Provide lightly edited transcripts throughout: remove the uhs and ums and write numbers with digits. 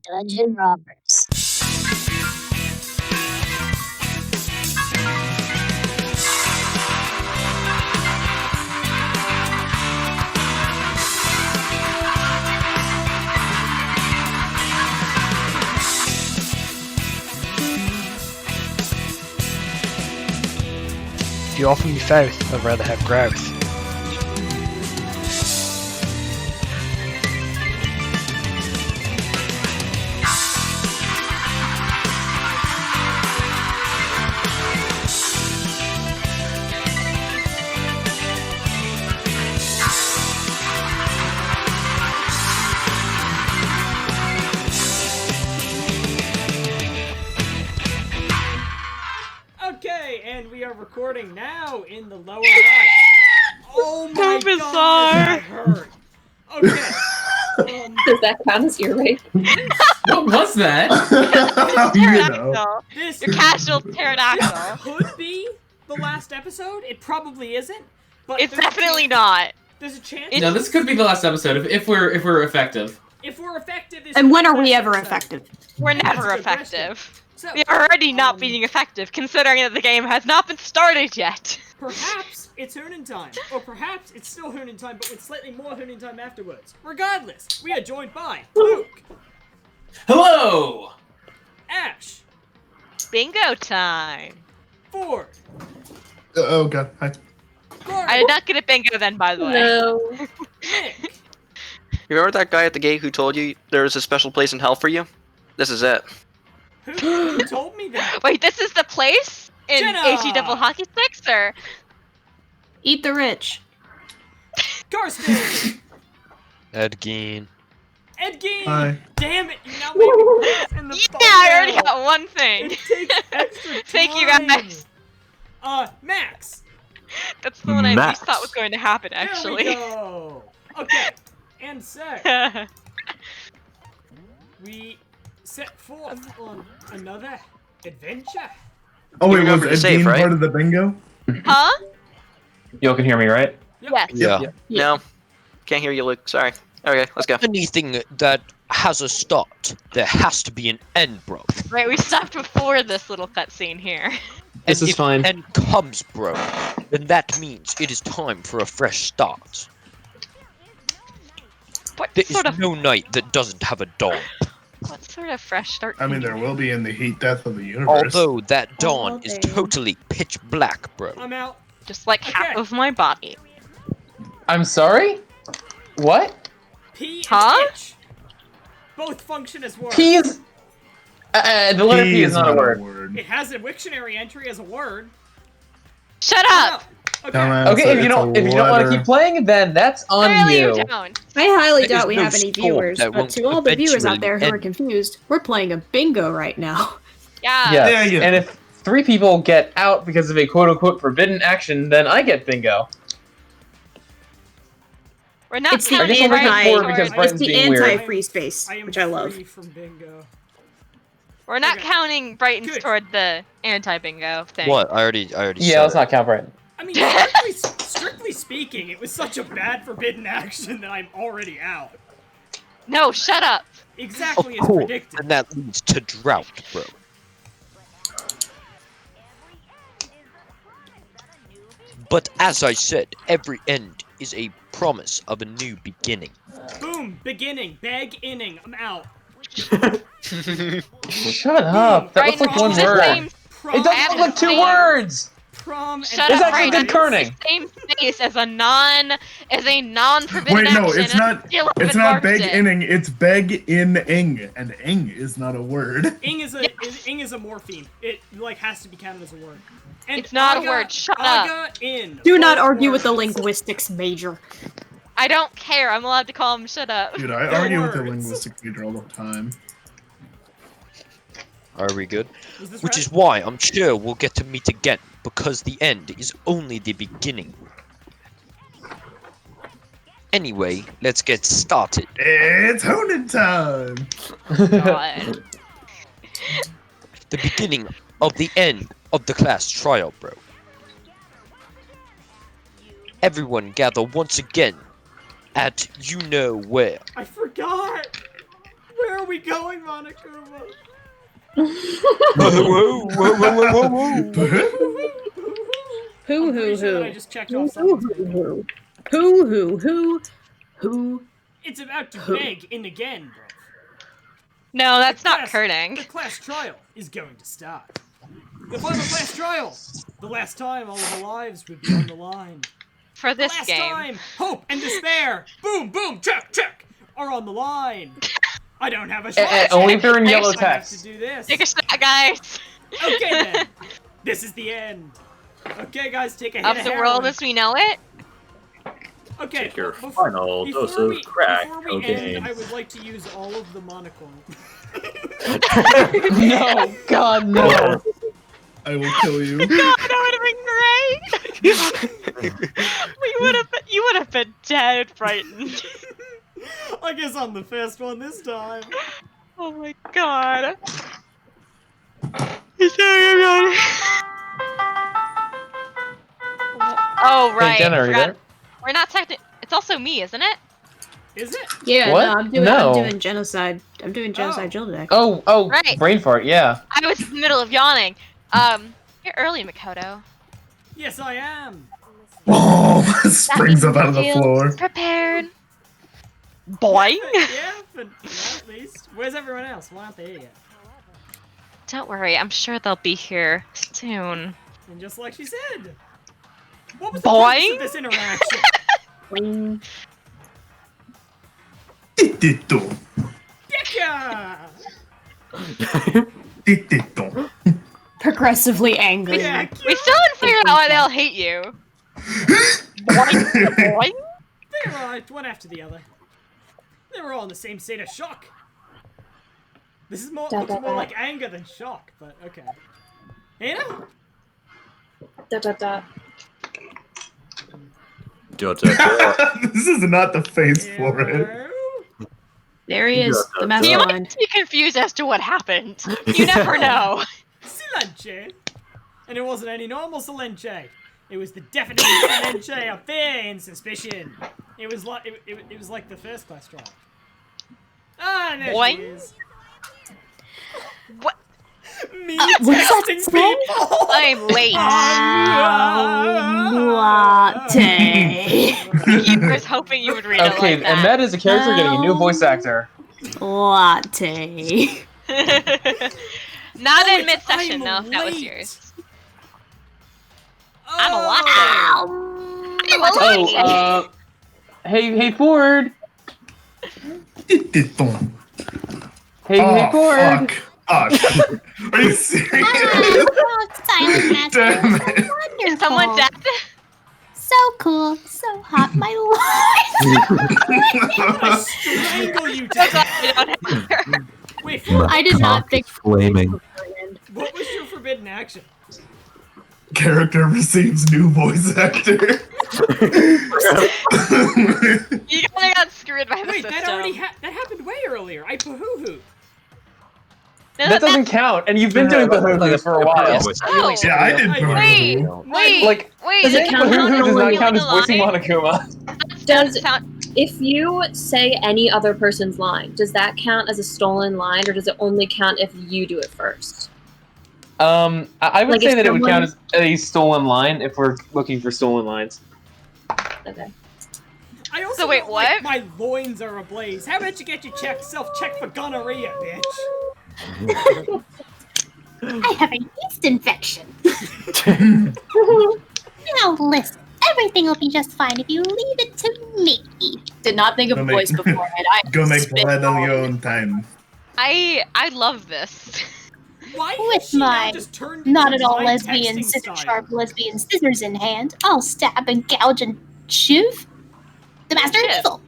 Dungeon Rompers. If you offer me faith, I'd rather have growth. Okay, and we are recording now in the lower right. Oh my god, that hurt. Okay. Does that count as your rape? What was that? Pterodactyl. This Your casual pterodactyl. could be the last episode. It probably isn't. But It's there's a definitely chance- not. There's a chance. No, this could be the last episode if we're effective. If we're effective, this And is when the are we last ever episode. effective? We're That's never a good question. effective. So, We are already not being effective, considering that the game has not been started yet. perhaps it's hoonint'ime, or perhaps it's still hoonint'ime, but with slightly more hoonint'ime afterwards. Regardless, we are joined by Luke, Hello! Ash, Bingo time. Ford, Okay. Hi. Gordon, I did not get a bingo then, by the way. No. Nick, You remember that guy at the gate who told you there was a special place in hell for you? This is it. who told me that? Wait, this is the place in Jenna! HE double hockey sticks, or Eat the rich. Karsten, Ed Gein. Ed Gein. Hi. Damn it, you now make it in the yeah, I already thumbnail. got one thing. It takes extra time. Thank you, guys. Max. That's the one I Max. least thought was going to happen, There we actually. go. Okay, and so we set forth on another adventure. Oh You wait, was remember to Ed save, Gein right? part of the bingo? Huh? You all can hear me, right? Yep. Yes. Yeah. No. Can't hear you, Luke. Sorry. Okay, let's go. Anything that has a start, there has to be an end, bro. Right, we stopped before this little cutscene here. This And is if fine. the end comes, bro, then that means it is time for a fresh start. What There is sort of no night that doesn't have a dawn. fresh start? I mean, there will be in the heat death of the universe. Although that dawn Oh, is damn. totally pitch black, bro. I'm out. Just like half Okay. of my body. I'm sorry? What? P and Huh? H both function as words. P is... the letter P is not a word. It has a Wiktionary entry as a word. Shut I'm up! out. Okay. Dumbass, Okay, if you it's don't a want to letter. keep playing, then that's on Clearly you. you don't. I highly There is doubt we no have any storm viewers, that but won't to all the viewers out there who are eventually end. confused, we're playing a bingo right now. Yeah. Yes. Yeah, yeah. And if 3 people get out because of a quote-unquote forbidden action, then I get bingo. We're not It's the I guess counting I'll make it right four towards- because It's Brighton's the being weird. anti-free space, I am which I love. free from bingo. We're not Okay. counting Brighton's Good. toward the anti-bingo thing. What? I already Yeah, said let's it. not count Brighton. I mean, strictly speaking, it was such a bad forbidden action that I'm already out. No, shut up. Exactly Of as course, predicted. and that leads to drought, bro. But as I said, every end is a promise of a new beginning. Boom, beginning, beg, inning, I'm out. Shut up. That looks Brighton, like one the word. same, Prom, It doesn't look like 2 Same. words! Prom, shut It's up, actually Brighton. good kerning. Same space as a non-forbidden Wait, action. no, it's and not. still It's haven't not marked beg it. inning. It's beg in ing, and ing is not a word. ing is a morpheme. It like has to be counted as a word. And It's not a aga- word, shut up. aga in. Do not both argue with the words. linguistics major. I don't care. I'm allowed to call him shut up. Dude, I They're argue with the words. linguistic major all the time. Are we good? Was this Which right? is why I'm sure we'll get to meet again, because the end is only the beginning. Anyway, let's get started. It's honing time. God. The beginning of the end of the class trial, bro. Everyone gather once again at you know where. I forgot. Where we going, Monokuma? Who, I'm pretty sure that I who? just checked off something. Who? It's about to Who? beg in again, bro. No, that's The not class- curting. The class trial is going to start. The final class trial! The last time all of our lives would be on the line. For The this last game. time hope and despair, boom, boom, check, are on the line. I don't have a shot. Only if they're in yellow I have to text. do this. Take a shot, guys. Okay then. This is the end. Okay, guys, take a hit Of of the heroin. world as we know it. Okay. Take your bef- final dose before of we, crack before we cocaine. end, I would like to use all of the monochrome. No, God, no. I will kill you. God, that would have been great. You would have been dead, Brighton. I guess I'm the first one this time. Oh my God. Sorry, everyone. Oh right. Hey, Jenna, are you Forgot- there? We're not technically. It's also me, isn't it? Is it? Yeah, What? no, I'm doing No. I'm doing genocide. I'm doing genocide drill today. Oh, Right. brain fart, yeah. I was in the middle of yawning. You're early, Makoto. Yes, I am. Oh, springs up out of the floor. Prepared. Boing. Yeah, but at least. Where's everyone else? Why aren't they here yet? Don't worry, I'm sure they'll be here soon. And just like she said. What was the Boing. purpose of this interaction? Wing. Titito. Yeah. Titito. Progressively angry. Yeah. We still haven't figured out why they all hate you. Boing. Boing. They arrived one after the other. They were all in the same state of shock. This is more looks more like anger than shock, but okay. Hannah? This is not the face for it. Hello? There he is, the You mastermind. might be confused as to what happened. You never know. Silenche. And it wasn't any normal Silenche. It was the definite Silenche up there in suspicion. It was like it was like the first class trial. Ah, and there Boing. she is. What? Me what's that testing say? people. I'm late. Latte. He was hoping you would read it Okay, like and that is a character getting a new voice actor. Latte. Not Oh, in it's mid-session, though, I'm if that was late. yours. Oh. I'm a latte. I'm a latte. Hey Ford. Titito. Hey Ford. Fuck. Oh, shit. Are you serious? Silent Master. Damn it. Wonderful. Is someone dead? So cool, so hot, my lord. Strangle you to That's all death. we don't have. Wait, I did not think flaming. what was your forbidden action? Character receives new voice actor. You kinda got screwed by the Wait, system. that already that happened way earlier. I poo-hoo-hoo. No, That doesn't count, and you've been doing Bahoo for a while. Oh, Yeah, I did wait, poo-hoo. wait, Like, wait. Does it saying count Bahoo as does not only count as doing a voicing line? Monokuma. Does Sound- if you say any other person's line, does that count as a stolen line, or does it only count if you do it first? I would Like, say if that it would someone- count as a stolen line if we're looking for stolen lines. Okay. I also So wait, don't like what? my loins are ablaze. How about you get your self-check for gonorrhea, bitch? I have a yeast infection. Now listen, everything will be just fine if you leave it to me. Did not think of Go a make- voice beforehand. I Go make spit blood on all your over. own time. I love this. Why has With she now my just turned Not into at all my lesbian, texting scissor style? sharp lesbian scissors in hand. I'll stab and gouge and shiv the master of Shiv. evil.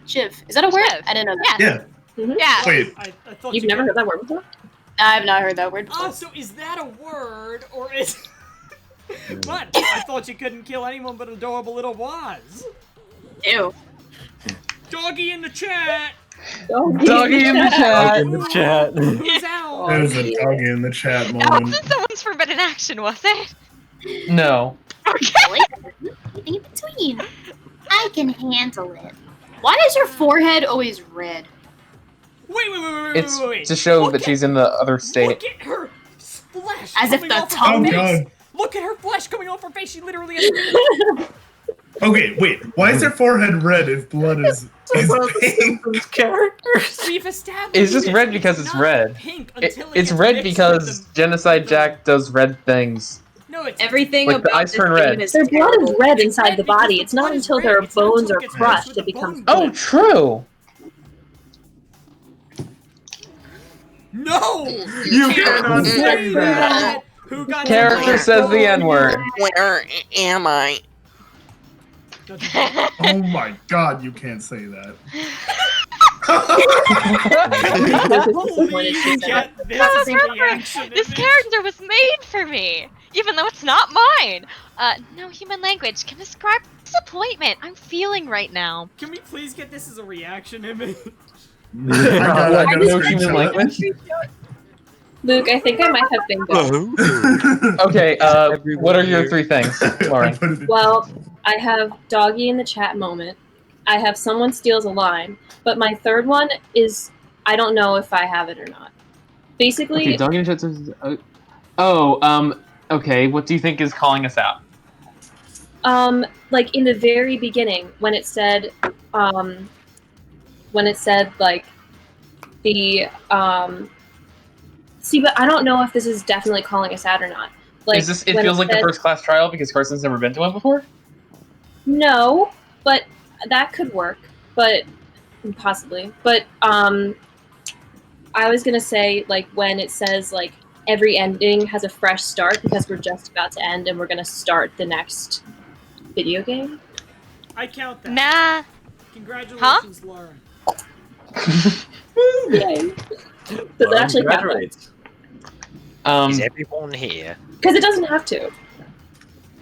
Shiv. Is that a word? Shiv. I didn't know that. Yeah. Yeah. Yeah. Wait. I thought You've you never could- heard that word before? I've not heard that word before. Oh, so is that a word, or is... What? I thought you couldn't kill anyone but adorable little Waz. Ew. Doggy in the chat! Doggy in the chat. In the chat. Who's out? There's a doggy in the chat That moment. wasn't someone's forbidden action, was it? No. Anything in between. I can handle it. Why is your forehead always red? It's to show that she's in the other state. Look at her flesh As if coming the off her tongue- Oh face. god. Look at her flesh coming off her face. She literally has Okay, wait. Why is her forehead red if blood is pink? Characters. We've established It's just this. red because it's not red. Pink It's until gets red mixed because with Genocide Jack does red things. No, it's Everything Like the about eyes this turn game red. is Their blood is terrible. red It's inside red the because body. the It's not blood is until red. their It's not bones until are it gets mixed crushed with it the becomes bone Oh, true. No! You cannot say that. Who got Character says the N-word. Where am I? Oh my god, you can't say that. Please get this Oh, as a reaction This image. character was made for me, even though it's not mine. No human language can describe disappointment I'm feeling right now. Can we please get this as a reaction image? I got No a human screenshot. language. Luke, I think I might have bingo. Okay, what are your 3 things, Lauren? Well, I have doggy in the chat moment. I have someone steals a line, but my third one is I don't know if I have it or not. Basically, Okay, dog in chat says. Okay. What do you think is calling us out? like in the very beginning when it said like the see, but I don't know if this is definitely calling us out or not. Like, Is this? It when feels like the said- first class trial because Carson's never been to one before. No, but that could work. But possibly. But I was gonna say like when it says like every ending has a fresh start because we're just about to end and we're gonna start the next video game. I count that. Nah. Congratulations, Lauren. Yay. Does it actually count? Is everyone here? Because it doesn't have to.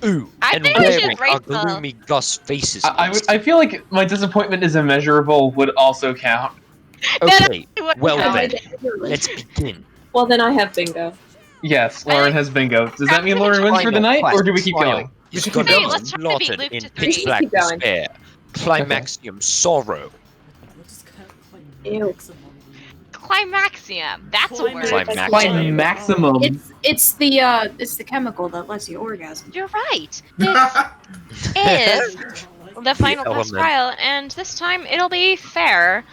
Ooh, I and think we should wearing rate our the- gloomy Gus faces. I feel like my disappointment is immeasurable would also count. Okay, What- well No, then, I didn't. let's begin. Well, then I have bingo. Yes, Lauren has bingo. Does that mean Lauren wins for the Final night, class or do we keep trial going? is keep gonna going. be Let's try to beat slaughtered Luke in to pitch 3. black Keep going. despair. Climaxium sorrow. We'll just kind of play Ew. maximum. Climaxium. That's a word. Climaxium. By maximum. It's the chemical that lets you orgasm. You're right. This is the final class element. trial, and this time it'll be fair.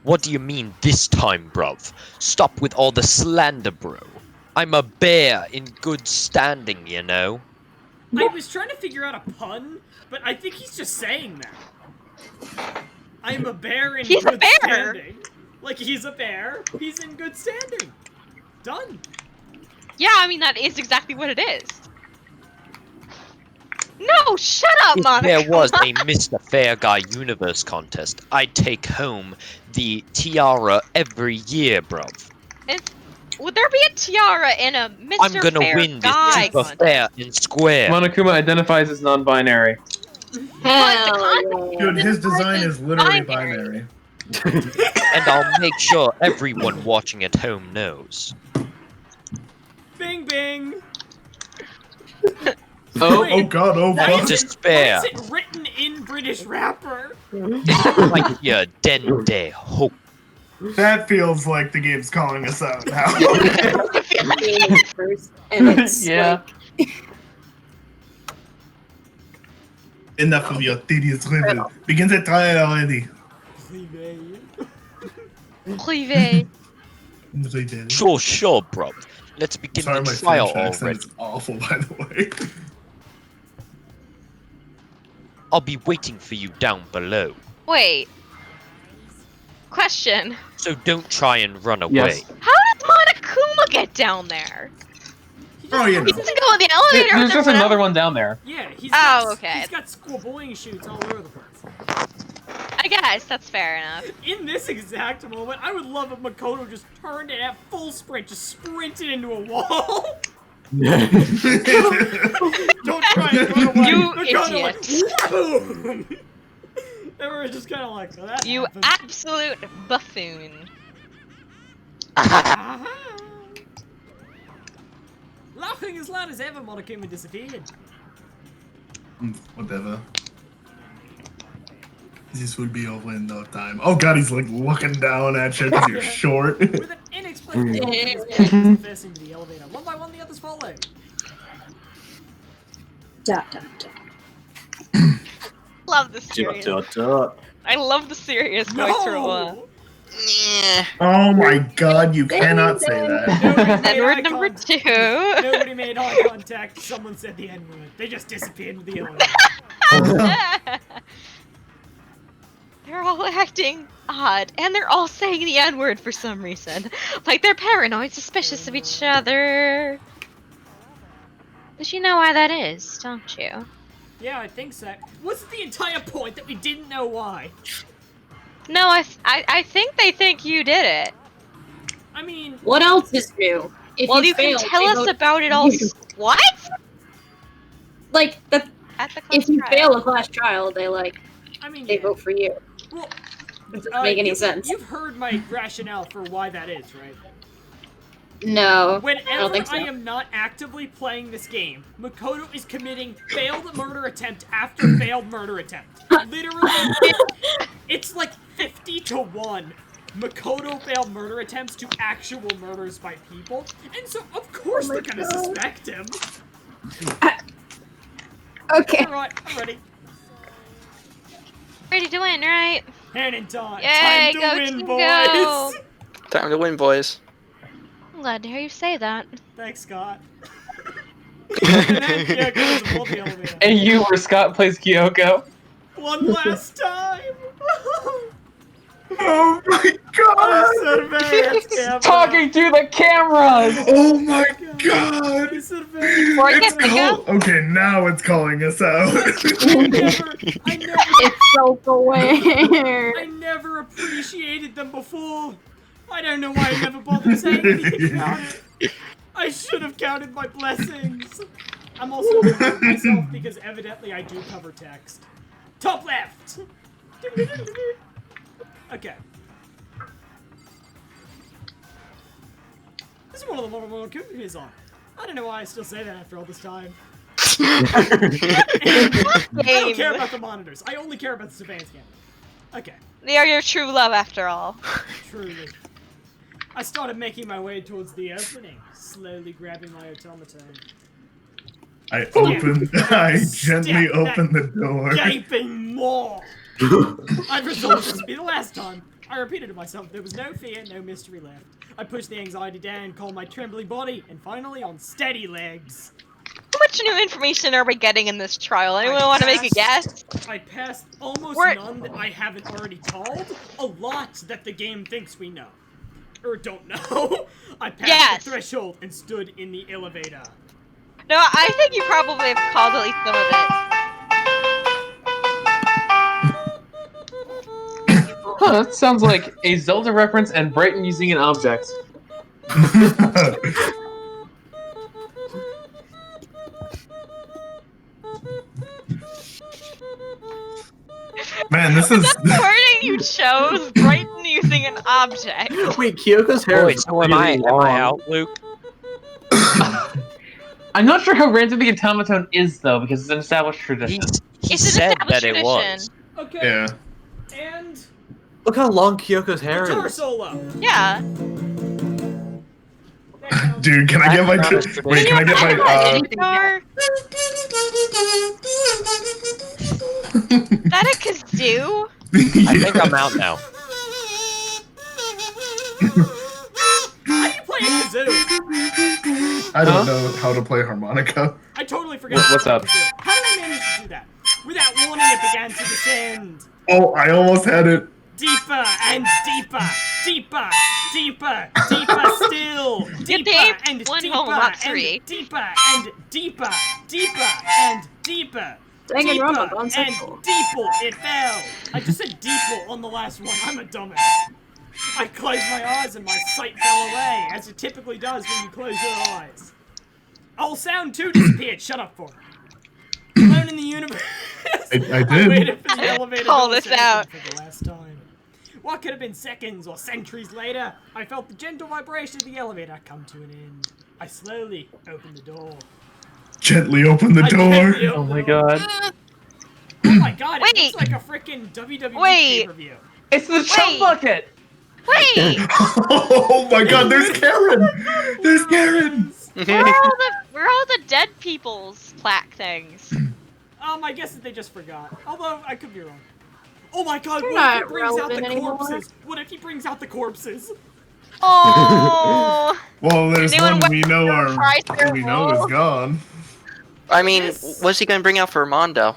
What do you mean this time, bruv? Stop with all the slander, bro. I'm a bear in good standing, you know? I was trying to figure out a pun, but I think he's just saying that. I'm a bear in He's a good bear! standing. Like, he's a bear, he's in good standing. Done. Yeah, I mean that is exactly what it is. No, shut up, If Monica. there was a Mr. Fair Guy Universe contest, I'd take home the tiara every year, bruv. Would there be a tiara in a Mr. I'm gonna Fair win this Guy super contest? fair and square. Monokuma identifies as non-binary. Dude, his design is literally binary. And I'll make sure everyone watching at home knows. Bing, bing. Oh, Oh god, oh Why fuck. is Despair. Why is it written in British rapper? Like your den de hope. That feels like the game's calling us out now. And it's yeah. Enough of your tedious ribbon. Begin the trial already. Privé. Sure, bro. Let's begin Sorry, the my trial French accent already. is awful, by the way. I'll be waiting for you down below. Wait. Question. So don't try and run away. Yes. How did Monokuma get down there? Oh, you He know. doesn't go in the elevator. There's with just everyone another else. one down there. Yeah, he's Oh, got, okay. He's got squaboing shoots all over the place. I guess that's fair enough. In this exact moment, I would love if Makoto just turned and at full sprint, just sprinted into a wall. Don't try and run away. You Makoto idiot. went, boom! And we're just kind of like, oh, that You happened. absolute buffoon. Aha. Laughing as loud as ever, Monokuma disappeared. Whatever. This would be over in no time. Oh god, he's like looking down at you because you're short. With an inexplicable hole in his back, he's facing the elevator. One by one, the others follow. Dot, dot, dot. Love the serious. I love the serious voice for one. Yeah. Oh my god, you cannot say that. N-word number 2. Nobody made eye contact. Someone said the N-word. They just disappeared into the elevator. They're all acting odd, and they're all saying the N-word for some reason. Like they're paranoid, suspicious of each other. But you know why that is, don't you? Yeah, I think so. Wasn't the entire point that we didn't know why? No, I think they think you did it. I mean... What else is new? If Well, you fail, can tell they us vote about it for all. you. What? Like, At the class if you trial. fail a class trial, they I mean, they yeah. vote for you. Well, It doesn't make any you've, sense. You've heard my rationale for why that is, right? No, I Whenever don't think so. I am not actively playing this game, Makoto is committing failed murder attempt after failed murder attempt. Literally, it's like 50-1. Makoto failed murder attempts to actual murders by people, and so of course they're gonna suspect him. Okay. Alright, I'm ready. Ready to win, right? Hand in time. Yay, Time to go win, team, boys. go. Time to win, boys. I'm glad to hear you say that. Thanks, Scott. And then Kyoko is above the elevator. And you, where Scott plays Kyoko. One last time. Oh my god! He's talking to the cameras! Oh my god! It's Okay, now it's calling us out. It's self-aware. I never appreciated them before. I don't know why I never bothered saying anything about it. I should have counted my blessings. I'm also mad at myself because evidently I do cover text. Top left. Okay. This is one of the more cookies on. I don't know why I still say that after all this time. I don't care about the monitors. I only care about the surveillance camera. Okay. They are your true love, after all. Truly. I started making my way towards the opening, slowly grabbing my automaton. I gently opened the door. Gaping maw! I resolved this to be the last time. I repeated to myself, there was no fear, no mystery left. I pushed the anxiety down, calmed my trembling body, and finally on steady legs. How much new information are we getting in this trial? Anyone want to make a guess? I passed almost none that I haven't already told, a lot that the game thinks we know. Or don't know. I passed the threshold and stood in the elevator. No, I think you probably have called at least some of it. Huh, that sounds like a Zelda reference and Brighton using an object. Man, this is... The wording you chose, Brighton using an object. Wait, Kyoko's hair Wait, so am I out, Luke? I'm not sure how random the automaton is, though, because it's an established tradition. He It's an said established that it was. Okay. Yeah. And Look how long Kyoko's hair guitar is. solo. Yeah. Dude, can I get my... Wait, can I get my... Is that a kazoo? I think I'm out now. How do you play a kazoo? I don't know how to play harmonica. I totally forgot. What's up? How did I manage to do that? Without warning, it began to descend. Oh, I almost had it. Deeper and deeper, deeper, deeper, deeper still, deeper and deeper and deeper, deeper and deeper. Danganronpa, Deeper Bon and Central. deeper it fell. I just said deeper on the last one. I'm a dumbass. I closed my eyes and my sight fell away, as it typically does when you close your eyes. Oh, sound 2 disappeared. Shut up for it. Alone in the universe. I did. I waited for the elevator Call to this descend out. for the last time. What could have been seconds or centuries later, I felt the gentle vibration of the elevator come to an end. I slowly opened the door. Gently open the door. Oh my god. Oh my god, it Wait. looks like a freaking WWE Wait. pay-per-view. It's the chum bucket! Wait! Oh my god, there's Karen! There's Karen! Where are all the dead people's plaque things? I guess that they just forgot. Although, I could be wrong. Oh my god, They're what if he not brings out the relevant anymore. corpses? What if he brings out the corpses? Oh. Well, there's Anyone one we know price their is roll? gone. I mean, what's he gonna bring out for Armando?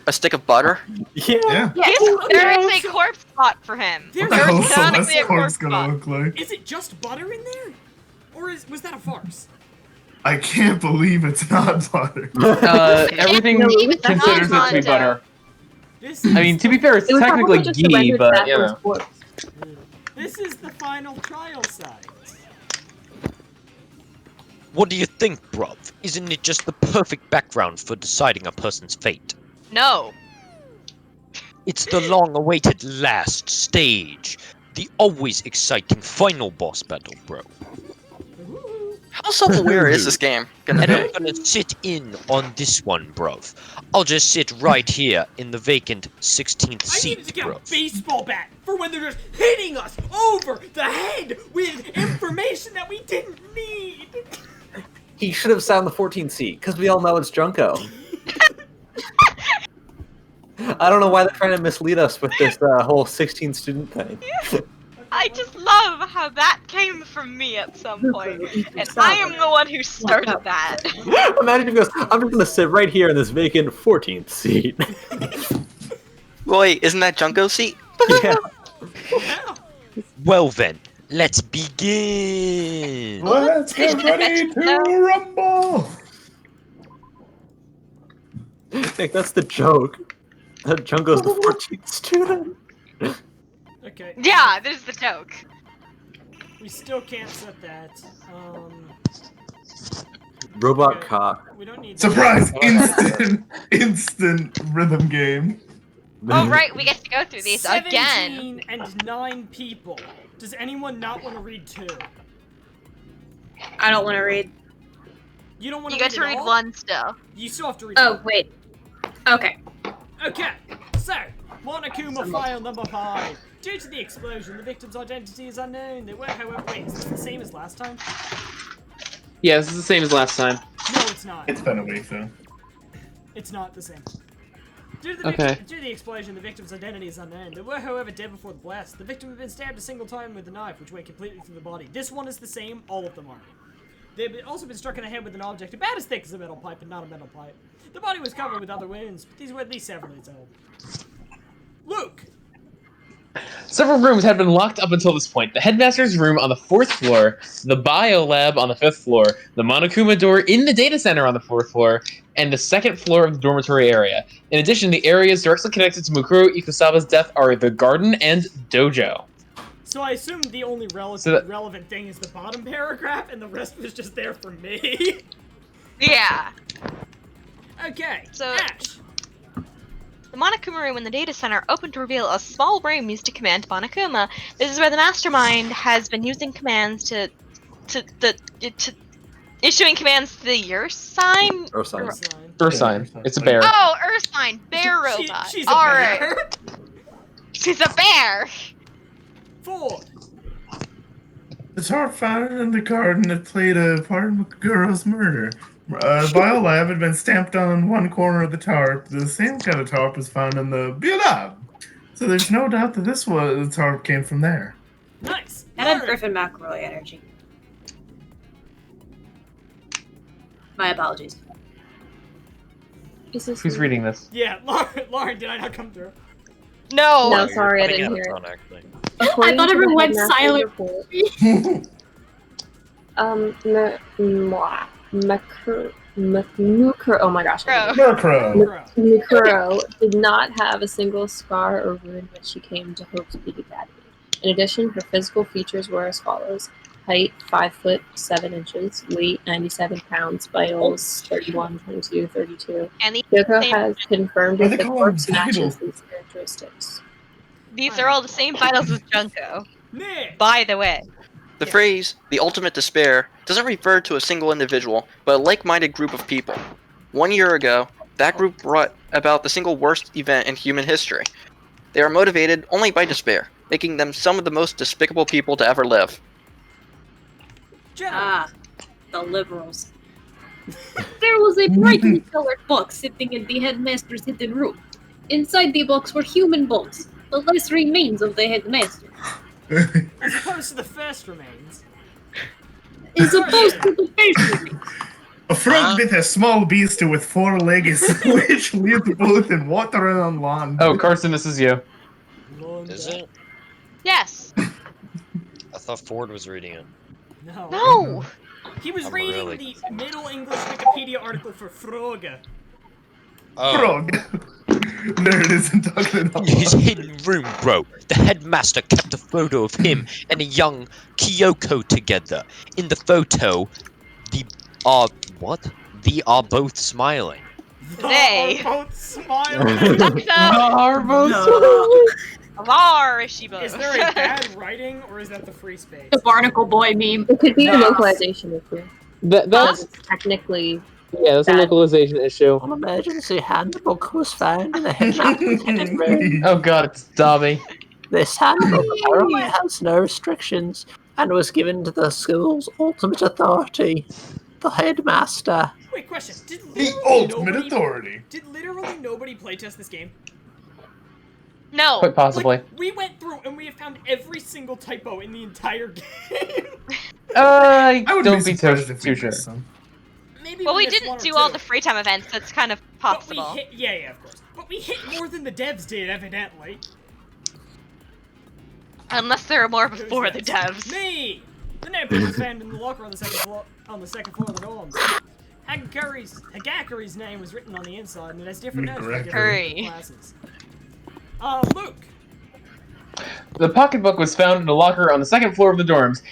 A stick of butter? Yeah. There is a corpse spot for him. There's What the hell There's is canonically Celeste's a corpse corpse gonna spot. look like? Is it just butter in there? Or was that a farce? I can't believe it's not butter. Everything believe it's considers not it to be Mondo. butter. This I mean, to be fair, it's It was technically probably just ghee, surrendered but, that you was know. corpse. This is the final trial site. What do you think, bruv? Isn't it just the perfect background for deciding a person's fate? No. It's the long-awaited last stage. The always exciting final boss battle, bro. How self-aware is this game gonna And I'm be? gonna sit in on this one, bruv. I'll just sit right here in the vacant 16th I needed seat, to get a bruv. baseball bat for when they're just hitting us over the head with information that we didn't need. He should have sat in the 14th seat, because we all know it's Junko. I don't know why they're trying to mislead us with this whole 16 student thing. I just love how that came from me at some point. And I am the one who started that. Imagine if he goes, I'm just gonna sit right here in this vacant 14th seat. Wait, isn't that Junko's seat? Yeah. Well then, let's begin! Let's get ready to rumble! Nick, that's the joke. That Junko's the 14th student. Okay. Yeah, there's the joke. We still can't set that. Robot Okay. cock. We don't need Surprise! Instant rhythm game. Oh right, we get to go through these again. 17 and 9 people. Does anyone not want to read 2? I don't want to read. You don't want You to get to read read all? one still. You still have to read Oh, one. wait. Okay. Okay, so, Monokuma file number 5. Due to the explosion, the victim's identity is unknown. They were, however, wait, is this the same as last time? Yeah, this is the same as last time. No, it's not. It's been a week though. It's not the same. Due to the, Okay. due to the explosion, the victim's identity is unknown. They were, however, dead before the blast. The victim had been stabbed a single time with a knife, which went completely through the body. This one is the same, all of them are. They've also been struck in the head with an object about as thick as a metal pipe, but not a metal pipe. The body was covered with other wounds, but these were at least several years old. Luke! Several rooms had been locked up until this point. The headmaster's room on the 4th floor, the bio lab on the 5th floor, the Monokuma door in the data center on the 4th floor, and the 2nd floor of the dormitory area. In addition, the areas directly connected to Mukuro Ikusawa's death are the garden and dojo. So I assume the only So relevant thing is the bottom paragraph, and the rest was just there for me. Yeah. Okay, So- Ash. The Monokuma room in the data center opened to reveal a small room used to command Monokuma. This is where the mastermind has been using commands to issuing commands to the Ursine. Or something. Sign. Ursine. It's a bear. Oh, Ursine, bear robot. She's a Alright. bear. She's a bear. Ford. The tarp found in the garden had played a part in Mukuro's murder. The biolab had been stamped on one corner of the tarp. The same kind of tarp was found in the biolab. So there's no doubt that the tarp came from there. Nice. That had Lauren. Griffin McElroy energy. My apologies. Is this Who's reading this? Yeah, Lauren, did I not come through? No. No, sorry, I Cutting didn't out hear a it. ton, actually. According thought to the everyone went headmaster's silent. report, Mukuro, oh my gosh, Bro. Murkrow. Mukuro did not have a single scar or wound which she came to hope to be decapitated. In addition, her physical features were as follows: height 5 foot 7 inches, weight 97 pounds, vitals 31, 22, 32. And Yoko same- has confirmed Why if they the call corpse them matches vitals? these characteristics. these are all the same vitals as Junko. Nick. By the way. The phrase, the ultimate despair, doesn't refer to a single individual, but a like-minded group of people. 1 year ago, that group brought about the single worst event in human history. They are motivated only by despair, making them some of the most despicable people to ever live. Jenna. Ah, the liberals. There was a brightly colored box sitting in the headmaster's hidden room. Inside the box were human bones, the last remains of the headmaster. As opposed to the first remains. As opposed to the first remains. A frog bit a small beast with 4 legs, which lived both in water and on land. Oh, Carson, this is you. Is it? Yes. I thought Ford was reading it. No. No. He was I'm reading really the confused. Middle English Wikipedia article for Froga. Oh. Frog. There it is in Danganronpa. His hidden room, bro. The headmaster kept a photo of him and a young Kyoko together. In the photo, the are both smiling. They. are both smiling. Var, is she both? Is there a bad writing, or is that the free space? The barnacle boy meme. It could be a Yes. localization issue. That's Technically, yeah, that's a Bad. localization issue. An emergency handbook was found in the headmaster's hidden room. Oh god, it's Dobby. This handbook apparently has no restrictions and was given to the school's ultimate authority, the headmaster. Wait, question. Did The literally ultimate nobody, authority. Did literally nobody playtest this game? No. Quite possibly. Like, we went through and we have found every single typo in the entire game. I I would don't be be surprised if we too sure. missed some. Maybe Well, we missed didn't one or do all two. the free time events. That's kind of But we possible. hit, yeah, of course. But we hit more than the devs did, evidently. Unless there are more Who's before the next? devs. Me! The notebook was found in the locker on the second floor of the dorms. Hagakuri's name was written on the inside, and it has different notes for different Hurry. classes. Luke! The pocketbook was found in a locker on the second floor of the dorms.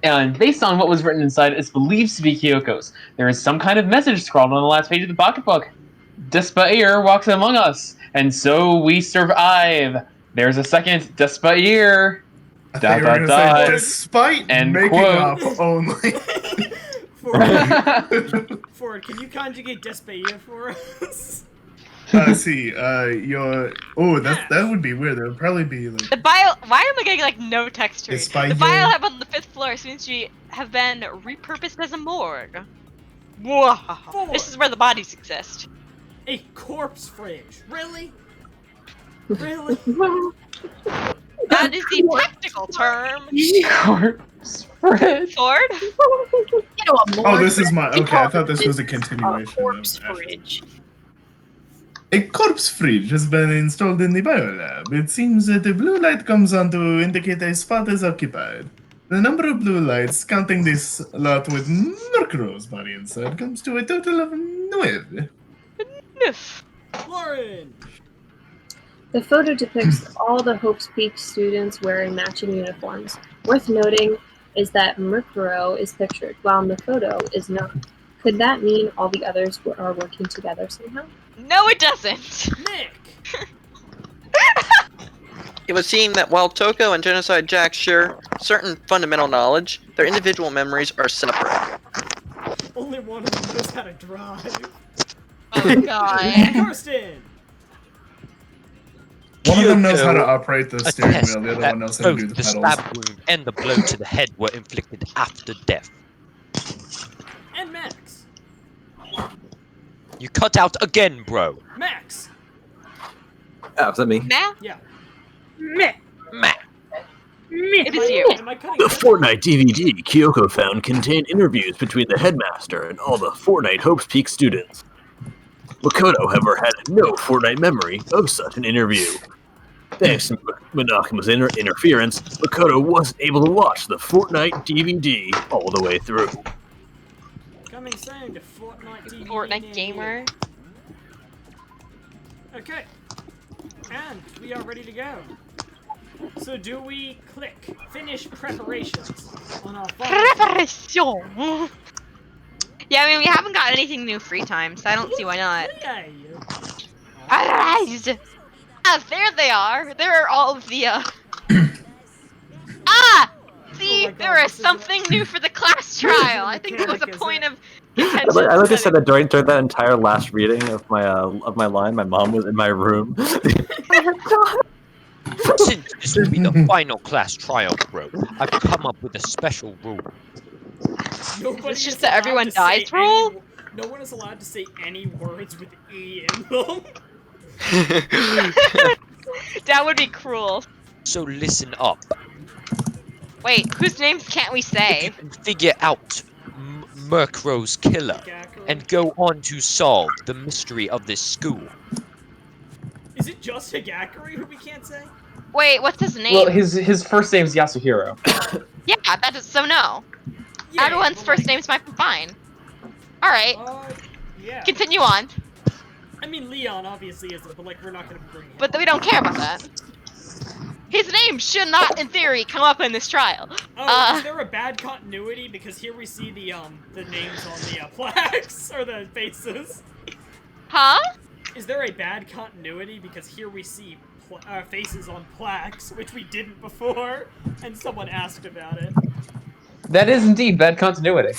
And based on what was written inside, it's believed to be Kyoko's. There is some kind of message scrawled on the last page of the pocketbook. Despair walks among us, and so we survive. There's a second Despair. I thought you were gonna say, despite End making quote. up only. Ford, can you conjugate despair for us? See, that would be weird. There would probably be like The bio. Why am I getting like no texture? Despair. The bio lab on the 5th floor seems to have been repurposed as a morgue. Whoa. This is where the bodies exist. A corpse fridge. Really? Really? That is the technical term. Corpse fridge. Ford? You know, a Oh, morgue this is my. fridge. Okay, I thought this was a This is continuation. A corpse of Ash's. fridge. A corpse fridge has been installed in the biolab. It seems that the blue light comes on to indicate a spot is occupied. The number of blue lights, counting this lot with Murkrow's body inside, comes to a total of 9. Lauren! the photo depicts all the Hope's Peak students wearing matching uniforms. Worth noting is that Murkrow is pictured, while in the photo is not. Could that mean all the others are working together somehow? No, it doesn't. Nick! It would seem that while Toko and Genocide Jack share certain fundamental knowledge, their individual memories are separate. Only one of them knows how to drive. Oh god. Kirsten! One of them knows how to Kyoko operate the steering attests wheel, the other that one knows how to both do the the pedals. stab wound and the blow to the head were inflicted after death. And Max. You cut out again, bro. Max! Oh, is that me? Nah, Yeah. it is you. Am I cutting The out? Fortnite DVD Kyoko found contained interviews between the headmaster and all the Fortnite Hope's Peak students. Makoto, however, had no Fortnite memory of such an interview. Thanks to Monakuma's interference, Makoto wasn't able to watch the Fortnite DVD all the way through. Coming soon to Fortnite TV. Fortnite gamer. Okay. And we are ready to go. So do we click finish preparations on our phone? Preparation. Yeah, I mean, we haven't got anything new free time, so I don't see why not. Yeah, you. Arise! Ah, there they are. There are all of the, Ah! The God, there is this is something new for the class trial. I think it was a mechanic, point of I contention. like I said that during that entire last reading of my line, my mom was in my room. Since this will be the final class trial, bro, I've come up with a special rule. Nobody It's just is that allowed everyone to dies say rule? no one is allowed to say any words with E in them. That would be cruel. So listen up. Wait, whose names can't we If say? you can figure out Murkrow's killer and go on to solve the mystery of this school. Is it just Higakuri who we can't say? Wait, what's his name? Well, his first name's Yasuhiro. Yeah, that is so no. Yeah, Everyone's but, first like, names might be fine. Alright, yeah. continue on. I mean, Leon obviously isn't, but like we're not gonna bring him. But we don't care about that. His name should not, in theory, come up in this trial. Oh, is there a bad continuity? Because here we see the names on the plaques or the faces. Huh? Is there a bad continuity? Because here we see faces on plaques, which we didn't before, and someone asked about it. That is indeed bad continuity.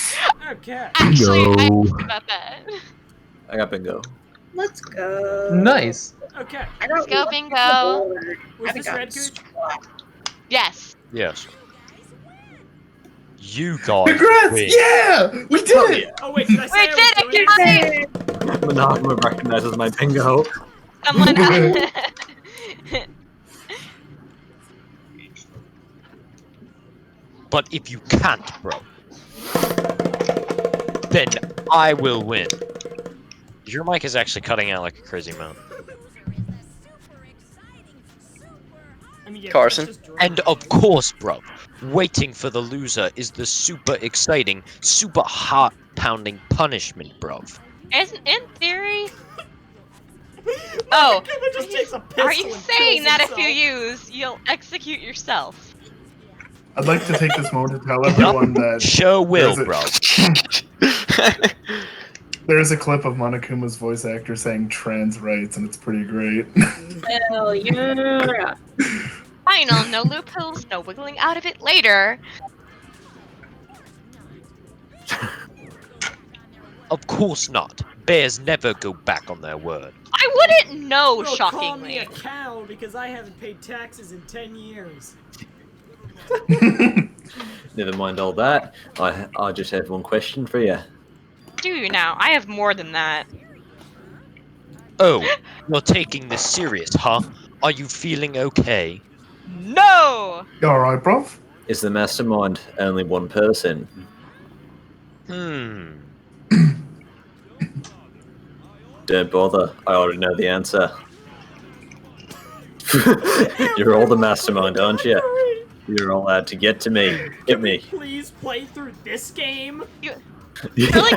Okay. Actually, I No. asked about that. I got bingo. Let's go. Nice. Okay. Let's go, bingo. Was this Red Gooch? Yes. Yes. You guys Congrats! win. Yeah! We did it! Oh wait, did I say We did it, guys! Monogama recognizes my bingo. Someone But if you can't, bro, then I will win. Your mic is actually cutting out like a crazy amount. I mean, yeah, Carson? that's just And of course, bro, waiting for the loser is the super exciting, super heart-pounding punishment, bro. in theory. Oh, Killer just takes a pistol are you and saying kills that if himself. you use, you'll execute yourself? I'd like to take this moment to tell everyone that Sure will, bro. there's a clip of Monokuma's voice actor saying trans rights, and it's pretty great. Hell yeah. Final, no loopholes, no wiggling out of it later. Of course not. Bears never go back on their word. I wouldn't know, Well, call me shockingly. a cow because I haven't paid taxes in 10 years. Never mind all that. I just have one question for you. Do you now? I have more than that. Oh, you're taking this serious, huh? Are you feeling okay? No! You alright, bro? Is the mastermind only one person? Don't bother. I already know the answer. You're all the mastermind, aren't you? You're all out to get to me. Get me. Please play through this game. Really?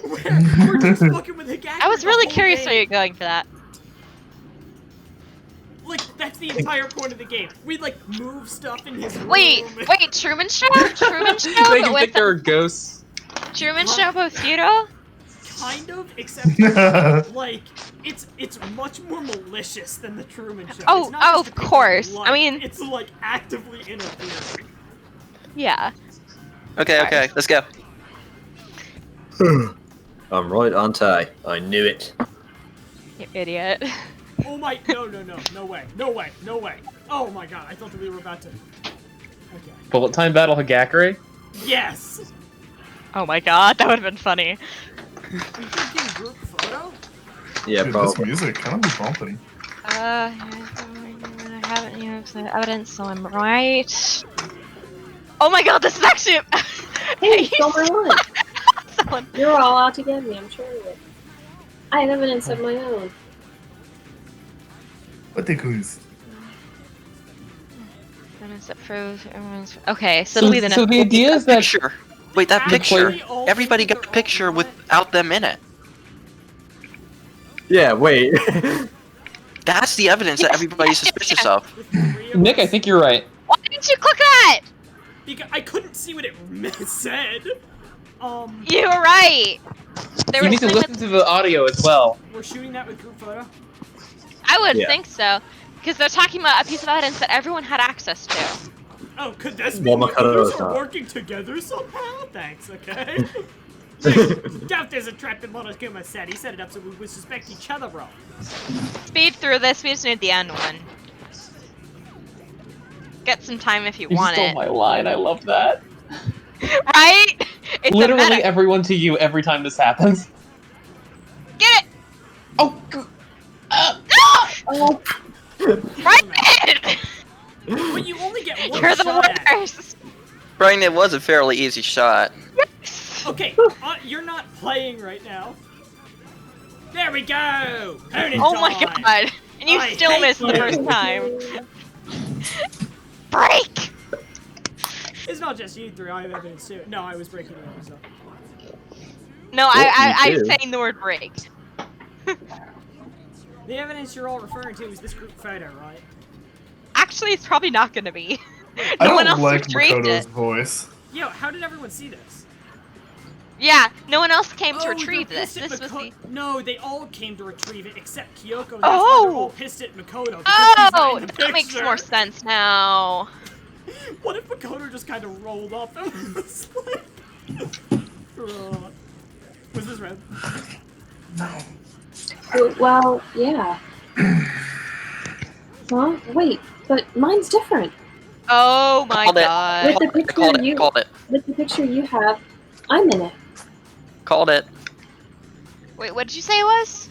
We're just looking with Higakuri. I was the really whole curious game. where you're going for that. Like, that's the entire point of the game. We'd like move stuff in his room. Wait, Truman Show? Truman Show, They but can with think there are ghosts. Truman Show Bohiro? Kind of, except like it's much more malicious than the Truman Show. Oh, It's not oh, just of that people course. like- I mean- it's like actively interfering. Yeah. Okay, let's go. I'm right, aren't I? I knew it. You idiot. Oh my! No way! Oh my god! I thought that we were about to. Okay. Bullet time battle Hagakure. Yes. Oh my god, that would have been funny. We thinking group photo? Yeah, Dude, this probably. music kind of be bumping. I haven't used the evidence, so I'm right. Oh my god, this is actually. Hey, stole my one. Someone. You're all out to get me, I'm sure of it. I have evidence of my own. What the quiz? Evidence that proves everyone's. Okay, so it'll be the So next. the idea is that Picture. Wait, that Actually, picture. all Everybody things got a are picture all without them in it. Yeah, wait. That's the evidence that everybody's suspicious of. with three of Nick, I us. think you're right. Why didn't you click that? Because I couldn't see what it said. You were right. There You was need to something listen to the audio as well. We're shooting that with group photo. I would Yeah. think so, because they're talking about a piece of evidence that everyone had access to. Oh, could this Well, mean the Makoto others is are not. working together somehow? Thanks, okay? Doubt there's a trap in Monokuma said. He set it up so we would suspect each other wrong. Speed through this. We just need the end one. Get some time if you You want stole it. my line. I love that. Right? It's a Literally meta. everyone to you every time this happens. Get it! Oh, No! Right! But you only get one You're the shot at it. worst! Brian, it was a fairly easy shot. Okay, you're not playing right now. There we go! Hoonint'ime! Oh my god! And you I still hate missed the you. first time. Break! It's not just you three, I have evidence too. No, I was breaking it myself. No, me I'm too. saying the word break. The evidence you're all referring to is this group photo, right? Actually, it's probably not gonna be. I No one don't else like retrieved Makoto's it. voice. Yo, how did everyone see this? Yeah, no one else came to Oh, retrieve they're this. pissed at This was the... No, they all came to retrieve it except Kyoko. And that's why they're all Oh! pissed at Makoto. because he's not Oh! in the That makes picture. more sense now. What if Makoto just kind of rolled up and was like... Was this red? Well, yeah. Huh? Wait, but mine's different. Oh my Called it. god. With the I picture called it. you, Called it. with the picture you have, I'm in it. Called it. Wait, what did you say it was?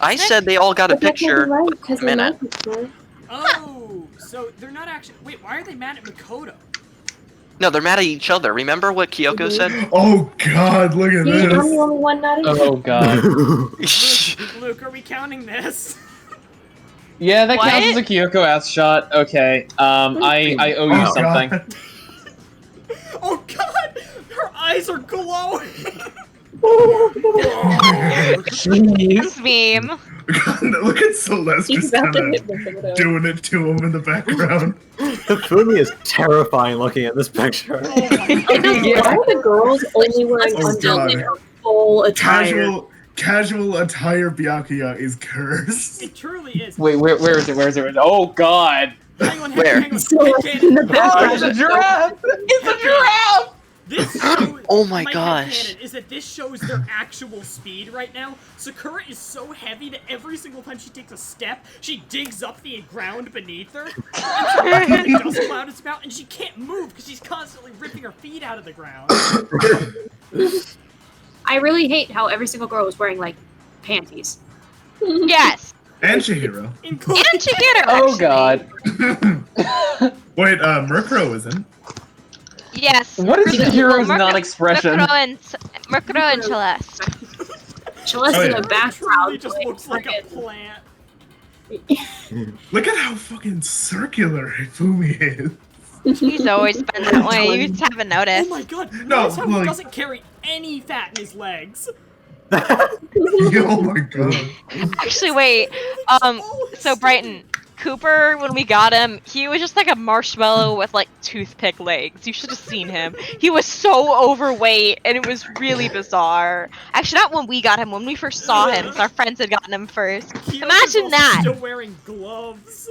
I said they all got a But that can't be picture. right because Wait a in my minute. picture. Oh, so they're not actually... Wait, why are they mad at Makoto? No, they're mad at each other. Remember what Kyoko said? Oh god, look at See, I'm the this. only one not in it. oh god. Luke, are we counting this? Yeah, that What? counts as a Kyoko ass shot. Okay. I owe you Oh, something. God. Oh god! Her eyes are glowing! Jeez. This meme. God, look at Celeste He's just about kind to of hit Makoto. doing it to him in the background. Fumi is terrifying looking at this picture. Oh my god. Why are the girls only wearing Oh, underwear? God. Full attire. Casual attire Byakuya is cursed. It truly is. Wait, where is it? Where is it? Oh god. Hang on, Where? hang on. So Headcanon. in the Oh, background. it's a giraffe! It's a giraffe! This shows, Oh my gosh. headcanon is that this shows their actual speed right now. Sakura is so heavy that every single time she takes a step, she digs up the ground beneath her. And the dust cloud is about, and she can't move because she's constantly ripping her feet out of the ground. I really hate how every single girl was wearing like panties. Yes. And Chihiro. Including And Chihiro, Oh actually. god. Wait, Murkrow isn't. Yes. What is Chihiro's Murkrow- non-expression? Murkrow and Celeste. Celeste Oh, in yeah. the truly background. just looks like a plant. Look at how fucking circular Fumi is. He's always been that way. You just haven't Oh noticed. my god, No, notice how he like- doesn't carry any fat in his legs. Oh my god. Actually, wait. So Brighton, Cooper, when we got him, he was just like a marshmallow with like toothpick legs. You should have seen him. He was so overweight, and it was really bizarre. Actually, not when we got him. When we first saw him, 'cause our friends had gotten him first. Kyoko's Imagine also that. Still wearing gloves.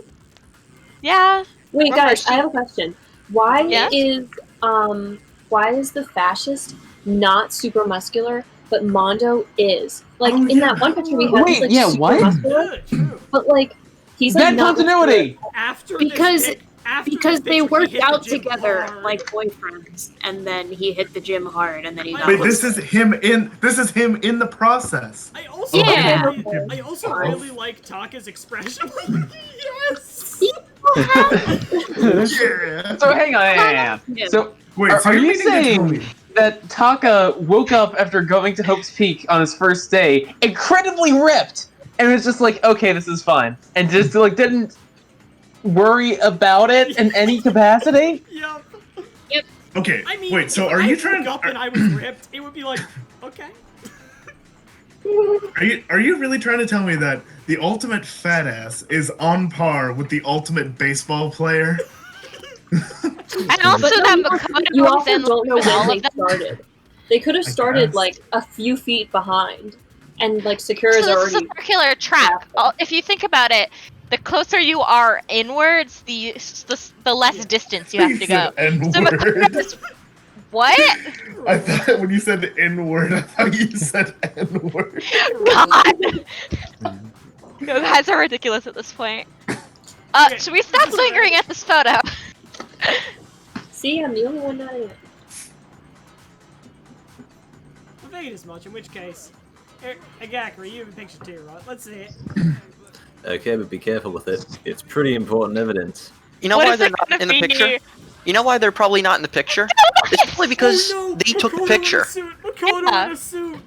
Yeah. Wait, Remember, guys, I have a question. Why Yeah? is the fascist not super muscular, but Mondo is? Like Oh, in yeah. that one picture we had, Wait, he's like yeah, super what? muscular, Good, true. but like he's like Bad not continuity! After Because- this pic, after Because this they picture, he worked hit the out gym together hard. like boyfriends, and then he hit the gym hard, and then he got. Wait, this is him in the process. I also Yeah. I also really like Taka's expression. Yes. Yeah. So hang on. Yeah. So Wait, Are- so are you're you meaning to tell saying- me- that Taka woke up after going to Hope's Peak on his first day, incredibly ripped, and was just like, okay, this is fine, and just like didn't worry about it in any capacity? Yep. Okay, I mean, wait, so if are I you woke trying up and I was ripped, it would be like, okay. are you really trying to tell me that the ultimate fat ass is on par with the ultimate baseball player? And also But that no, Makoto you was also in don't know with all when of they them. started. They could have I started guess. like a few feet behind, and like Sakura's So this is already. a circular trap. If you think about it, the closer you are inwards, the less distance you have to go. So N-word. What? I thought when you said the N-word, I thought you said N-word. God! You guys are ridiculous at this point. Should we stop lingering at this photo? See, I'm the only one not in it. I figured as much, in which case... Agakari, you have a picture too, right? Let's see it. Okay, but be careful with it. It's pretty important evidence. You know What why is they're it not gonna in the be? picture? You know why they're probably not in the picture? It's probably because Oh, no! they took the Makoto picture. In a suit! Makoto Yeah. in a suit!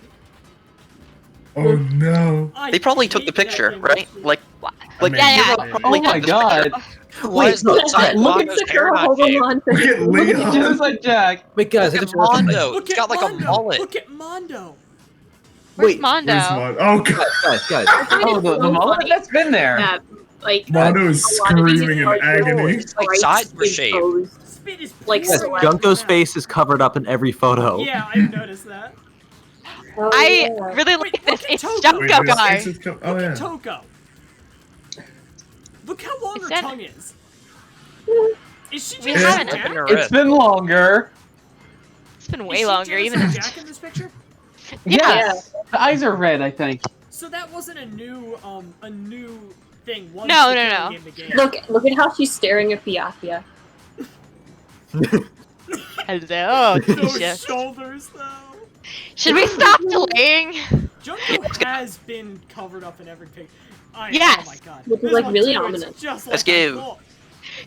Oh no. I They probably took the hate that picture, image. right? Like, I mean, Yeah, yeah. Hero probably Oh my took this god. picture. Why is no, the side Look at Mondo's hair Sakura not holding shaved? on to Look at Look at Leon. Genocide Jack. Wait, guys, Look I at just realized something. Mondo. Look He's at got like a Mondo! mullet. Look at Mondo! Where's Wait, Mondo? Where's Mon? Oh god. Guys. Oh, the mullet that's been there. That, like, Mondo is a lot of these screaming in characters agony. It's like Christ sides were shaved. imposed. Spit is Like, Yes, pouring out Junko of his Junko's mouth. face is covered up in every photo. Yeah, I've noticed that. Oh, I yeah. really Wait, like this. look at It's Toko. Wait, Junko this- guy. this is co- oh Look yeah. at Toko. Look how long her Is that- tongue is. Is she We just haven't Jack? opened her It's been longer. It's been Is way she longer, Genesis even. and Jack in this picture? Yes. The eyes are red, I think. So that wasn't a new thing. Once No, the no, game no. game began. Look at how she's staring at Piafia. Hello, Those Tisha. shoulders, though. Should we stop delaying? Junko has been covered up in every picture. Yes. Oh my god. Which is, This like, one really too, it's ominous. Just Let's like I give- thought.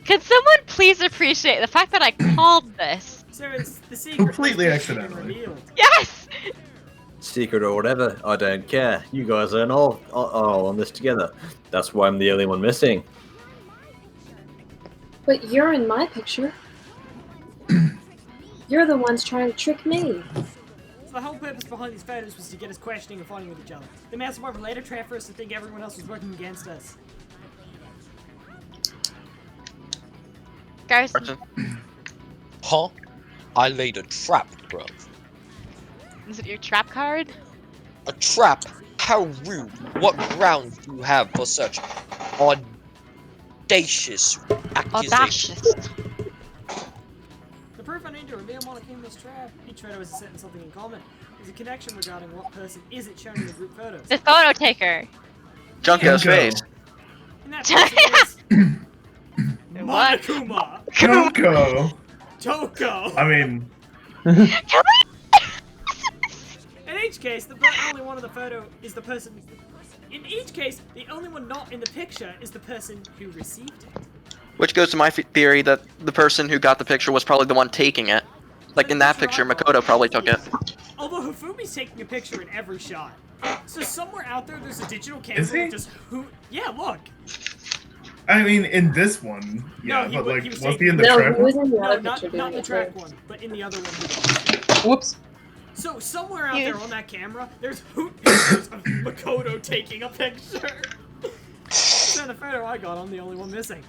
Can someone please appreciate the fact that I called this? So it's the secret. Completely has been accidentally. revealed. Yes! Secret or whatever, I don't care. You guys are all on this together. That's why I'm the only one missing. But you're in my picture. You're the ones trying to trick me. So the whole purpose behind these photos was to get us questioning and fighting with each other. The mastermind were later trapped for us to think everyone else was working against us. Guys, Martin? Huh? I laid a trap, bro. is it your trap card? A trap? How rude. What grounds do you have for such audacious accusations? Audacious. The proof I need to reveal Monokuma's trap. Each photo has a certain something in common. There's a connection regarding what person is it shown in the group photos. The photo taker. Junko's Junko. face. And that person is What? Monokuma. Junko. Toko. I mean, In each case, the only one of the photo is the person. In each case, the only one not in the picture is the person who received it. Which goes to my theory that the person who got the picture was probably the one taking it. Like in that picture, Makoto probably took it. Although Hifumi's taking a picture in every shot. So somewhere out there, there's a digital camera Is he? that just Yeah, look. I mean, in this one, yeah, No, he but wa- like, he was was he in the No, trap he was one? in the No, other not picture not doing the it. track one, but in the other one. Whoops. So somewhere out You- there on that camera, there's pictures of Makoto taking a picture. So in the photo I got, I'm the only one missing.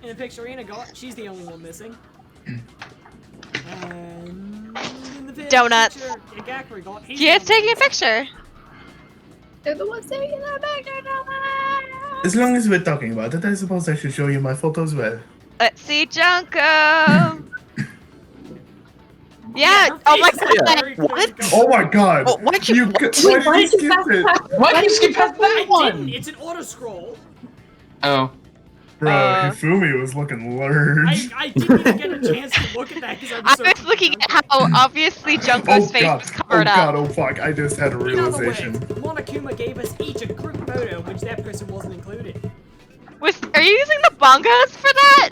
In the picture Ina got, she's the only one missing. And in the Donuts. picture Igakari got, he's He the is only taking a one missing. picture. They're the ones taking the picture. As long as we're talking about it, I suppose I should show you my photo as well. Let's see Junko. Yeah. her Oh my face is god. very clearly What? covered. Oh my god! Well, why'd you- why Wait, did why you did you skip pass it? Why did you skip past I that didn't, one? it's an auto scroll. Oh. Bro, Uh, Hifumi was looking large. I didn't even get a chance to look at that because I was I so was looking at how obviously Junko's face was oh covered god, up. oh fuck, I just had a In other words, realization. Monokuma gave us each a group photo in which that person wasn't included. Are you using the bongos for that?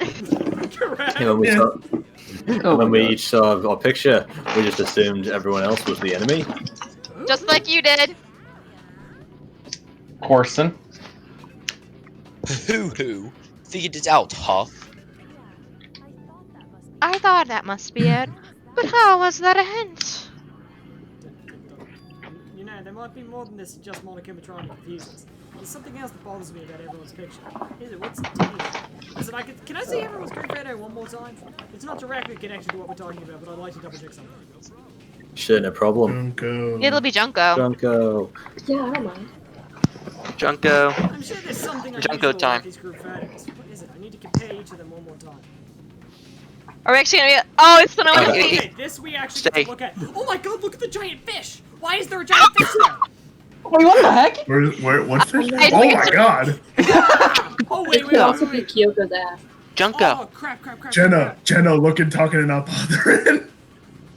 Correct. And when we, Yeah. saw, Oh when my we God. each saw our picture, we just assumed everyone else was the enemy. Just like you did. Corson. Hoo-hoo. Figured it out, huh? I thought that must be it. But how was that a hint? You know, there might be more than this just Monokuma trying to confuse us. There's something else that bothers me about everyone's picture. Is it? What's it? Listen, can I see everyone's group photo one more time? It's not directly connected to what we're talking about, but I'd like to double check something. Sure, no problem. Junko. It'll be Junko. Junko. Yeah, I don't mind. Junko. I'm sure there's something Junko unusual time. about these group photos. What is it? I need to compare each of them one more time. Are we actually gonna be? Oh, it's the one with Okay, the. this we actually get Stay. to look at. Oh my god, look at the giant fish! Why is there a giant fish there? Wait, what the heck? What's this? I Oh think my it's- god! Oh It wait, could wait, also wait, be wait. Kyoko's ass. Junko. Oh crap, crap, crap. Jenna, looking, talking, and not bothering.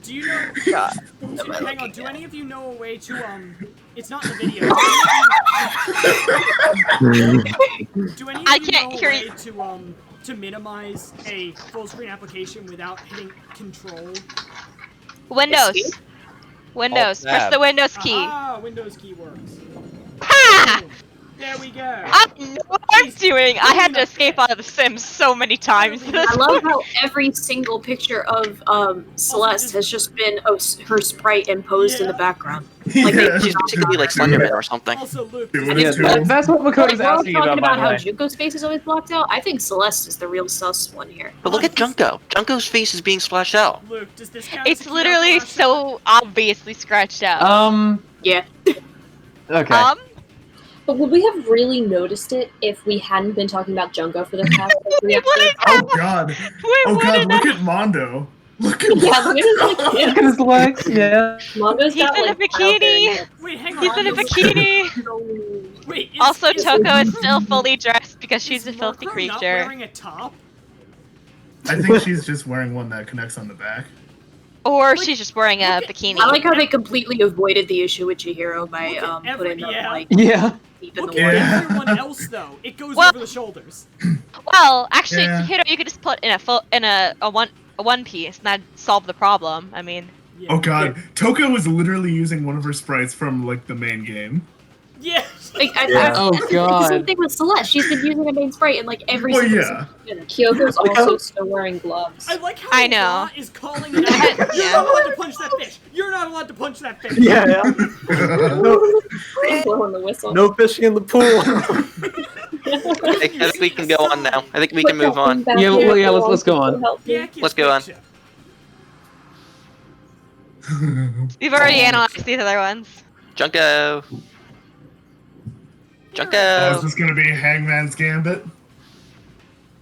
Do you know? Hang on. Do any of you know a way to It's not in the video. Do any of I you can't know a hear way you. to minimize a full screen application without hitting Control? Windows. Windows. Press tab. the Windows key. Ah, Windows key works. Ha! Boom. There we go. I know what I'm doing. I had to escape out of The Sims so many times. I love how every single picture of Celeste has just been her sprite imposed in the background. Like Yeah. She's basically like Slenderman or something. Also, Luke. Dude, does Yeah, this- That's what Like, Makoto's we're all asking talking about, by about the how way. Junko's face is always blocked out. I think Celeste is the real sus one here. But look at Junko. Junko's face is being splashed out. Luke, does this count? as It's a literally Kyoko so obviously scratched out. Yeah. Okay. But would we have really noticed it if we hadn't been talking about Junko for the past 3 episodes? Oh god. Oh god, look at Mondo. Look at Yeah, look at his like, Look at his legs, yeah. Mondo's He's got in a like bikini. Wait, hang on. He's in a bikini. Wait, Also, is Toko is still fully dressed because she's a Marco filthy not creature. wearing a top? I think she's just wearing one that connects on the back. Or she's just wearing a bikini. I like how they completely avoided the issue with Chihiro by Look at every- putting them yeah. like Yeah. deep in Look the at water. Yeah. everyone else though. It goes Well- over the shoulders. Well, actually, Yeah. Chihiro, you could just put in a one piece, and that'd solve the problem. I mean, Yeah. Oh god, Toko was literally using one of her sprites from like the main game. Yeah. Like, Oh, the same God. thing with Celeste. She's been using a main sprite in like every Well, single yeah. minute. Kyoko's also still wearing gloves. I like how I know. Ra is calling it out. You're Yeah. not allowed to punch that fish. You're not allowed to punch that fish. Yeah, yeah. I'm blowing the whistle. No fishing in the pool. I think we can go on now. I think we can move on. Yeah, well, yeah, let's go on. The accurate Let's go on. picture. we've already analyzed these other ones. Junko. Oh, Junko. is this gonna be Hangman's Gambit?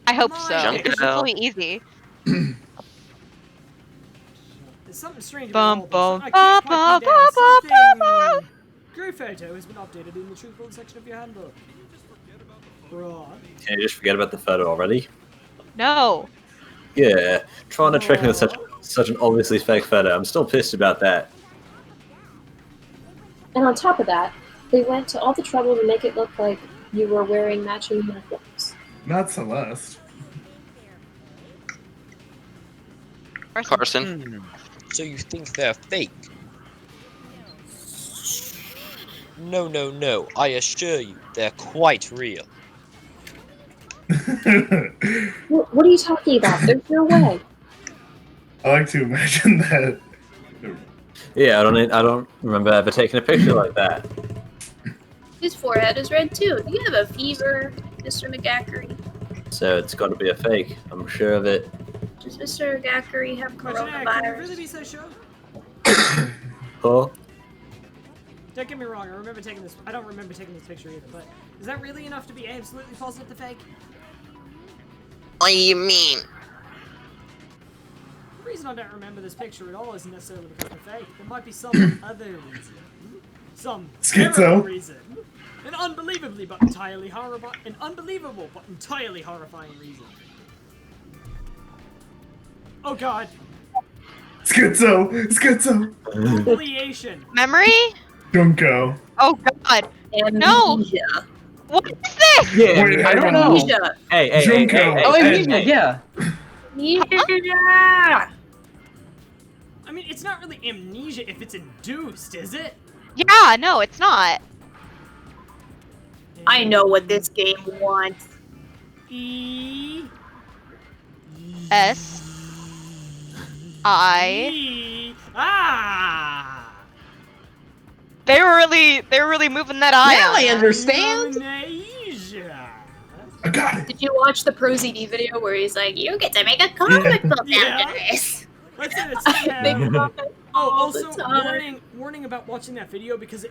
I hope Come so. on, Because this will be easy. There's something strange Bum, about all bum, this. I can't quite bum, pin down bum, bum, something. Group photo has been updated in the truthful section of your handbook. Right. Can you just forget about the photo already? No. Yeah, trying to trick me with such an obviously fake photo. I'm still pissed about that. And on top of that, they went to all the trouble to make it look like you were wearing matching uniforms. Not Celeste. Carson. So you think they're fake? No, no, no. I assure you, they're quite real. What are you talking about? There's no way. I like to imagine that. Yeah, I don't remember ever taking a picture like that. His forehead is red too. Do you have a fever, Mr. McGackery? So it's got to be a fake. I'm sure of it. Does Mr. McGackery have Question, can you coronavirus? really be so sure? Huh? Don't get me wrong, I don't remember taking this picture either, but is that really enough to be absolutely positive to fake? What do you mean? The reason I don't remember this picture at all isn't necessarily because of fake. There might be some other reason. Some Schizo. terrible reason. An unbelievable but entirely horrifying reason. Oh god. Schizo. Affiliation. Memory? Junko. Oh god. No. Amnesia. What is this? Yeah, Wait, I don't know. Amnesia. Hey, Junko. Oh, hey, amnesia, yeah. Amnesia. I mean, it's not really amnesia if it's induced, is it? Yeah, no, it's not. I know what this game wants. E. S. I. E. Ah. They were really moving that eye. Now on I it. understand. Amnesia. I got it. Did you watch the ProZD video where he's like, "You get to make a comic book Yeah. after this"? Let's say Big it's profit. Oh, all the also time. warning about watching that video because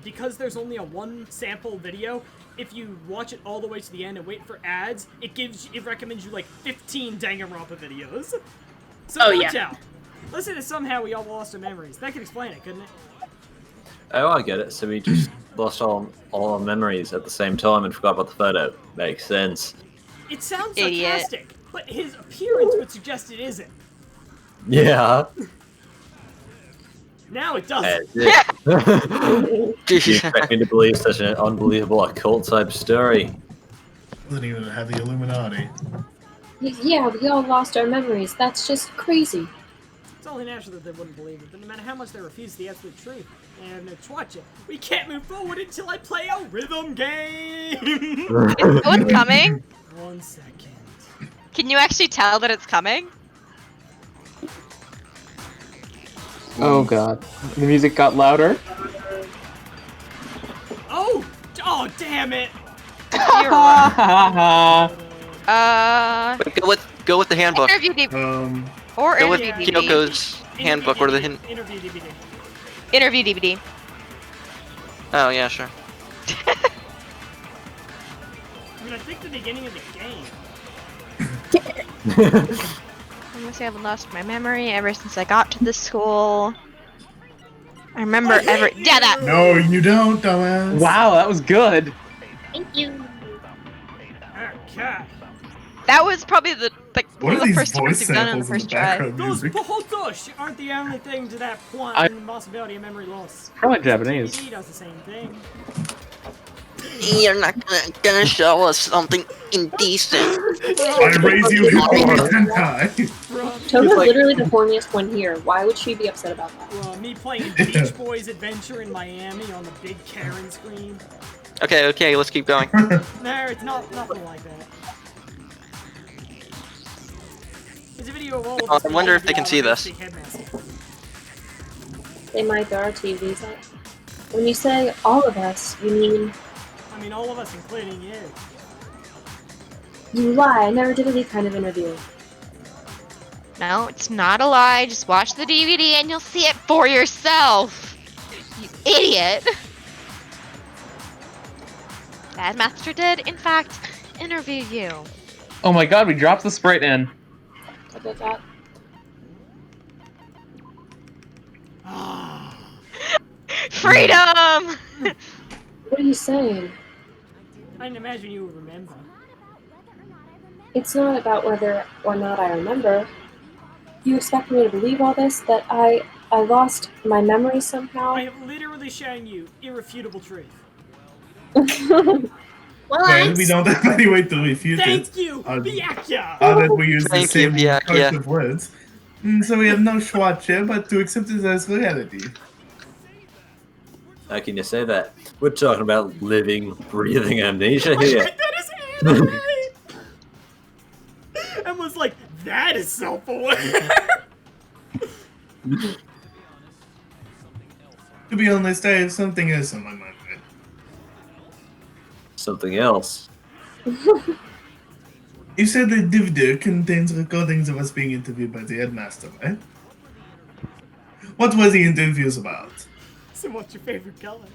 because there's only a one sample video. If you watch it all the way to the end and wait for ads, it recommends you like 15 Danganronpa videos. So Oh, watch yeah. out. Listen to Somehow We All Lost Our Memories. That could explain it, couldn't it? Oh, I get it. So we just lost all our memories at the same time and forgot about the photo. Makes sense. It sounds Idiot. sarcastic, but his appearance would suggest it isn't. Yeah. Now it doesn't. You expect me to believe such an unbelievable occult type story? Doesn't even have the Illuminati. Yeah, we all lost our memories. That's just crazy. It's only natural that they wouldn't believe it, but no matter how much they refuse the absolute truth, they have no choice. We can't move forward until I play a rhythm game! Is one coming? 1 second. Can you actually tell that it's coming? Oh god. The music got louder. Oh! Oh, damn it! You're right. But go with the handbook. Interview DVD. Or Go with interview DVD. Kyoko's handbook or the Interview DVD. Interview DVD. Oh yeah, sure. I mean, I think the beginning of the game. I'm gonna say I've lost my memory ever since I got to this school. I remember yeah, that. No, you don't, dumbass. Wow, that was good. Thank you. Okay. That was probably What one are of the these first times voice we've done on the samples in first the try. background Those music? pohotosh aren't the only thing to that point I- and the possibility of memory loss. Probably Japanese. DVD does the same thing. You're not gonna show us something indecent. I raise you Hikori Tenkai. Toga's like- literally the horniest one here. Why would she be upset about that? Me playing Beach Boys Adventure in Miami on the big Karen screen. Okay, let's keep going. No, it's nothing like that. It's a video of all of Oh, us I wonder if they being can see this. basic headmaster. They might, there are TVs up. When you say all of us, you mean I mean, all of us, including you. you lie. I never did any kind of interview. No, it's not a lie. Just watch the DVD and you'll see it for yourself. You idiot. Bad Master did, in fact, interview you. Oh my god, we dropped the Sprite in. I did that. Freedom! What are you saying? I didn't imagine you would remember. It's not about whether or not I remember. You expect me to believe all this? That I lost my memory somehow? I have literally shown you irrefutable truth. Well, And we don't have any way to refute it. Thank you, Uh, Byakuya! That we use the Thank you, same yeah, choice yeah. of words. So we have no choice here but to accept it as reality. How can you say that? We're talking about living, breathing amnesia here. That is anime! And was like, that is self-aware! To be honest, I have something else on my mind. Something else. You said the DVD contains recordings of us being interviewed by the headmaster, right? What were the interviews about? So what's your favorite color?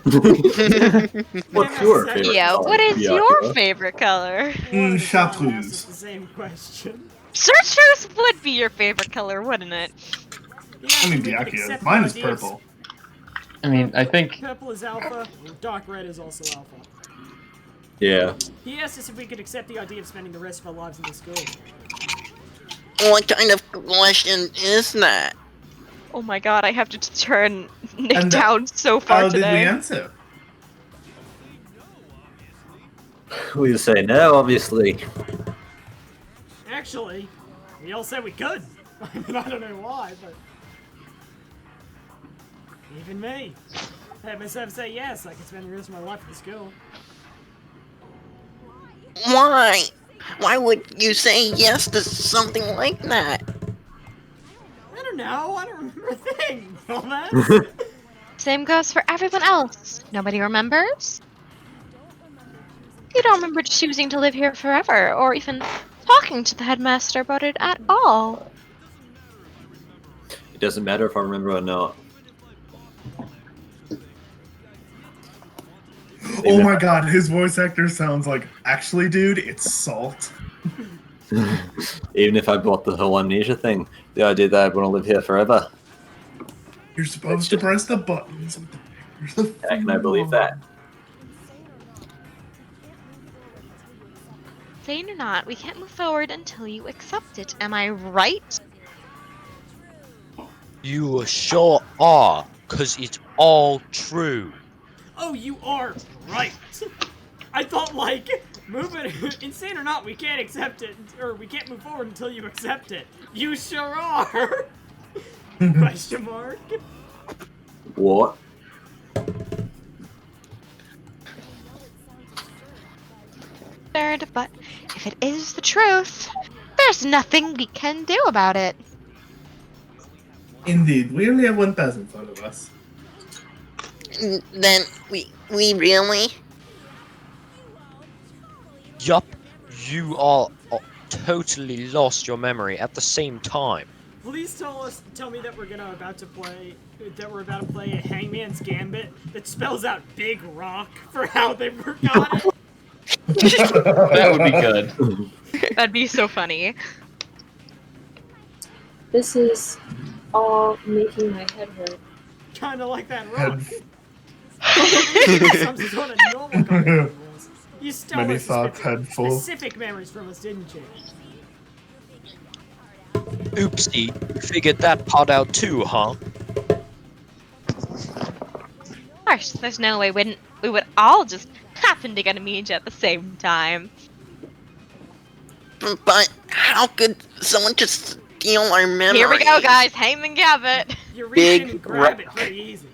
What's your favorite Yeah, color, what is Byakuya? your favorite color? One at a time, Chartreuse. ask us the same question. Chartreuse would be your favorite color, wouldn't it? Yeah, I mean, we could Byakuya. accept Mine the is ideas. purple. I mean, I think Purple is alpha, dark red is also alpha. Yeah. He asked us if we could accept the idea of spending the rest of our lives in the school. What kind of question is that? Oh my god, I have to turn Nick And down so far How did we today. answer? We say no, obviously. Actually, we all said we could. I mean, I don't know why, but... Even me. I had myself say yes, I could spend the rest of my life at the school. Why? Why would you say yes to something like that? I don't know, I don't remember a thing, dumbass. Same goes for everyone else. Nobody remembers? You don't remember choosing to live here forever, or even talking to the headmaster about it at all. doesn't matter if I remember or not. Oh my god, his voice actor sounds like, actually, dude, it's Salt. Even if I bought the whole amnesia thing, the idea that I'd want to live here forever. You're supposed to press the buttons with the pictures of How can I believe that? Sane or not, we can't move forward until you accept it. Am I right? You sure are, 'cause it's all true. Oh, you are right. I thought, like, move it. Insane or not, we can't accept it, or we can't move forward until you accept it. You sure are. Question mark. What? Third, but if it is the truth, there's nothing we can do about it. Indeed, we only have 1,000 in front of us. Then we really? Yup, you are totally lost your memory at the same time. Please tell me that we're about to play a Hangman's Gambit that spells out Big Rock for how they forgot it. That would be good. That'd be so funny. This is all making my head hurt. Kind of like that rock. Some sort of normal kind. You stole Many our thoughts head full. specific memories from us, didn't you? Oopsie, you figured that part out too, huh? Of course, there's no way we would all just happen to get amnesia at the same time. But how could someone just steal our memory? Here we go, guys. Hangman Gambit. You reach in Big and grab rock. it pretty easy.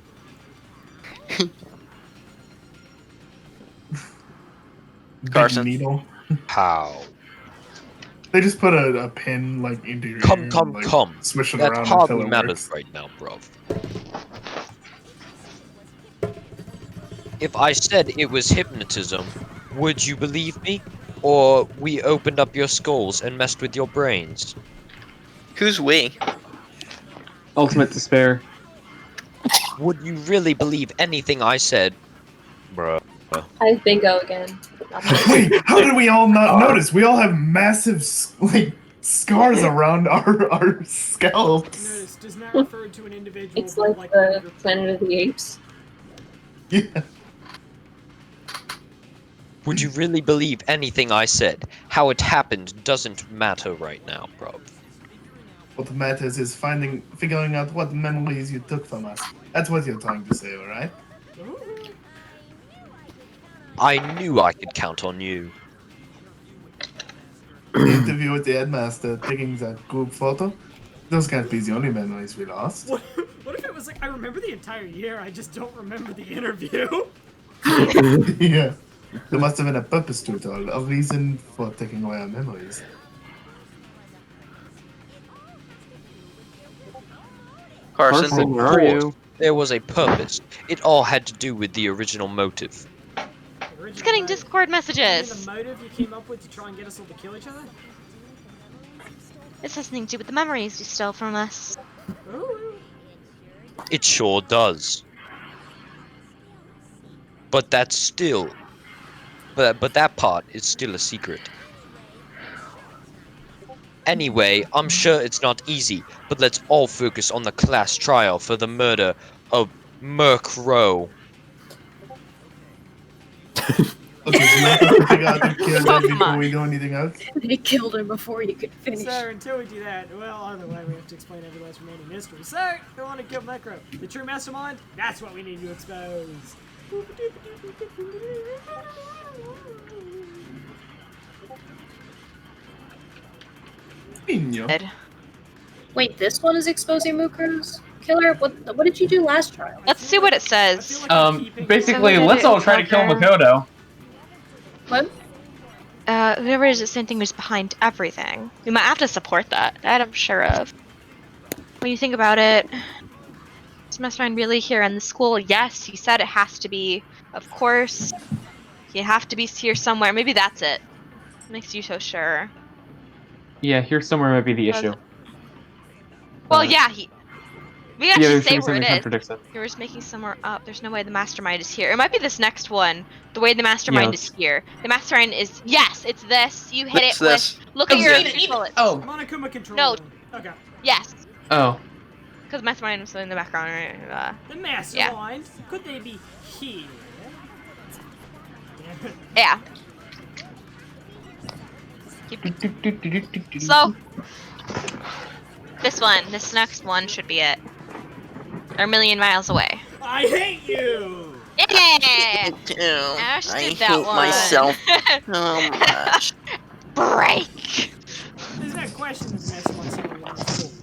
Big Carson. needle. How? They just put a pin like into your ear Come, and, like, come. swish it That around hardly until it matters works. right now, bruv. If I said it was hypnotism, would you believe me? Or we opened up your skulls and messed with your brains? Who's we? Ultimate despair. Would you really believe anything I said? Bruh. I bingo again. Wait, how did we all not notice? We all have massive scars around our scalps. Notice, does not refer to an individual. It's but like one of the your- Planet of the Apes. Yeah. Would you really believe anything I said? How it happened doesn't matter right now, bro. What matters is figuring out what memories you took from us. That's what you're trying to say, alright? I knew I could count on you. The interview with the headmaster, taking that group photo. Those can't be the only memories we lost. What if it was like, I remember the entire year, I just don't remember the interview? Yeah. There must have been a purpose to it all, a reason for taking away our memories. Carson. Where are you? There was a purpose. It all had to do with the original motive. It's getting Discord The messages. motive you came up with to try and get us all to kill each other? This has something to do with the memories you stole from us. Ooh. It sure does. But that's still... But that part is still a secret. Anyway, I'm sure it's not easy, but let's all focus on the class trial for the murder of Merc Rowe. Okay, so you have to figure out to kill Oh, them come before on. we do anything else? They killed her before you could finish. So, until we do that, well, either way, we have to explain every last remaining mystery. So, we want to kill Necro. The true mastermind? That's what we need to expose. Pino. Good. Wait, this one is exposing Mukro's killer? What did you do last trial? Let's see what it I feel says. like I'm keeping- Basically, So we let's did it all try to kill together. Makoto. What? Whoever is the same thing who's behind everything. We might have to support that. That I'm sure of. When you think about it, is Mastermind really here in the school? Yes, he said it has to be. Of course. You have to be here somewhere. Maybe that's it. Makes you so sure. Yeah, here somewhere might be the issue. Well, yeah, We Yeah, actually there's say something where it is. contradicts it. You're just making somewhere up. There's no way the mastermind is here. It might be this next one. The way the mastermind is here. The mastermind is yes, it's this. You hit It's it with. this. Look at Oh, your eat it, eat it. bullets. Oh, Monokuma control No. room. Okay. Yes, oh. because mastermind was in the background. Right? The mastermind. Could they be here? Damn it. Yeah. So this next one should be it. They're a million miles away. I hate you. Yeah. Too. Ash I did that hate one. myself so much. Break. There's that question that the mastermind someone wants.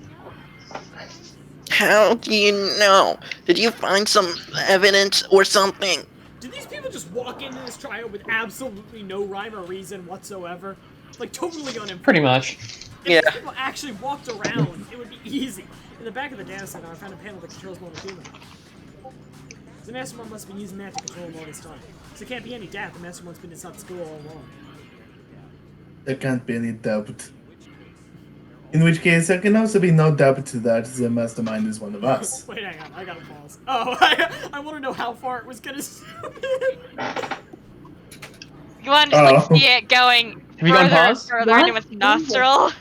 How do you know? Did you find some evidence or something? Did these people just walk into this trial with absolutely no rhyme or reason whatsoever? Like, totally uninformed. Pretty much. If Yeah. these people actually walked around, it would be easy. In the back of the data center, I found a panel that controls Monokuma. The mastermind must have been using that to control him all this time. So it can't be any doubt the mastermind's been inside the school all along. There can't be any doubt. In which case, there can also be no doubt that the mastermind is one of us. Wait, hang on, I gotta pause. Oh, I want to know how far it was gonna zoom in. You want to just like Oh. see it going Have you gone further and pause? further What? into its nostril?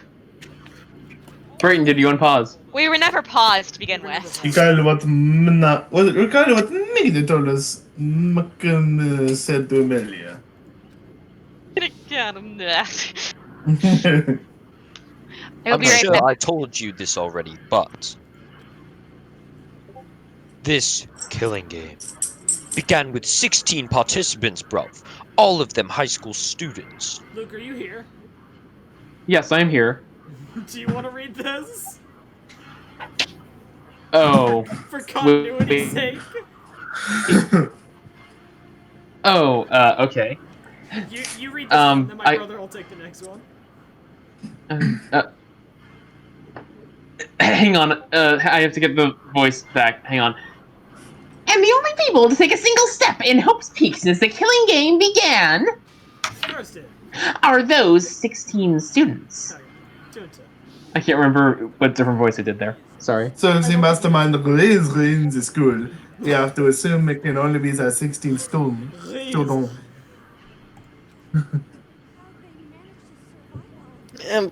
Brayton, did you unpause? We were never paused to begin with. Regardless what Mina told us, Malcolm said to Amelia. God, I'm that. I It'll I'm be right sure back. I told you this already, but this killing game began with 16 participants, bruv. All of them high school students. Luke, are you here? Yes, I'm here. Do you want to read this? Oh. For continuity's Wait. sake? Oh, okay. You read this one, then my I- brother will take the next one. Hang on, I have to get the voice back. Hang on. And the only people to take a single step in Hope's Peak since the killing game began First it. are those 16 students. Okay. 2 and 2. I can't remember what different voice I did there. Sorry. So if the mastermind is in the school, we have to assume it can only be the 16 students.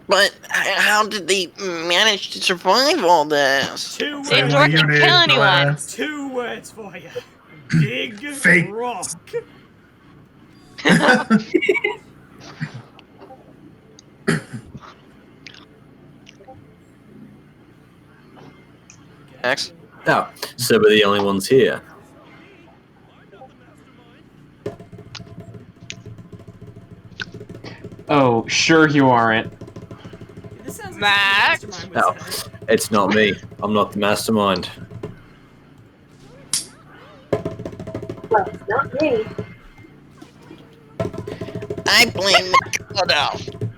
But how did they manage to survive all this? 2 words. Didn't work to kill anyone. 2 words for you. Big Fake. rock. Next. Oh, so we're the only ones here. Oh, sure you aren't. This sounds like Max? the mastermind No, was it's not me. I'm not the mastermind. Well, it's not me. I blame Makoto.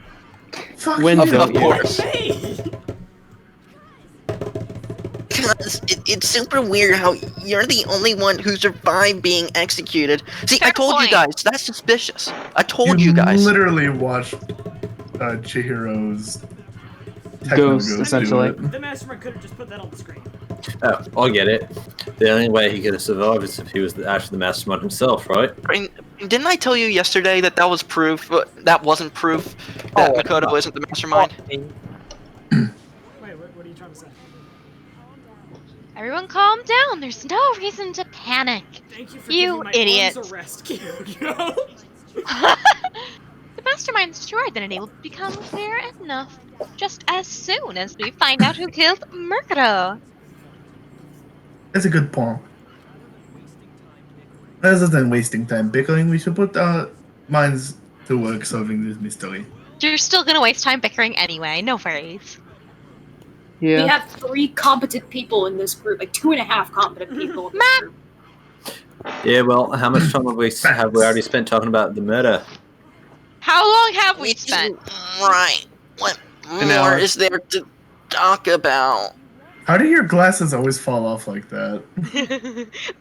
Fuck When you. don't Of you? course. me. Because it's super weird how you're the only one who survived being executed. See, I Fair told you point. guys, that's suspicious. I told you guys. Literally watched Chihiro's techno Ghost, do essentially. it. The mastermind could have just put that on the screen. Oh, I get it. The only way he could have survived is if he was actually the mastermind himself, right? I mean, didn't I tell you yesterday that that was proof? That wasn't proof that Oh, Makoto isn't the mastermind. Wait, what are you trying to say? Everyone calm down. There's no reason to panic. Thank you for You giving my idiot. arms a rest, Kyoko. The mastermind's destroyed, then it will become clear enough. Just as soon as we find out who killed Makoto. That's a good point. Rather than wasting time bickering, we should put our minds to work solving this mystery. You're still gonna waste time bickering anyway. No worries. We Yeah. have 3 competent people in this group, like 2.5 competent people in this group. Yeah, well, how much time have we already spent talking about the murder? How long have we spent? Right. What An more hour. is there to talk about? How do your glasses always fall off like that?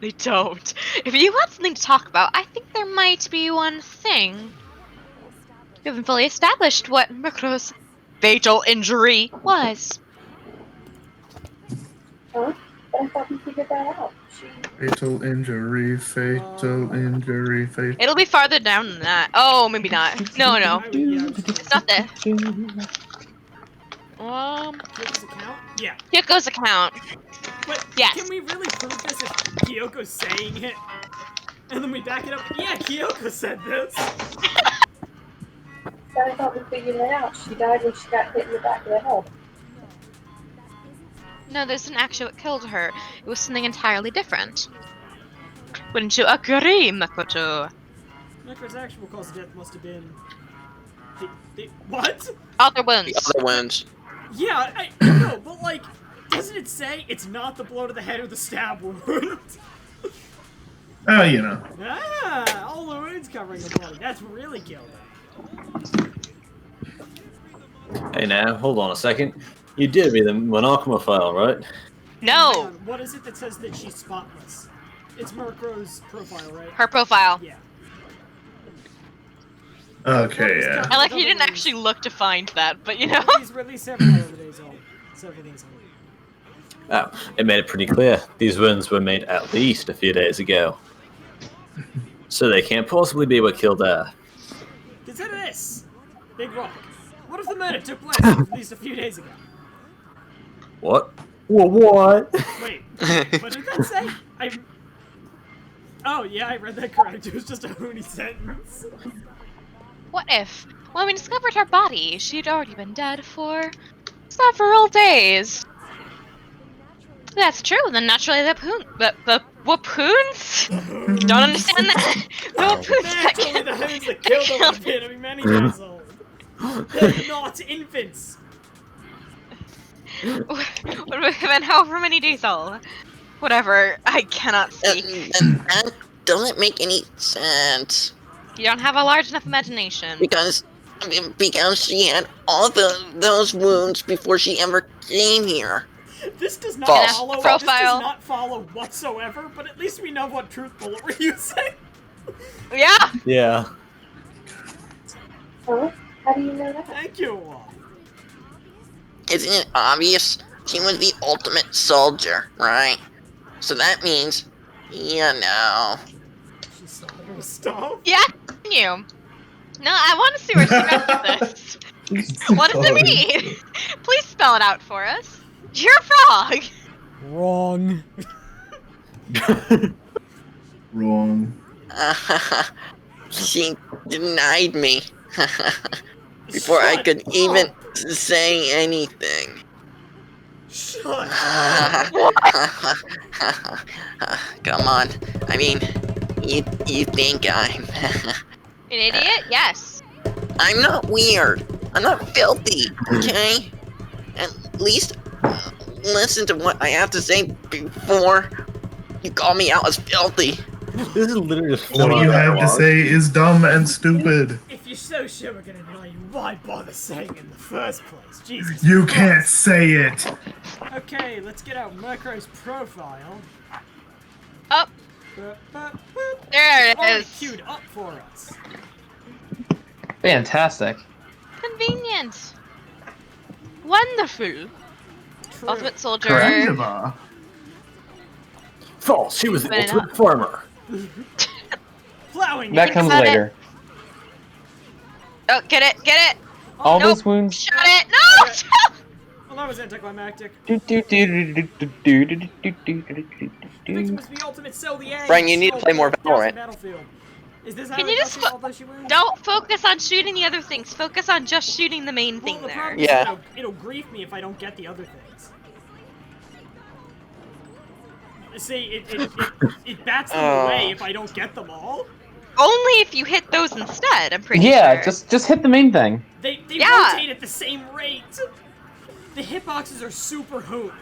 They don't. If you want something to talk about, I think there might be one thing. You haven't fully established what Makoto's fatal injury was. But I thought we figured that out. Fatal injury, fatal injury, fatal. It'll be farther down than that. Oh, maybe not. No, no. I would, yeah, It's not there. Kyoko's account? Yeah. Kyoko's account. But Yes. can we really prove this if Kyoko's saying it? And then we back it up. Yeah, Kyoko said this. But I thought we figured it out. She died when she got hit in the back of the head. No, this didn't actually what killed her. It was something entirely different. Wouldn't you agree, Makoto? Necro's actual cause of death must have been... what? Other wounds. The other ones. Yeah, I know, but like, doesn't it say it's not the blow to the head or the stab wound? Oh, you know. Ah, all the wounds covering the body. That's really killed her. Hey now, hold on a second. You did read the Monokuma file, right? Hang No! on, what is it that says that she's spotless? It's Murkro's profile, right? Her profile. Yeah. Okay, yeah. I like he didn't actually look to find that, but you know. He's released several days old. 7 days old. Oh, it made it pretty clear. These wounds were made at least a few days ago. So they can't possibly be what killed her. Consider this! Big Rock. What if the murder took place at least a few days ago? What? Well, what? Wait, what did that say? Oh, yeah, I read that correct. It was just a hoony sentence. What if, when we discovered her body, she'd already been dead for several days? That's true, then naturally the Wapoons? Don't understand that. The Wapoons that Naturally, the hoons that killed her would have been many years old. They're not infants. would have been however many days old. Whatever, I cannot speak. That doesn't make any sense. You don't have a large enough imagination. Because she had all those wounds before she ever came here. This does not False. follow. Profile. This does not follow whatsoever. But at least we know what truth bullet we're using. Yeah! Yeah. Huh? How do you know that? Thank you. Isn't it obvious? She was the ultimate soldier, right? So that means, you know. She saw her stuff. Yeah, you. No, I want to see where she went with this. What does it mean? Please spell it out for us. You're a frog. Wrong. Wrong. She denied me. Before I could even say anything. Shut Come on. I mean, you think I'm... An idiot? Yes. I'm not weird. I'm not filthy, okay? At least listen to what I have to say before you call me out as filthy. This is literally just What you have to say is dumb and stupid. If you're so sure we're gonna deny you, why bother saying in the first place? Jesus. You Christ. can't say it. Okay, let's get out Murkro's profile. Oh, Boop, boop, boop. there it Already is. queued up for us. Fantastic. Convenient. Wonderful. True. Ultimate soldier. Grandma. False. She was the But ultimate farmer. Plowing. That comes cut it. later. Oh, get it, get it. All nope. those wounds. Shut it. No! Well, that was anticlimactic. Victim Victim was the ultimate sell the egg. Brian, you need to play more Valorant. Battlefield. Is this how Can it you just does all those you wounds? Don't focus on shooting the other things. Focus on just shooting the main Well, thing the there. problem is Yeah. it'll grief me if I don't get the other things. See, it bats them away if I don't get them all. Only if you hit those instead, I'm pretty Yeah, sure. just hit the main thing. They Yeah. rotate at the same rate. The hitboxes are super hoot.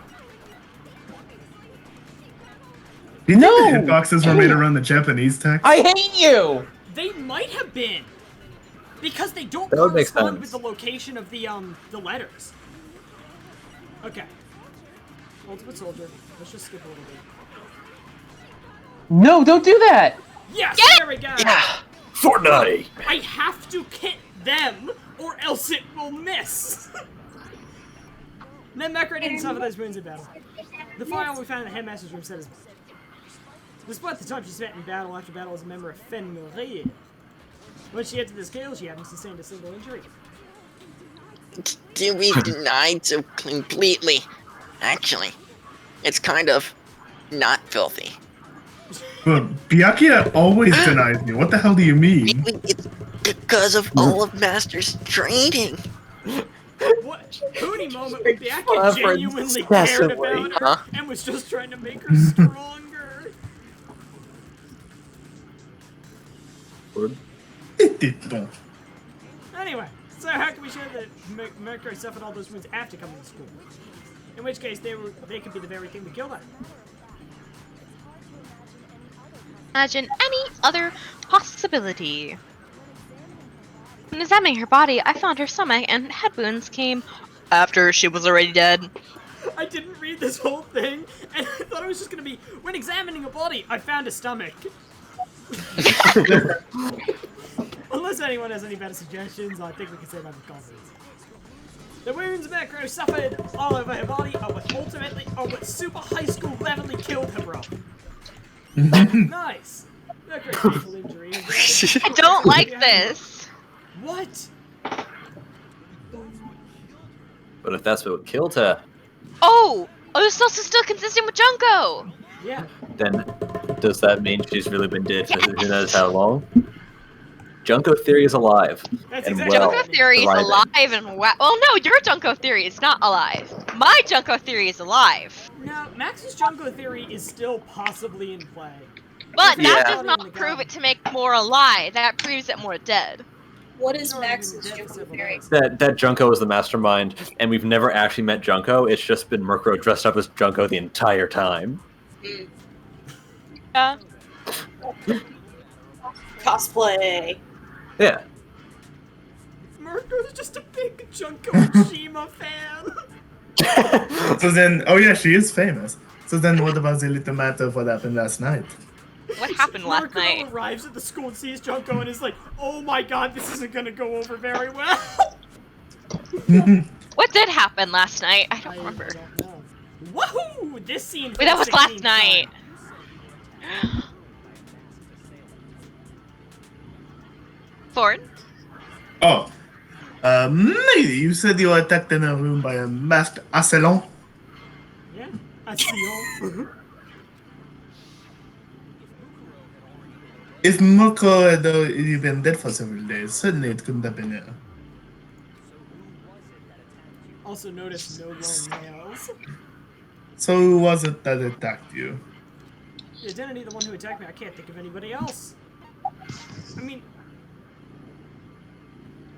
Do you think No! the hitboxes were made to run the Japanese text? I hate you! They might have been. Because they don't That would make correspond with sense. the location of the letters. Okay. Ultimate Soldier. Let's just skip a little bit. No, don't do that! Yes, there we go. Fortnite. I have to hit them, or else it will miss. Then Macro didn't suffer those wounds in battle. The firearm we found in the headmaster's room set his back. Despite the time she spent in battle after battle as a member of Fen Marie, when she entered the scale, she hadn't sustained a single injury. To be denied so completely. Actually, it's kind of not filthy. But Byakuya always denies me. What the hell do you mean? Really, it's because of all of Master's training. What? Hooney moment when Byakuya genuinely cared about her and was just trying to make her stronger. Anyway, so how can we show that Mirko suffered all those wounds after coming to school? In which case, they could be the very thing that killed her. Imagine any other possibility. When examining her body, I found her stomach and head wounds came after she was already dead. I didn't read this whole thing, and I thought it was just gonna be, when examining a body, I found a stomach. Unless anyone has any better suggestions, I think we can say that with confidence. The wounds Macro suffered all over her body are what super high school levelly killed her, bro. Nice. Macro's facial injuries. I don't like this. What? But if that's what killed her, Oh, it's also still consistent with Junko. Yeah. then does that mean she's really been dead for who knows how long? Junko theory is alive. That's and exactly well. Junko theory is thriving. alive and well. No, your Junko theory is not alive. My Junko theory is alive. No, Max's Junko theory is still possibly in play. But Yeah. that does not prove it to make more alive. That proves it more dead. What is Max's Junko theory? That Junko is the mastermind, and we've never actually met Junko. It's just been Murkrow dressed up as Junko the entire time. Yeah. Cosplay. Yeah. Mirko's just a big Junko Shima fan. So then, oh yeah, she is famous. So then what about the little matter of what happened last night? What happened last Mirko night? arrives at the school and sees Junko and is like, oh my god, this isn't gonna go over very well. What did happen last night? I don't remember. don't know. Woohoo! This scene. Wait, that was felt last 16 night. fun. Ford? Oh. Lady, you said you were attacked in a room by a masked assailant? Yeah, I see. If Murko had been dead for several days, certainly it couldn't have been her. Also notice no long nails. So who was it that attacked you? The identity of the one who attacked me, I can't think of anybody else. I mean...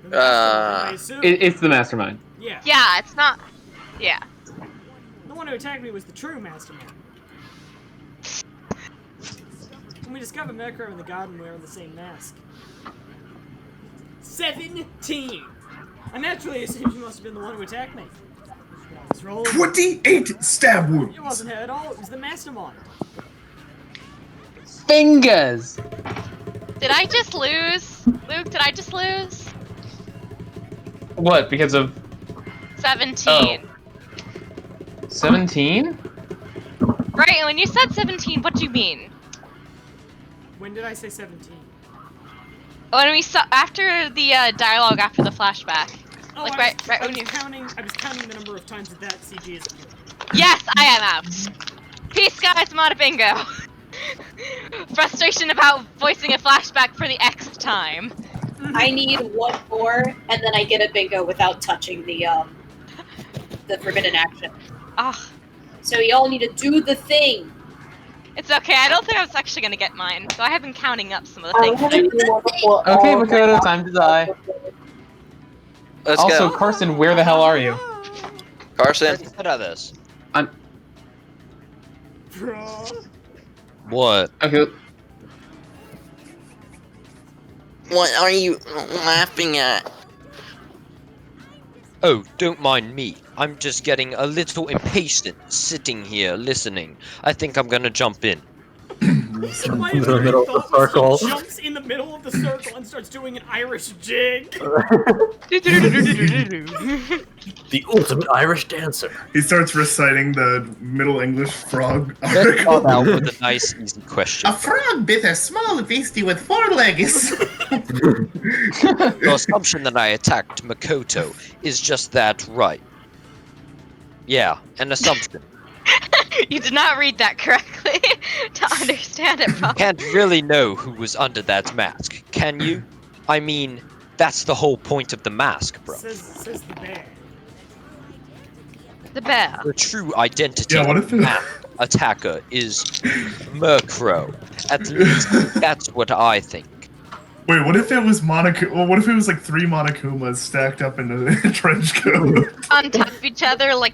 the mastermind, I assume. It's the mastermind. Yeah. Yeah, it's not. Yeah. The one who attacked me was the true mastermind. When we discovered Mirko in the garden wearing the same mask. 17! I naturally assumed she must have been the one who attacked me. Let's roll. 28 stab wounds! It wasn't her at all, it was the mastermind. Fingers! Did I just lose? Luke, did I just lose? What, because of 17. 17? Right, and when you said 17, what do you mean? When did I say 17? When we saw after the dialogue after the flashback. Oh, Like I right was when you. counting the number of times that CG is appeared. Yes, I am out. Peace, guys. I'm out of bingo. Frustration about voicing a flashback for the Xth time. I need one more, and then I get a bingo without touching the forbidden action. Ah, So y'all need to do the thing. it's okay. I don't think I was actually gonna get mine, so I have been counting up some of the things. Okay, Makoto, time to die. Let's Also, go. Carson, where the hell are you? Carson, What are this? Bro. What? Okay, what are you laughing at? Oh, don't mind me. I'm just getting a little impatient sitting here listening. I think I'm gonna jump in. My In the middle of the circle. He jumps in the middle of the circle and starts doing an Irish jig. The ultimate Irish dancer. He starts reciting the Middle English frog Let's start out article. with a nice, easy question. A frog bit a small beastie with 4 legs. The assumption that I attacked Makoto is just that right. Yeah, an assumption. You did not read that correctly to understand it properly. Can't really know who was under that mask, can you? I mean, that's the whole point of the mask, bro. Says the bear. The bear. The true identity Yeah, what of if the attacker is Murkrow. At least that's what I think. Wait, what if it was Well, what if it was like 3 Monokumas stacked up in a trench coat? On top of each other, like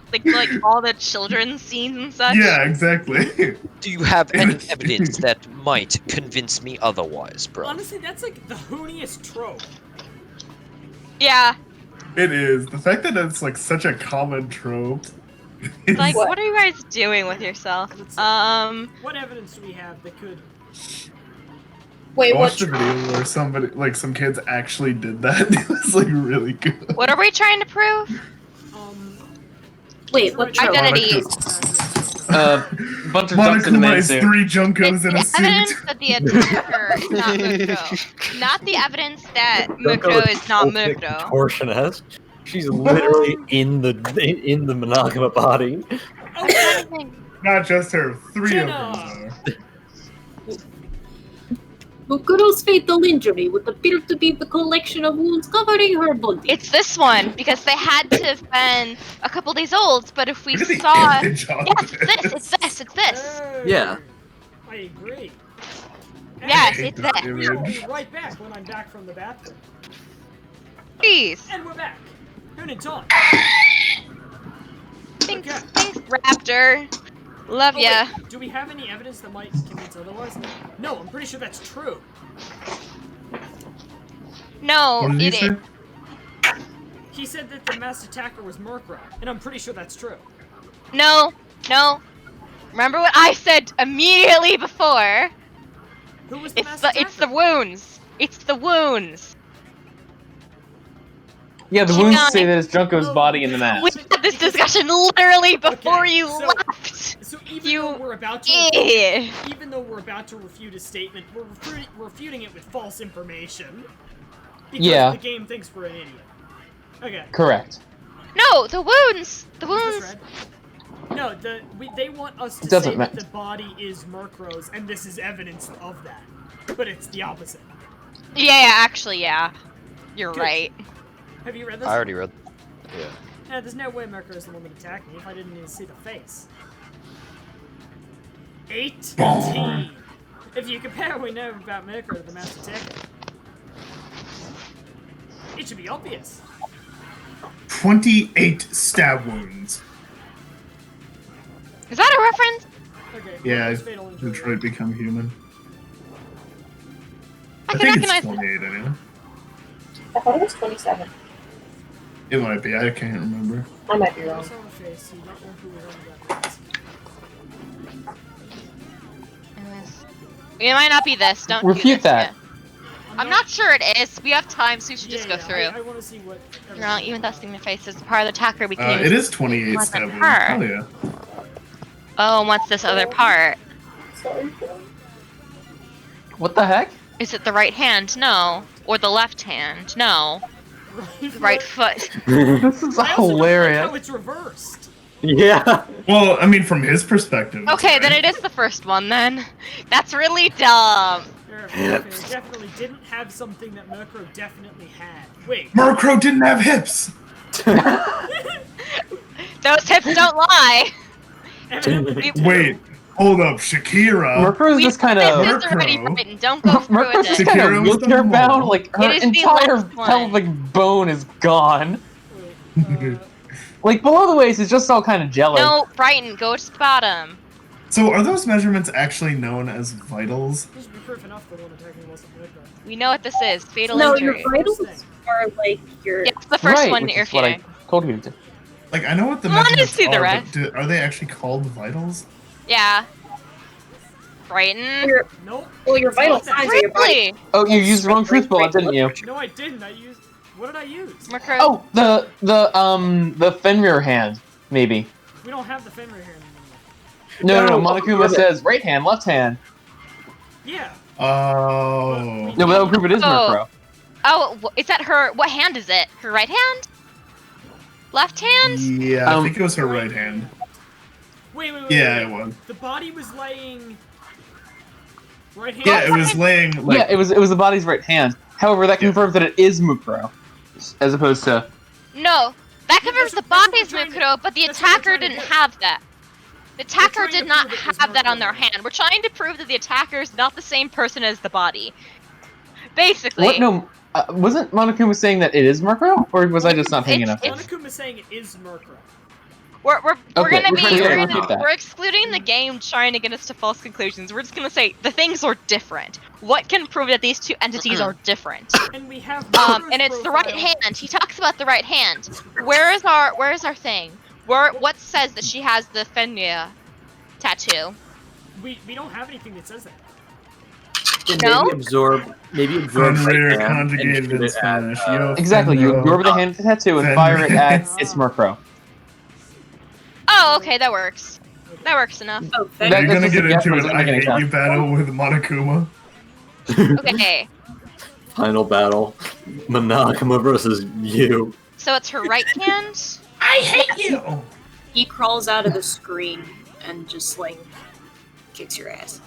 all the children's scenes and such. Yeah, exactly. Do you have any evidence that might convince me otherwise, bro? Honestly, that's like the hooniest trope. Yeah. It is. The fact that it's like such a common trope. Like, what are you guys doing with yourself? What evidence do we have that could? Wait, I what? watched a video where somebody, like some kids actually did that. It was like really good. What are we trying to prove? Wait, what? Identity. Bunch of junks in a Monokuma man is suit. 3 Junkos in a The evidence suit. that the attacker is not Mukro. Not the evidence that Mukro is not Mukro. Contortionist. She's literally in the monogama body. Not just her, 3 Jenna! of them are. Mukuro's fatal injury would appear to be the collection of wounds covering her body. It's this one, because they had to have been a couple days old, but if we Look at the saw... image on Yes, it's this. Hey, Yeah. I agree. Yes, hate it's that this. image. I'll be right back when I'm back from the bathroom. Please. And we're back. Hoonint'ime. Thanks, Okay. thanks, Raptor. Love Oh, ya. wait, do we have any evidence that might convince otherwise? No, I'm pretty sure that's true. No, What did it he is. say? He said that the masked attacker was Murkrow, and I'm pretty sure that's true. No. Remember what I said immediately before? Who was the It's masked the attacker? wounds. It's the wounds. Yeah, the Keep wounds going. say that it's Junko's body in the mask. We had this discussion literally before Okay, you so- left. So even You- though we're about to Eh. even though we're about to refute his statement, we're refuting it with false information. Because Yeah. the game thinks we're an idiot. Okay. Correct. No, the wounds. The Is this wounds. red? No, they want us to It doesn't say matter. that the body is Murkrow's, and this is evidence of that. But it's the opposite. Yeah, actually, yeah. You're Good. right. Have you read this? I already read. Yeah. Yeah, there's no way Murkrow is the one that attacked me if I didn't even see the face. 18! If you compare what we know about Murkrow to the masked attacker, it should be obvious. 28 stab wounds. Is that a reference? Okay. Yeah, Murkrow's fatal injury. Detroit Become Human. I I can think it's recognize. 28 anyway. I thought it was 27. It might be, I can't remember. I might be I wrong. saw the face, you don't know who was under that mask. It might not be this. Don't Refute do this that. yet. I'm not sure it is. We have time, so we should just go Yeah, through. I want to see what. You're not even dusting the face as part of the attacker. We can. It is 28 Wasn't stab wounds. her. Oh yeah. Oh, and what's this other part? Sorry. What the heck? Is it the right hand? No. Or the left hand? No. The right foot. This is I also don't like how hilarious. it's reversed. Yeah. Well, I mean, from his perspective. it's Okay, then right. it is the first one then. That's really dumb. It definitely didn't have something that Murkrow definitely had. Wait. Murkrow didn't have hips! Those hips don't lie. Evidently, Wait, hold up, Shakira. Murkrow's just kind This of. is already Murkrow. written. Don't go through Murkrow's with just it. kind of Shakira was the wheelchair bound. mom. Like her It is the entire left one. pelvic bone is gone. wait, Like below the waist is just all kind of jello. No, Brighton, go to the bottom. So, are those measurements actually known as vitals? this would be proof enough that the one attacking wasn't Murkrow. We know what this is. Fatal No, injury. your vitals are like your. Yeah, it's the first right, one which that you're is what I feeding. told you to. Like, I know what the I wanna measurements see the are, rest. but are they actually called vitals? Yeah. Brighton. Nope. Well, your vital It's not signs that. are your body. Really? Oh, you used the wrong truth bullet, didn't you? No, I didn't. I used. What did I use? Murkrow. Oh, the Fenrir hand, maybe. We don't have the Fenrir here anymore. No. Monokuma says right hand, left hand. Yeah. Oh. No, but that would prove it is Murkrow. Oh, is that her? What hand is it? Her right hand? Left hand? Yeah, I think it was her right hand. Wait. Yeah, it was. The body was laying. Right hand. Yeah, it was laying. Like, Yeah, it was the body's right hand. However, that confirms that it is Mukuro, as opposed to. No, that confirms the body's Mukuro, but the attacker didn't have that. The attacker did not have that on their hand. We're trying to prove that the attacker is not the same person as the body. Basically. What? No, wasn't Monokuma saying that it is Murkrow, or was I just not paying enough? Monokuma is saying it is Murkrow. We're Okay, gonna we're trying to repeat that. we're excluding the game trying to get us to false conclusions. We're just gonna say the things are different. What can prove that these two entities are different? And we have. And it's the right hand. He talks about the right hand. Where is our thing? What says that she has the Fenrir tattoo? We don't have anything that says that. No? Maybe absorb Fenrir right hand conjugated and in shoot it at, Spanish. Yo, Exactly, you Fenrir. absorb the hand tattoo and fire it at its Murkrow. Oh, okay, that works. That works enough. Oh, You're That- gonna that's get just a into guess, an doesn't I make any hate sense. you battle with Monokuma. Okay, Final battle. Monokuma versus you. so it's her right hand. I hate you! He crawls out of the screen and just like kicks your ass.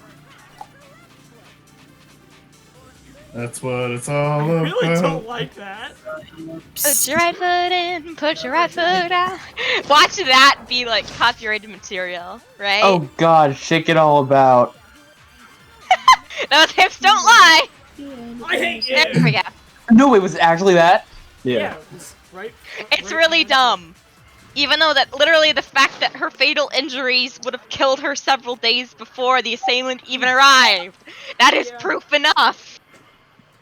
That's what it's all I really about. don't like that. Put your right foot in, put your right foot out. Watch that be like copyrighted material, right? Oh God, shake it all about. Those hips don't lie. I hate you. There we go. No, it was actually that. Yeah, it was right. It's right really hand. dumb. Even though that literally the fact that her fatal injuries would have killed her several days before the assailant even arrived. That is Yeah. proof enough.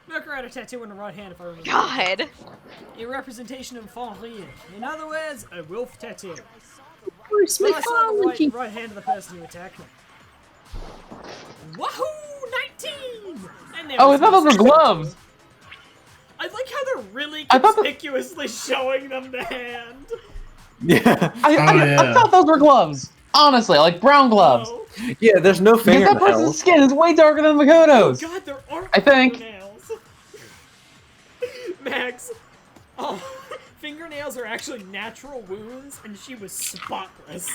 Murkrow had a tattoo on the right hand, if I remember. God. A representation of Fenrir. In other words, a wolf tattoo. Where's But I saw the mythology? right hand of the person who attacked me. Wahoo! 19! And there Oh, I was thought no those were tattoo. gloves. I like how they're really I thought the- conspicuously showing them the hand. Yeah. I thought those were gloves. Honestly, like brown gloves. Oh, Yeah, there's no Because that person's fingernails. skin is way darker than Makoto's. God, there are I think. fingernails. Max, oh, fingernails are actually natural wounds, and she was spotless.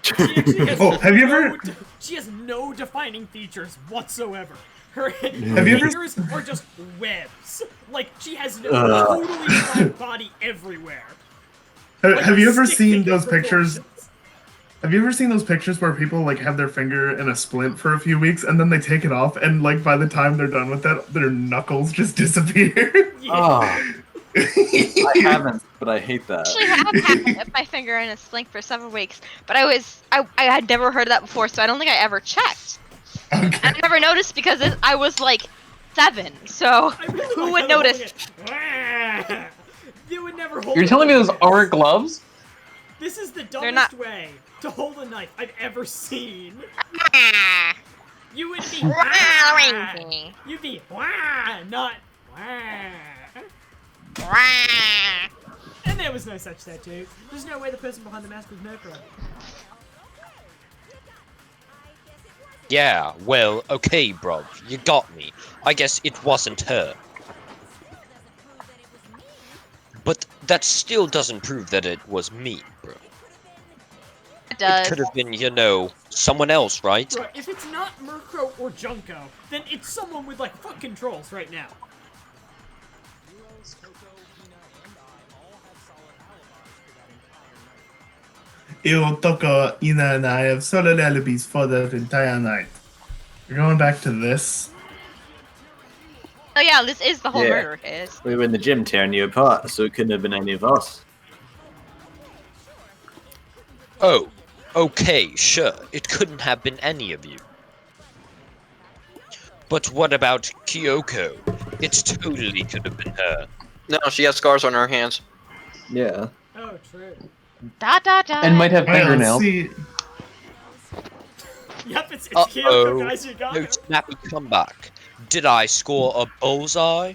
She actually has Oh, have you ever- She has no defining features whatsoever. Her Have you ever- fingers are just webs. Like, she has no Ugh. totally flat body everywhere. Like Have you ever stick seen figure those pictures? proportions. Have you ever seen those pictures where people like have their finger in a splint for a few weeks and then they take it off and like by the time they're done with that, their knuckles just disappear? Yeah. Oh, I haven't, but I hate that. Actually have had my finger in a sling for several weeks, but I had never heard of that before, so I don't think I ever checked. Okay. I never noticed because I was like 7, so I really who like would how they're notice? holding it. You would never hold You're it telling me like those this. aren't gloves? This is the They're dumbest not- way to hold a knife I've ever seen. Ah. You would be Wah. You'd be wah, not wah. Wah. And there was no such tattoo. There's no way the person behind the mask was Murkrow. Yeah, well, okay, bro. You got me. I guess it wasn't her. But that still doesn't prove that it was me, bro. It It does. could have been, you know, someone else, right? Bro, if it's not Murkrow or Junko, then it's someone with like foot controls right now. Toko, Ina, and I have solo lullabies for the entire night. We're going back to this. Oh yeah, this is the whole Yeah. murder case. We were in the gym tearing you apart, so it couldn't have been any of us. Oh, okay, sure. It couldn't have been any of you. But what about Kyoko? It totally could have been her. No, she has scars on her hands. Yeah. Oh, true. Da da da. And might have Well, fingernails. see, Yep, it's Uh-oh. Kyoko, guys, you got No it. snappy comeback. Did I score a bullseye?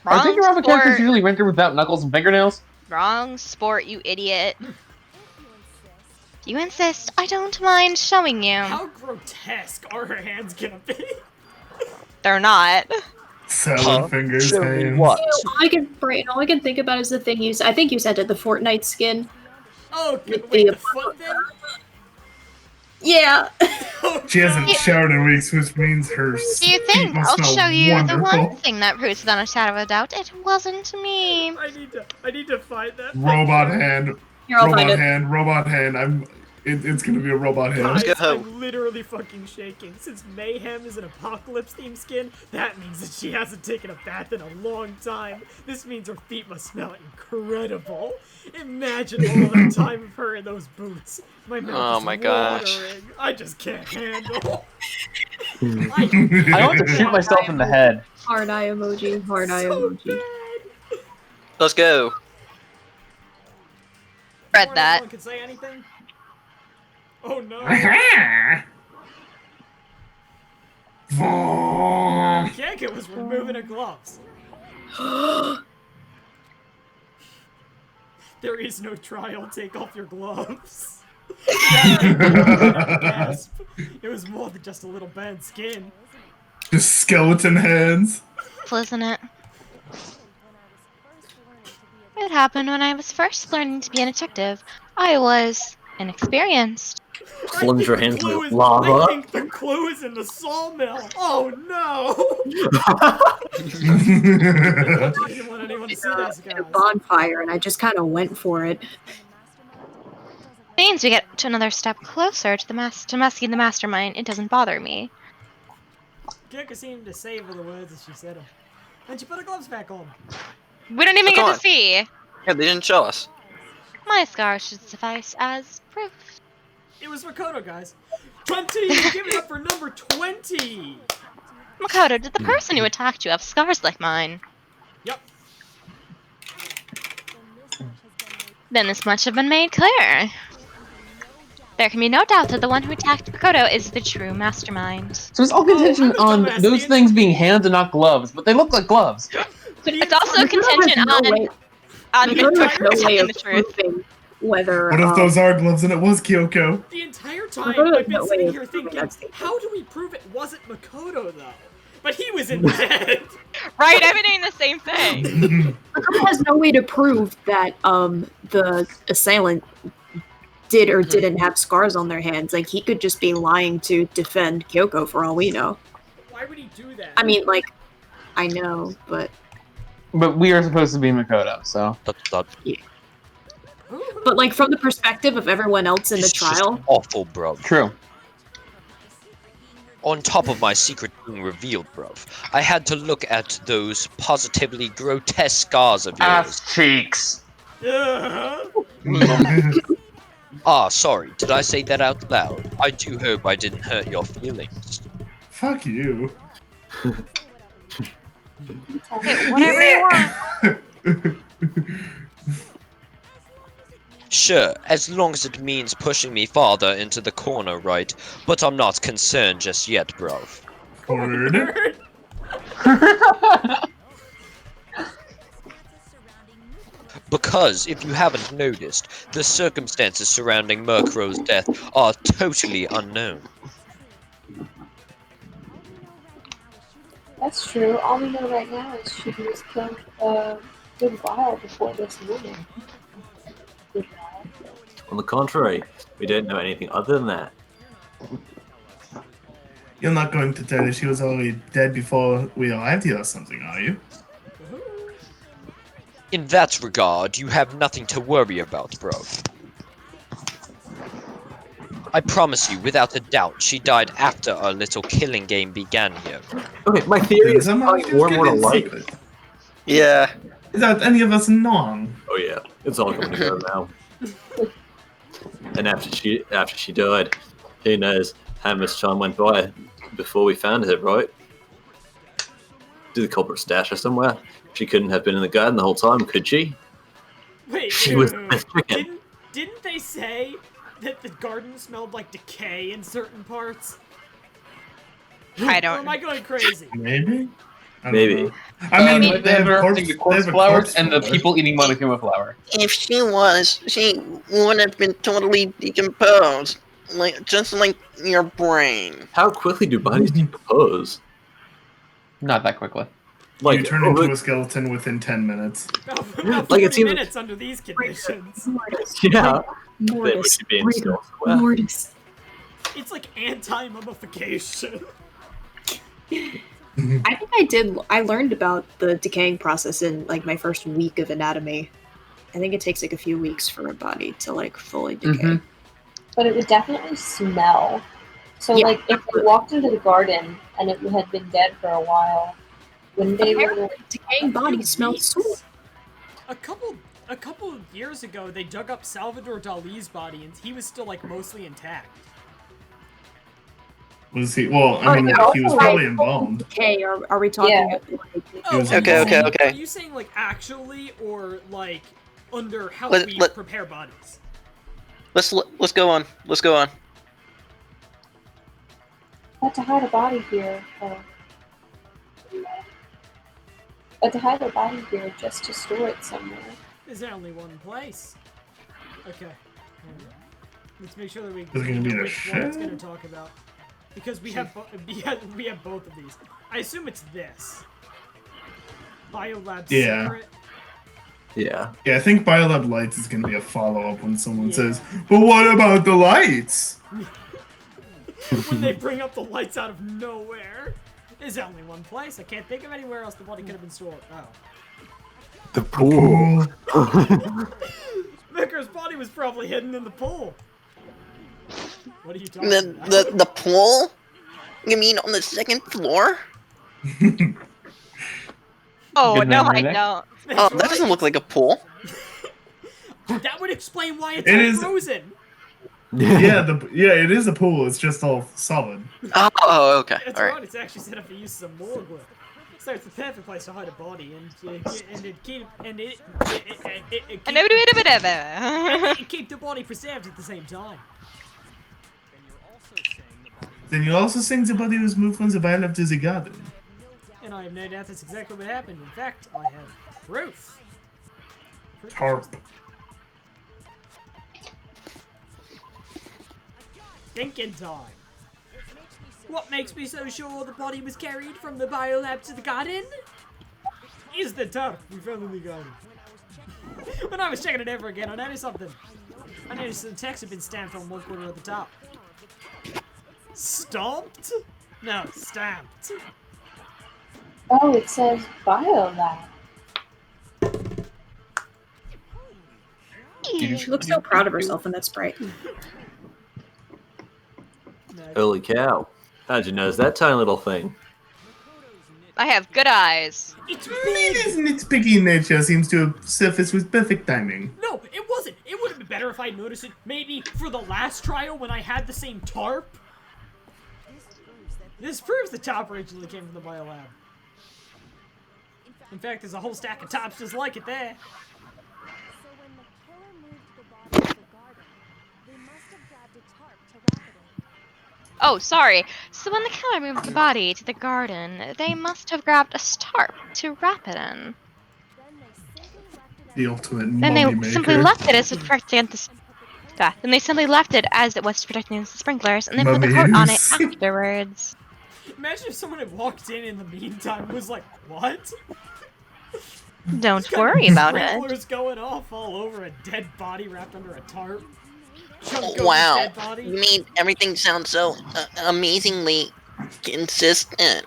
Are Wrong Danganronpa characters sport. usually rendered without knuckles and fingernails? Wrong sport, you idiot. You insist, I don't mind showing you. How grotesque are her hands gonna be? They're not. Salad fingers Show me hands. what? All I can think about is the thing I think you sent it, the Fortnite skin. Oh, With wait, the- the foot thing? Yeah. Oh, She hasn't God. showered in weeks, which means her Do you feet think must I'll smell show you wonderful. the one thing that proves without a shadow of a doubt it wasn't me? I need to find that. Robot hand. Here, I'll find Robot it. hand. Robot hand. It's gonna be a robot hand. Guys, Let's go. I'm literally fucking shaking. Since Mayhem is an apocalypse themed skin, that means that she hasn't taken a bath in a long time. This means her feet must smell incredible. Imagine all that time of her in those boots. My mouth Oh is my gosh. watering. I just can't handle. I want to shoot myself in the head. Hard eye emoji. Hard eye So emoji. bad. Let's go. Read Before that. anyone can say anything? Oh no. Keka was removing her gloves. There is no trial. Take off your gloves. Gasp. It was more than just a little bad skin. Just skeleton hands. Isn't it? It happened when I was first learning to be a detective. I was inexperienced. Plunge your hands clue with is- I lava. think the clue is in the sawmill. Oh no! I didn't want anyone to see this, A guys. bonfire, and I just kind of went for it. Means we get to another step closer to masking the mastermind. It doesn't bother me. Keka seemed to savor the words as she said them. And she put her gloves back on. We don't even Look get on. to see. Yeah, they didn't show us. My scar should suffice as proof. It was Makoto, guys. 20! Give it up for number 20! Makoto, did the person who attacked you have scars like mine? Yep. Then this much have been made clear. There can be no doubt that the one who attacked Makoto is the true mastermind. So it's all contention I was on dumbass, those the things being hands and not gloves, but they look like gloves. It's also contention on Makoto has no way protecting of the truth. proving whether. What if those are gloves and it was Kyoko? The entire time Makoto has I've been no way sitting of here proving thinking, that statement. how do we prove it wasn't Makoto, though? But he was in bed. Right, I've been doing the same thing. Makoto has no way to prove that the assailant did or didn't have scars on their hands. Like, he could just be lying to defend Kyoko for all we know. Why would he do that? I mean, like, I know, but But we are supposed to be Makoto, so. like from the perspective of everyone else in the It's just trial, awful, bro. True. On top of my secret being revealed, bruv, I had to look at those positively grotesque scars of yours. Ass cheeks. Ah, sorry, did I say that out loud? I do hope I didn't hurt your feelings. Fuck you. Okay, whatever you want. Sure, as long as it means pushing me farther into the corner, right? But I'm not concerned just yet, bruv. Word. Because, if you haven't noticed, the circumstances surrounding Murkrow's death are totally unknown. That's true. All we know right now is she was killed a good while before this movie. On the contrary, we don't know anything other than that. You're not going to tell me she was already dead before we arrived here or something, are you? In that regard, you have nothing to worry about, bruv. I promise you, without a doubt, she died after our little killing game began here. Okay, my theory is Somehow probably she was more and more to getting light. secret. Yeah. Without any of us knowing. Oh yeah, it's all coming together now. And after she died, who knows how much time went by before we found her, right? Did the culprit stash her somewhere? She couldn't have been in the garden the whole time, could she? Wait, She wait, was wait, the wait. chicken. Didn't they say that the garden smelled like decay in certain parts? I Or don't. am I going crazy? Maybe? I don't Maybe. know. I mean, they have interrupting the corpse a flowers corpse and the flower. people eating Monokuma flower. If she was, she would have been totally decomposed. Just like your brain. How quickly do bodies decompose? Not that quickly. Like, You turn into a skeleton within 10 minutes. About Like, 40 it seems- minutes under these conditions. Mortis. yeah. They would Mortis. be in Breathe. still sweat. Mortis. It's like anti-mummification. I think I learned about the decaying process in like my first week of anatomy. I think it takes like a few weeks for a body to like fully decay. Mhm. But it would definitely smell. So, Yeah. like, if they walked into the garden and it had been dead for a while, wouldn't they? Apparently, decaying bodies smell sweet. A couple of years ago, they dug up Salvador Dali's body, and he was still like mostly intact. Was he? Well, I mean, he was probably embalmed. Decay? Are we talking? Yeah. Oh, was are you okay, saying- okay. Are you saying like actually, or like under how Let- we let- prepare bodies? Let's go on. Let's go on. But to hide a body here, but to hide a body here just to store it somewhere. Is there only one place? Okay. Let's make sure that we Is it gonna be know in a which one it's shed? going to talk about. Because we have we have both of these. I assume it's this. Biolab Yeah. secret. Yeah. Yeah, I think Biolab Lights is going to be a follow-up when someone says, "But what about the lights?" When they bring up the lights out of nowhere. There's only one place. I can't think of anywhere else the body could have been stored. Oh. The pool. Vickers' body was probably hidden in the pool. What are you talking about? The pool? You mean on the second floor? Oh, Good no, memory I there. don't. Oh, that doesn't look like a pool. That would explain why it's It all is- frozen. Yeah, it is a pool. It's just all solid. Oh, okay. That's All right. right. It's actually set up to use some more glue. So it's the perfect place to hide a body, it keep it keep the body preserved at the same time. Then you also think the body was moved from the Biolab to the garden. And I have no doubt that's exactly what happened. In fact, I have proof. Tarp. Thinking time. What makes me so sure the body was carried from the biolab to the garden? Is the tarp we found in the garden. When I was checking it over again, I noticed something. I noticed the text had been stamped on one corner of the top. Stomped? No, stamped. Oh, it says Biolab. She looks so proud of herself in that sprite. Holy cow. How'd you notice that tiny little thing? I have good eyes. It's Isn't its picky nature seems to have surfaced with perfect timing. No, it wasn't. It would have been better if I noticed it maybe for the last trial when I had the same tarp. This proves the top originally came from the biolab. In fact, there's a whole stack of tops just like it there. Oh, sorry. So when the killer moved the body to the garden, they must have grabbed a tarp to wrap it in. The ultimate Then they money simply maker. left it as a protecting against the. Then they simply left it as it was protecting against the sprinklers, and then put the coat on it Mummies. afterwards. Imagine if someone had walked in the meantime and was like, what? Don't worry about it. Sprinklers going off all over a dead body wrapped under a tarp. Chunk Wow. dead body. You mean everything sounds so amazingly consistent?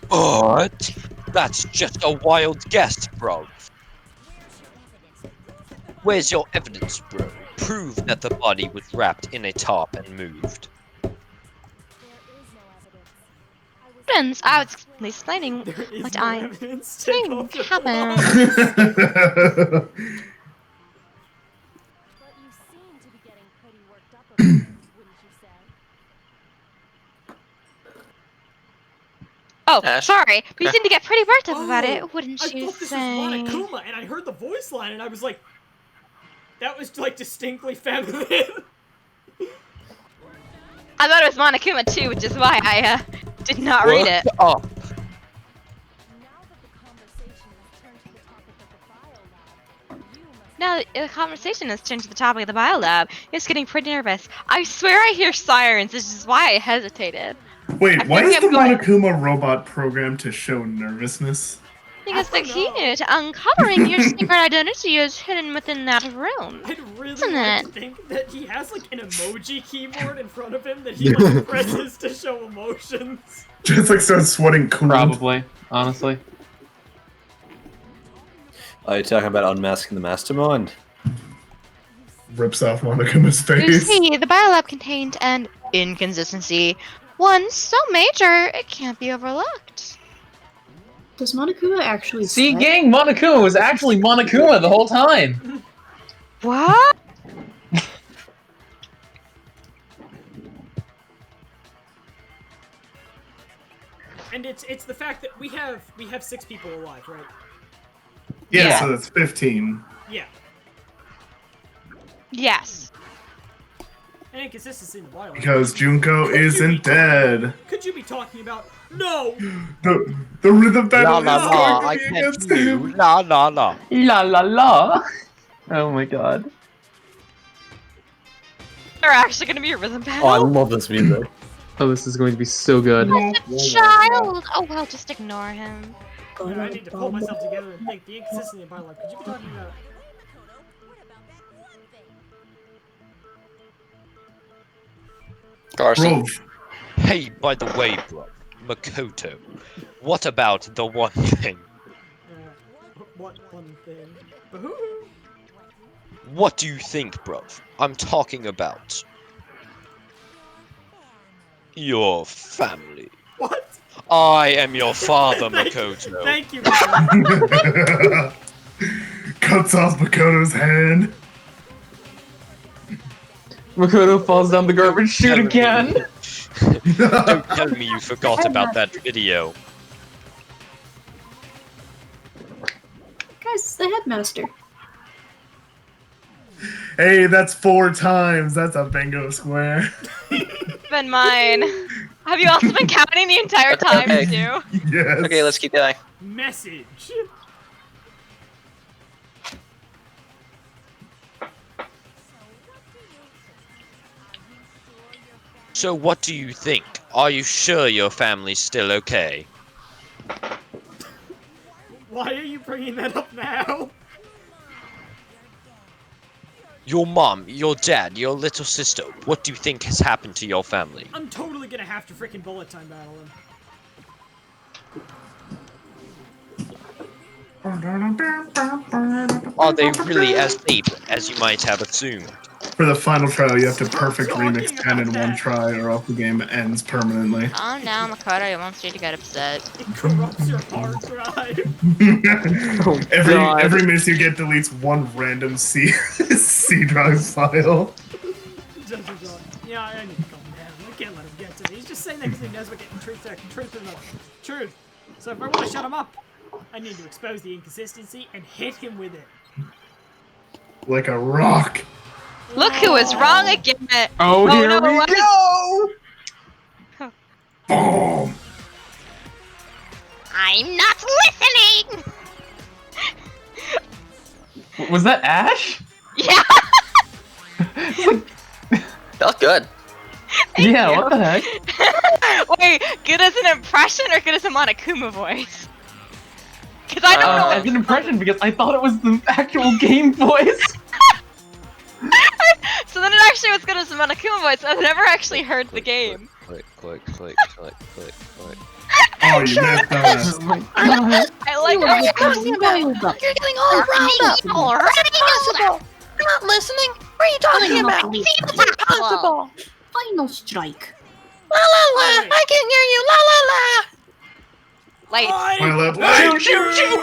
But that's just a wild guess, bro. Where's your evidence, bro? Prove that the body was wrapped in a tarp and moved. Friends, I was explaining There is what no I evidence. Take think off your happened. Oh, Ash? sorry. But you Okay. seem to get pretty worked up about Oh, it, wouldn't I you thought this say? was Monokuma, and I heard the voice line, and I was like, that was like distinctly feminine. I thought it was Monokuma too, which is why I did not read it. Oh, Now the conversation has turned to the topic of the biolab. It's getting pretty nervous. I swear I hear sirens, which is why I hesitated. Wait, I why think is the I'm going- Monokuma robot programmed to show nervousness? Because the key to uncovering your secret identity is hidden within that room. I'd really Isn't like it? to think that he has like an emoji keyboard in front of him that he like presses to show emotions. Just like starts sweating cool. Probably, honestly. Are you talking about unmasking the mastermind? Rips off Monokuma's You face. see, the biolab contained an inconsistency. One so major, it can't be overlooked. Does Monokuma actually See, say- gang, Monokuma was actually Monokuma the whole time. What? And it's the fact that we have 6 people alive, right? Yeah, Yeah. so that's 15. Yeah. Yes. And inconsistency in the biolab. Because Junko isn't dead. Could you be talking about no? The rhythm battle la is la going la, to I be can't against hear you. him. La la la. La la la. Oh my god. They're actually gonna be a rhythm battle. Oh, I love this music. Oh, this is going to be so good. Child! Oh well, just ignore him. I need to pull myself together and think. The inconsistency in biolab. Could you be talking about? Carson. Bro, Hey, by the way, bro, Makoto, what about the one thing? What one thing? Boo-hoo. What do you think, bruv? I'm talking about your family. What? I am your father, Makoto. Thank you. cuts off Makoto's hand. Makoto falls down the garbage chute again. Don't tell me you forgot about that video. Guys, it's the headmaster. Hey, that's 4 times. That's a bingo square. Been mine. Have you also been counting the entire time Okay. too? Yes. Okay, let's keep going. Message. So what do you think? Are you sure your family's still okay? Why are you bringing that up now? Your mom, your dad, your little sister, what do you think has happened to your family? I'm totally gonna have to freaking bullet time battle him. Are they really as deep as you might have assumed? For the final trial, you have to Stop perfect talking remix 10 in about one that. try, or else the game ends permanently. Oh no, Makoto, it wants you to get upset. It corrupts your hard drive. Every miss you get deletes one random C C drive file. Yeah, I need to calm down. I can't let him get to me. He's just saying that because he knows we're getting truth in the truth. So if I want to shut him up, I need to expose the inconsistency and hit him with it. Like a rock. Look who is wrong again. Oh, here no, we what? go! Boom. I'm not listening! Was that Ash? Yeah! Felt good. Yeah, you. what the heck? Wait, good as an impression or good as a Monokuma voice? Because I don't know As an impression, because I thought it was the actual game voice. So then it actually was good as a Monokuma voice. I've never actually heard the game. Click, click, click, click, click, click. Oh, you messed up. Oh my god. I like how you're talking about. You're getting all riled up. Impossible. You're not listening. What are you talking about? It's impossible. Final strike. La la la. I can hear you. La la la. Lights. Shoot, shoot, shoot!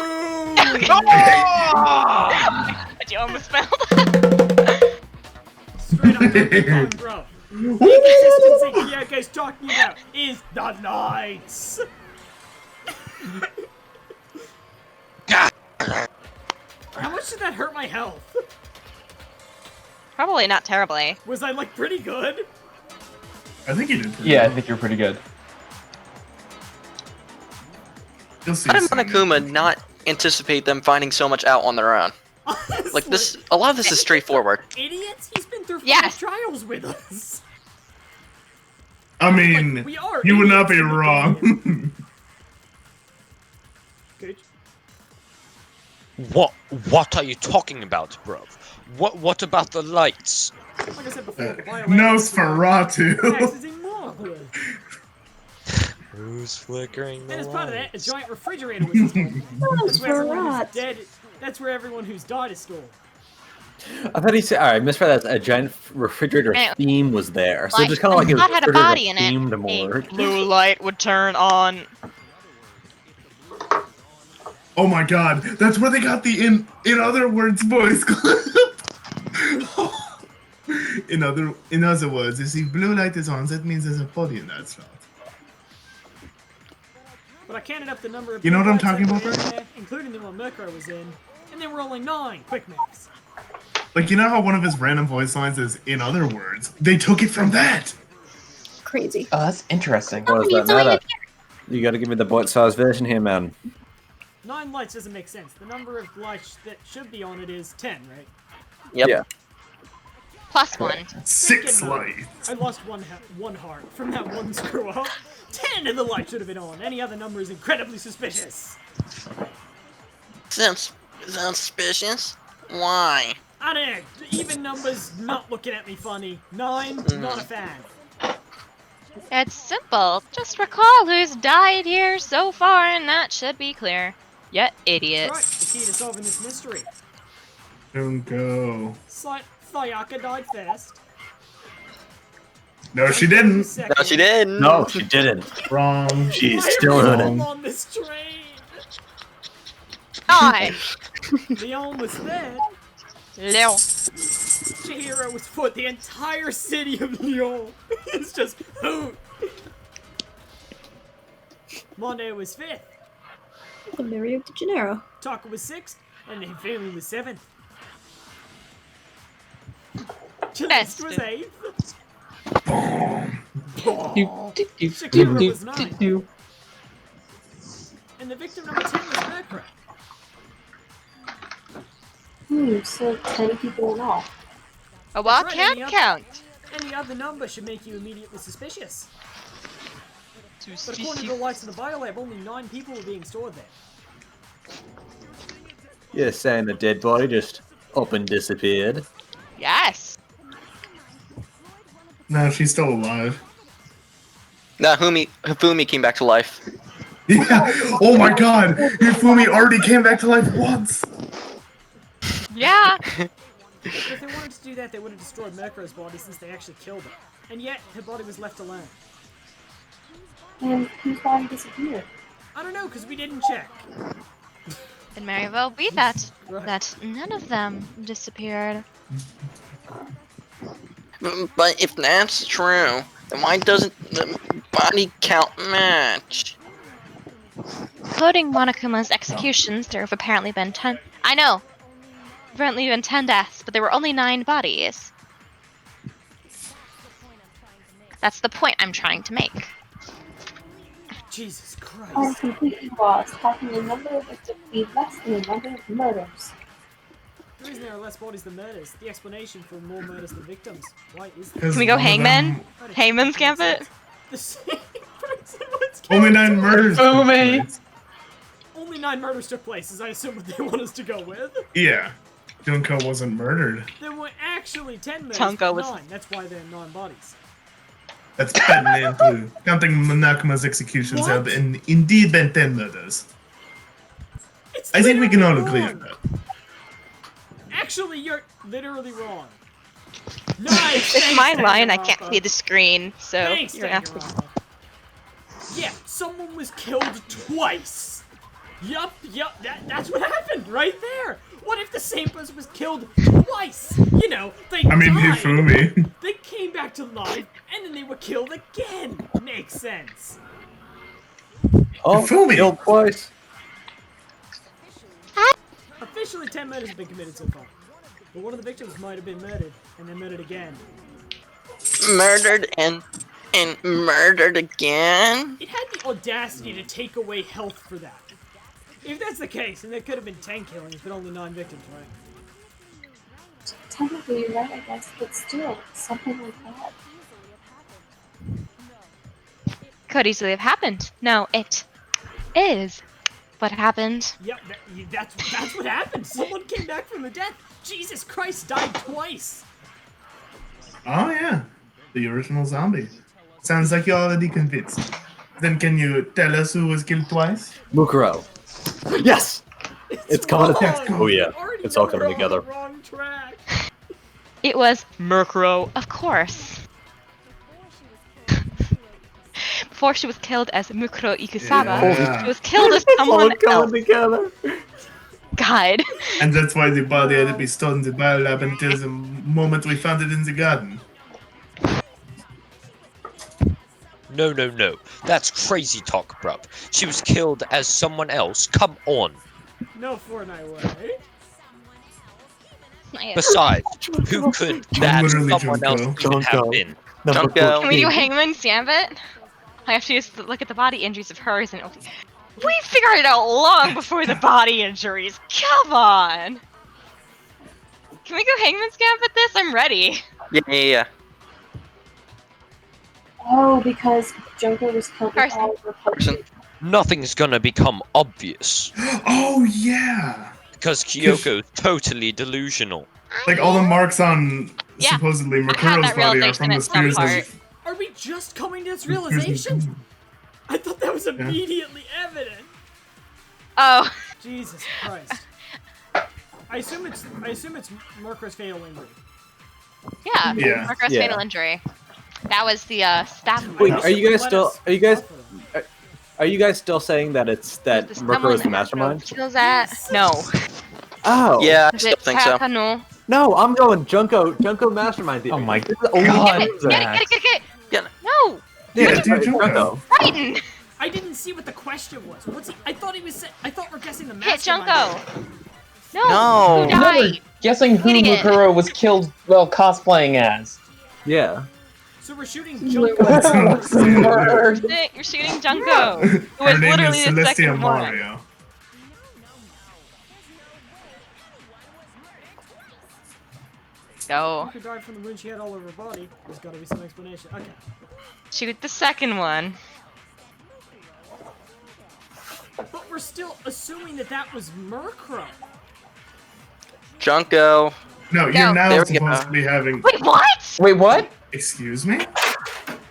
But you almost failed. Straight up, Pokemon, bro. The inconsistency Kyoko's talking about is the lights. How much did that hurt my health? Probably not terribly. Was I like pretty good? I think you did pretty Yeah, I well. think you're pretty good. You'll see How did soon. Monokuma not anticipate them finding so much out on their own? Honestly, Like this, a lot of this is straightforward. idiots. He's been through 5 Yes. trials with us. I mean, Like, we are you would not be idiots in the wrong. Good. What are you talking about, bro? What about the lights? Like I said before, the Biolab Nosferatu. Max is immoral. Who's flickering And the as part of that, a lights? giant refrigerator was installed. That's where everyone who's Nosferatu. dead. That's where everyone who's died is stored. I thought he said, alright, misread that a giant refrigerator Anyway, theme was there. So like, just kind of like I a thought it had a refrigerator body in it. themed more. A blue light would turn on. Oh my god, that's where they got the in other words voice clip. in other words, you see, blue light is on, that means there's a body in that slot. But I counted up the number of You know what I'm blue lights talking that about, were in Brett? there, including the one Murkrow was in, and there were only 9 quick maps. Like, you know how one of his random voice lines is in other words? They took it from that. Crazy. Oh, that's interesting. What does that matter? You gotta give me the bite-sized version here, man. 9 lights doesn't make sense. The number of lights that should be on it is 10, right? Yep. Yeah. Plus 1. 6 Freaking lights. I lost one heart from that one screw up. 10 of the lights should have been on. Any other number is incredibly suspicious. Sounds suspicious. Why? I don't know. Even numbers not looking at me funny. 9, not a fan. It's simple. Just recall who's died here so far, and that should be clear. You idiot. Right, the key to solving this mystery. Don't go. Thayaka died first. No, she didn't. No, she didn't. No, she didn't. Wrong. She's Why still are we hooning. all on this train? Die. Leon was third. Lil. Chihiro was fourth. The entire city of Lyon is just hoot. Mondo was fifth. The Mario de Janeiro. Taka was sixth. And then family was seventh. Celeste was eighth. Shakira was ninth. And the victim number 10 was Murkrow. So 10 people in all. A wall That's right, can't any other- count. Any other number should make you immediately suspicious. But according to the lights in the biolab, only 9 people were being stored there. You're saying the dead body just up and disappeared? Yes. No, she's still alive. Nah, Hifumi came back to life. Yeah. Oh my god, Hifumi already came back to life once. Yeah. But if they wanted to do that, they would have destroyed Murkrow's body since they actually killed her. And yet, her body was left alone. And whose body disappeared? I don't know, because we didn't check. It may well be that Right. that none of them disappeared. But if that's true, then why doesn't the body count match? Including Monokuma's executions, there have apparently been 10. I know. Apparently been 10 deaths, but there were only 9 bodies. That's the point I'm trying to make. Jesus Christ. I'm completely lost. How can the number of victims be less than the number of murders? The reason there are less bodies than murders, the explanation for more murders than victims. Why is that? Can we go Hangman? Hangman's Gambit? The same person was Only killed 9 murders. Fumi. Only 9 murders took place, as I assume what they want us to go with. Yeah. Junko wasn't murdered. There were actually 10 murders, Tonko but was- 9. That's why there are 9 bodies. That's been into counting Monokuma's executions What? have indeed been 10 murders. It's I think we can all literally agree on wrong. that. Actually, you're literally wrong. Nice! It's thanks, my line, I can't Danganronpa. see the screen, so Thanks, you're gonna have to. Danganronpa. Yeah, someone was killed twice. Yup, that's what happened right there. What if the same person was killed twice? You know, they I mean, died, Hifumi. they came back to life, and then they were killed again. Makes sense. Oh, Hifumi. killed twice. Officially, 10 murders have been committed so far. But one of the victims might have been murdered, and then murdered again. Murdered and And murdered again? It had the audacity to take away health for that. If that's the case, then there could have been 10 killings, but only 9 victims, right? Technically, you're right, I guess, but still, something like that. Could easily have happened. No, it is what happened. Yep, that's what happened. Someone came back from the dead. Jesus Christ, died twice. Oh yeah, the original zombie. Sounds like you're already convinced. Then can you tell us who was killed twice? Mukuro. Yes! It's coming wrong. together. Oh yeah, Already it's all know coming we're on together. the wrong track. It was Murkrow, of course. Before she was killed as Mukuro Ikusaba, Yeah. she was killed as All someone else. coming together. God. And that's why the body had to be stored in the biolab until the moment we found it in the garden. No, no, no. That's crazy talk, bruv. She was killed as someone else. Come on. No Fortnite way. Besides, who could that Literally someone else Junko. even have been? Junko. Can we do Hangman's Gambit? I have to just look at the body injuries of hers and we figured it out long before the body injuries. Come on! Can we go Hangman's Gambit this? I'm ready. Yeah. Oh, because Junko was killed with Carson. all of her potions. Nothing's gonna become obvious. Oh yeah! Because Kyoko's totally delusional. Like all the marks on Yeah, supposedly I had Makuro's that body are realization from the at some spears. part. Are we just coming to this realization? I thought that was immediately evident. Oh. Jesus Christ. I assume it's Murkro's fatal injury. Yeah. Yeah. Murkro's Yeah. fatal injury. That was the stab. Wait, I are you guys let still? us Are you guys? offer them. Are you guys still saying that it's that Does Murkrow someone is the have mastermind? Kills at? No. Oh. Yeah, I Is still it think so. Takano? No, I'm going Junko. Junko mastermind theory. Oh my This is the only God. one Get who it, knows get that. it, get it, get it! Yeah. No! Yeah, dude, Junko. Brighton! I didn't see what the question was. What's he? I thought he was. I thought we're guessing the Hit mastermind. Junko! No! No. Who No, we're died? guessing who Idiot. Mukuro was killed while cosplaying as. Yeah. So we're shooting Literally. Junko. Murdered. You're shooting Junko! Who Her was name literally is the Celestia second one. Mario. Go. Who died from the wound she had all over her body? There's got to be some explanation. Okay. Shoot the second one. But we're still assuming that that was Murkrow. Junko. No, Go. you're now There we supposed go. to be having. Wait, what? Wait, what? Excuse me?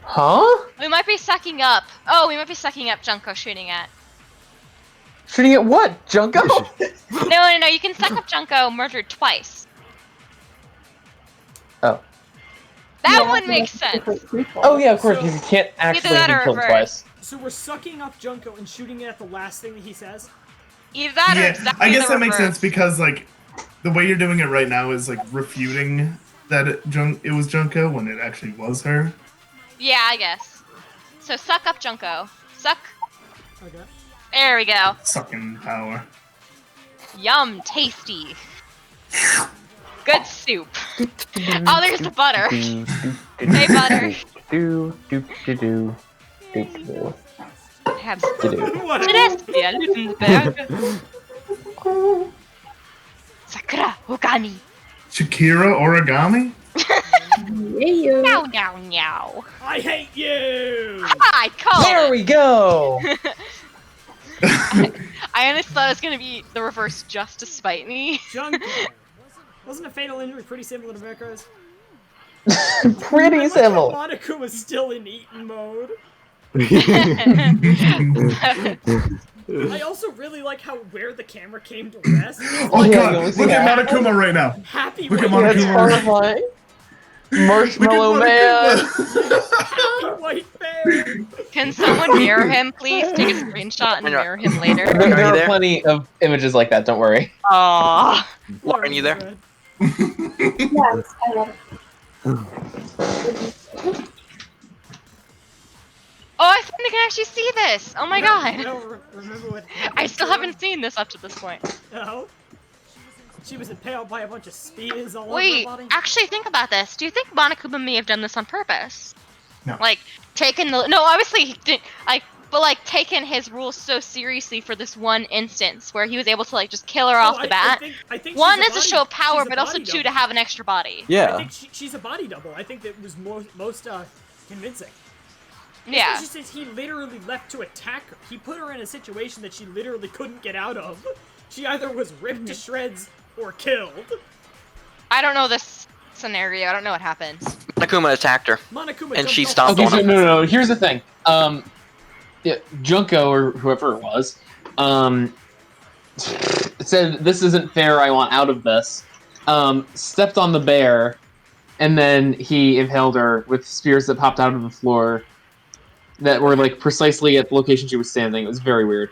Huh? We might be sucking up. Oh, we might be sucking up Junko shooting at. Shooting at what? Junko? No, you can suck up Junko murdered twice. Oh. That Yeah, one makes that's a sense. different prequel. Oh yeah, of course, So- because you can't actually that be or killed reverse. twice. So we're sucking up Junko and shooting it at the last thing that he says. Either that or Yeah, exactly I guess the that makes reverse. sense because like the way you're doing it right now is like refuting that it was Junko when it actually was her. Yeah, I guess. So suck up Junko. Suck. Okay. There we go. Sucking power. Yum, tasty. Good soup. Oh, there's the butter. Hey, butter. Do do do do do do Have do do. What? Celestia Lutenberg. Sakura Ogami. Shakira Origami? Yeah. Meow, meow, meow. I hate you. I called There it. we go. I honestly thought it was gonna be the reverse just to spite me. Junko. Wasn't a fatal injury pretty similar to Murkro's? Pretty similar. Monaco was still in eaten mode. I also really like how where the camera came to rest. Oh Yeah, god, you only see look at that. Monokuma right now. Happy Look at white That's Monokuma. bear. horrifying. Marshmallow Man. Happy white bear. Can someone mirror him, please? Take a screenshot and mirror him later. There, Are you there are there? plenty of images like that. Don't worry. Aww. Lauren, you there? Yes, I love it. Oh, I finally can actually see this! Oh my I god! don't remember what happened. I still haven't seen this up to this point. No. She was impaled by a bunch of spears all over Wait, her body. actually think about this. Do you think Monokuma may have done this on purpose? No. Like taking the no, obviously he didn't but like taking his rules so seriously for this one instance where he was able to like just kill her off the bat. I think One she's is a show of power, she's a but also body two to double. have an extra body. I Yeah. think she's a body double. I think that was most convincing. Yeah. She says he literally left to attack her. He put her in a situation that she literally couldn't get out of. She either was ripped to shreds or killed. I don't know this scenario. I don't know what happens. Monokuma attacked her, Monokuma and she jumped stomped Okay, on so him. no. Here's the thing. Yeah, Junko or whoever it was, said this isn't fair. I want out of this. Stepped on the bear, and then he impaled her with spears that popped out of the floor, that were like precisely at the location she was standing. It was very weird.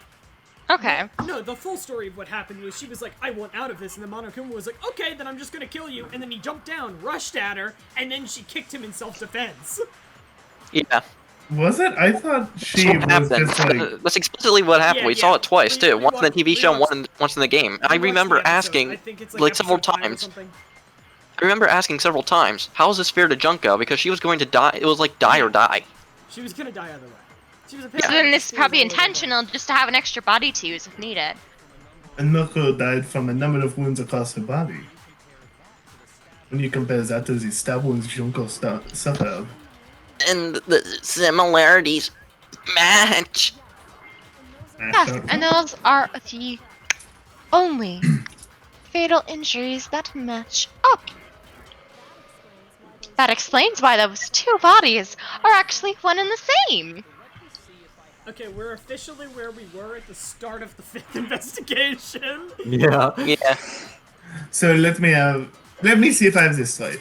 Okay. No, the full story of what happened was she was like, I want out of this, and then Monokuma was like, okay, then I'm just gonna kill you, and then he jumped down, rushed at her, and then she kicked him in self-defense. Yeah. Was it? I thought she That's what was happened. just like. That's explicitly what happened. Yeah, we yeah. saw it twice too. We Once in the TV show, watched- and once in the game. I watched remember the episode. asking, I think it's like several episode 5 or times. something. I remember asking several times, "How is this fair to Junko?" Because she was going to die. It was like die or die. She was gonna die either way. She was a So then this is probably intentional, just to have an extra body to use if needed. And Noko died from a number of wounds across her body. When you compare that to the stab wounds Junko suffered. And the similarities match. Yes, and those are the only fatal injuries that match up. That explains why those two bodies are actually one and the same. Okay, we're officially where we were at the start of the 5th investigation. Yeah. Yeah. So let me see if I have this right.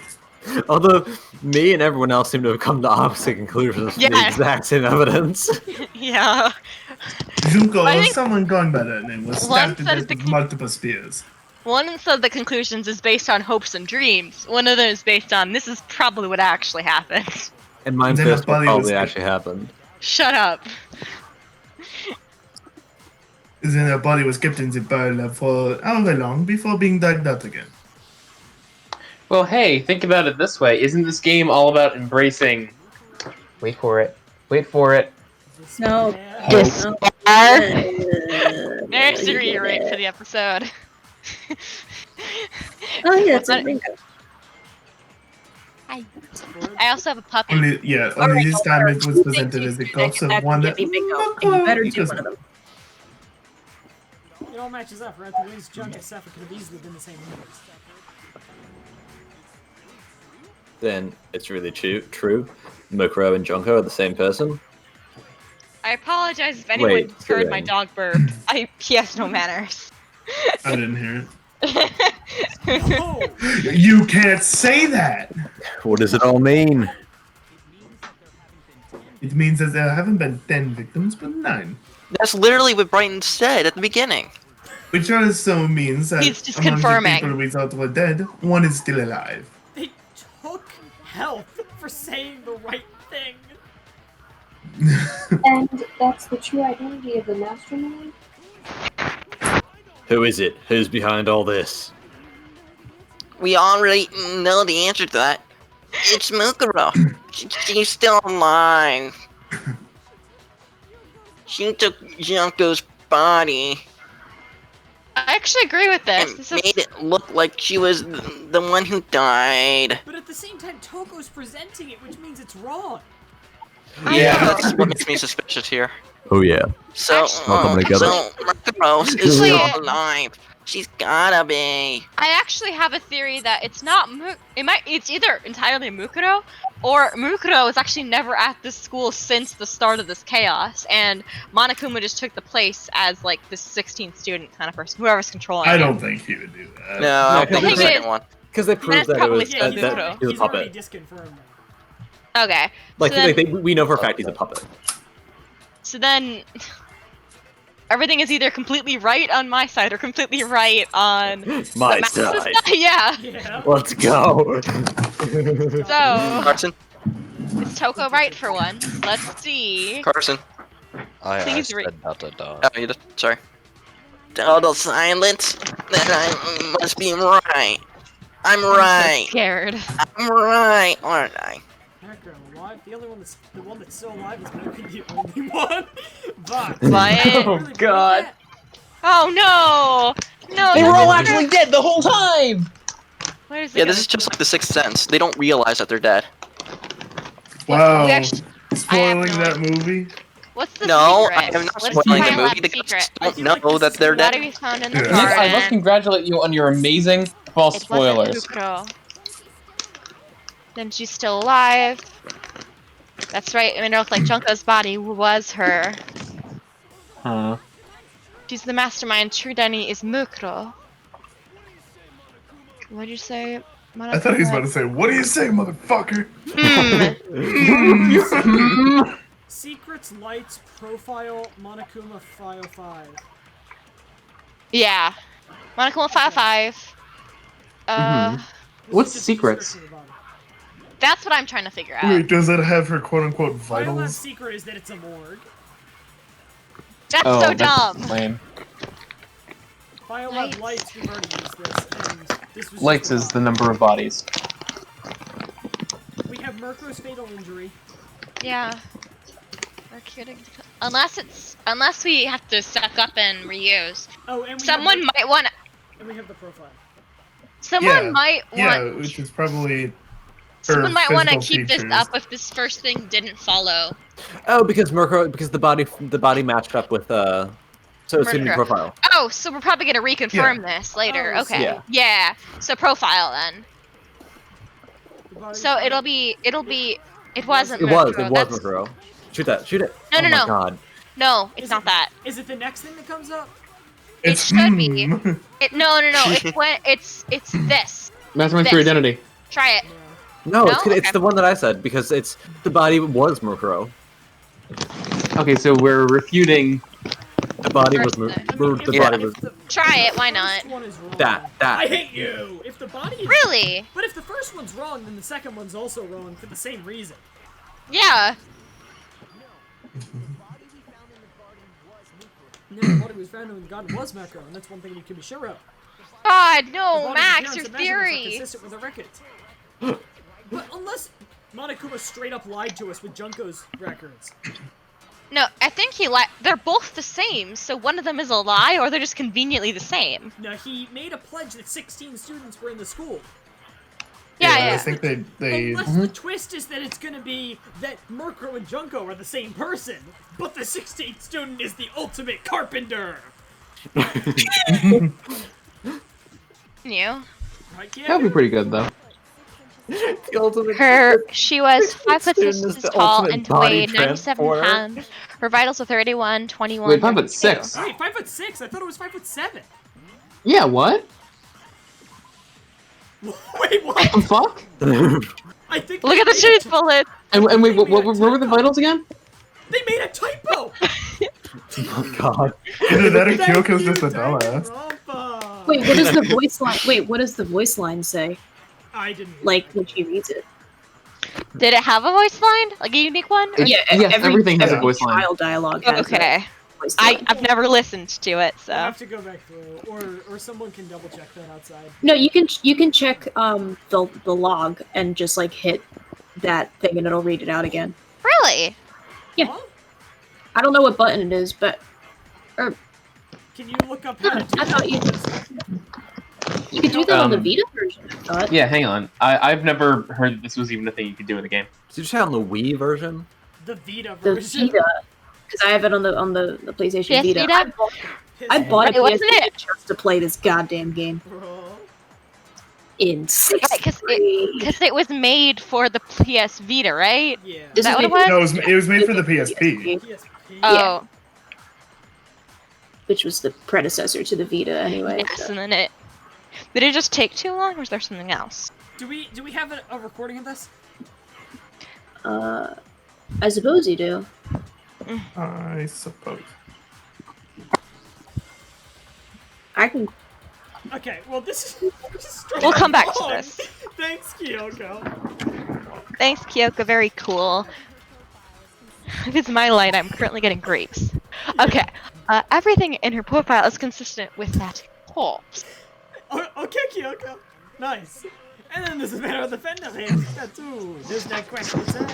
Although me and everyone else seem to have come to opposite conclusions from the Yeah. exact same evidence. Yeah. Junko, I think- someone going by that name, was One stabbed to said death the with multiple spears. One of the conclusions is based on hopes and dreams. One of them is based on this is probably what actually happened. And mine Then first the body probably was- actually happened. Shut up. Then her body was kept in the biolab for however long before being dug out again. Well, hey, think about it this way. Isn't this game all about embracing... Wait for it. No. There's the reiterate for the episode. Oh yeah, it's a bingo. I also have a puppy. Only this time it was presented as the corpse of one that bingo. And you better do one of them. It all matches up, right? The wings, Junk, and Sephiroth could have easily been the same universe. Then it's really true. Mokuro and Junko are the same person. I apologize if anyone Wait, heard my Serene. dog burp. He has no manners. I didn't hear Oh! it. You can't say that! What does it all mean? It means that there haven't been 10 victims, but 9. That's literally what Brighton said at the beginning. Which also means that He's just among confirming. the people we thought were dead, one is still alive. They took health for saying the right thing. And that's the true identity of the mastermind? Who is it? Who's behind all this? We already know the answer to that. It's Mukuro. She's still alive. She took Junko's body I actually agree with this. and This is made it look like she was the one who died. But at the same time, Toko's presenting it, which means it's wrong. Yeah, that's what makes me suspicious here. Oh yeah. So, Welcome together. Mukuro is Actually- still alive. She's gotta be. I actually have a theory that it's not it's either entirely Mukuro or Mukuro is actually never at this school since the start of this chaos, and Monokuma just took the place as like this 16th student kind of person, whoever's controlling I it. don't think he would do that. No, I don't think think the it second is- one. Because they That's proved that it probably was still he's that already, he was a he's already puppet. disconfirmed. Okay. Like, so then, we know for a fact he's a puppet. so then everything is either completely right on my side or completely right on My the Max's side. Yeah. Yeah. Let's go. So Carson, is Toko right for one? Let's see. Carson. Please said read. Oh, you just, sorry. Total silence? Then I must be right. I'm I'm so right. scared. I'm right, aren't I? Necro, why alive. The one that's still alive is maybe the only one. But What? Oh god. Oh no! No, They that's were all not actually dead the whole time! Where is it Yeah, this going is just to? like the Sixth Sense. They don't realize that they're dead. Wow. We actually- Spoiling no that movie? What's the No, secret? I am not What is the spoiling the final movie. They secret? just I don't feel like know this that is they're gonna What dead. do we found in the Yeah. Nick, I must garden? congratulate you on your amazing false It wasn't spoilers. Mukuro. Then she's still alive. That's right, and it looked like Junko's body was her. Huh. She's the mastermind. True Denny is Mukuro. What'd you say? I thought he was about to say, "What do you say, motherfucker?" Secrets, lights, profile, Monokuma file 5. Yeah. Monokuma 5. What's secrets? That's what I'm trying to figure out. Wait, does it have her quote-unquote Biolab's vitals? secret is that it's a morgue. That's Oh, so that's dumb. lame. Biolab lights, we've already used this, and this was Lights is the number of bodies. We have Murkro's fatal injury. Yeah. Unless we have to suck up and reuse. Oh, and we Someone have might want. and we have the profile. Someone might Yeah, want. which is probably. Someone might want to physical keep this features. up if this first thing didn't follow. Oh, because the body matched up with so it's in the Murder. profile. Oh, so we're probably gonna reconfirm this later. Oh, Okay. yeah. Yeah. So profile then. The body So count. it'll be. It wasn't. It was Murkrow. That's- Murkrow. Shoot it. No, oh no, my no. god. No, it's Is not it- that. Is it the next thing that comes up? It's should be. hmm. No. It's when it's this. Mastermind This. True Identity. Try it. No, No? it's Okay. the one that I said because the body was Murkrow. Okay, so we're refuting. The body was First thing. the Yeah. body was Try it. Why The not? first one is wrong. that. I hate you. If the body is Really? But if the first one's wrong, then the second one's also wrong for the same reason. Yeah. No, the body was found in the garden was Murkrow, and that's one thing you can be sure of. God, The no, body's Max, appearance your and measurements are theory. consistent with the records. But unless Monokuma straight up lied to us with Junko's records. No, I think he they're both the same, so one of them is a lie, or they're just conveniently the same. Now, he made a pledge that 16 students were in the school. Yeah. I think they. Unless the twist is that it's gonna be that Murkrow and Junko are the same person, but the 16th student is the ultimate carpenter. You. Right, That would be pretty good, though. The ultimate. She was 5'6" Student is inches the tall ultimate and body weighed 97 transporter. pounds. Her vitals were 31, 21. Wait, 5'6". 32. Wait, 5'6"? I thought it was 5'7". Yeah, what? Wait, what? The fuck? I think Look at the shooting bullet. And wait, what were the vitals again? They made a typo. Oh god. Either that or Thank Kyoko's you, just a dumbass. Danganronpa. Wait, what does the voice line? Wait, what does the voice line say? I didn't. Like when she reads it? Did it have a voice line? Like a unique one? Or- Yes, everything has a voice line. Child dialogue has Okay. a voice line. I've never listened to it, I'll so. have to go back through, or someone can double check that outside. No, you can check the log and just like hit that thing and it'll read it out again. Really? Yeah. Huh? I don't know what button it is, but Can you look up how to do I thought that? you could do that on the Vita version. I thought. Yeah, hang on. I've never heard this was even a thing you could do in the game. Did you say on the Wii version? The Vita The version. Vita, because I have it on the PlayStation PS Vita. Vita? I bought Wait, a wasn't PS Vita it- just to play this goddamn game Bro. in 63. Because it was made for the PS Vita, right? Yeah. Is that what it was? No, it was made for the PSP. PSP. Oh, Which was the predecessor to the Vita anyway. yes, so. and then did it just take too long, or was there something else? Do we have a recording of this? I suppose you do. I suppose. I can. Okay, well this is straight We'll come back to wrong. this. Thanks, Kyoko. Thanks, Kyoko. Very cool. If it's my line, I'm currently getting grapes. Okay. Everything in her profile is consistent with that corpse. Okay, Kyoko. Nice. And then there's a matter of the fender here. Tattoo. There's no question, sir.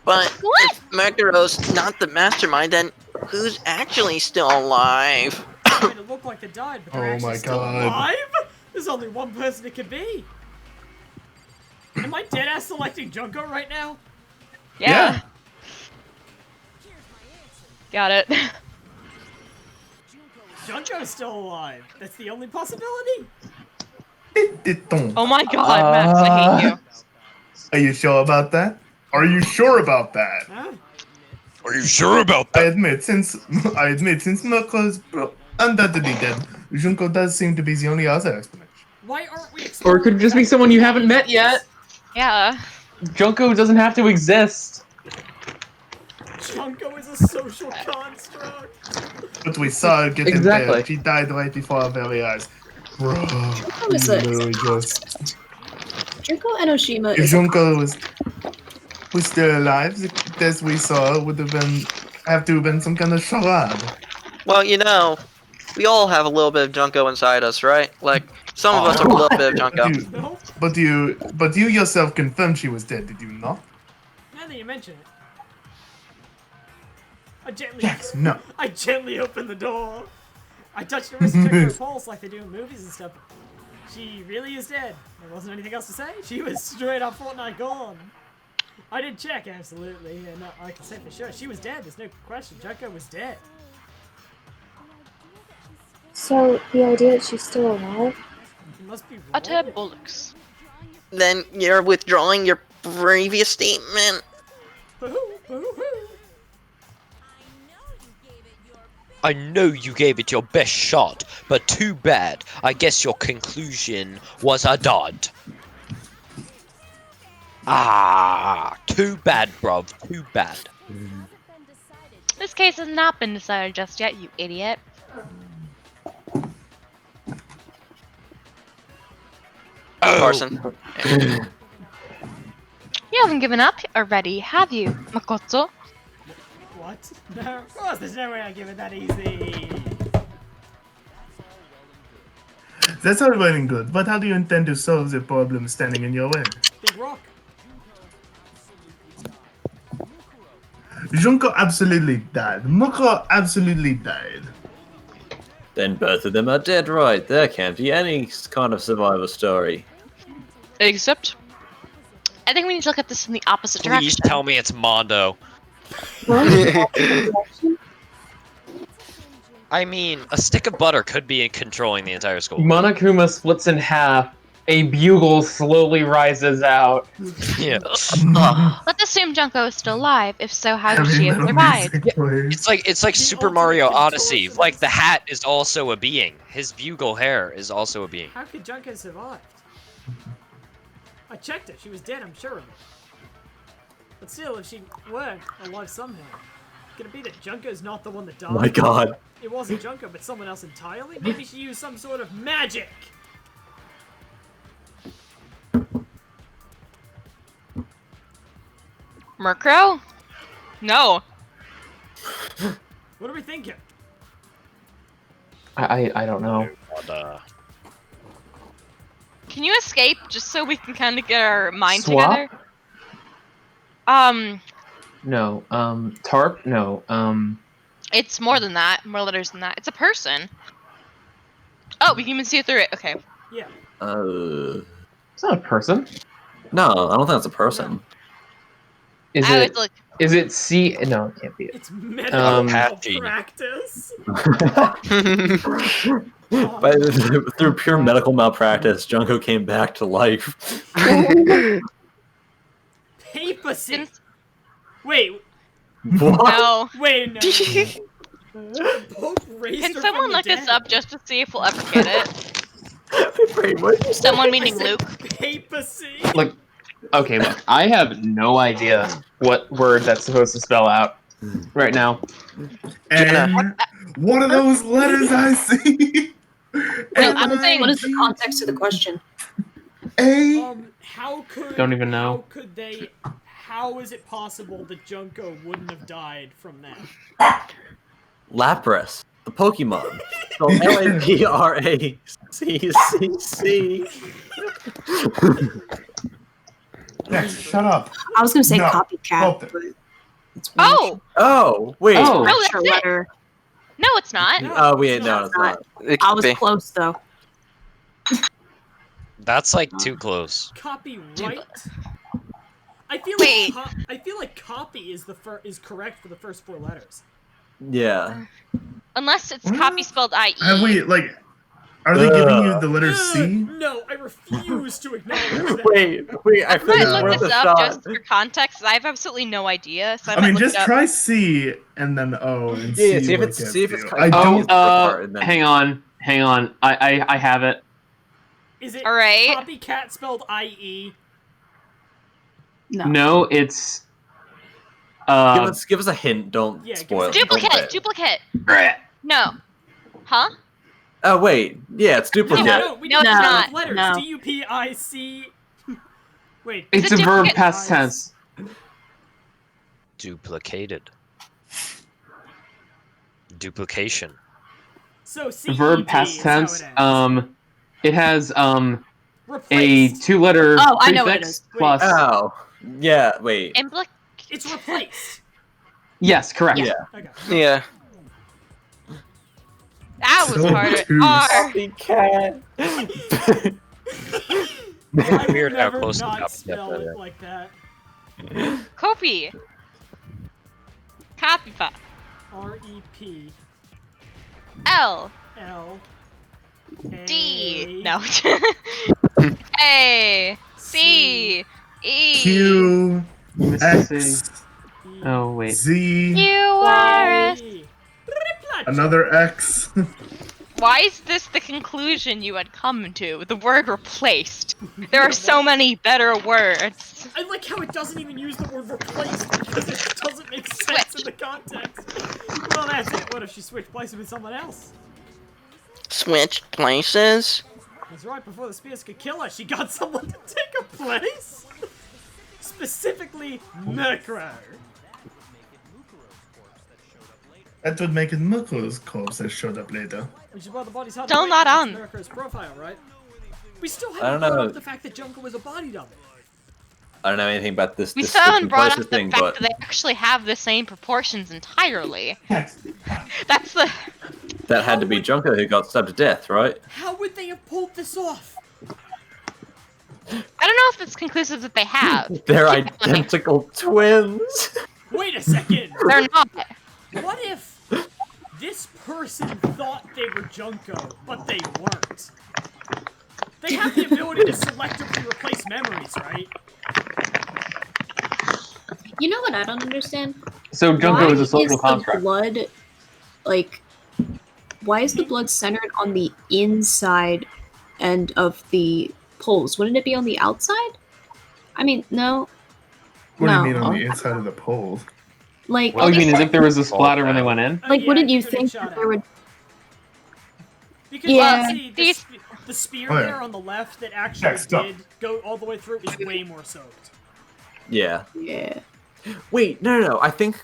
But What? if Murdero's not the mastermind, then who's actually still alive? I mean, it looked like they died, but they're Oh actually my still God. alive? There's only one person it could be. Am I dead-ass selecting Junko right now? Yeah. Got it. Junko's still alive. That's the only possibility. Oh my god, Max, I hate you. Are you sure about that? Are you sure about that? Huh? Are you sure about I admit, since Mirko's undoubtedly dead, Junko does seem to be the only other explanation. Why aren't we Or exploring it could just be that? someone you haven't met yet. Yeah. Junko doesn't have to exist. Junko is a social construct. But we saw her get Exactly. impaired. She died right before our very eyes. Bro, Junko is a- literally just... Junko Enoshima If is Junko was still alive, the death we saw would have to have been some kind of charade. Well, you know, we all have a little bit of Junko inside us, right? Like, some of us are a little bit of Junko. Nope. But you yourself confirmed she was dead, did you not? Now that you mention it. Yes, no. I gently opened the door. I touched her wrist and checked her pulse like they do in movies and stuff. She really is dead. There wasn't anything else to say. She was straight up Fortnite gone. I did check, absolutely, and I can say for sure she was dead. There's no question. Junko was dead. So the idea that she's still alive? You must be wrong. Utter bollocks. Then you're withdrawing your previous statement? I know you gave it your best shot, but too bad. I guess your conclusion was a dud. Ah, too bad, bruv. Too bad. This case has not been decided just yet, you idiot. Carson. You haven't given up already, have you, Makoto? What? No, of course, there's no way I give it that easy. That's all well and good, but how do you intend to solve the problem standing in your way? Big rock. Junko absolutely died. Moko absolutely died. Then both of them are dead, right? There can't be any kind of survival story. Except, I think we need to look at this in the opposite Please direction. tell me it's Mondo. I mean, a stick of butter could be controlling the entire school. Monokuma splits in half. A bugle slowly rises out. Yeah. Let's assume Junko is still alive. If so, how did Heavy she have metal survived? music plays. It's like Super Mario Odyssey. Like the hat is also a being. His bugle hair is also a being. How could Junko survive? I checked it. She was dead, I'm sure of it. But still, if she were alive somehow, could it be that Junko's not the one that died? My god. It wasn't Junko, but someone else entirely? Maybe she used some sort of magic! Murkrow? No. What are we thinking? I don't know. Can you escape just so we can kind of get our mind Swap? together? No. Tarp? No. It's more than that. More letters than that. It's a person. Oh, we can even see it through it. Okay. Yeah. It's not a person. No, I don't think that's a person. Is I it? was like, Is it C? No, it can't be it. It's medical Patchy. malpractice! Through pure medical malpractice, Junko came back to life. Papacy! Wait, What? no. wait, no. Pope raised Can her someone from the look dead. this up just to see if we'll ever get it? Wait, what did you say? Someone I meaning said Luke. Papacy! Look. Okay, look. I have no idea what word that's supposed to spell out right now. And one of those letters I see. I'm saying- What is the context of the question? A. How could... Don't even know. How could they... How is it possible that Junko wouldn't have died from that? Lapras, the Pokemon. Spelled Lapracc. Next, shut up. I was gonna say No. copycat, Help it. but it's Oh! Oh, wait. Oh. No, that's Short it! letter. No, it's not. Oh, wait, no, it's not. It I could was be. close though. That's like too close. Copyright. I feel Wait. like I feel like copy is is correct for the first 4 letters. Yeah. Unless it's What? copy spelled IE. Have we, like, are they giving you the letter C? No, I refuse to acknowledge that. Wait, I I feel might it's look worth this a up shot. just for context. I have absolutely no idea, so I I might mean, look just it up. try C and then O and Yeah, see if what it's gets see if you. it's I copy don't. is the part, and then- Hang on. I have it. Is it Alright. copycat spelled IE? No, it's. Give us a hint. Don't Yeah, spoil it. Duplicate! Don't Duplicate! No. Huh? Oh wait, yeah, it's duplicate. No, we No, need it's to not. have letters. No. D-U-P-I-C. Wait. It's Is a it verb duplicate? past tense. Duplicated. Duplication. So C-E-D Verb past is how tense. it ends. It has a Replaced. 2-letter Oh, I know what it prefix is. plus. Oh, yeah. Wait. It's replaced. Yes, correct. Yeah. Okay. Yeah. That was So harder. obtuse. R. Copycat. I would Weird how never close the not copycat spell that it is. like that. Copy. Copy. R-E-P. L. L. D. No. A. C. E. Q, Let's X, Oh wait. Z, U. R. S. another X. Why is this the conclusion you had come to? The word replaced. There are so many better words. I like how it doesn't even use the word replaced because it doesn't make sense in the context. Well, that's it. What if she switched places with someone else? Switch places? That's right, before the spears could kill her, she got someone to take her place. Specifically, Necro. That would make it Muko's corpse that showed up later. Which is why the body's hard Still to not on. Necro's profile, right? We still I haven't don't brought know. up the fact that Junko was a body double. I don't know anything about this. We this still haven't switching brought places up the thing, fact but that they actually have the same proportions entirely. That's the. that had to be Junko who got stabbed to death, right? How would they have pulled this off? I don't know if it's conclusive that they have. They're identical twins. Wait a second. They're not. What if this person thought they were Junko, but they weren't? They have the ability to selectively replace memories, right? You know what I don't understand? So Junko Why is a social the construct. blood, like, why is the blood centered on the inside end of the poles? Wouldn't it be on the outside? I mean, no. What No. do you mean on the inside of the pole? Like, Oh, you mean as if there was a splatter when they went in? like, yeah, wouldn't you it could've think shot that out. there would? Because Yeah. see, the spear Oh, yeah. there on the left that actually Check, stop. did go all the way through is way more soaked. Yeah. Yeah. Wait, no. I think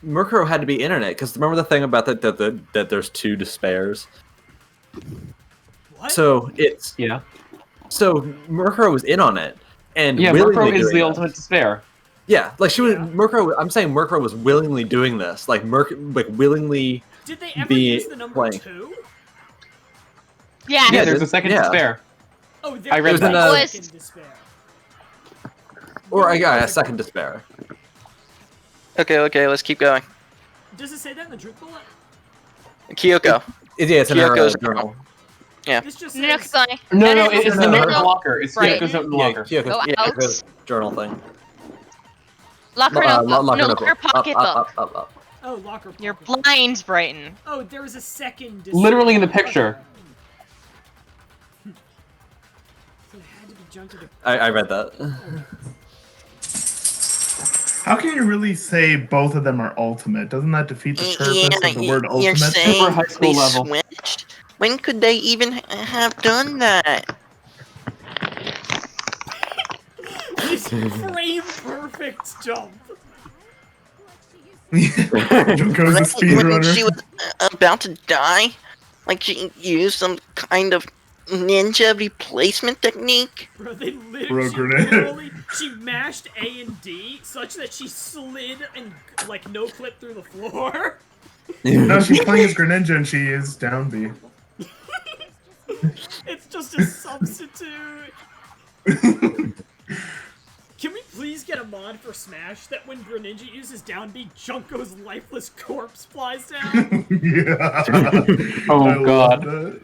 Murkrow had to be internet because remember the thing about that there's 2 despairs. What? So it's Yeah. so Murkrow was in on it and Yeah, willingly Murkrow is doing the it. ultimate despair. Yeah, like she was Yeah. Murkrow. I'm saying Murkrow was willingly doing this, like willingly. Did they ever be use the number playing. 2? Yeah. Yeah, there's a second yeah. despair. Oh, there I read was that. a Was- second despair. Or I got a second despair. Okay, let's keep going. Does it say that in the truth bullet? Kyoko. Yeah, it's in her Kyoko's journal. This just No, says... Kazai. No, That is it's the the note in the middle. locker. It's Right. Kyoko's note in the Yeah, locker. Kyoko's, Go yeah, out. Kyoko's journal thing. Locker notebook. No, locker pocketbook. Up. Oh, locker Your pocket. blinds, Brighton. Oh, there was a second despair. Literally in the picture. So it had to be Junko to... I read that. How can you really say both of them are ultimate? Doesn't that defeat the purpose of the word you're ultimate? saying Super high school they level. switched? When could they even have done that? This frame perfect jump. Junko's a When she speedrunner. was about to die? Like she used some kind of ninja replacement technique? Bro, they Bro, literally, she mashed A and D such that she slid and, like, no-clipped through the floor. No, she's playing as Greninja and she is down B. It's just a substitute. Can we please get a mod for Smash that when Greninja uses down B, Junko's lifeless corpse flies down? Yeah. Oh I love god. that.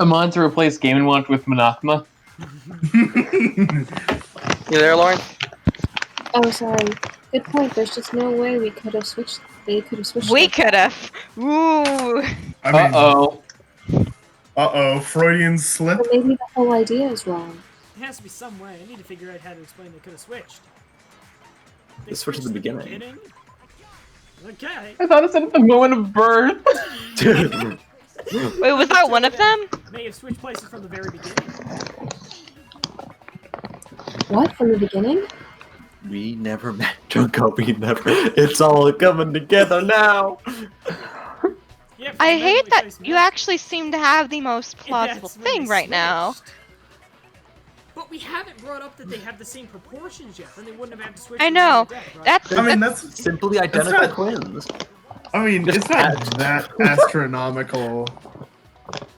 A mod to replace Game & Watch with Monokma. You there, Lauren? Oh, sorry. Good point. There's just no way we could have switched. They could have switched. We that. could have. Ooh. I mean, Uh-oh. Freudian slip. But maybe the whole idea is wrong. There has to be some way. I need to figure out how to explain they could have switched. They switched at the beginning. Okay. I thought it said at the moment of birth. Wait, was that one of them? May have switched places from the very beginning. What, from the beginning? We never met Junko. We never. It's all coming together now. Yeah, I hate that fundamentally you Smash. actually seem to have the most plausible That's when thing they right now. switched. But we haven't brought up that they have the same proportions yet, then they wouldn't have had to switch. I from know. the deck, right? That's I mean, that's Simply identical not- twins. I mean, Just it's not patched. that astronomical,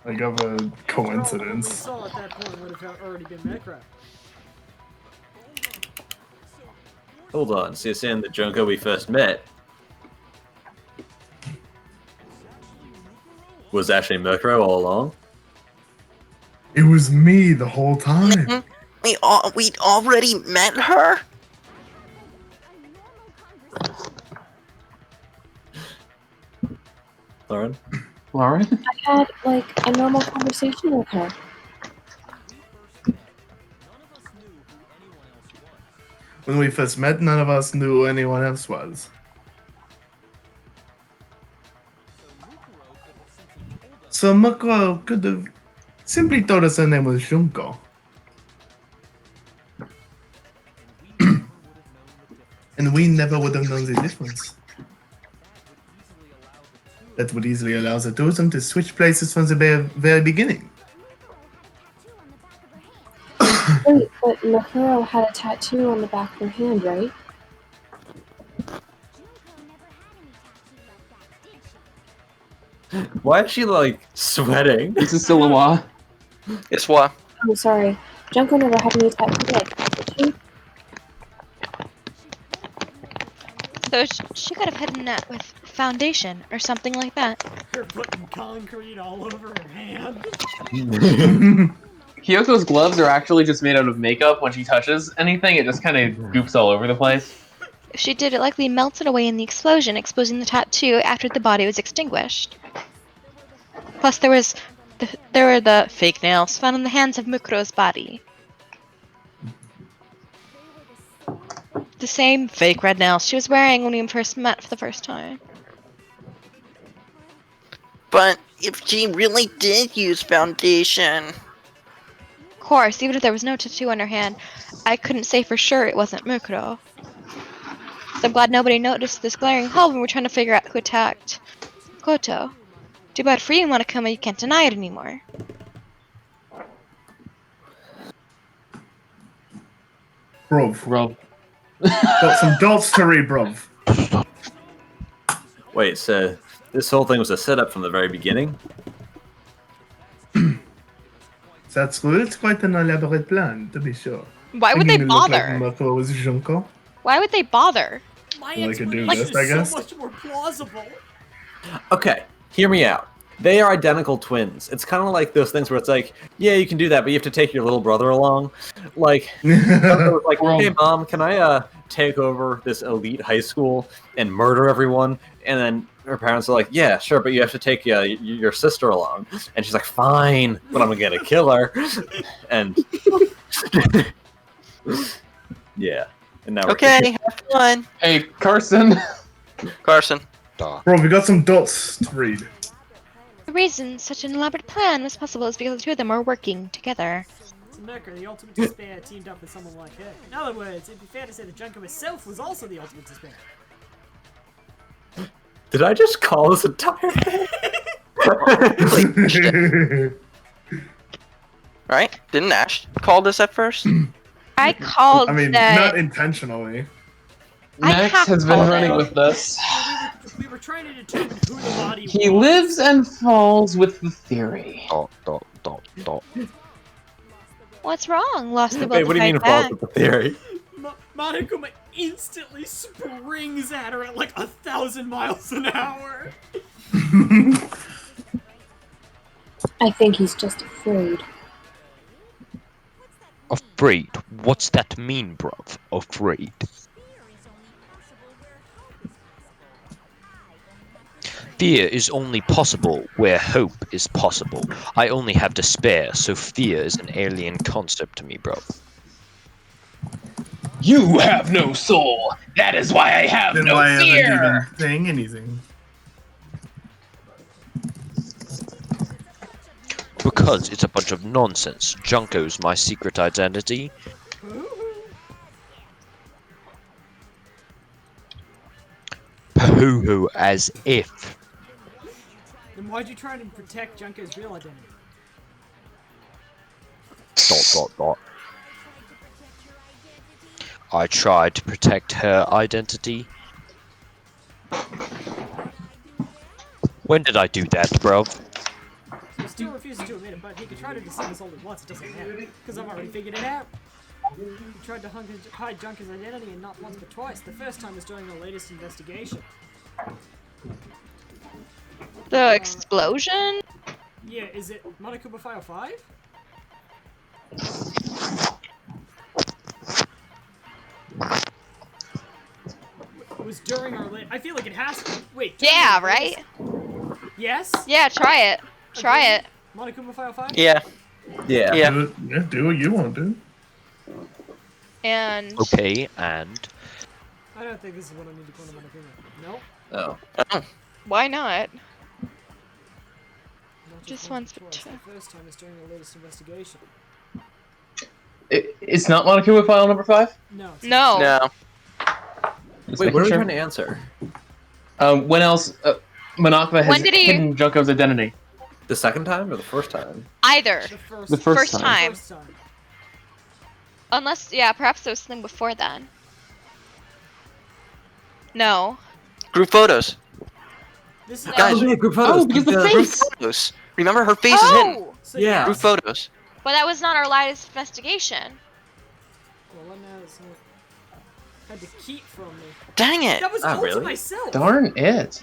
like, of a Bro, what we coincidence. saw at that point would have already been Minecraft. Hold on. So you're saying the Junko we first met was actually Murkrow all along? It was me the whole time. We'd already met her? Lauren? Lauren? I had, like, a normal conversation with her. When we first met, none of us knew who anyone else was. So Mako could have simply told us her name was Junko. And we never would have known the difference. That would easily allow the two of them to switch places from the very beginning. Wait, but Makuro had a tattoo on the back of her hand, right? Why is she like sweating? This is still a law. It's what? I'm sorry. Junko never had any tattoo like that, did she? So she could have hidden that with foundation or something like that. You're putting concrete all over her hand. Kyoko's gloves are actually just made out of makeup. When she touches anything, it just kind of goops all over the place. If she did, it likely melted away in the explosion, exposing the tattoo after the body was extinguished. Plus, there were the fake nails found on the hands of Mukuro's body. The same fake red nails she was wearing when we first met for the first time. But if she really did use foundation... Of course, even if there was no tattoo on her hand, I couldn't say for sure it wasn't Mukuro. So I'm glad nobody noticed this glaring hole when we're trying to figure out who attacked Koto. Too bad for you, Monokuma, you can't deny it anymore. Bruv. Got some dolts to read, bruv. Wait, so this whole thing was a setup from the very beginning? That's good. It's quite an elaborate plan, to be sure. Why would they Making it look like bother? Mako was Junko. Why would they bother? My Well, they could do explanation this, I is guess. so much more plausible. Okay, hear me out. They are identical twins. It's kind of like those things where it's like, yeah, you can do that, but you have to take your little brother along. Like, like, hey, Mom, can I take over this elite high school and murder everyone? And then her parents are like, yeah, sure, but you have to take your sister along. And she's like, fine, but I'm gonna kill her. And yeah. And now Okay, have fun. Hey, Carson. Carson. Bro, we got some dots to read. The reason such an elaborate plan was possible is because the two of them were working together. So Mercury, the ultimate despair, teamed up with someone like her. In other words, it'd be fair to say that Junko herself was also the ultimate despair. Did I just call this a tire? right? Didn't Ash call this at first? I called I mean, that. not intentionally. Max has been running with this. We were trying to determine who the body was. He lives and falls with the theory. What's wrong? Lost the Wait, what do you mean falls back. with the theory? Monokuma instantly springs at her at like 1,000 miles an hour. I think he's just afraid. Afraid? What's that mean, bruv? Afraid. Fear is only possible where hope is possible. I only have despair, so fear is an alien concept to me, bro. You have no soul. That is why I have Then no why haven't you fear. been saying anything? Because it's a bunch of nonsense. Junko's my secret identity. Pooh as if. Then why'd you try to protect Junko's real identity? I tried to protect her identity. When did I do that, bro? He still refuses to admit it, but he could try to deceive us all at once. It doesn't matter, because I've already figured it out. He tried to hide Junko's identity, and not once but twice. The first time was during the latest investigation. The explosion? Yeah, is it Monokuma File 5? It was during our I feel like it has to. Wait. Yeah, right? Yes? Yeah, try it. Try it. Monokuma File 5? Yeah. Yeah. Do what you want to. And... Okay, and... I don't think this is what I need to go to Monokuma. Nope. Oh. Why not? Not Just once once, but but twice. The first time was during the latest investigation. It's not Monokuma file number 5? No. No. No. Wait, what are we trying to answer? When else Monokuma has When did he- hidden Junko's identity? The second time or the first time? Either. The first time. First time. Unless, yeah, perhaps there was something before then. No. Group photos. This is Guys, yeah, group photos. Oh, because the group face! photos. Remember, her face is hidden. Oh! So, Yeah. Group photos. But that was not our latest investigation. Well, what now is had to keep from me. Dang it! That was Ah, all really? to myself. Darn it.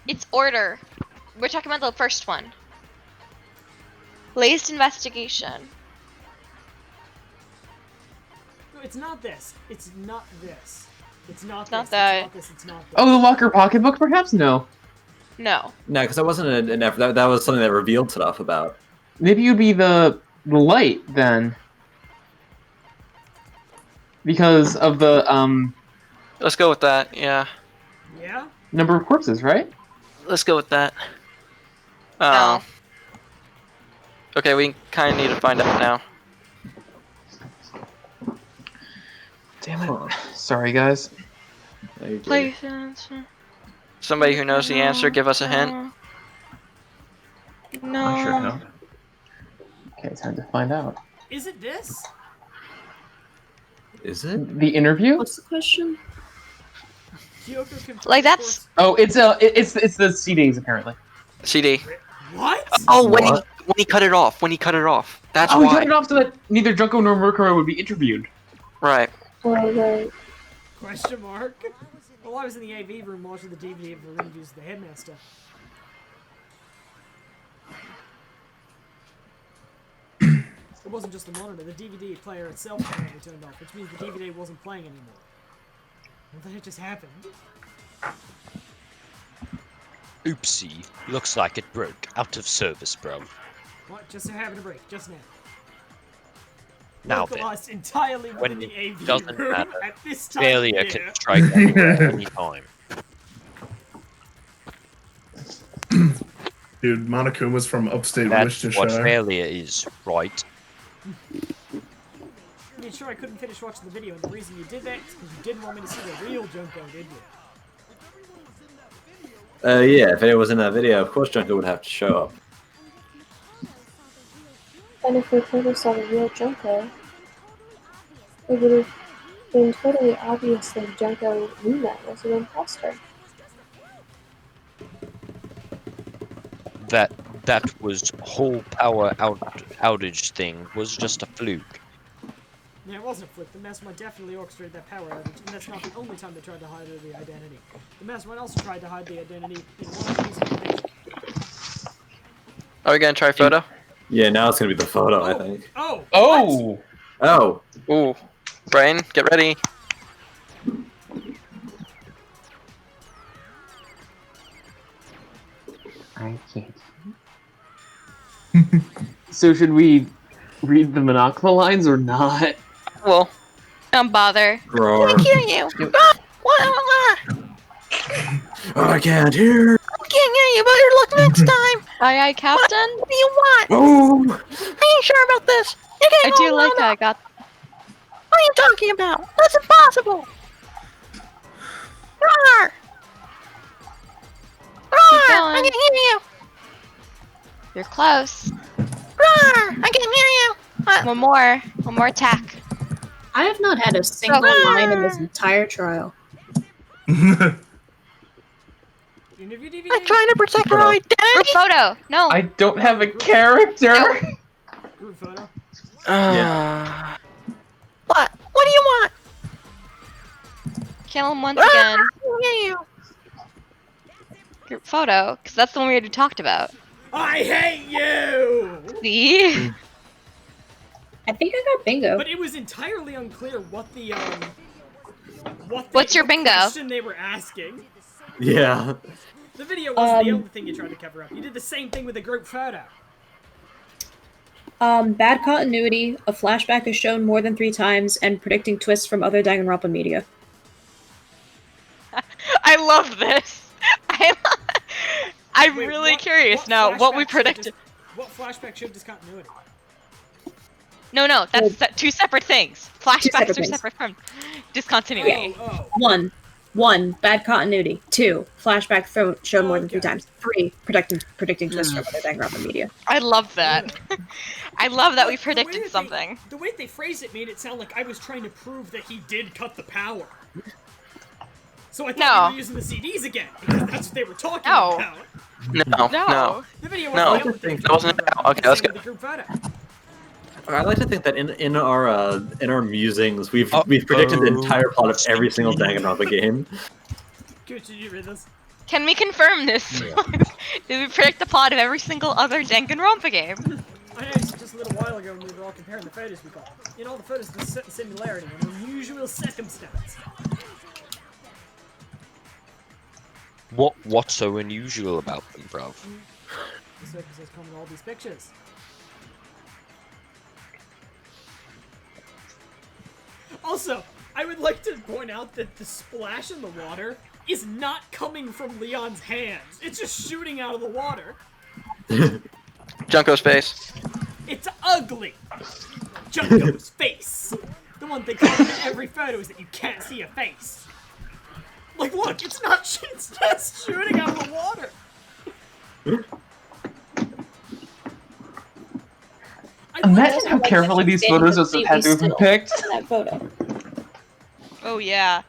It's order. We're talking about the first one. Latest investigation. No, it's not this. It's not this. It's not Not this. that. It's not this. It's not this. Oh, the locker pocketbook, perhaps? No. No. No, because that wasn't an effort. That was something that revealed stuff about. Maybe you'd be the light then. Because of the Let's go with that. Yeah. Yeah? number of corpses, right? Let's go with that. No. Okay, we kind of need to find out now. Damn it. Sorry, guys. No, you're good. Place answer. Somebody who knows the answer, give us a hint. No. I sure know. Okay, time to find out. Is it this? Is it? The interview? What's the question? Kyoko can Like, that's- Oh, it's the CDs apparently. CD. What? Oh, when What? he cut it off. When he cut it off. That's Oh, he why. cut it off so that neither Junko nor Murkuro would be interviewed. Right. Well, right. Question mark. Well, I was in the AV room watching the DVD of the interviews of the headmaster. It wasn't just the monitor. The DVD player itself apparently turned off, which means the DVD wasn't playing anymore. And then it just happened. Oopsie. Looks like it broke. Out of service, bro. What? Just so happened to break, just now. Now then. Localized entirely within When the AV doesn't room matter. at this time Failure of can year. strike anywhere, anytime. Dude, Monokuma's from upstate That's what Worcestershire. failure is, right? I mean, sure, I couldn't finish watching the video, and the reason you did that is because you didn't want me to see the real Junko, did you? Yeah, if it was in that video, of course Junko would have to show up. And if Makoto saw the real Junko, it would have been totally obvious that Junko knew that was an imposter. That was whole power outage thing was just a fluke. Yeah, it wasn't a fluke. The Mastermind definitely orchestrated that power outage, and that's not the only time they tried to hide the identity. The Mastermind also tried to hide the identity in one of these pictures. Are we gonna try photo? Yeah, now it's gonna be the photo, I think. Oh! Oh! Oh! Ooh. Brain, get ready. I can't. So should we read the Monokuma lines or not? Well, Don't bother. Roar. I hear you. I can't hear. I can't hear you. Better look next time. Aye, aye, Captain. What do you want? Oh! I ain't sure about this. You I can't do hold like on that. I up. got. What are you talking about? That's impossible. Roar! Roar! I going. can hear you. You're close. Roar! I can hear you. One more attack. I have not had a single line in this entire trial. I'm trying to protect our Group identity. photo. No. I don't have a character. Group photo. What? What do you want? Kill him once Roar! again. I can hear you. Group photo, because that's the one we already talked about. I hate you! See? I think I got bingo. But it was entirely unclear what the What's your bingo? question they were asking. Yeah. The video wasn't the only thing you tried to cover up. You did the same thing with the group photo. Bad continuity, a flashback is shown more than 3 times, and predicting twists from other Danganronpa media. I love this. I'm Wait, really what- curious what now what we flashback showed predicted. What flashback showed discontinuity? No, that's two separate things. Flashbacks separate are things. separate from discontinuity. Oh. 1, bad continuity. 2, flashback shown more than 3 Okay. times. 3, predicting twists from other Danganronpa media. I love that. I love that we The way predicted that something. The way they phrased it made it sound like I was trying to prove that he did cut the power. So I thought No. we were using the CDs again, because that's what they were talking No. about. No. The video No. wasn't the only thing That wasn't it. Okay, let's Same go. with the group photo. I like to think that in our musings, we've predicted the entire plot of every single Danganronpa game. Could you read this? Can we confirm this? Did we predict the plot of every single other Danganronpa game? I noticed just a little while ago when we were all comparing the photos we got. In all the photos, there's a certain similarity, an unusual circumstance. What's so unusual about them, bruv? The circumstance common in all these pictures. Also, I would like to point out that the splash in the water is not coming from Leon's hands. It's just shooting out of the water. Junko's face. It's ugly. Junko's face. The one thing common in every photo is that you can't see a face. Like, look, it's not. It's just shooting out of the water. Imagine how carefully these photos have had to have been picked. That photo. Oh yeah.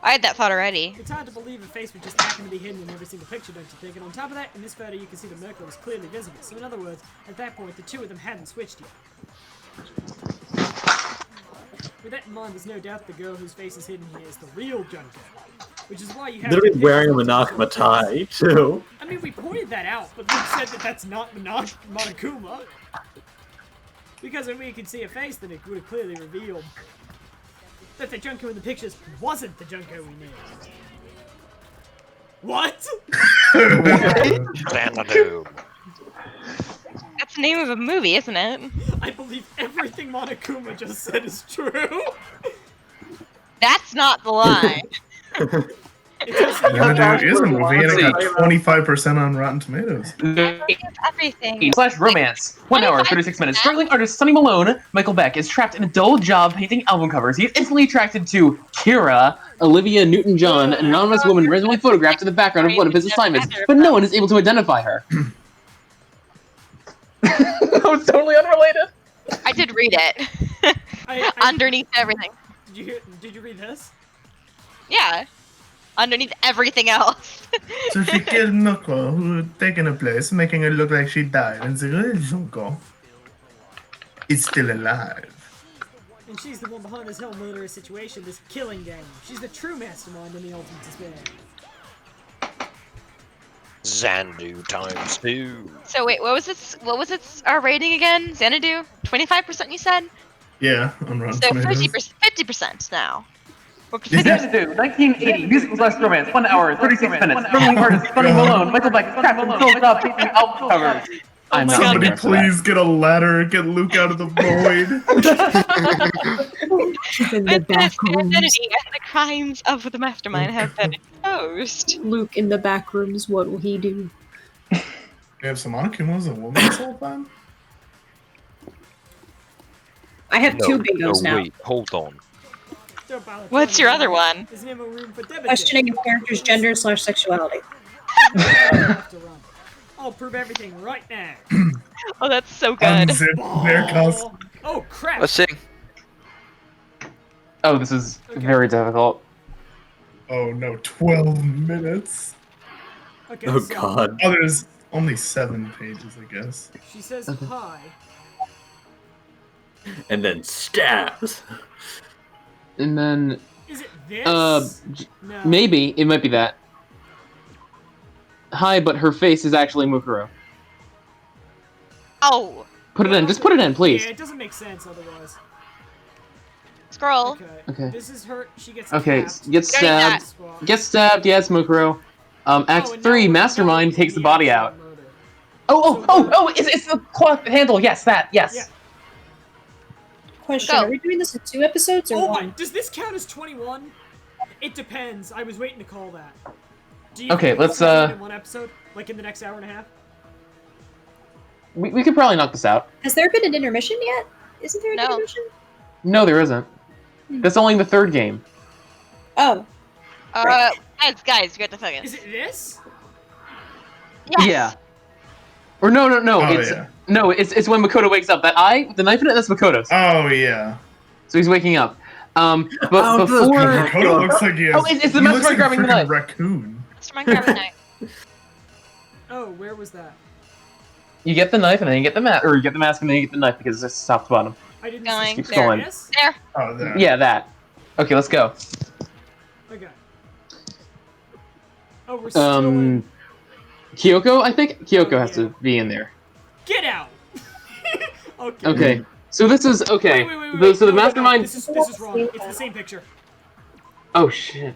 I had that thought already. It's hard to believe a face would just happen to be hidden in every single picture, don't you think? And on top of that, in this photo, you can see the Merkle is clearly visible. So in other words, at that point, the two of them hadn't switched yet. With that in mind, there's no doubt the girl whose face is hidden here is the real Junko. Which is why you have Literally to pick wearing a one to Monokuma tie, too. I mean, we pointed that out, but we said that that's not Monokuma. Because when we could see a face, then it would have clearly revealed that the Junko in the pictures wasn't the Junko we knew. What? Xanadu. That's the name of a movie, isn't it? I believe everything Monokuma just said is true. That's not the line. Yeah, dude, it is a movie and it got 25% on Rotten Tomatoes. Everything. / romance. 1 hour, 36 minutes. Struggling artist Sonny Malone, Michael Beck, is trapped in a dull job painting album covers. He is instantly attracted to Kira, Olivia Newton-John, an anonymous woman randomly photographed in the background of one of his assignments, but no one is able to identify her. That was totally unrelated. I did read it. Underneath everything. Did you read this? Yeah. Underneath everything else. So she killed Moko, who had taken her place, making her look like she died, and the real Junko is still alive. And she's the one behind this whole murderous situation, this killing game. She's the true mastermind in the ultimate despair. Xanadu times 2. So wait, what was its rating again? Xanadu? 25% you said? Yeah, on Rotten So Tomatoes. 50% now. Xanadu, 1980, musical slash romance, 1 hour, 36 minutes. Struggling artist, Sonny Malone, Michael Beck, trapped and sold up, taking album covers. I'm Somebody please get a ladder, get Luke out of the void. In the back rooms. Identity and the crimes of the mastermind have been exposed. Luke in the back rooms, what will he do? You have some Monokuma as a woman this whole time? I have two bingos now. Wait, hold on. What's your other one? Questioning a character's gender / sexuality. I'll prove everything right now. Oh, that's so good. Oh crap! Let's see. Oh, this is very difficult. Oh no, 12 minutes. Okay, Oh so god. Oh, there's only 7 pages, I guess. She says hi. And then stabs. And then... Is it this? No. Maybe. It might be that. Hi, but her face is actually Mukuro. Oh. Put it in. Just put it in, please. Yeah, it doesn't make sense otherwise. Scroll. Okay. This is her. She gets Okay, tapped. get stabbed. Get stabbed, yes, Mukuro. Act 3, Mastermind takes the body out. Oh, it's the cloth handle, yes, that, yes. Yeah. Question, are we doing this in 2 episodes or Oh 1? my, does this count as 21? It depends. I was waiting to call that. Do you Okay, think let's, we'll start it in 1 episode? Like in the next hour and a half? We could probably knock this out. Has there been an intermission yet? Isn't there an intermission? No, there isn't. That's only the 3rd game. Oh. Guys, you got to fucking. Is it this? Yes. Yeah. Or no, Oh, it's yeah. no, it's when Makoto wakes up. That eye, with the knife in it, that's Makoto's. Oh yeah. So he's waking up. But Oh, before Makoto looks like he has. Oh, it's the he looks mastermind like a grabbing the freaking knife. Raccoon. Mastermind grabbing knife. Oh, where was that? You get the knife and then you get the mask, or you get the mask and then you get the knife because it's top to bottom. I didn't Going. Keeps There. going. There. Oh, there. Yeah, that. Okay, let's go. Okay. Oh, we're still in. Kyoko, I think Kyoko has to be in there. Get out! Okay. Okay, so this is okay. Wait, So the no, mastermind. This is wrong. It's the same picture. Oh shit.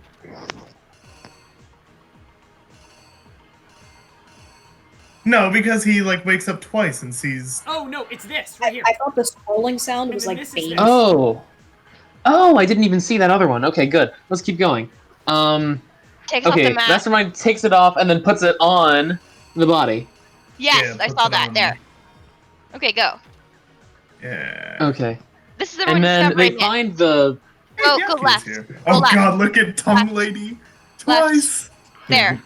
No, because he like wakes up twice and sees. Oh no, it's this right here. I thought the scrolling sound was like baby. Oh. Oh, I didn't even see that other one. Okay, good. Let's keep going. Takes off Okay, the mask. mastermind takes it off and then puts it on the body. Yes, Yeah, I puts saw it that. on. There. Okay, go. Yeah. Okay. This is the one And you then got they right find the. Go Yaki's left. here. Go Oh left. god, look at Tongue Lady. Twice. There.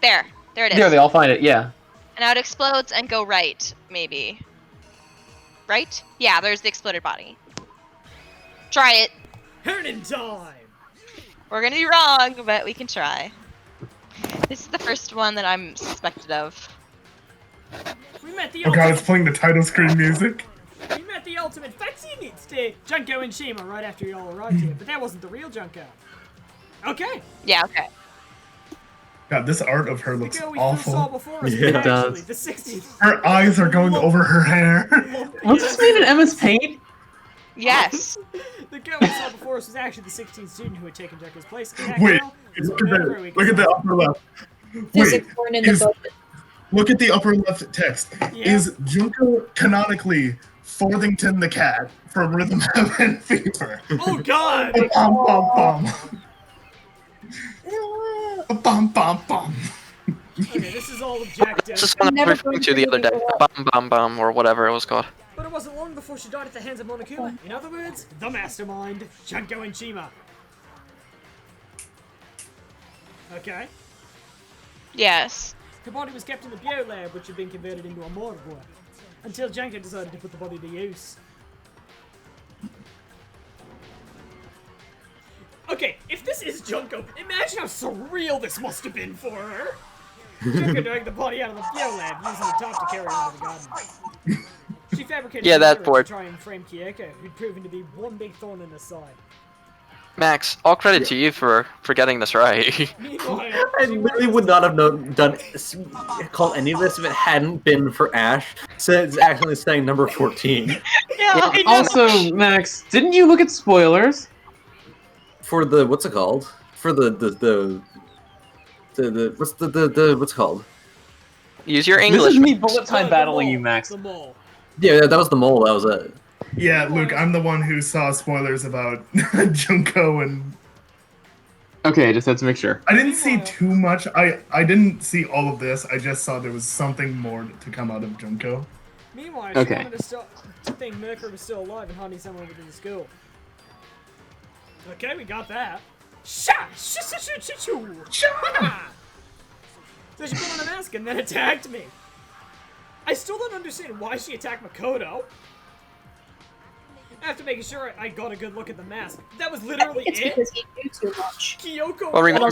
There it is. There, they all find it. Yeah. And now it explodes and go right, maybe. Right? Yeah, there's the exploded body. Try it. hoonint'ime! We're gonna be wrong, but we can try. This is the first one that I'm suspected of. We met the Oh god, it's ultimate. playing the title screen music. We met the ultimate facsimile Junko and Shima right after you all arrived here, but that wasn't the real Junko. Okay. Yeah, okay. God, this art of her The looks girl we first saw awful. before us Yeah, was it does. actually the 60s. Her eyes are going over her hair. What's this made in MS Paint? Yes. The girl we saw before us was actually the 16th student who had taken Junko's place. And that Wait, girl was look a at murderer that. we Look at the saw. upper left. Physics Wait, weren't in the is, book. look at the upper left text. Yeah. Is Junko canonically Forthington the cat from Rhythm Heaven Fever? Oh god! Bum bum bum. Bum bum bum. Okay, this is all objective. This is one I was referring to the other day. Bum bum bum or whatever it was called. But it wasn't long before she died at the hands of Monokuma. In other words, the mastermind, Junko and Shima. Okay. Yes. Her body was kept in the bio lab, which had been converted into a morgue, until Junko decided to put the body to use. Okay, if this is Junko, imagine how surreal this must have been for her. Junko dragged the body out of the bio lab, using the top to carry it into the garden. She fabricated Yeah, the that letter board. to try and frame Kyoko, who'd proven to be one big thorn in the side. Max, all credit to you for getting this right. Meanwhile, I really would not have called any of this if it hadn't been for Ash. So it's actually saying number 14 Yeah. Also, Max, didn't you look at spoilers? for the what's it called? For the what's it called? Use your This English. is me bullet time battling you, Max. The mole. Yeah, that was the mole. That was it. Yeah, Luke, I'm the one who saw spoilers about Junko and... Okay, just had to make sure. I didn't see too much. I didn't see all of this. I just saw there was something more to come out of Junko. Meanwhile, Okay. she wanted to think Mercury was still alive and hunting someone within the school. Okay, we got that. Sha! Shoo! So she put on a mask and then attacked me. I still don't understand why she attacked Makoto. After making sure I got a good look at the mask. That was literally It's it? because he knew too much. Kyoko... Well, remember,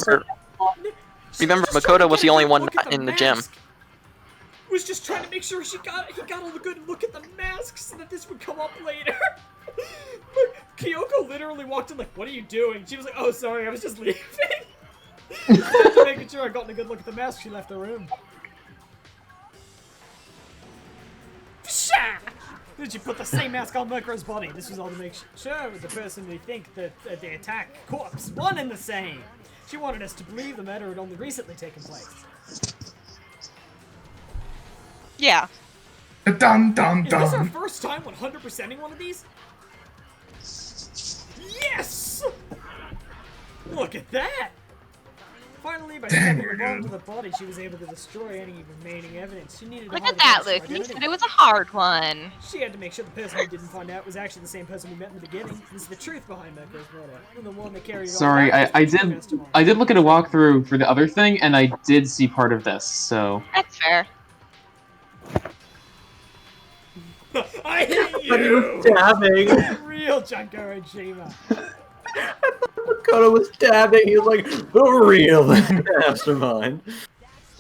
She remember was just trying to Makoto was get the a only good one look at not in the gym. mask. Was just trying to make sure he got a good look at the mask so that this would come up later. Look, Kyoko literally walked in like, "What are you doing?" She was like, "Oh, sorry, I was just leaving." After making sure I got a good look at the mask, she left the room. Psha! Did you put the same mask on Mercury's body? This was all to make sure the person we think that the attack corpse, one and the same. She wanted us to believe the murder had only recently taken place. Yeah. Dun dun Is this our dun. first time 100%ing one of these? Yes! Look at that! Finally, by Damn, sticking you're the bomb good. to the body, she was able to destroy any remaining evidence. She needed to Look hide at that, against her Luke. You identity. said it was a hard one. She had to make sure the person we didn't find out was actually the same person we met in the beginning. This is the truth behind Mercury's murder, and the one that carried Sorry, I did look at a walkthrough for the other thing, and I did see part of this, so... That's fair. I hate But he was you! stabbing. Real Junko and Shima. Makoto was stabbing. He was like, the real mastermind.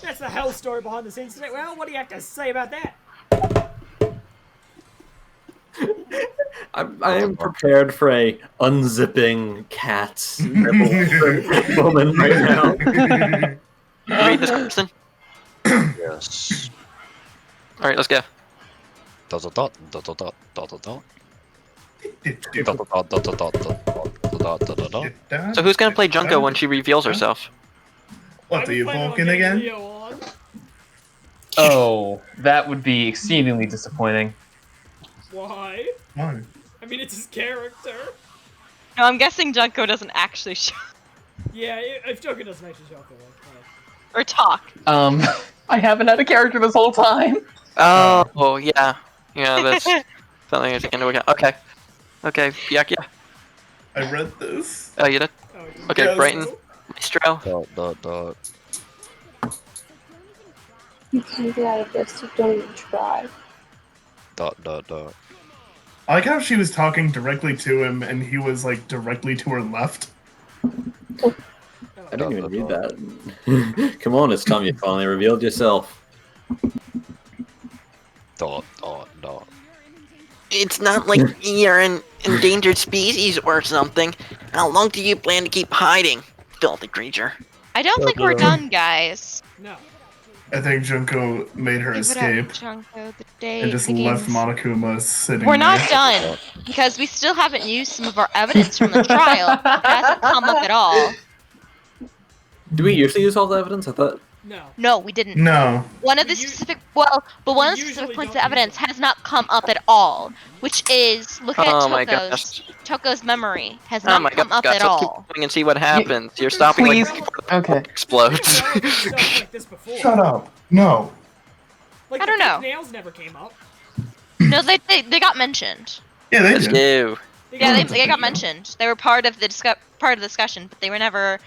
That's the hell story behind the scenes today. Well, what do you have to say about that? I am prepared for a unzipping cat's nipple moment right now. Read this person. Yes. All right, let's go. Dot dot dot dot dot dot dot dot dot. Dot dot dot dot dot dot dot dot dot. So who's gonna play Junko when she reveals herself? What, are you Vulcan again? Oh, that would be exceedingly disappointing. Why? Why? I mean, it's his character. No, I'm guessing Junko doesn't actually show Yeah, if Junko doesn't actually show up, or talk. I haven't had a character this whole time. Oh, yeah. Yeah, that's something I take into account. Okay. Okay, yeah. I read this. Oh, you did? Okay, Yes. Brighton. Maestro. Dot dot dot. You can't get out of this, so don't even try. Dot dot dot. I like how she was talking directly to him and he was like directly to her left. I didn't even read that. Come on, it's time you finally revealed yourself. Dot dot dot. It's not like you're an endangered species or something. How long do you plan to keep hiding, filthy creature? I don't think we're done, guys. No. I think Junko made her Give it up, escape Junko, the day and just begins. left Monokuma sitting We're not there. done because we still haven't used some of our evidence from the trial. It hasn't come up at all. Do we usually use all the evidence? I thought. No, we didn't. No. One of the specific, well, but one of the specific points of evidence has not come up at all, which is look at Oh my Toko's memory has Oh not my come gosh, up guys, at let's all. keep going and see what happens. You're stopping like Please. before Okay. it explodes. Shut up. No. Like, I don't know. Nails never came up. No, they got mentioned. Yeah, they Let's did. go. Yeah, they got mentioned. They were part of the discussion, but they were never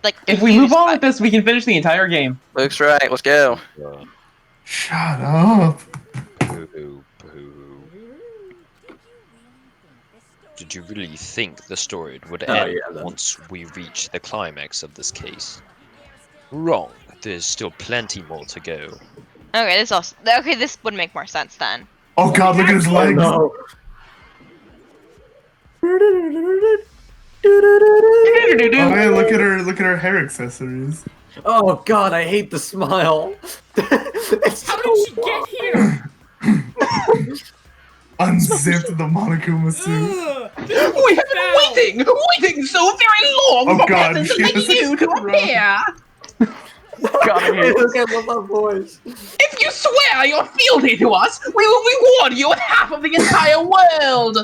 like. If we move on with this, we can finish the entire game. Luke's right. Let's go. Shut up. Did Did you really think the story would Oh, end yeah, then. once we reach the climax of this case? Wrong. There's still plenty more to go. Okay, this would make more sense then. Oh god, look at his legs. No. Oh man, look at her hair accessories. Oh god, I hate the smile. It's How so did she get here? Unzipped the Monokuma suit. Ugh, We have been waiting so very long Oh for god, peasants she like has you to run. appear. God, I hate Hey, this. look, I love that voice. If you swear your fealty to us, we will reward you with half of the entire world.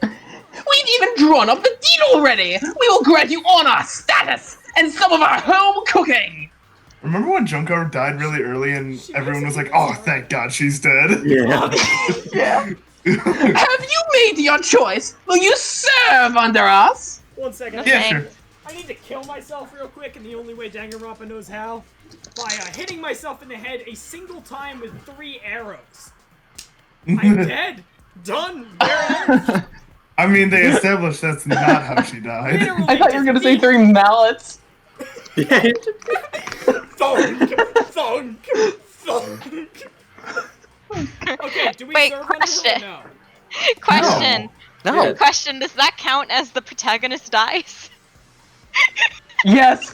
We've even drawn up the deal already. We will grant you honor, status, and some of our home cooking. Remember when Junko died really early and everyone was like, "Oh, thank God she's dead." Yeah. Yeah. Have you made your choice? Will you serve under us? 1 second. Yeah, sure. I need to kill myself real quick, and the only way Danganronpa knows how, by hitting myself in the head a single time with 3 arrows. I'm dead. Done. There. I mean, they established that's not how she died. I thought you were gonna say 3 mallets. Yeah. Thunk, thunk, thunk. Okay, do we Wait, serve under her or question. no? Question. No. Question, does that count as the protagonist dies? Yes.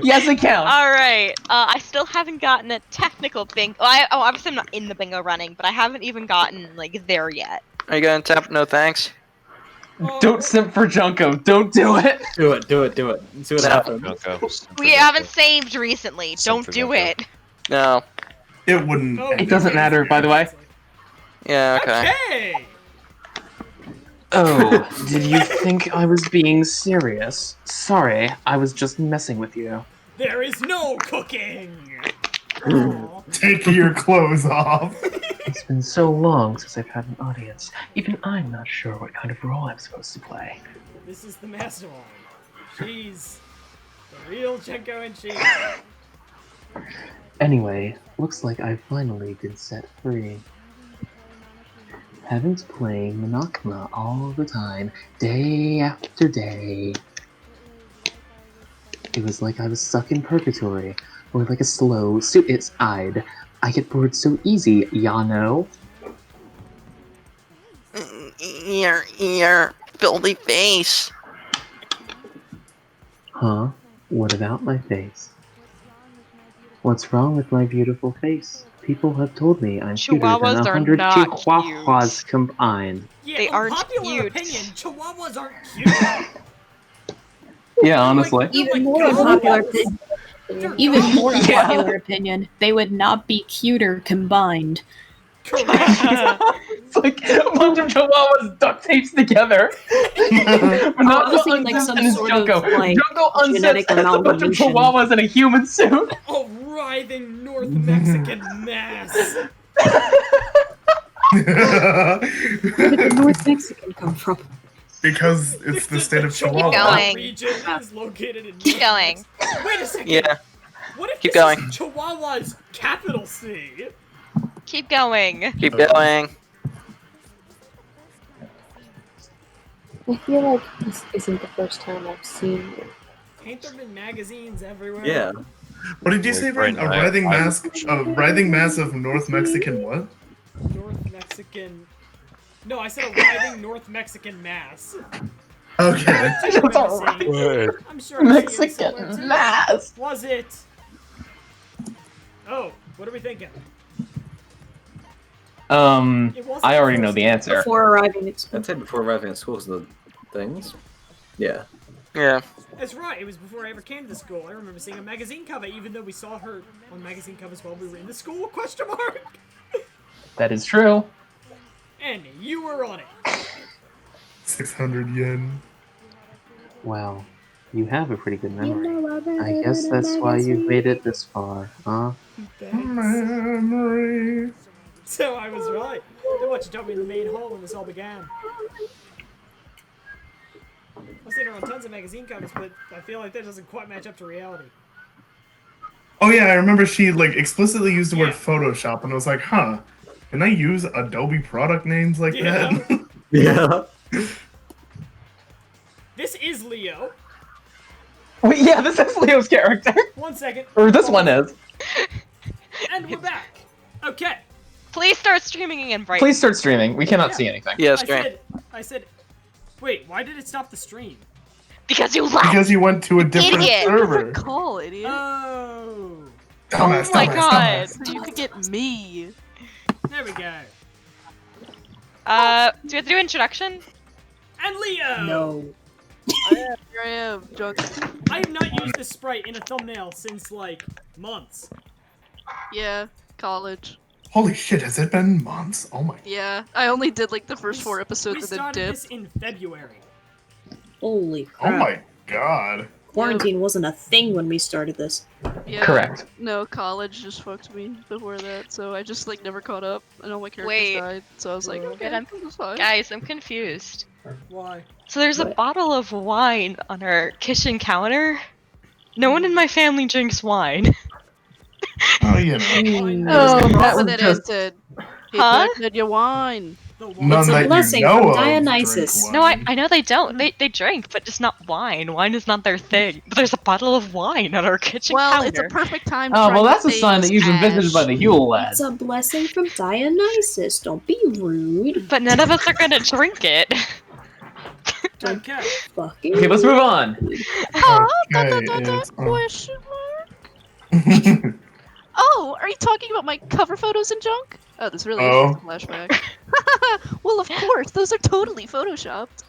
Yes, it counts. Alright, I still haven't gotten a technical bingo. Obviously I'm not in the bingo running, but I haven't even gotten, like, there yet. Are you gonna tap no thanks? Don't simp for Junko. Don't do it. Do it. See what happens. We haven't saved recently. Don't do it. No. It wouldn't. Oh, It doesn't matter, by the way. Yeah, okay. Hey! Oh, did you think I was being serious? Sorry, I was just messing with you. There is no cooking! Take your clothes off. It's been so long since I've had an audience. Even I'm not sure what kind of role I'm supposed to play. This is the mastermind. She's the real Jenko and she. Anyway, looks like I've finally been set free. Having to play Monokuma all the time, day after day. It was like I was stuck in purgatory, or like a slow suicide. I get bored so easy, ya know? Your filthy face. Huh? What about my face? What's wrong with my beautiful face? People have told me I'm cuter than Chihuahuas are 100 not chihuahuas combined. Yeah, They aren't unpopular cute. opinion, chihuahuas aren't cute. Yeah, honestly. Even more unpopular opinion. Even more unpopular opinion, they would not be cuter combined. It's like a bunch of chihuahuas duct tapes together. I was thinking like some sort of like Junko genetic unzips a bunch of amalgamation. chihuahuas in a human suit. Oh, writhing North Mexican mass. Where did the North Mexican come from? Because it's the state of Keep Chihuahua. going. Region is located in Keep going. Wait a second. Yeah. What if Keep this going. is Chihuahua's capital C? Keep going. Keep going. I feel like this isn't the first time I've seen you. Ain't there been magazines everywhere? Yeah. What did you say, Brian? A writhing mass of North Mexican what? North Mexican. No, I said a writhing North Mexican mass. Okay. That's alright. I'm sure I've seen it somewhere, Mexican too. mass. Was it? Oh, what are we thinking? I already know the answer. Before arriving at school. I'd say before arriving at school is the things. Yeah. Yeah. That's right, it was before I ever came to school. I remember seeing a magazine cover, even though we saw her on magazine covers while we were in the school, question mark? That is true. And you were on it. 600 yen. Wow, you have a pretty good memory. I guess that's why you've made it this far, huh? Memory. So I was right. Then what you told me in the main hall when this all began. I've seen her on tons of magazine covers, but I feel like that doesn't quite match up to reality. Oh yeah, I remember she like explicitly used the word Photoshop, and I was like, huh, can I use Adobe product names like that? Yeah. This is Leo. Wait, yeah, this is Leo's character. 1 second. Or this one is. And we're back. Okay. Please start streaming again, Bright. Please start streaming. We cannot see anything. I said, wait, why did it stop the stream? Because you lied. Because you went to a different Idiot. server. Call, idiot. Oh. Dumbass, Oh my dumbass, god. dumbass. So you could get me. There we go. Do we have to do introduction? And Leo. No. Here I am, drunk. I have not used this sprite in a thumbnail since like months. Yeah, college. Holy shit, has it been months? Oh my. Yeah, I only did like the first 4 We episodes and then started dipped. this in February. Holy Oh crap. my god. Quarantine wasn't a thing when we started this. Yeah, Correct. No, college just fucked me before that, so I just like never caught up, and all my characters Wait. died. So I was like, okay, that's fine. Guys, I'm confused. Why? So there's a bottle of wine on our kitchen counter. No one in my family drinks wine. Oh, you know. Oh, that was that just- ended. Huh? Did your wine? None It's a that blessing you know from of Dionysus. drink No, wine. I know they don't. They drink, but just not wine. Wine is not their thing. But there's a bottle of wine on our kitchen Well, counter. it's a perfect time to Oh, try well, to that's a save sign that you've been visited by the Yule lad. It's a blessing from Dionysus. Don't be rude. But none of us are gonna drink it. Okay. Fucking Okay, let's move on. Okay, it's, Question mark? Oh, are you talking about my cover photos and junk? Oh, this really is just a flashback. Well, of course, those are totally photoshopped.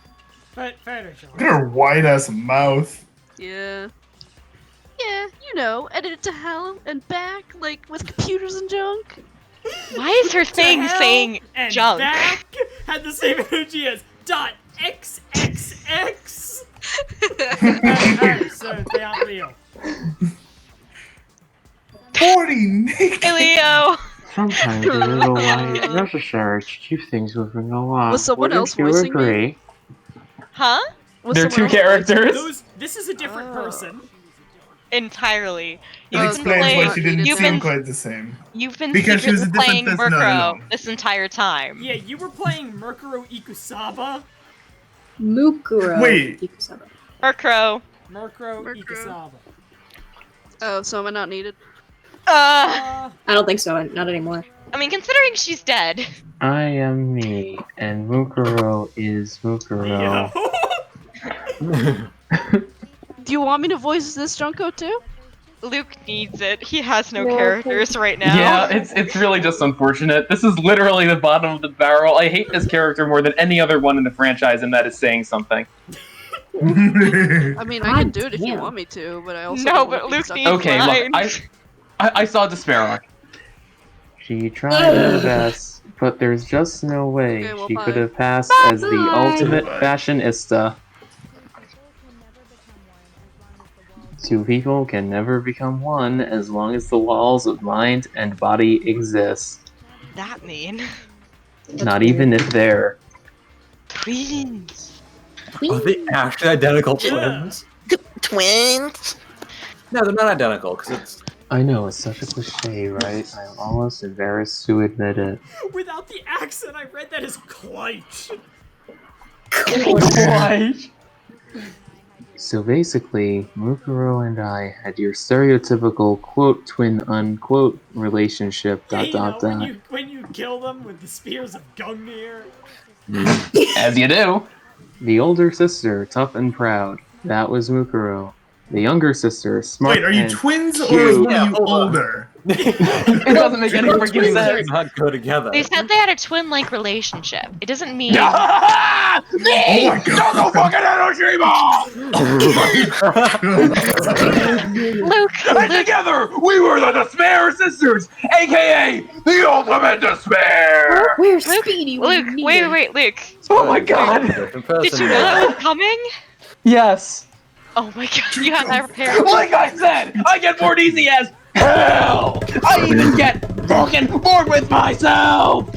Photoshop. Look at her white ass mouth. Yeah. Yeah, you know, edit it to hell and back, like with computers and junk. Why is her thing hell saying and junk? back had the same energy as .xxx. Alright, so they are Leo. 40 naked. Hey, Leo. Sometimes a little light is necessary to keep things moving along. Was someone Wouldn't else you voicing me? agree? Huh? Was There are someone two else characters. This is a different person. Entirely. That explains why she didn't you've seem been, quite the same. you've been Because she was a secretly different playing person all Murkrow along. this entire time. Yeah, you were playing Murkrow Ikusaba. Mukuro. Wait. Ikusaba. Murkrow. Murkrow Ikusaba. Oh, so am I not needed? I don't think so. Not anymore. I mean, considering she's dead. I am me, and Mukuro is Mukuro. Do you want me to voice this Junko too? Luke needs it. He has no characters right now. Yeah, it's really just unfortunate. This is literally the bottom of the barrel. I hate this character more than any other one in the franchise, and that is saying something. I mean, I can God do it if you damn. want me to, but I also No, don't but want to be Luke stuck needs in Okay, mine. look, I saw Despair. She tried her best, but there's just no way Okay, well, she bye. could have passed as the Bye. ultimate fashionista. Two people can never become one as long as the laws of mind and body exist. That mean? Not even if they're. Twins. Are they actually identical twins? Twins? No, they're not identical, because it's... I know, it's such a cliche, right? I'm almost embarrassed to admit it. Without the accent, I read that as Kleich. So basically, Mukuro and I had your stereotypical quote twin unquote relationship Yeah, you know, dot. when you kill them with the spears of Gungnir. As you do. The older sister, tough and proud. That was Mukuro. The younger sister, smart. Wait, are you and twins or cute. are you older? It doesn't make any freaking sense. Not go together. They said they had a twin-like relationship. It doesn't mean. Oh my god! Luke. And together, we were the Despair Sisters, aka the Ultimate Despair. Where's Speedy? Luke, wait, Luke. Oh my god. Did you know that was coming? Yes. Oh my god, you had that prepared. Like I said, I get bored easy as hell. I even get fucking bored with myself.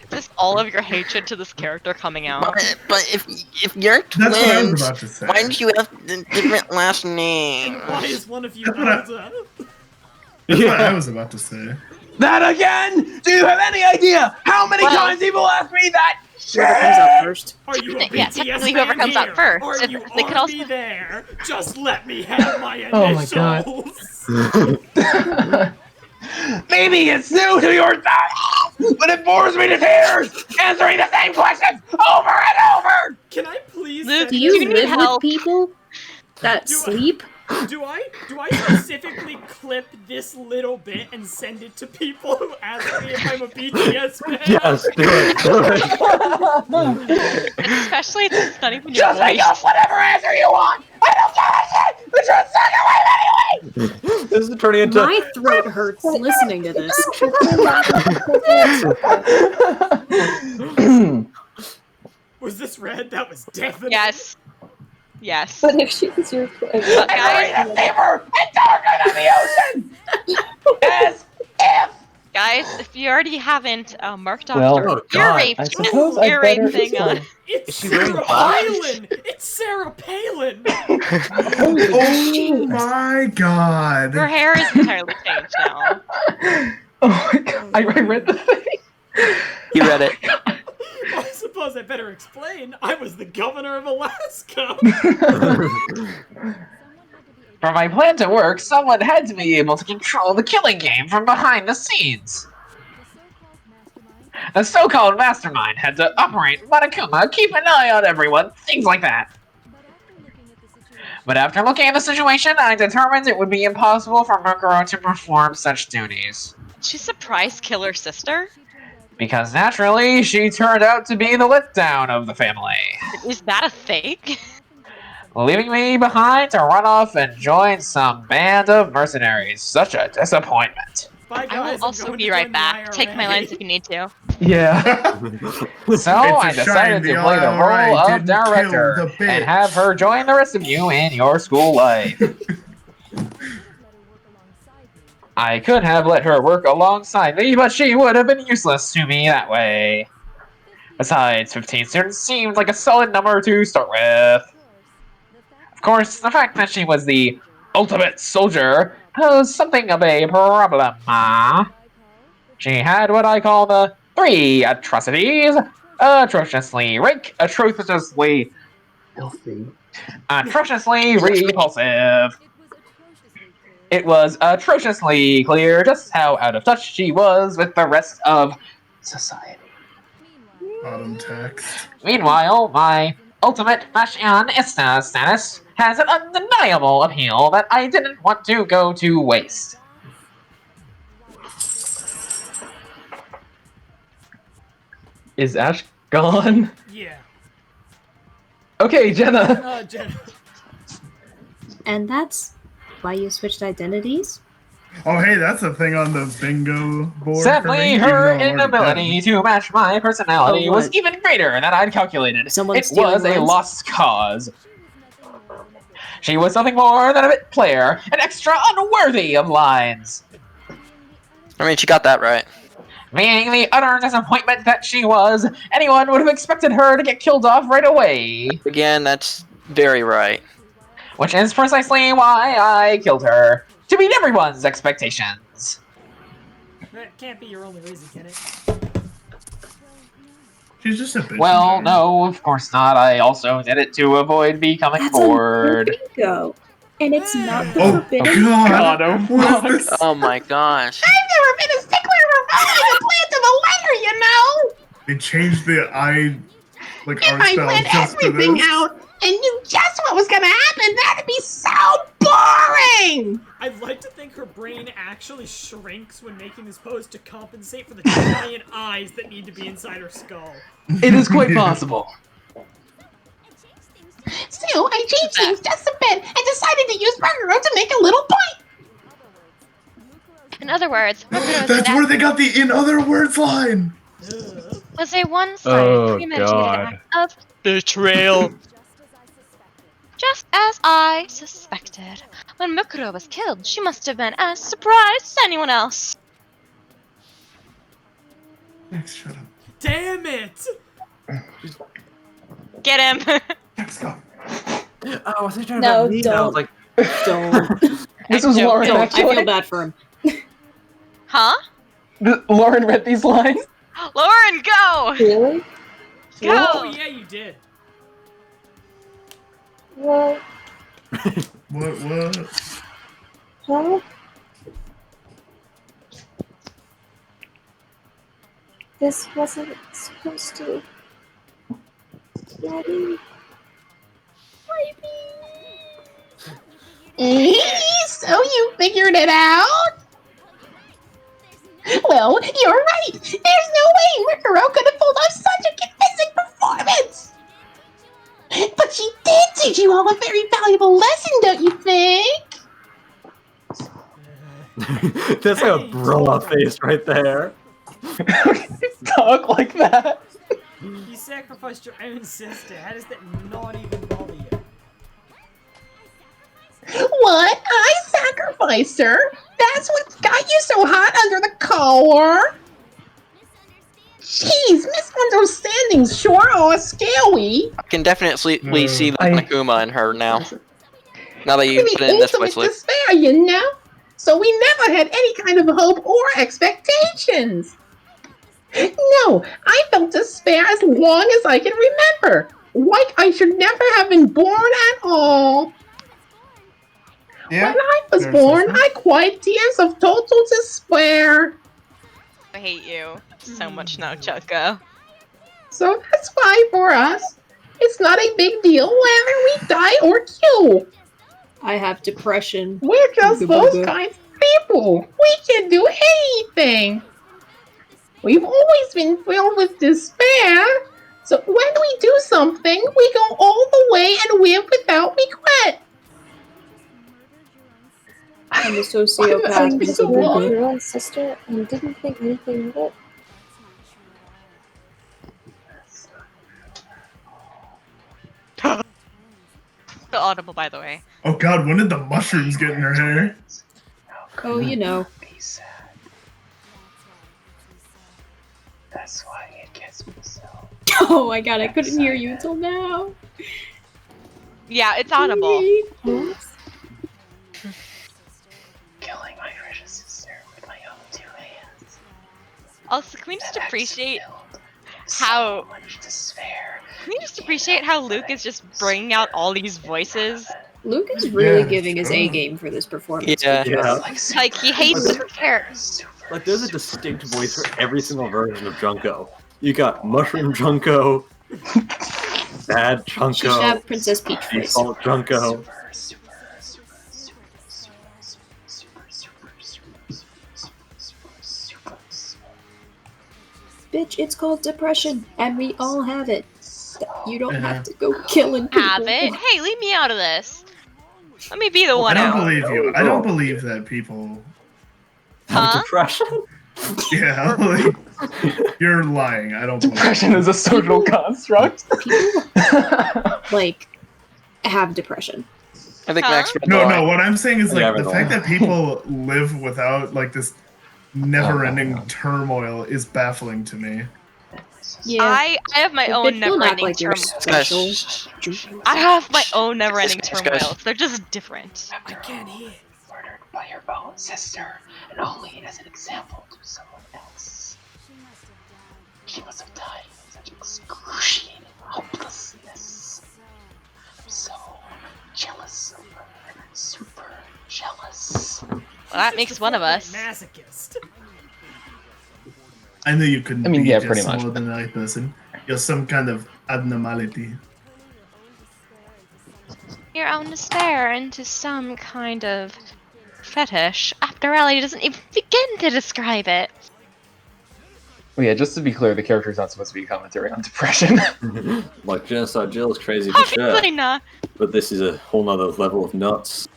Just all of your hatred to this character coming out. But if you're That's what I was twins, about to say. why did you have the different last names? Why is one of you That's what I- older? That's what I was about to say. That again? Do you have any idea how many times people ask me that Whoever comes out first. Are you a Yeah, BTS technically whoever fan comes out here? first. Are If you they could also be there? Just let me have my Oh my God. initials. Maybe it's new to your time, but it bores me to tears answering the same questions over and over. Can I please Luke, Do send you this need live with help? people that Do I- sleep? Do I specifically clip this little bit and send it to people who ask me if I'm a BTS fan? Yes, do it. Especially since it's not even your Just make up voice. whatever answer you want. I don't give a shit. The truth's not your way anyway. This is turning into. My throat hurts listening to this. Was this red? That was definitely. Yes. Yes. But if she was your friend, Guys, deeper and darker than the ocean. As if. Guys, if you already haven't marked off Well, your oh God, raped, I suppose I your rape better thing on. explain. It's she wearing Sarah glasses? Palin! It's Sarah Palin! Oh my god. Her hair is entirely changed now. Oh my God. I read the thing. You read it. I suppose I better explain. I was the governor of Alaska! For my plan to work, someone had to be able to control the killing game from behind the scenes. The so-called mastermind had to operate Monokuma, keep an eye on everyone, things like that. But after looking at the situation, I determined it would be impossible for Mukuro to perform such duties. Did she surprise kill her sister? Because naturally, she turned out to be the letdown of the family, Is that a fake? leaving me behind to run off and join some band of mercenaries. Such a disappointment. Bye, I guys, will I'm also going be to right join back. the Take my IRA. lens if you need to. Yeah. So I decided to play the role of director and have her join the rest of you in your school life. I could have let her work alongside me, but she would have been useless to me that way. Besides, 15 students seemed like a solid number to start with. Of course, the fact that she was the ultimate soldier was something of a problem. She had what I call the 3 atrocities: atrociously rank, atrociously filthy, atrociously repulsive. It was atrociously clear just how out of touch she was with the rest of society. Bottom text. Meanwhile, my ultimate fashionista status has an undeniable appeal that I didn't want to go to waste. Is Ash gone? Yeah. Okay, Jenna. Jenna. And that's why you switched identities? Oh, hey, that's a thing on the bingo board. for Sadly, me, even her though I'm already inability to match my personality Oh, was what? even greater than I'd calculated. Someone It stealing was a lines? lost cause. She was something more than a bit player, an extra unworthy of lines. I mean, she got that right. Being the utter disappointment that she was, anyone would have expected her to get killed off right away. Again, that's very right. Which is precisely why I killed her. To meet everyone's expectations. That can't be your only reason, can it? She's just a bitch. Well, no, of course not. I also did it to avoid becoming That's bored. a bingo. And it's not the Oh, forbidden. God. God, What is this? Oh my gosh. I've never been a stickler for following the plan to the letter, you know! They changed the art I style planned just for everything this. out and knew just what was gonna happen. That'd be so boring! I'd like to think her brain actually shrinks when making this pose to compensate for the giant eyes that need to be inside her skull. it is quite possible. Still, I changed things just a bit and decided to use Margaret to make a little point. In other words, That's where they got the "in other words" line. was a one-sided, Oh, premeditated God. act of betrayal. Just as I suspected. When Mukuro was killed, she must have been as surprised as anyone else. Next, shut up. Damn it! Get him! Next, go. Oh, I was thinking No, about me. I was don't. like, Don't. This was Lauren, Don't. I actually. feel bad for him. Huh? Lauren read these lines. Lauren, go! Really? Go! Oh yeah, you did. What? What? Huh? This wasn't supposed to. Daddy. So you figured it out? Well, you're right. There's no way Rikuro could have pulled off such a convincing performance. But she did teach you all a very valuable lesson, don't you think? That's like a bro face right there. Talk like that. You sacrificed your own sister. How does that not even bother you? What? I sacrificed her? That's what got you so hot under the collar? Jeez, misunderstandings sure are scary. I can definitely see the Monokuma in her now. Now that you The put it in this way, ultimate Sleep. despair, you know? So we never had any kind of hope or expectations. No, I felt despair as long as I can remember. Like I should never have been born at all. Yeah, when I was born, I cried tears of total despair. I hate you so much now, Chucko. So that's why for us, it's not a big deal whether we die or kill. I have depression. We're just Booga those booga. kinds of people. We can do anything. We've always been filled with despair. So when we do something, we go all the way and live without regret. I'm a sociopath. I'm because so of wrong. Booga. Your own sister and didn't think anything of it. The audible, by the way. Oh god, when did the mushrooms get in her hair? Oh, you know. That's why it gets me so. Oh my god, I couldn't hear you until now. Yeah, it's audible. Killing my precious sister with my own 2 hands. Also, can we just appreciate how... Can we just appreciate how Luke is just bringing out all these voices? Luke is really Yeah. giving his A game for this performance. Yeah. Like, he hates her character. Like, there's a distinct voice for every single version of Junko. You got Mushroom Junko, Bad She should Junko, have Princess Peach face. Default Junko. Bitch, it's called depression, and we all have it. You don't have to go killing people. Have it? Hey, leave me out of this. Let me be the I one don't out. believe you. I don't believe that people. Huh? Depression? Yeah, like, you're lying. I don't believe Depression is a social construct. Like, have depression. I think Max. No, what I'm saying is like Yeah, the but- fact that people live without like this never-ending turmoil is baffling to me. Yeah. I have my But own bitch, don't act never-ending like you're turmoil. special. I have my own never-ending Guys. turmoils. They're just different. I can't hear. Murdered by her own sister, and only as an example to someone else. She must have died in such excruciating hopelessness. I'm so jealous of her. Super jealous. Well, that makes one of us. Masochist. I know you couldn't I mean, be yeah, just pretty some much. ordinary person. You're some kind of abnormality. Your own despair into some kind of fetish. After all, he doesn't even begin to describe it. Well, yeah, just to be clear, the character's not supposed to be a commentary on depression. Like, Genocide Jill is crazy for sure. Obviously not. But this is a whole nother level of nuts.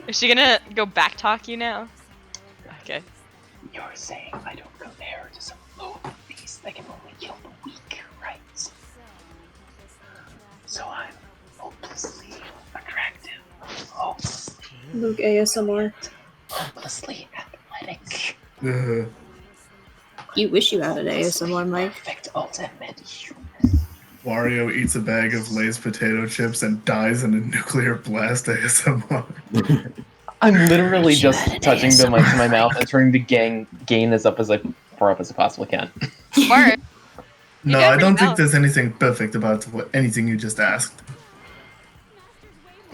Is she gonna go back talk you now? Okay. You're saying I don't compare to some low beast that can only kill the weak, right? So I'm hopelessly attractive, hopelessly, Luke ASMR. hopelessly athletic, You wish you had an ASMR mic. perfect ultimate human. Wario eats a bag of Lay's potato chips and dies in a nuclear blast ASMR. I'm literally just touching the mic to my mouth and turning the gain as far up as I possibly can. Smart. No, I don't think there's anything perfect about anything you just asked.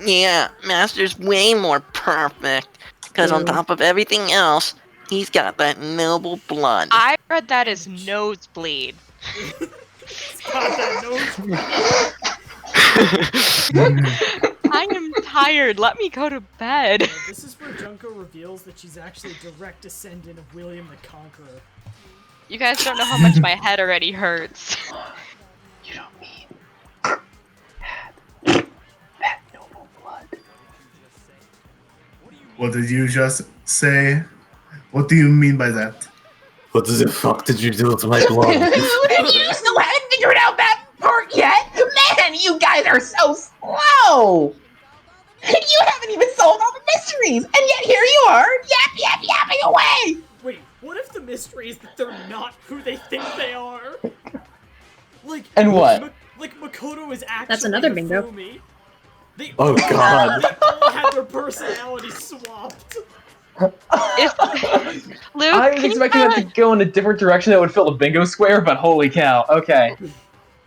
Yeah, Master's way more perfect. Because on top of everything else, he's got that noble blood. I read that as nosebleed. I am tired. Let me go to bed. This is where Junko reveals that she's actually a direct descendant of William the Conqueror. You guys don't know how much my head already hurts. You don't mean that noble blood. What did you just say? What do you mean by that? What the fuck did you do with my blood? And you still haven't figured out that part yet? Man, you guys are so slow! You haven't even solved all the mysteries, and yet here you are, yapping away! Wait, what if the mystery is that they're not who they think they are? Like, And what? Like Makoto is actually That's another bingo. Hifumi. They Oh, God. They all had their personalities swapped. Luke, I was expecting that to go in a different direction that would fill a bingo square, but holy cow, okay.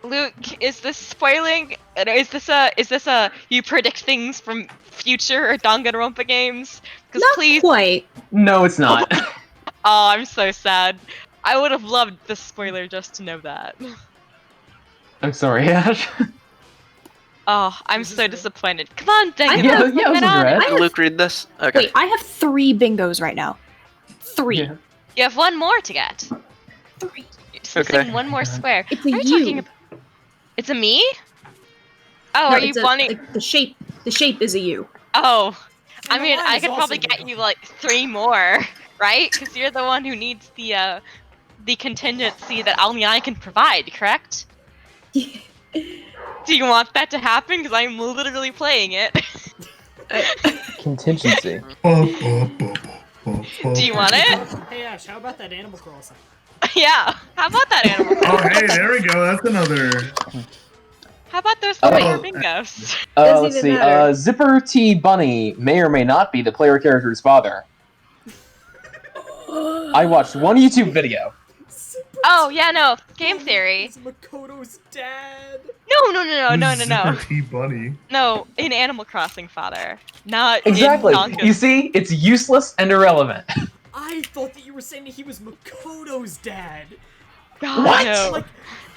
Luke, is this spoiling? Is this a you predict things from future Danganronpa games? Because please. Quite. No, it's not. Oh, I'm so sad. I would have loved the spoiler just to know that. I'm sorry, Ash. Oh, I'm so disappointed. Come on, Danganronpa. Yeah, it was get on it. red. Luke, read this. Okay. Wait, I have 3 bingos right now. 3. Yeah. You have one more to get. 3. Just Okay. missing one more square. It's a Are you U. talking about? It's a me? Oh, No, are you it's a- wanting? like, the shape is a U. Oh, I And mean, mine I is could also probably get blue. you like 3 more, right? Because you're the one who needs the contingency that only I can provide, correct? Do you want that to happen? Because I'm literally playing it. Contingency. Do you want it? Hey Ash, how about that Animal Crossing? Yeah. How about that animal? Oh, hey, there we go. That's another. How about those Oh. 3 more bingos? Let's even see. matter. Zipper T Bunny may or may not be the player character's father. I watched one YouTube video. Oh yeah, no. Game theory. It's Makoto's dad. No. T-Bunny. No, in Animal Crossing, father. Not Exactly. in Danganronpa. You see, it's useless and irrelevant. I thought that you were saying that he was Makoto's dad. God, What? no.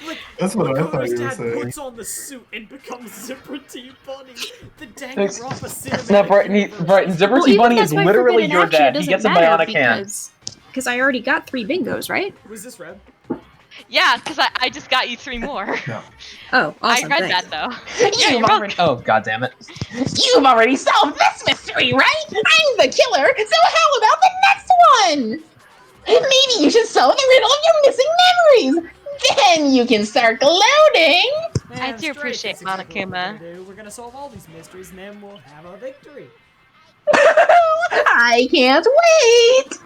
Like That's what I thought Makoto's you were dad saying. puts on the suit and becomes Zipper T Bunny. The Danganronpa cinematic Now, Brighton, Zipper Well, T even Bunny that's is why literally Forbidden your Action dad. He doesn't gets a matter bionic hand. because I already got 3 bingos, right? Was this red? Yeah, because I just got you 3 more. Oh, awesome. I read thanks. that though. You've already. Oh, god damn it. You've already solved this mystery, right? I'm the killer, so how about the next one? Maybe you should solve the riddle of your missing memories. Then you can start gloating. I do appreciate Monokuma. We're gonna solve all these mysteries and then we'll have a victory. I can't wait.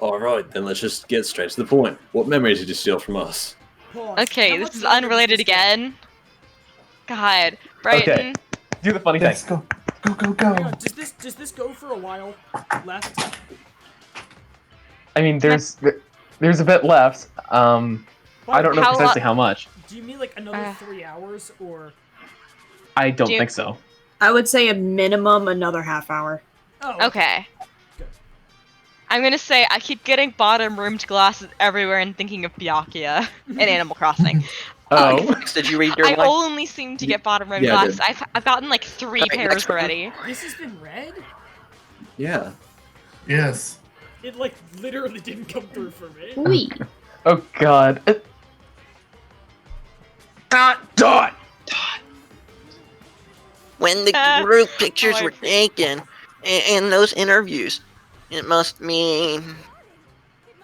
Alright, then let's just get straight to the point. What memory did you steal from us? Pause. Okay, How this much is longer unrelated does this go? again. God, Brighton. Okay. Do the funny thing. Let's go. Go. Hang on, does this go for a while left? I mean, there's a bit left. I don't know How precisely how much. Do you mean like another 3 hours or? I don't Do you- think so. I would say a minimum another half hour. Oh. Okay. I'm gonna say I keep getting bottom roomed glasses everywhere and thinking of Byakuya in Animal Crossing. Oh. Did you read your I line? only seem to get bottom rimmed Yeah, I glasses. did. I've gotten like 3 Alright, pairs next one. already. This has been red? Yeah. Yes. It like literally didn't come through for me. Oui. Oh god. Done. When the group pictures were taken, and those interviews, it must mean...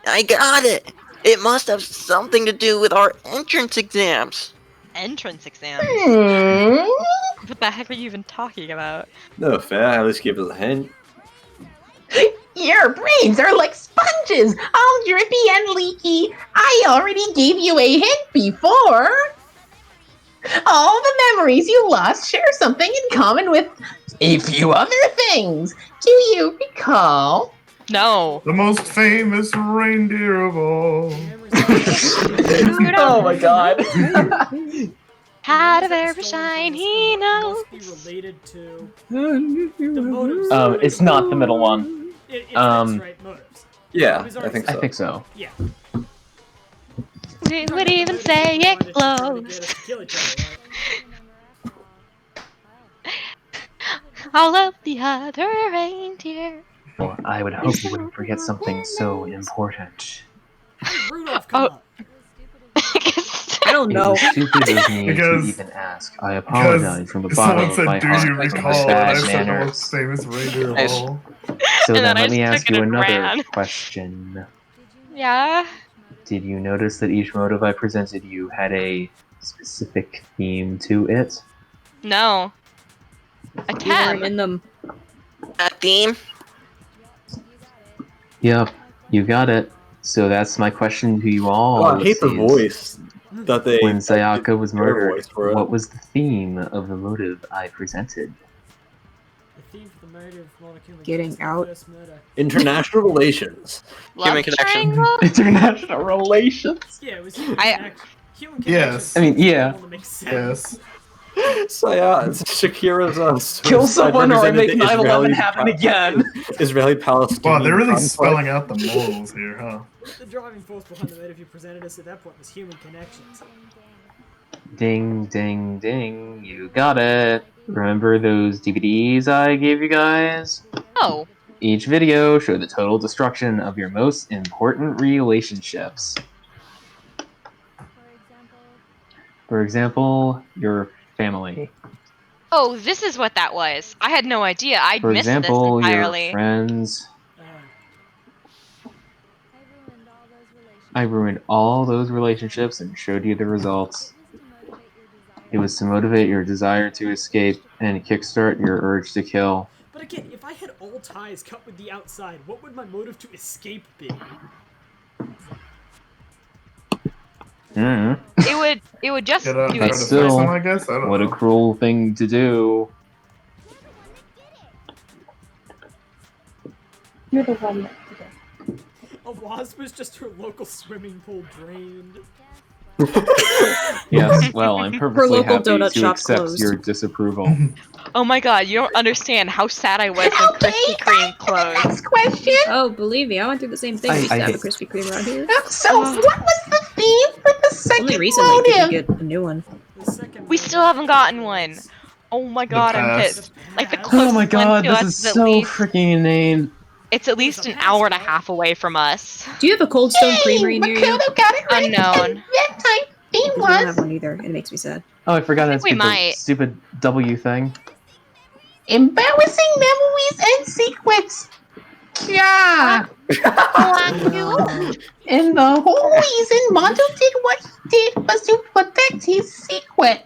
I got it! It must have something to do with our entrance exams. Entrance exam. Hmm? What the heck are you even talking about? No fair, at least give us a hint. Your brains are like sponges, all drippy and leaky. I already gave you a hint before. All the memories you lost share something in common with a few other things. Do you recall? No. The most famous reindeer of all. Oh my god. Had a very shiny nose. Must be related to the motives. It's not the middle one. It's this, right? Motives. Yeah, Motives I are think so. I think so. Yeah. We would even say it close. All of the other reindeer. Well, I would hope you wouldn't forget something so important. Rudolph, come up. I don't know. It was stupid of me to even ask. I apologize from the bottom of my heart "Do you for recall?" my And I bad said the manners. most famous reindeer of Nice. all. So And then then I let me just ask took it you and another ran. question. Yeah. Did you notice that each motive I presented you had a specific theme to it? No. A We weren't 10. in them. A theme? Yep, you got it. So that's my question to you all. Oh, I hate the is, voice that they. When Sayaka was their murdered, voice for it. what was the theme of the motive I presented? The theme for the murder of Monokuma Getting was the out. first murder. International relations. Love connection. triangle? International relations. Yeah, it was human I- connection. Human Yes. connection. I mean, yeah. All that makes sense. Yes. So yeah, Shakira's Kill suicide someone or I represented make the 9/11 happen again. Israeli-Palestinian Wow, they're really conflict. spelling out the morals here, huh? The driving force behind the motive you presented us at that point was human connections. Ding, ding, ding. You got it. Remember those DVDs I gave you guys? Oh. Each video showed the total destruction of your most important relationships. For example, your family. Oh, this is what that was. I had no idea. I'd For missed example, this your entirely. friends. I ruined all those relationships and showed you the results. It was to motivate your desire to escape and kickstart your urge to kill. But again, if I had all ties cut with the outside, what would my motive to escape be? It would just Get out do and it. try to Still, fix them, I guess? I don't what a know. cruel thing to do. You're the one that A wasp was just her local swimming pool drained. Yes, well, I'm perfectly local happy donut to shop accept closed. your disapproval. Oh my god, you don't understand how sad I was when Krispy Kreme closed. Next question. Oh, believe me, I went through the same thing. We used to have a Krispy Kreme around here. So, what was the theme for the second Only recently did we motive? get a new one. We still haven't gotten one. Oh my god, I'm past. pissed. Like the closest Oh my god, one to this us is at so least freaking inane. it's at least an hour and a half away from us. Do you have a Cold Stone Creamery near you? Makoto got it right. Unknown. That time theme We don't have was one either, and it makes me sad. Oh, I forgot that's we the might. stupid W thing. embarrassing memories and secrets. Yeah. And the whole reason Mondo did what he did was to protect his secret.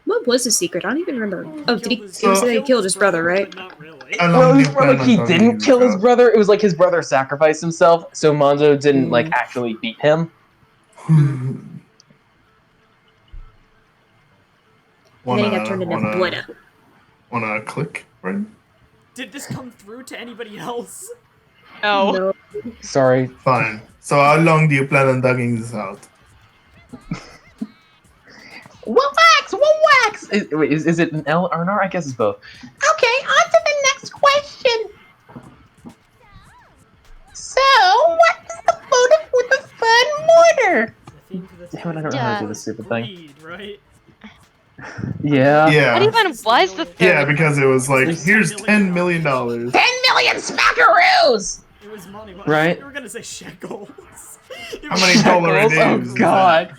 What was the secret? I don't even remember. Oh, did he? It So- was that he killed his brother, right? I Well, it don't was think more like Ben he was didn't talking kill his about- brother. It was like his brother sacrificed himself, so Monzo didn't like actually beat him. And then he got turned into blood. Wanna click, right? Did this come through to anybody else? No. Sorry. Fine. So how long do you plan on dugging this out? Wax. Wait, is it an L or an R? I guess it's both. Okay, on to the next question. So, what is the motive for the third mortar? Damn it, I don't know how to do this stupid thing. Greed, right? Yeah. Yeah. What even was the third? Yeah, because it was like, here's $10 million. 10 million smackaroos! It was money. What? Right. You were gonna say shekels. How many dollar it is? Oh god.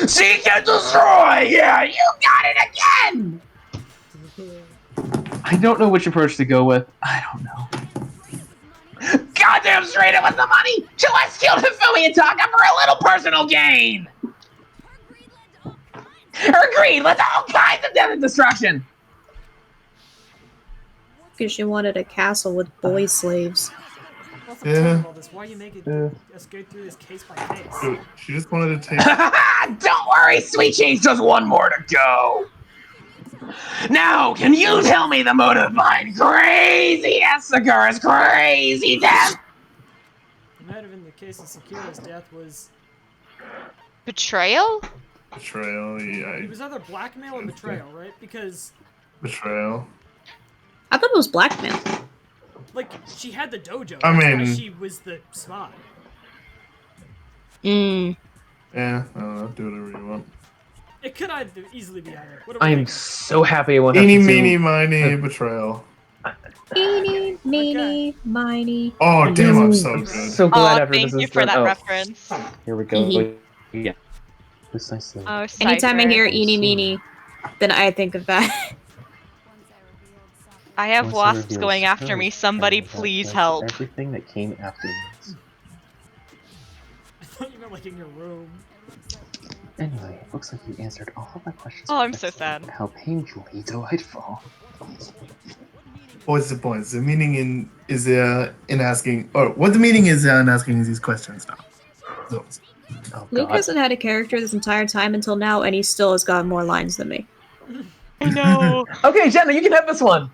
Seek and destroy! Yeah, you got it again! I don't know which approach to go with. I don't know. Goddamn straight it was the money! So let's kill Hifumi and Taka for a little personal gain! Agreed, let's all kinds of death and destruction! Because she wanted a castle with boy slaves. Yeah. Why are you making us go through this case by case? Dude, she just wanted to take. Don't worry, sweet cheese, just one more to go! Now, can you tell me the motive behind Crazy Asaga's crazy death? The motive in the case of Sakura's death was Betrayal? Betrayal, yeah. it was either blackmail or betrayal, right? Because Betrayal. I thought it was blackmail. like she had the dojo. I That's why mean- she was the spy. Mm. Yeah, I don't know. Do whatever you want. It could either easily be either. What do I we am think? so happy I won't have Eeny, to meeny, do... miny, betrayal. Eeny, meeny, miny. Oh, damn, I'm so I'm good. so glad Aw, after thank this you is for done. that Oh, reference. here we go. Yeah. Precisely. Oh, Anytime I Cypher. hear eeny, meeny, then I think of that. I have Once it wasps reveals going after her me. Somebody that please led to help. Everything that came afterwards. I thought you meant like in your room. Anyway, it looks like you answered all of my questions. Oh, I'm so perfectly. sad. How painfully delightful. What's the point? The meaning is in asking, or what the meaning is in asking these questions now. Those. Oh, Luke God. hasn't had a character this entire time until now, and he still has got more lines than me. I know. Okay, Jenna, you can have this one.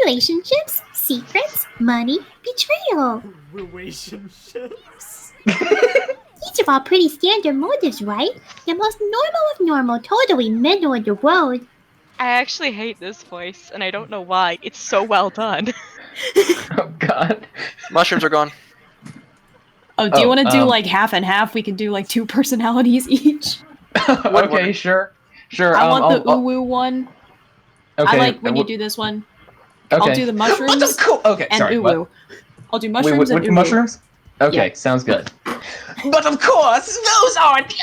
Relationships, secrets, money, betrayal. Relationships. These are all pretty standard motives, right? The most normal of normal, totally middle of the road. I actually hate this voice, and I don't know why. It's so well done. Oh, God. Mushrooms are gone. Oh, do you want to do um, like half and half? We can do like 2 personalities each. Okay, sure. Sure. I want the I'll- uwu one. Okay. I like when you do this one. Okay. I'll do the mushrooms What the cool? Okay, and sorry. uwu. What? I'll do Wait, mushrooms what and uwu. mushrooms? Okay, Yeah. sounds good. But of course, those aren't the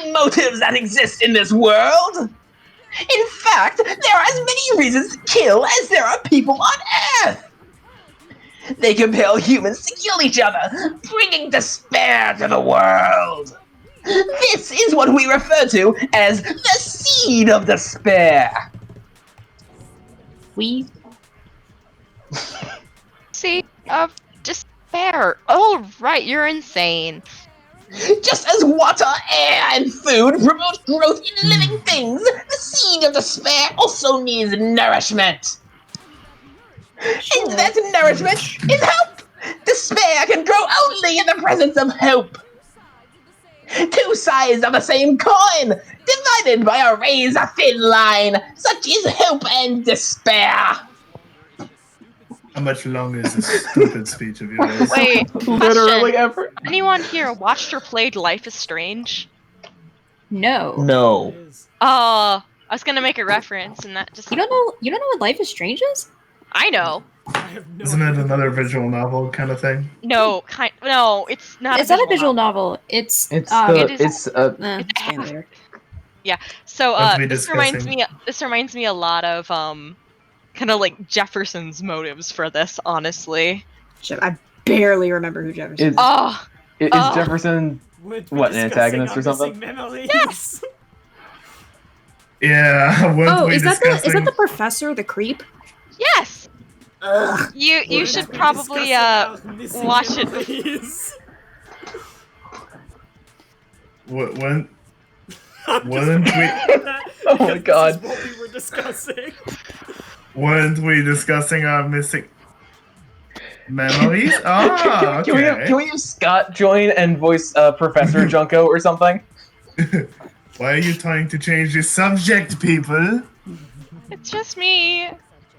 only motives that exist in this world. In fact, there are as many reasons to kill as there are people on Earth. They compel humans to kill each other, bringing despair to the world. This is what we refer to as the seed of despair. We See, despair. Oh, right, you're insane. Just as water, air, and food promote growth in living things, the seed of despair also needs nourishment. And that nourishment is hope! Despair can grow only in the presence of hope. 2 sides of the same coin, divided by a razor-thin line. Such is hope and despair. How much longer is this stupid speech of yours? Wait, Literally question. ever. Anyone here watched or played Life is Strange? no. No. I was gonna make a reference, and that just... You don't know what Life is Strange is? I know. Isn't it another visual novel kind of thing? No, no, it's not. It's not a visual novel. It's It's it's explain later. Yeah. So Have to be this reminds discussing. me. This reminds me a lot of kind of like Jefferson's motives for this. Honestly. I barely remember who Jefferson is. Oh. Is Jefferson what, an antagonist or something? Yes. Yeah. Oh, is that the professor, the creep? Yes. Ugh. You should probably watch it. When? Weren't we? Oh my God. What we were discussing. Weren't we discussing our missing memories? Ah, Can we have Scott join and voice Professor Junko or something? Why are you trying to change the subject, people? It's just me.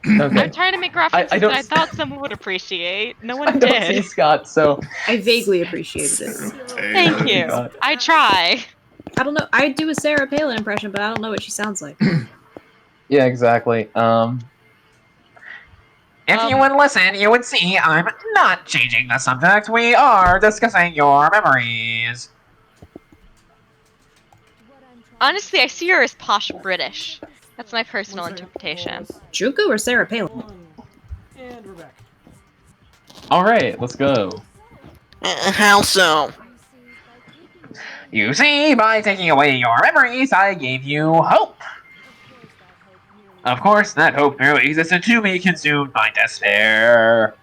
Okay. I'm trying to make references I don't- that I thought someone would appreciate. No one I don't see did. Scott, so I vaguely appreciated it. Thank you. I try. I don't know. I do a Sarah Palin impression, but I don't know what she sounds like. yeah, exactly. If you would listen, you would see I'm not changing the subject. We are discussing your memories. Honestly, I see her as posh British. That's my personal interpretation. Junko or Sarah Palin? And we're back. Alright, let's go. How so? You see, by taking away your memories, I gave you hope. Of course, that hope merely existed to be consumed by despair.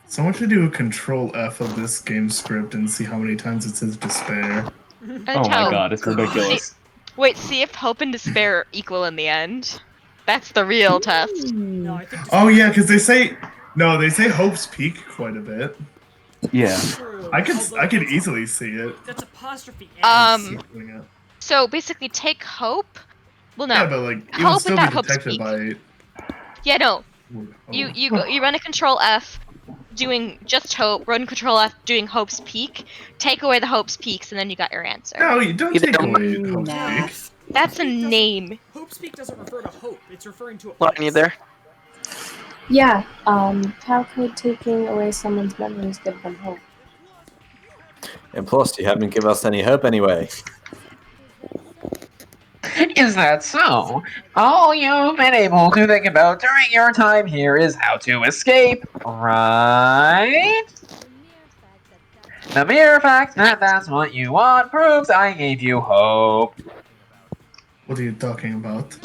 Someone should do a Control F of this game script and see how many times it says despair. Oh my God, it's ridiculous. Wait, see if hope and despair are equal in the end. That's the real test. No, I think Oh yeah, because they say Hope's Peak quite a bit. Yeah. true. I Although could easily see it. that's apostrophe N. So basically take hope. Well, no. Yeah, but like it would Hope still be without hope's detected peak. by. Yeah, no. Oh. You run a control F, doing just hope. Run control F, doing hope's peak. Take away the hope's peaks, and then you got your answer. No, you don't take away Hope's Nah. Peak. That's a name. Hope's Peak doesn't refer to hope. It's referring to a Lauren, you there? Yeah, how could taking away someone's memories give them hope? And plus, you haven't given us any hope anyway. Is that so? All you've been able to think about during your time here is how to escape, right? The mere fact that that's what you want proves I gave you hope. What are you talking about?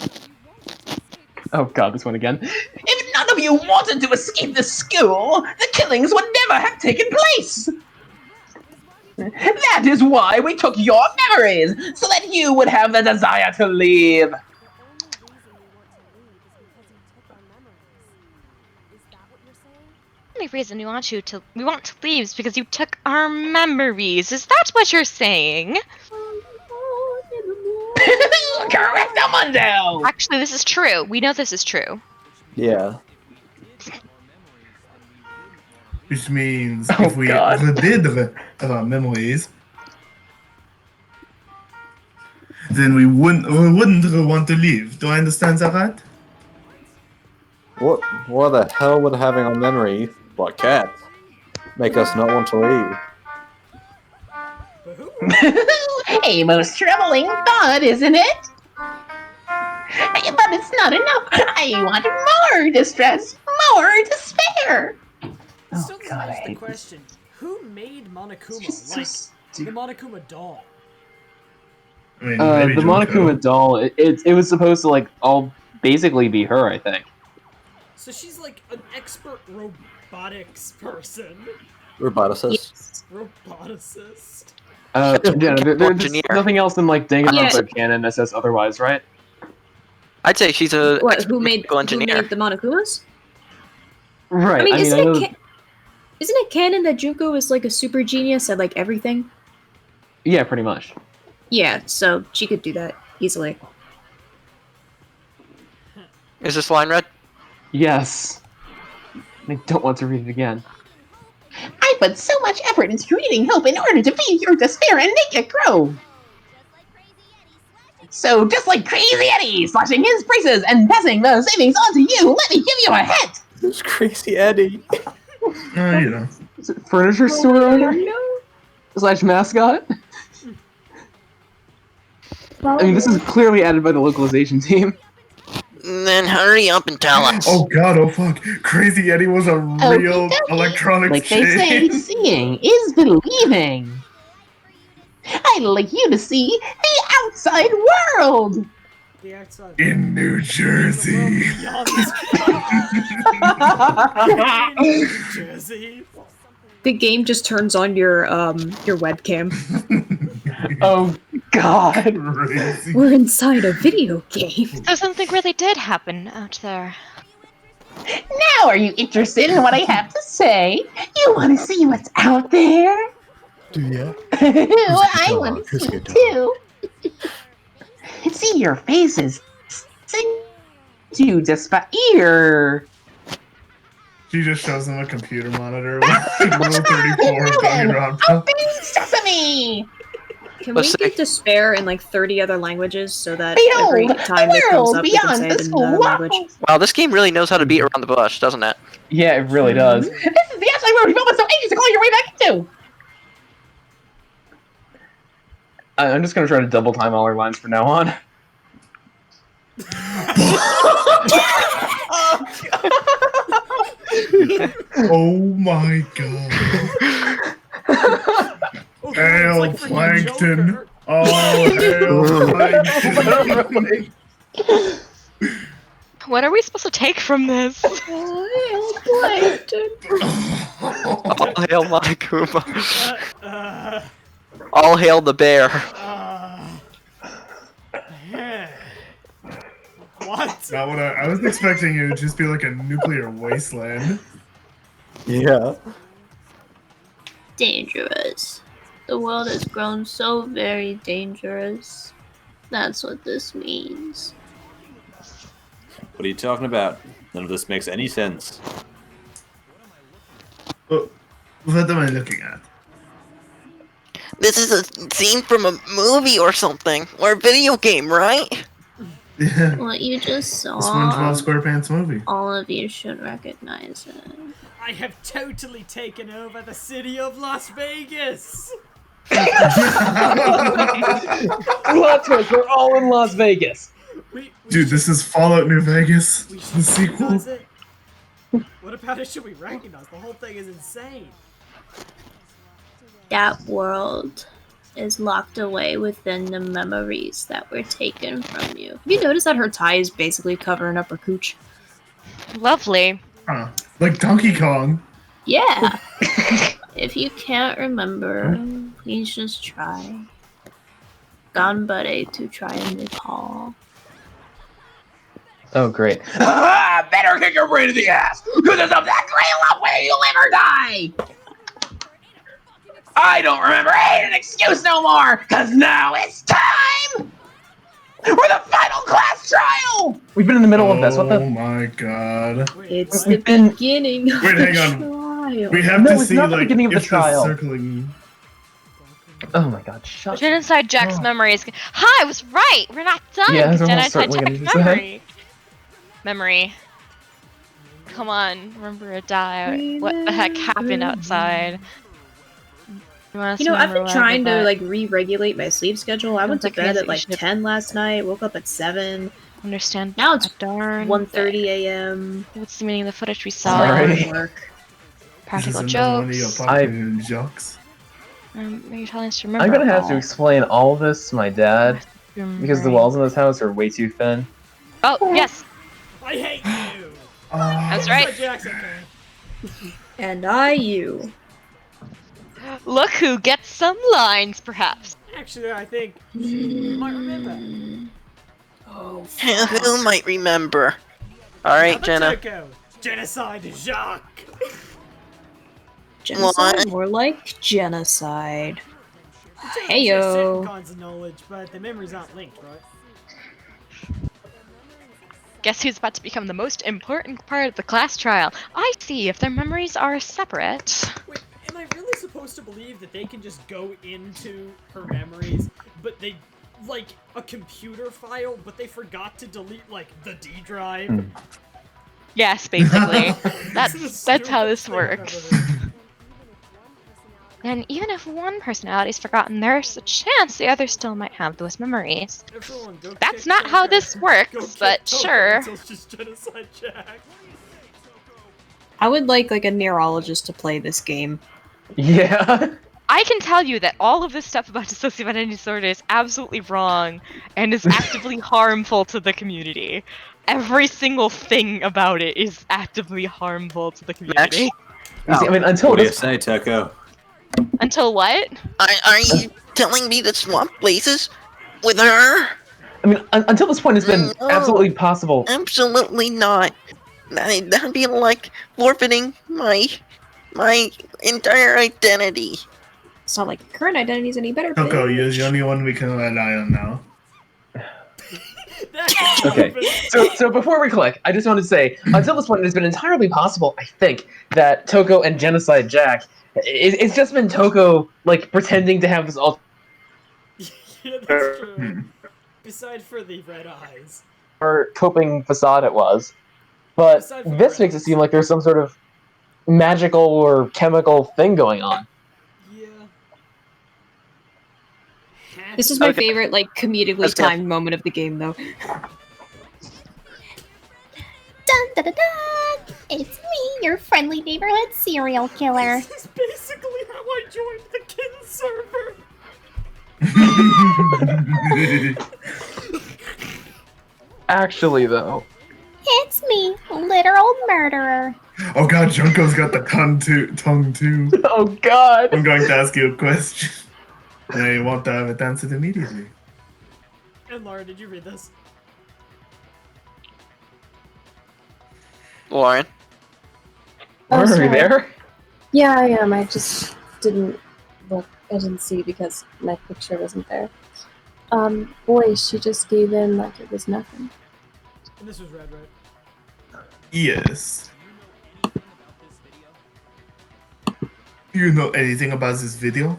Oh god, this one again. If none of you wanted to escape the school, the killings would never have taken place! That is why we took your memories, so that you would have the desire to leave. The only reason we want to leave is because you took our memories. Is that what you're saying? Correctamundo! Actually, this is true. We know this is true. Yeah. Which means if we redid our memories, then we wouldn't want to leave. Do I understand that right? What the hell would having our memory, like cats, make us not want to leave? A most troubling thought, isn't it? But it's not enough. I want more distress, more despair. Still doesn't answer the question. Who made Monokuma? Like the Monokuma doll. I mean, The Monokuma doll, it was supposed to like all basically be her, I think. So she's like an expert robotics person. Roboticist. Roboticist. Yeah, there's nothing else in like Danganronpa canon that says otherwise, right? I'd say she's a Who made the Monokumas? Right. I mean, isn't know it canon that Juko is like a super genius at like everything? Yeah, pretty much. Yeah, so she could do that easily. Is this line read? Yes. I don't want to read it again. I put so much effort into creating hope in order to feed your despair and make it grow. So just like Crazy Eddie slashing his prices and passing the savings on to you, let me give you a hint. It's Crazy Eddie. You know. Is it furniture store owner? / mascot? I mean, this is clearly added by the localization team. Then hurry up and tell us. Oh god, oh fuck. Crazy Eddie was a real electronics Like they say, seeing is believing. I'd like you to see the outside world. The outside. In New Jersey. New Jersey. The game just turns on your webcam. Oh god. We're inside a video game. So something really did happen out there. Now are you interested in what I have to say? You want to see what's out there? Do ya? Well, I want to see too. See your faces. Sing to despair. She just shows them a computer monitor with Rule 34 of Danganronpa. Open sesame! Can Let's we get despair in like 30 other languages so that Behold, every time it comes world up we can beyond say the it in school another language? walls. Wow, this game really knows how to beat around the bush, doesn't it? Yeah, it really does. This is the outside world you've almost so anxious to call your way back into. I'm just gonna try to double time all our lines from now on. Oh my god. Hail Plankton! Oh, hail Plankton! What are we supposed to take from this? All hail Monokuma. All hail the bear. Not what I was expecting it would just be like a nuclear wasteland. Yeah. Dangerous. The world has grown so very dangerous. That's what this means. What are you talking about? None of this makes any sense. Oh, what am I looking at? This is a scene from a movie or something, or a video game, right? Yeah. What you just saw. The SpongeBob SquarePants movie. All of you should recognize it. I have totally taken over the city of Las Vegas. Plot twist, we're all in Las Vegas. Dude, this is Fallout New Vegas. We should The sequel. recognize it. What about it should we recognize? The whole thing is insane. That world is locked away within the memories that were taken from you. Have you noticed that her tie is basically covering up her cooch? Lovely. Huh. Like Donkey Kong. Yeah. If you can't remember, please just try. Ganbare to try and recall. Oh, great. Better kick your brain in the ass! Because of that great love, will you live or die? I don't remember ain't an excuse no more, cause now it's time for the final class trial! We've been in the middle of this. What the? Oh my god. It's the beginning of Wait, the hang on. trial. We have No, to it's see not the like beginning of the if trial. circling. Oh my god, shut Genocide Jack's memories. Hi, I was right. We're not done. Yeah, I was almost Genocide certainly gonna Jack's do that. memory. Memory. Come on, remember or die. What the heck happened outside? You know, I've been trying to like re-regulate my sleep schedule. I went to bed at like 10 last night, woke up at 7. Understand. Now it's darn 1:30 a.m. What's the meaning of the footage we saw? Sorry. Work. Practical This is another one of jokes. your fucking jokes. You're telling us to remember. I'm gonna have to all. explain all of this to my dad because the walls in this house are way too thin. Oh yes. I hate you. That's right. Jack's okay. And you. Look who gets some lines, perhaps. Actually, I think she might remember. Oh, Who might remember? Alright, Jenna. Toko. Genocide Jacques. Genocide? What? More like genocide. Hey certain Heyo. kinds of knowledge, but the memories aren't linked, right? Guess who's about to become the most important part of the class trial? I see if their memories are separate. Wait, am I really supposed to believe that they can just go into her memories, but they like a computer file, but they forgot to delete like the D drive? Yes, basically. This is the that's how this stupidest thing I've works. ever heard. And even if one personality's forgotten, there's a chance the other still might have those memories. Everyone, go That's kick not how Toko. this Go works, kick but Toko sure. until it's just Genocide Jack. I would like a neurologist to play this game. Yeah. I can tell you that all of this stuff about dissociative identity disorder is absolutely wrong and is actively harmful to the community. Every single thing about it is actively harmful to the community. You see, I mean, until What do you this, say, Toko? Until what? Are you telling me to swap places with her? I mean, until this point, it's been No. absolutely possible. Absolutely not. That'd be like forfeiting my entire identity. It's not like current identity's any better. Toko, bitch. you're the only one we can rely on now. Okay, so before we click, I just want to say, until this point, it has been entirely possible, I think, that Toko and Genocide Jack, it's just been Toko, like, pretending to have this all Yeah, that's true. Besides for the red eyes. or coping facade it was. But Aside from this the makes it seem like there's some sort of magical or chemical thing going on. Yeah. This is my Okay. favorite, like, comedically Let's go. timed moment of the game, though. Dun da da da! It's me, your friendly neighborhood serial killer. This is basically how I joined the Kin server. Actually, though. It's me, literal murderer. Oh god, Junko's got the tongue too. Oh god. I'm going to ask you a question. And I want to have it answered immediately. And Laura, did you read this? Lauren. Oh, Are you sorry. there? Yeah, I am. I just didn't look. I didn't see because my picture wasn't there. Boy, she just gave in like it was nothing. And this was red, right? Yes. Do you know anything about this video?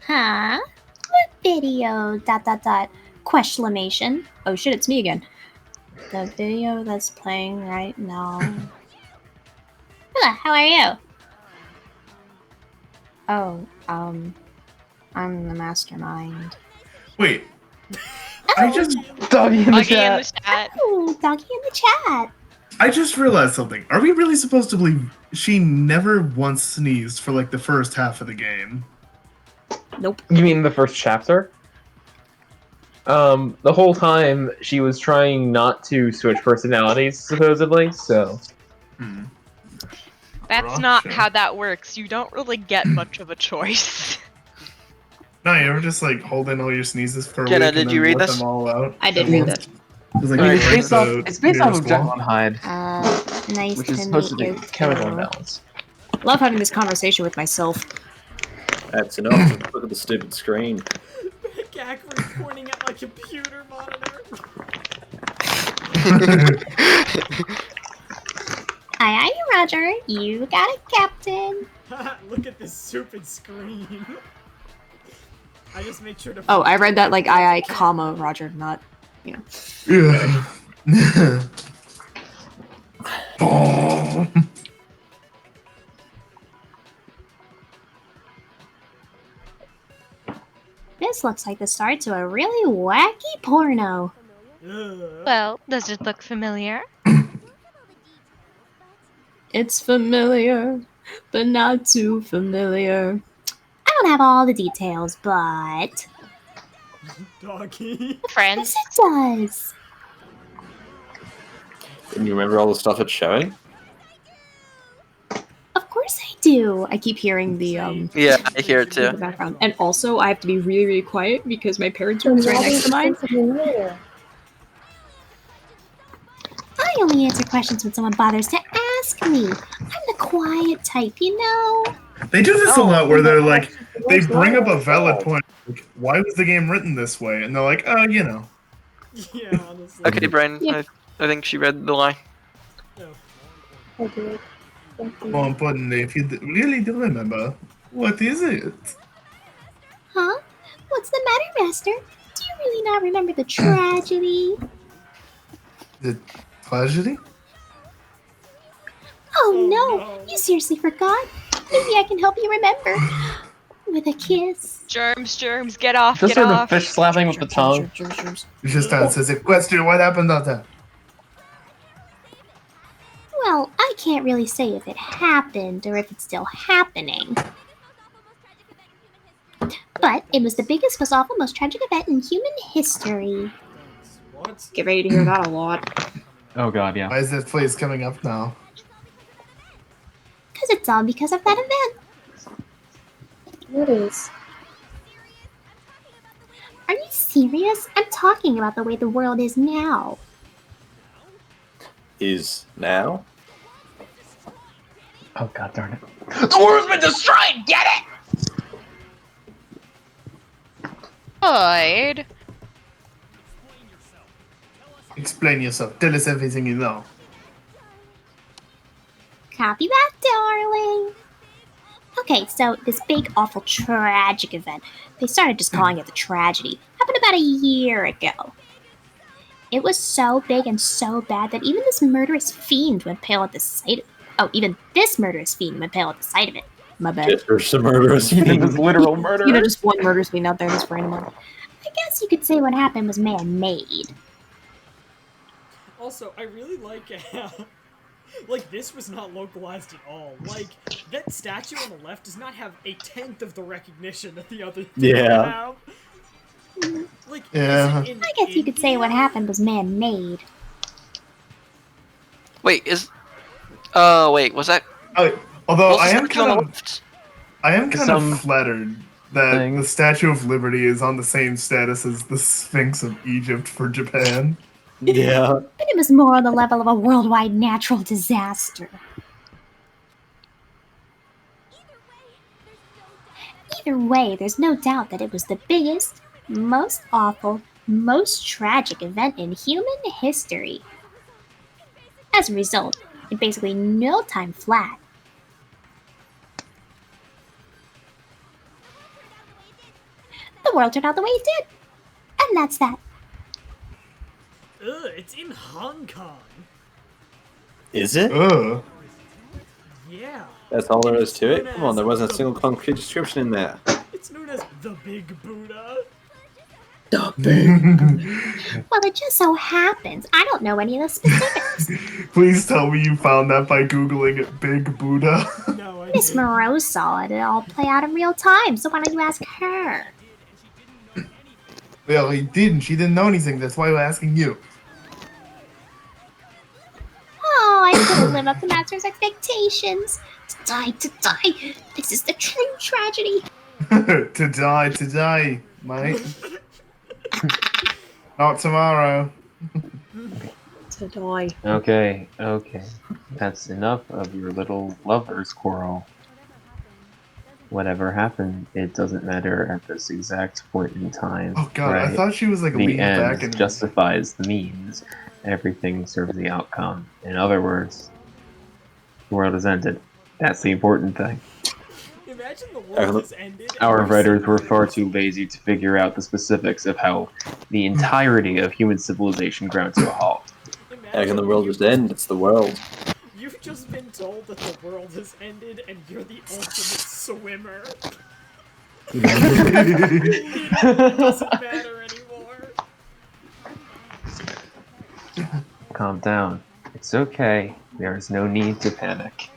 Huh? What video? Questionlamation. Oh shit, it's me again. The video that's playing right now. Hello, how are you? Oh, I'm the mastermind. Wait. I just Doggy in the Doggy chat. in the chat. Oh, doggy in the chat. I just realized something. Are we really supposed to believe she never once sneezed for like the first half of the game? Nope. You mean the first chapter? The whole time she was trying not to switch personalities, supposedly. So. That's not how that works. You don't really get much of a choice. No, you ever just like hold in all your sneezes for a Jenna, week and did then you read let this? them all out? I did at read once? that. It's like I mean, you it's break based off. the It's based off nearest of Jekyll wall. and Hyde, Nice which to is supposed to meet be you chemical too. imbalance. Love having this conversation with myself. That's enough. Just look at the stupid screen. Gackery's pointing at my computer monitor. Aye, Roger. You got it, Captain. Look at this stupid screen. I just made sure to. Oh, I read that like I, comma, Roger, not, you know. Yeah. Oh. This looks like the start to a really wacky porno. Well, does it look familiar? It's familiar, but not too familiar. I don't have all the details, but Doggy. Friends. yes, it does. And you remember all the stuff it's showing? Of course I do. I keep hearing the Yeah, I hear it in the too. background, and also I have to be really, really quiet because my parents' room is right next to mine. I only answer questions when someone bothers to ask me. I'm the quiet type, you know? They do this a lot where they're like, they bring up a valid point. Like, why was the game written this way? And they're like, oh, you know. Yeah, honestly. Okay, Brian, I think she read the line. More importantly, if you really do remember, what is it? Huh? What's the matter, Master? Do you really not remember the tragedy? The tragedy? Oh no! You seriously forgot? Maybe I can help you remember. With a kiss. Germs, get off, Just get sort of off. fish slapping with the tongue. You just answers a question. What happened out there? Well, I can't really say if it happened or if it's still happening. But it was the biggest, most awful, most tragic event in human history. What? Get ready to hear that a lot. Oh god, yeah. Why is that phrase coming up now? Because it's all because of that event. It is. Are you serious? I'm talking about the way the world is now. Is now? Oh god darn it. The world's been destroyed, get it? Good. Explain yourself. Tell us everything you know. Copy that, darling. Okay, so this big, awful, tragic event, they started just calling it the tragedy, happened about a year ago. It was so big and so bad that even this murderous fiend went pale at the sight of it. Oh, even this murderous fiend went pale at the sight of it. My bad. There's some murderous Even this literal murder. You know, just one murder's fiend out there, just random one. I guess you could say what happened was man-made. Also, I really like how, like, this was not localized at all. Like, that statue on the left does not have a tenth of the recognition that the other two have. Like, Yeah. is it in I guess you could say what happened was man-made. Wait, wait, was that? Although What's I the am statue on the kind of, left? I am kind Some of flattered that thing. the Statue of Liberty is on the same status as the Sphinx of Egypt for Japan. Yeah. But it was more on the level of a worldwide natural disaster. Either way, there's no doubt that it was the biggest, most awful, most tragic event in human history. As a result, in basically no time flat, the world turned out the way it did. And that's that. Ugh, it's in Hong Kong. Is it? Yeah. That's all there is to it? known Come on, as there wasn't a the- single concrete description in there. It's known as the Big Buddha. Well, it just so happens I don't know any of the specifics. Please tell me you found that by googling it, Big Buddha. Miss Moreau saw it all play out in real time, so why don't you ask her? Well, he didn't. She didn't know anything. That's why we're asking you. Oh, I couldn't live up to Master's expectations. To die. This is the true tragedy. To die, mate. Not tomorrow. To die. Okay. That's enough of your little lover's quarrel. Whatever happened, it doesn't matter at this exact point in time. Oh god, I right? thought she was like The leaning end back and justifies the means. Everything serves the outcome. In other words, the world has ended. That's the important thing. Imagine the world has ended. and Our you're writers were far too lazy to figure out the specifics of how the entirety of human civilization ground to a halt. How can the world just end? It's the world. You've just been told that the world has ended and you're the ultimate swimmer. It doesn't matter anymore. Calm down. It's okay. There is no need to panic.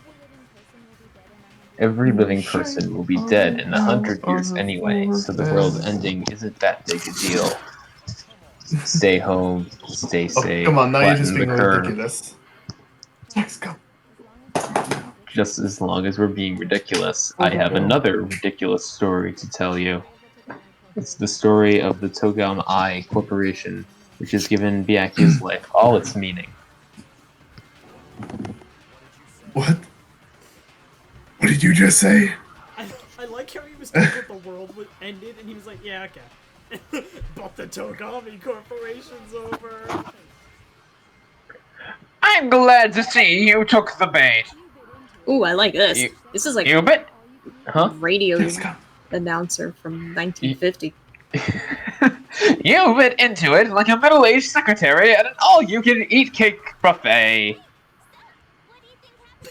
Every living person will be dead in 100 years anyway, so the world ending isn't that big a deal. Stay home, stay safe, come on, now you're flatten just the being curve. ridiculous. Let's go. Just as long as we're being ridiculous, I have another ridiculous story to tell you. It's the story of the Togam Eye Corporation, which has given Byakuya's life all its meaning. What? What did you just say? I like how he was told that the world was ended and he was like, yeah, okay. But the Togami Corporation's over. I'm glad to see you took the bait. Ooh, I like this. This is like You bit? Huh? radio announcer from 1950. You bit into it like a middle-aged secretary at an all-you-can-eat cake buffet.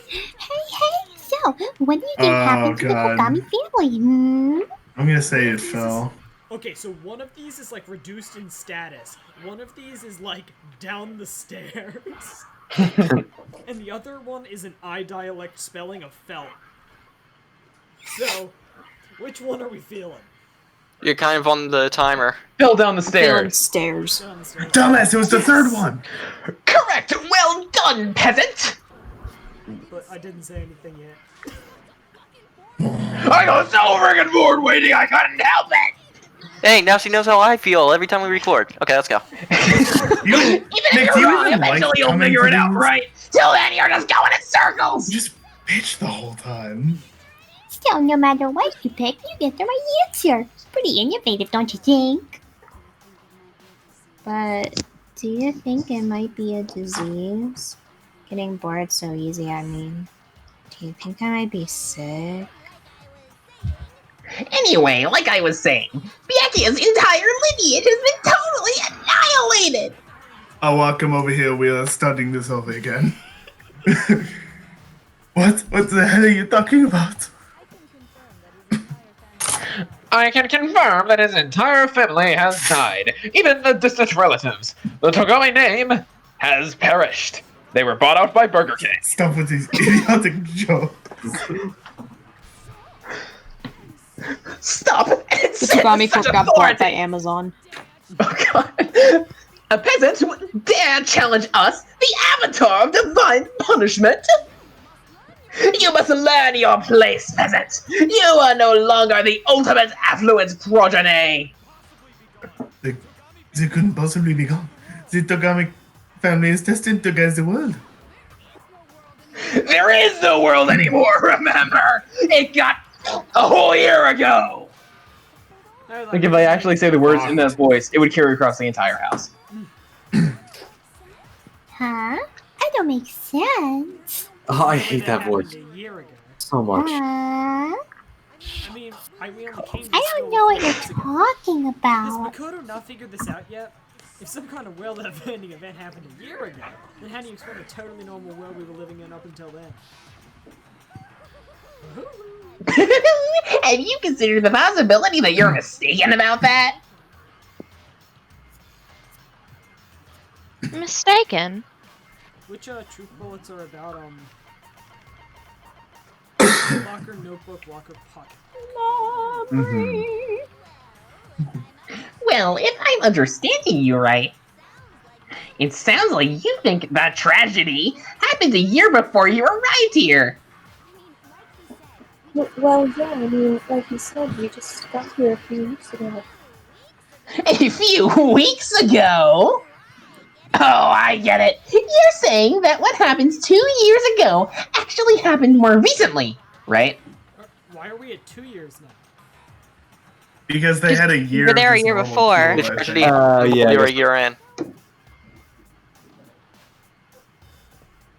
Hey, so, what do you think happened to the God. Togami family, hmm? I'm gonna say it fell. Okay, so one of these is like reduced in status. One of these is like down the stairs. And the other one is an I dialect spelling of felt. So, which one are we feeling? You're kind of on the timer. Fell down the Stairs. Dumbass, it was the third one. Correct! Well done, peasant! But I didn't say anything yet. I got so friggin' bored waiting, I couldn't help it! Hey, now she knows how I feel every time we record. Okay, let's go. Even if you're wrong, eventually you'll figure it out, right? Till then, you're just going in circles! Just bitch the whole time. Still, no matter what you pick, you get the right answer. Pretty innovative, don't you think? But do you think it might be a disease? Getting bored so easy, I mean. Do you think I might be sick? Anyway, like I was saying, Byakuya's entire lineage has been totally annihilated! Oh, welcome over here. We are studying this over again. What? What the hell are you talking about? I can confirm that his entire family has died, even the distant relatives. The Togami name has perished. They were bought out by Burger King. Stop with these idiotic jokes. Stop! The Togami Corp got bought by Amazon. A peasant would dare challenge us, the avatar of divine punishment? You must learn your place, peasant! You are no longer the ultimate affluent progeny! They couldn't possibly be gone. The Togami family is destined to guide the world. There is no world anymore, remember? It got a whole year ago! Like, if I actually say the words in that voice, it would carry across the entire house. Huh? That don't make sense. Oh, I hate that voice so much. Huh? I mean, we only came to I don't know what you're talking Has about. Makoto not figured this out yet? If some kind of world-ending event happened a year ago, then how do you explain a totally normal world we were living in up until then? Have you considered the possibility that you're mistaken about that? Mistaken? Which truth bullets are about locker, notebook, locker, pocket. Well, if I'm understanding you right, it sounds like you think that tragedy happened a year before you arrived here. Well, yeah, I mean, like you said, we just got here a few weeks ago. A few weeks ago? Oh, I get it. You're saying that what happened 2 years ago actually happened more recently, right? Why are we at 2 years now? Because they had a year. You were there of a this year normal before. pool, I It's think. actually yeah, you were I a year in.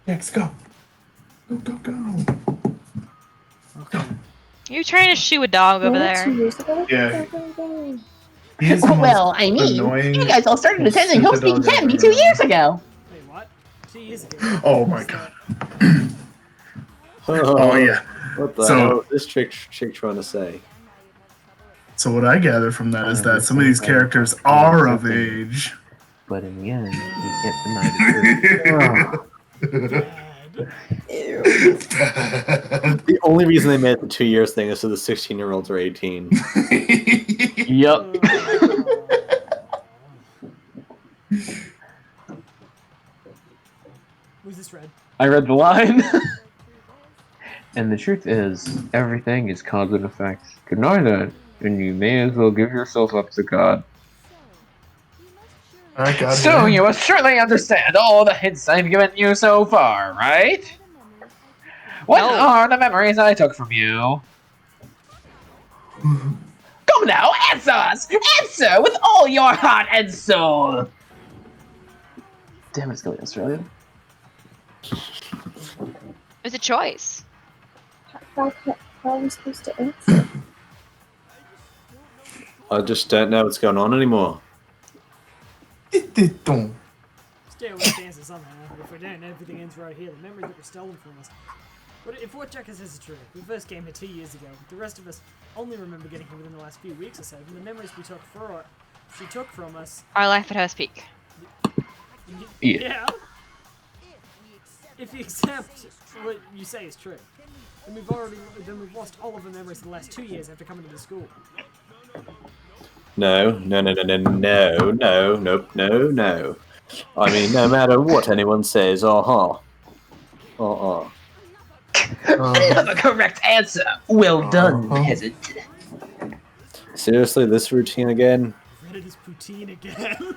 Let's go. Go. You're trying to shoot a dog over Yeah, 2 there. years ago? Yeah. Go. He is the Well, most I mean, annoying, you guys all started most attending stupid Hope Speak dog I've Academy ever 2 known. years ago. Wait, what? 2 years ago? Oh my god. Oh yeah. What the So- hell is this chick trying to say? So what I gather from that is that some of these characters are of age. But in the end, you can't deny the truth. The only reason they made the 2 years thing is so the 16-year-olds are 18. Yup. Who's this red? I read the line. And the truth is, everything is cause and effect. Deny that, and you may as well give yourself up to God. Alright, God. So you must surely understand all the hints I've given you so far, right? What are the memories I took from you? Come now, answer us! Answer with all your heart and soul! Damn, it's going Australia. It's a choice. How are we supposed to answer? I just don't know what's going on anymore. Stay with the answer somehow. If we don't, everything ends right here. The memories that were stolen from us. But if what Jack says is true, we first came here 2 years ago. The rest of us only remember getting here within the last few weeks or so. From the memories she took from us. Our life at House Peak. Yeah. If you accept what you say is true, then we've lost all of the memories of the last 2 years after coming to the school. No. I mean, no matter what anyone says, Another correct answer. Well done, peasant. Seriously, this routine again? Reddit is poutine again.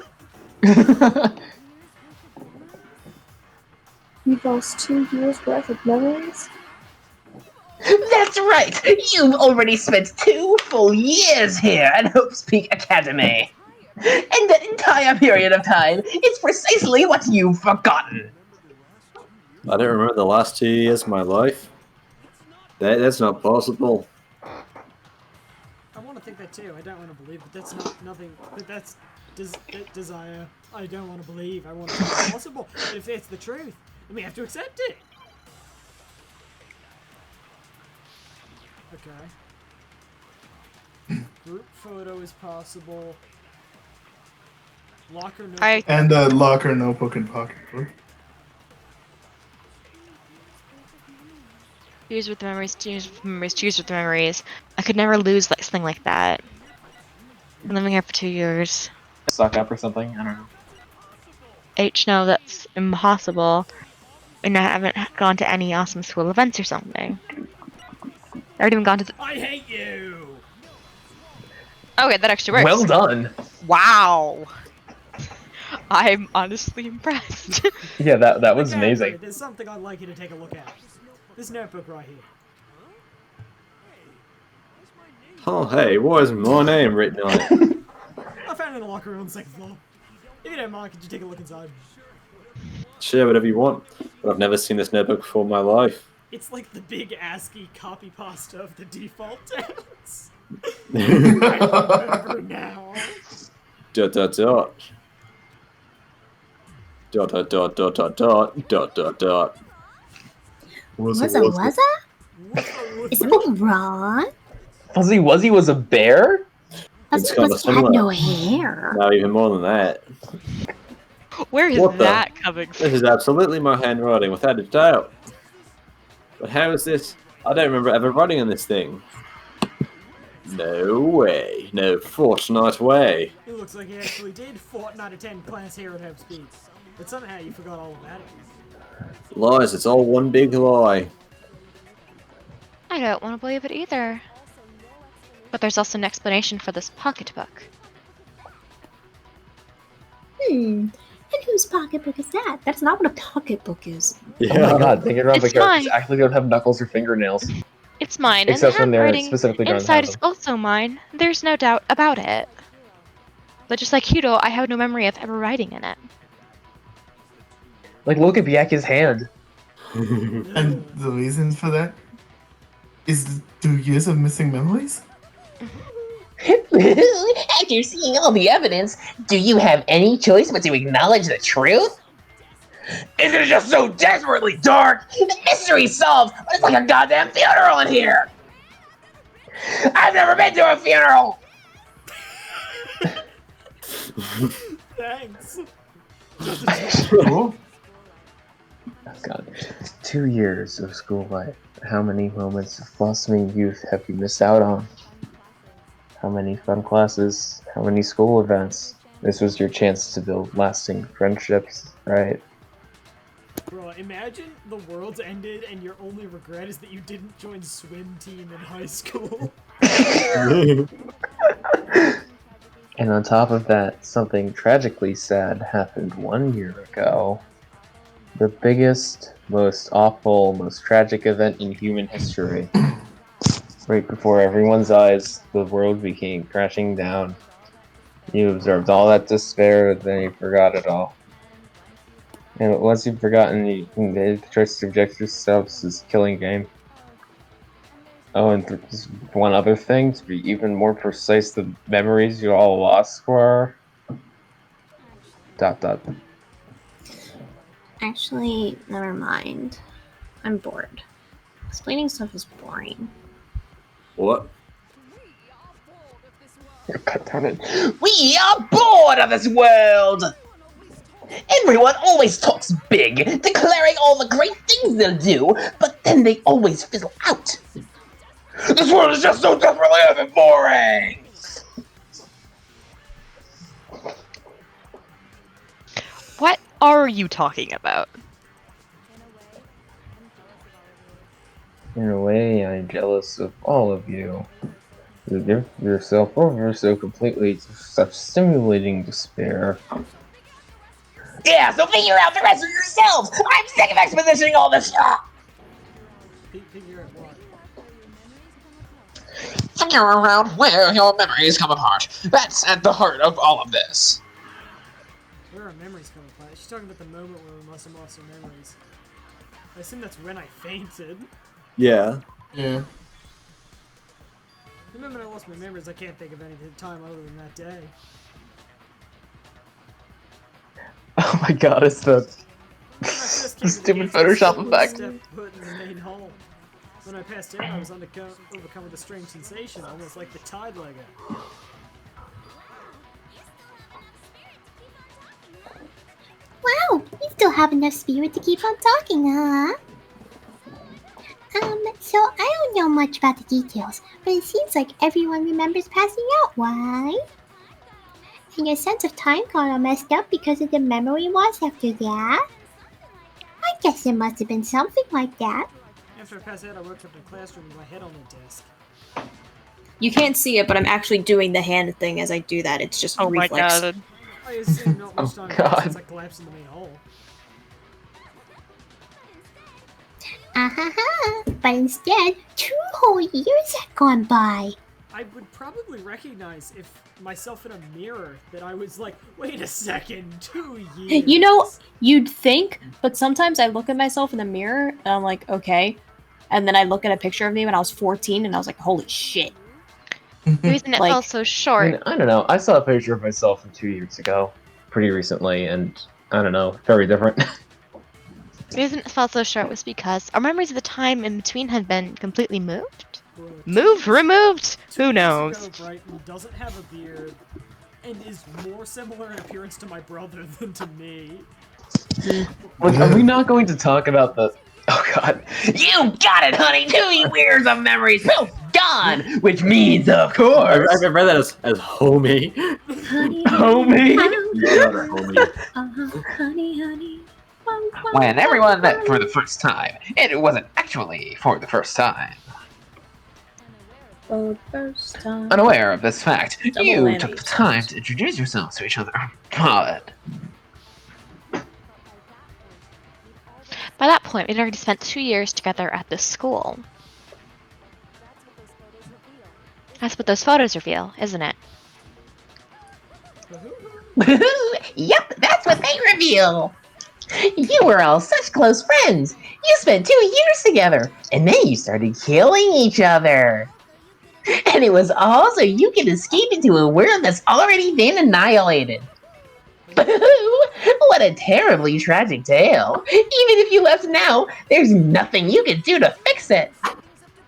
We've lost 2 years worth of memories? That's right! You've already spent 2 full years here at Hope Peak Academy. And that entire period of time is precisely what you've forgotten. I don't remember the last 2 years of my life. That's not possible. I want to think that too. I don't want to believe, but that's nothing. But that's desire. I don't want to believe. I want to think it's possible. But if it's the truth, then we have to accept it. Okay. Group photo is possible. Locker notebook. And locker, notebook, and pocketbook. Choose with memories, choose with memories. I could never lose something like that. I'm living here for 2 years. Suck up or something? I don't know. H, no, that's impossible. And I haven't gone to any awesome school events or something. I haven't even gone to the— I hate you! Okay, that actually works. Well done. Wow. I'm honestly impressed. Yeah, that was Okay, amazing. There's something I'd like you to take a look at. This notebook right here. Oh, hey, why isn't my name written on it? I found it in the locker room on the second floor. If you don't mind, could you take a look inside? Share whatever you want, but I've never seen this notebook before in my life. It's like the big ASCII copy pasta of the default towns. I remember now. Dot dot dot. Dot dot dot dot dot dot dot dot dot. Was it? Is something wrong? Fuzzy Wuzzy was a bear? Fuzzy Wuzzy had no hair. No, even more than that. Where is What the? that coming from? This is absolutely my handwriting, without a doubt. But how is this? I don't remember ever writing on this thing. No way. No fortnight way. It looks like you actually did fortnight attend class here at Hope's Peak. But somehow you forgot all about it. Lies, it's all one big lie. I don't want to believe it either. But there's also an explanation for this pocketbook. And whose pocketbook is that? That's not what a pocketbook is. Yeah. Oh my god, Danganronpa It's characters mine. actually don't have knuckles or fingernails. It's mine, Except when and the they're handwriting specifically drawn to inside have is them. also mine. There's no doubt about it. But just like Hudo, I have no memory of ever writing in it. Like, look at Byaku's hand. And the reason for that is 2 years of missing memories? After seeing all the evidence, do you have any choice but to acknowledge the truth? Is it just so desperately dark? The mystery's solved, but it's like a goddamn funeral in here! I've never been to a funeral! Thanks. Oh god. 2 years of school life. How many moments of blossoming youth have you missed out on? How many fun classes? How many school events? This was your chance to build lasting friendships, right? Bro, imagine the world's ended and your only regret is that you didn't join swim team in high school. And on top of that, something tragically sad happened 1 year ago. The biggest, most awful, most tragic event in human history. Right before everyone's eyes, the world became crashing down. You observed all that despair, then you forgot it all. And once you've forgotten, you made the choice to subject yourselves to this killing game. Oh, and just one other thing, to be even more precise, the memories you all lost were... ... Actually, never mind. I'm bored. Explaining stuff is boring. What? We are bored of this world! Everyone always talks big, declaring all the great things they'll do, but then they always fizzle out. This world is just so desperately and boring! What are you talking about? In a way, I'm jealous of all of you. You give yourself over so completely to such stimulating despair. Yeah, so figure out the rest of yourselves! I'm sick of expositioning all this stuff! Figure out what? Figure around where your memories come apart. That's at the heart of all of this. Where are memories coming from? She's talking about the moment where we must have lost our memories. I assume that's when I fainted. Yeah. Yeah. The moment I lost my memories, I can't think of any time other than that day. Oh my god, it's the stupid Photoshop effect. Put in the main hole. When I passed out, I was overcome with a strange sensation, almost like the tide legger. Wow, you still have enough spirit to keep on talking, huh? So I don't know much about the details, but it seems like everyone remembers passing out, why? And your sense of time got all messed up because of the memory loss after that? I guess it must have been something like that. After I passed out, I woke up in the classroom with my head on the desk. You can't see it, but I'm actually doing the hand thing as I do that. It's just reflex. I I assume not much time passed since I collapsed in the main hole. But instead, 2 whole years had gone by. I would probably recognize if myself in a mirror that I was like, wait a second, 2 years. You know, you'd think, but sometimes I look at myself in the mirror and I'm like, okay. And then I look at a picture of me when I was 14 and I was like, holy shit. The reason it fell so short. I don't know. I saw a picture of myself from 2 years ago, pretty recently, and I don't know, very different. The reason it fell so short was because our memories of the time in between had been completely moved. Removed? Who knows? Brighton doesn't have a beard and is more similar in appearance to my brother than to me. Look, are we not going to talk about the... Oh god. You got it, honey! 2 years of memories, both gone! Which means, of course... I've read that as homie. Homie? Honey. When everyone met for the first time, it wasn't actually for the first time. For the first time. Unaware of this fact, Double you whammy. took the time to introduce yourselves to each other. God. By that point, we'd already spent 2 years together at this school. That's what those photos reveal, isn't it? Yep, that's what they reveal. You were all such close friends. You spent 2 years together, and then you started killing each other. And it was all so you could escape into a world that's already been annihilated. What a terribly tragic tale. Even if you left now, there's nothing you can do to fix it.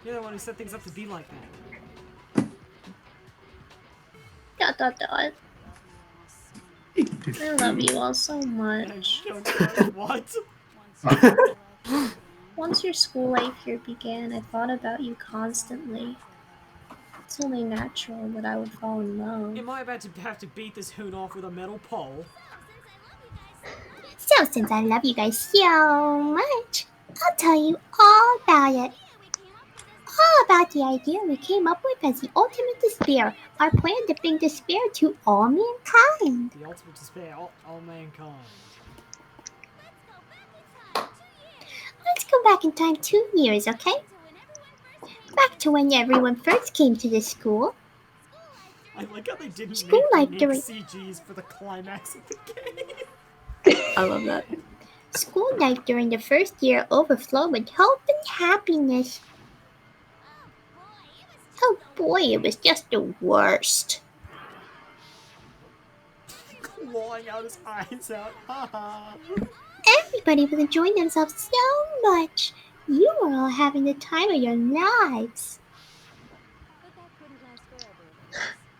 You're the one who set things up to be like that. ... I love you all so much. What? Once your school life here began, I thought about you constantly. It's only natural that I would fall in love. Am I about to have to beat this hoon off with a metal pole? So since I love you guys so much, I'll tell you all about it. All about the idea we came up with as the ultimate despair, our plan to bring despair to all mankind. The ultimate despair, all mankind. Let's go back in time 2 years, okay? Back to when everyone first came to this school. I like how they didn't School life make during CGs for the climax of the game. I love that. School life during the first year overflowed with hope and happiness. Oh boy, it was just the worst. Clawing out his eyes out. Haha. Everybody was enjoying themselves so much. You were all having the time of your lives.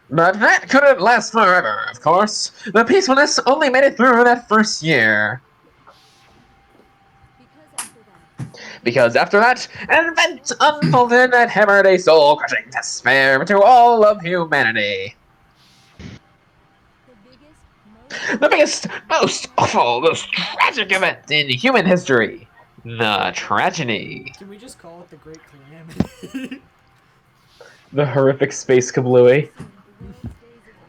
But that couldn't last forever, of course. The peacefulness only made it through that first year. Because after that, an event unfolded that hammered a soul-crushing despair into all of humanity. The biggest, most awful, most tragic event in human history. The tragedy. Can we just call it the Great Calamity? The horrific space kablooey.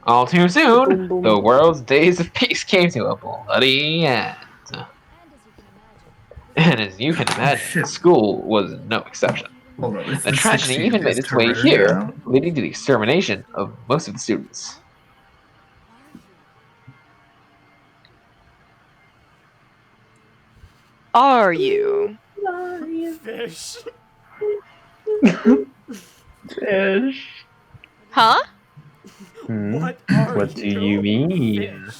All too soon, the world's days of peace came to a bloody end. And as you can imagine, school was no exception. The tragedy even made its way here, leading to the extermination of most of the students. Are you? Fish. Fish. Huh? What do you mean?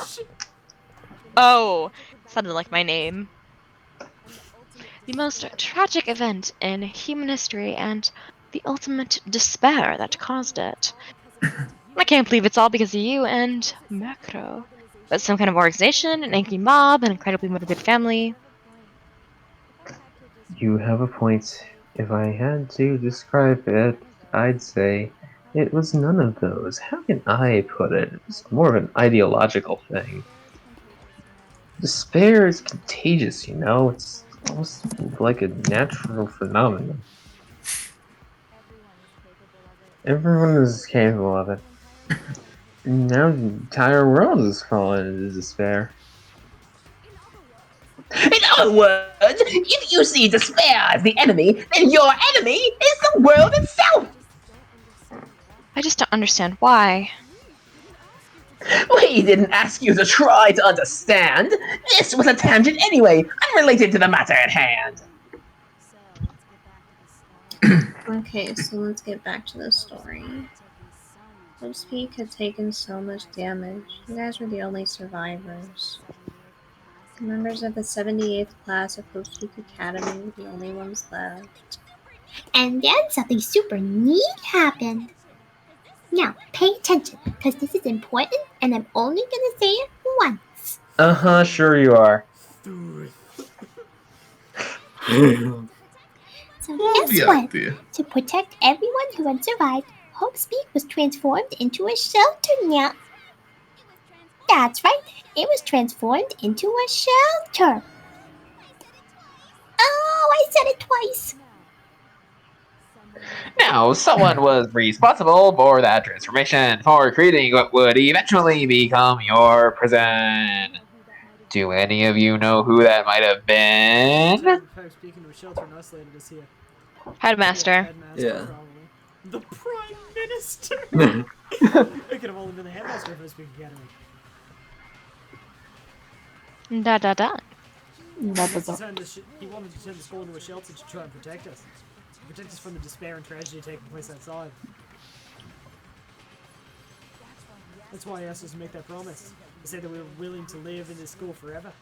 Oh, sounded like my name. The most tragic event in human history and the ultimate despair that caused it. I can't believe it's all because of you and Macro. But some kind of organization, an angry mob, an incredibly motivated family. You have a point. If I had to describe it, I'd say it was none of those. How can I put it? It's more of an ideological thing. Despair is contagious, you know? It's almost like a natural phenomenon. Everyone is capable of it. Now the entire world is falling into despair. In other words, if you see despair as the enemy, then your enemy is the world itself! I just don't understand why. We didn't ask you to try to understand. This was a tangent anyway, unrelated to the matter at hand. Okay, so let's get back to the story. Hope's Peak had taken so much damage. You guys were the only survivors. The members of the 78th class of Hope's Peak Academy were the only ones left. And then something super neat happened. Now, pay attention, because this is important, and I'm only gonna say it once. Sure you are. So guess what? To protect everyone who had survived, Hope's Peak was transformed into a shelter now. That's right, it was transformed into a shelter. Oh, I said it twice. Now, someone was responsible for that transformation, for creating what would eventually become your prison. Do any of you know who that might have been? Headmaster. Yeah. The Prime Minister! It could have only been the headmaster of Hope's Peak Academy. Da da da. He wanted to turn the school into a shelter to try and protect us. To protect us from the despair and tragedy taking place outside. That's why he asked us to make that promise. He said that we were willing to live in this school forever.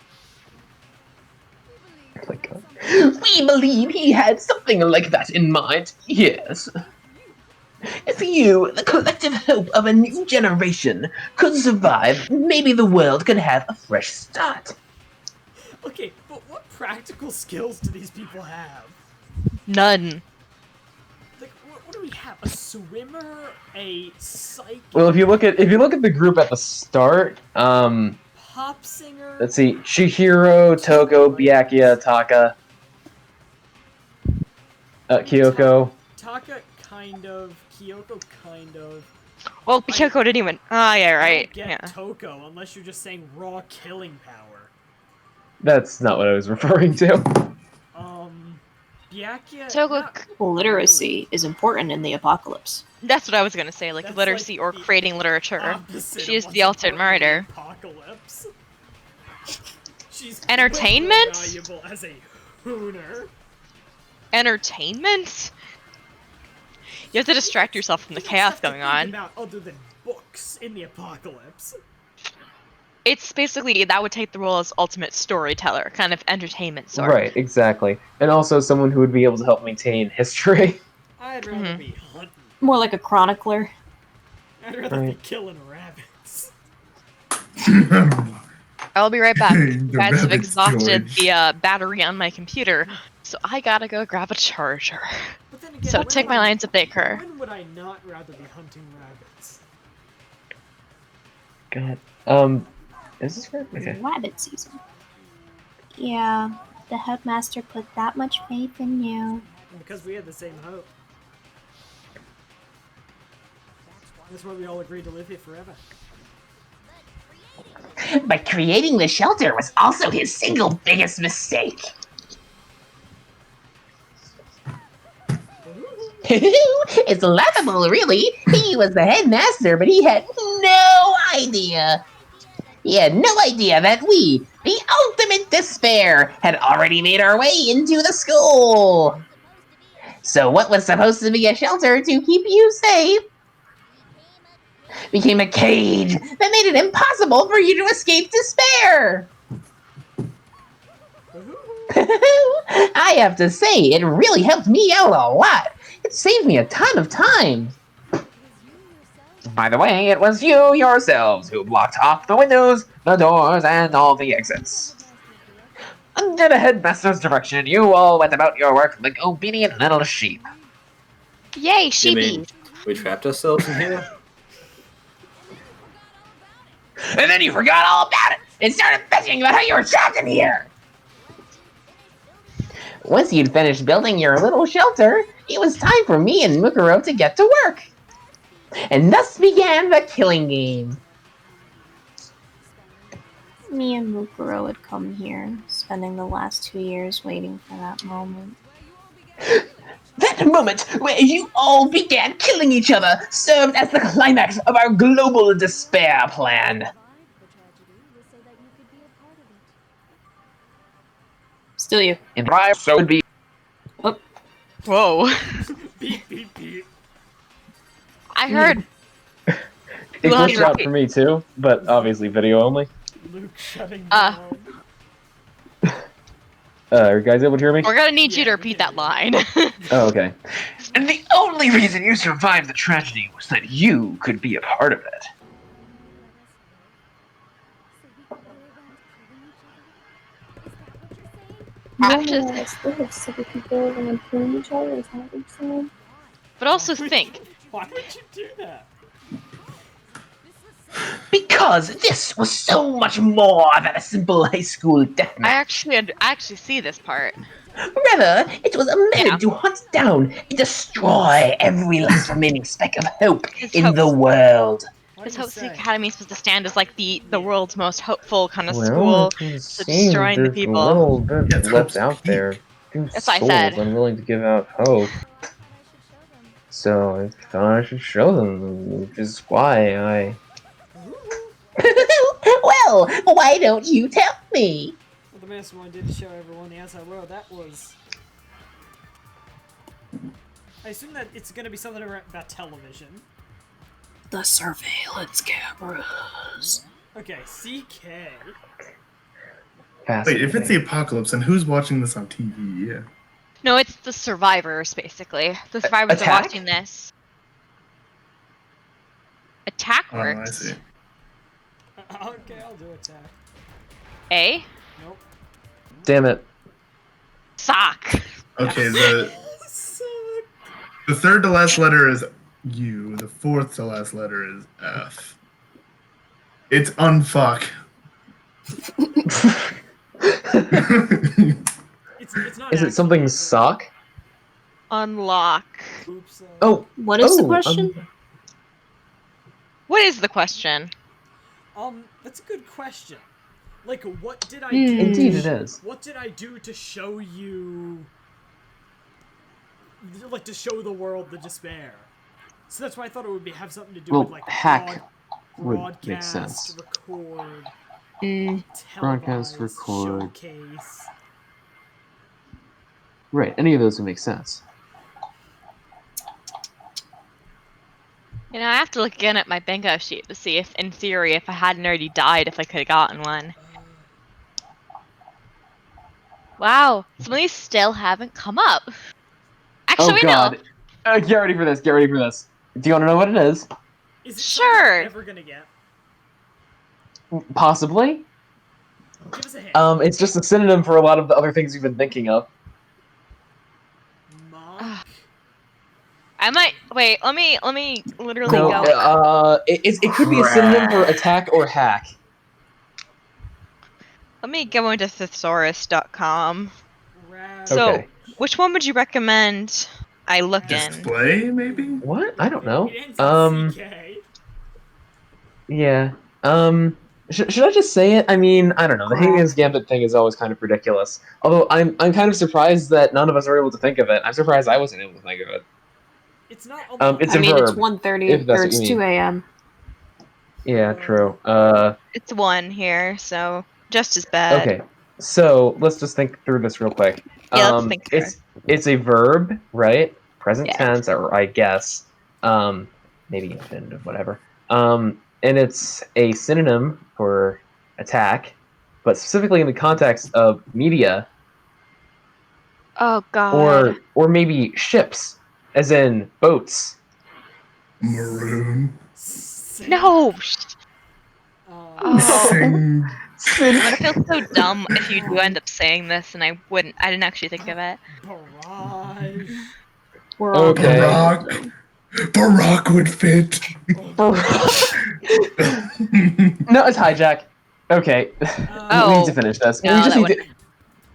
We believe he had something like that in mind, yes. If you, the collective hope of a new generation, could survive, maybe the world could have a fresh start. Okay, but what practical skills do these people have? None. Like, what do we have? A swimmer? A psychic? Well, if you look at the group at the start, Pop singer? let's see, Chihiro, Toko, Byakuya, Taka, Kyoko. Taka, kind of. Kyoko, kind of. Well, Kyoko didn't even. Ah, yeah, right. I don't get Yeah. Toko unless you're just saying raw killing power. That's not what I was referring to. Byakuya. Toko. Literacy is important in the apocalypse. That's what I was gonna say, like literacy or creating literature. She is the ultimate writer. Apocalypse. She's Entertainment? valuable as a hooner. Entertainment? You have to distract yourself from the chaos going on. About other than books in the apocalypse. It's basically that would take the role as ultimate storyteller, kind of entertainment sort. Right, exactly. And also someone who would be able to help maintain history. I'd rather be hunting. More like a chronicler. I'd rather be killing rabbits. I'll be right back. You The guys have rabbits, exhausted George. the battery on my computer, so I gotta go grab a charger. But then again, So when take would my I- lines if they occur. When would I not rather be hunting rabbits? God. Is this right? Okay. Rabbit season. Yeah, the headmaster put that much faith in you. And because we had the same hope. That's why we all agreed to live here forever. But creating the shelter was also his single biggest mistake. It's laughable, really. He was the headmaster, but he had no idea. He had no idea that we, the ultimate despair, had already made our way into the school. So what was supposed to be a shelter to keep you safe became a cage that made it impossible for you to escape despair. I have to say, it really helped me out a lot. It saved me a ton of time. By the way, it was you yourselves who blocked off the windows, the doors, and all the exits. Under the headmaster's direction, you all went about your work like obedient little sheep. Yay, You sheepy! mean we trapped ourselves in here? And then you forgot all about it and started bitching about how you were trapped in here. Once you'd finished building your little shelter, it was time for me and Mukuro to get to work. And thus began the killing game. Me and Mukuro had come here, spending the last 2 years waiting for that moment. That moment where you all began killing each other served as the climax of our global despair plan. Still you. And I so would be. Whoa. Beep, beep, beep. I heard. It glitched out for me too, but obviously video only. Luke shutting down. Are you guys able to hear me? We're gonna need you to repeat that line. Oh, okay. And the only reason you survived the tragedy was that you could be a part of it. But also think. Why would you do that? Because this was so much more than a simple high school deathmatch. I actually see this part. Rather, it was a method to hunt down and destroy every last remaining speck of hope in the world. His hopes the Academy is supposed to stand as like the world's most hopeful kind of school, so destroying the people. A little bit left out there. That's what I said. Unwilling to give out hope. So I thought I should show them, which is why I. Well, why don't you tell me? Well, the mastermind did show everyone the outside world. That was. I assume that it's going to be something about television. The surveillance cameras. Okay, CK. Wait, if it's the apocalypse, then who's watching this on TV? Yeah. No, it's the survivors, basically. The survivors are Attack? watching this. Attack Oh, I works. see. Okay, I'll do attack. A? Nope. Damn it. Sock. Okay, the third to last letter is U. The fourth to last letter is F. It's unfuck. It's not. Is it something sock? Unlock. Oops. Oh. What is the question? What is the question? That's a good question. Like, what did I Hmm. do? Indeed it is. What did I do to show you? Like, to show the world the despair. So that's why I thought it would have something to do Well, with, like, hack would broadcast, make sense. record, Broadcast, televise, record. showcase. Right, any of those would make sense. You know, I have to look again at my bingo sheet to see if, in theory, if I hadn't already died, if I could have gotten one. Wow, some of these still haven't come up. Actually, Oh we god. know. Get ready for this, get ready for this. Do you want to know what it is? Is it sure. I'm ever gonna get? Possibly. Give us a hint. It's just a synonym for a lot of the other things you've been thinking of. I might wait. Let me literally No, go. it could be a synonym for attack or hack. Let me go into thesaurus.com. So, Okay. which one would you recommend I look in? Display, maybe? What? I don't know. It ends in CK. Yeah. Should I just say it? I mean, I don't know. The Higgins Gambit thing is always kind of ridiculous. Although I'm kind of surprised that none of us are able to think of it. I'm surprised I wasn't able to think of it. It's not. It's I a mean, verb. it's 1:30 if that's or what it's you 2 mean. a.m. Yeah, true. It's one here, so just as bad. Okay. So let's just think through this real quick. Yeah, let's think through. It's a verb, right? Present Yeah. tense, or I guess, maybe infinitive, whatever. And it's a synonym for attack, but specifically in the context of media, Oh god. or maybe ships, as in boats. Maroon. No. Oh. Sing. I'm gonna feel so dumb if you do end up saying this, and I didn't actually think of it. Barrage. We're all Okay. Barack would fit. No, it's hijack. Okay. We need to finish this. No,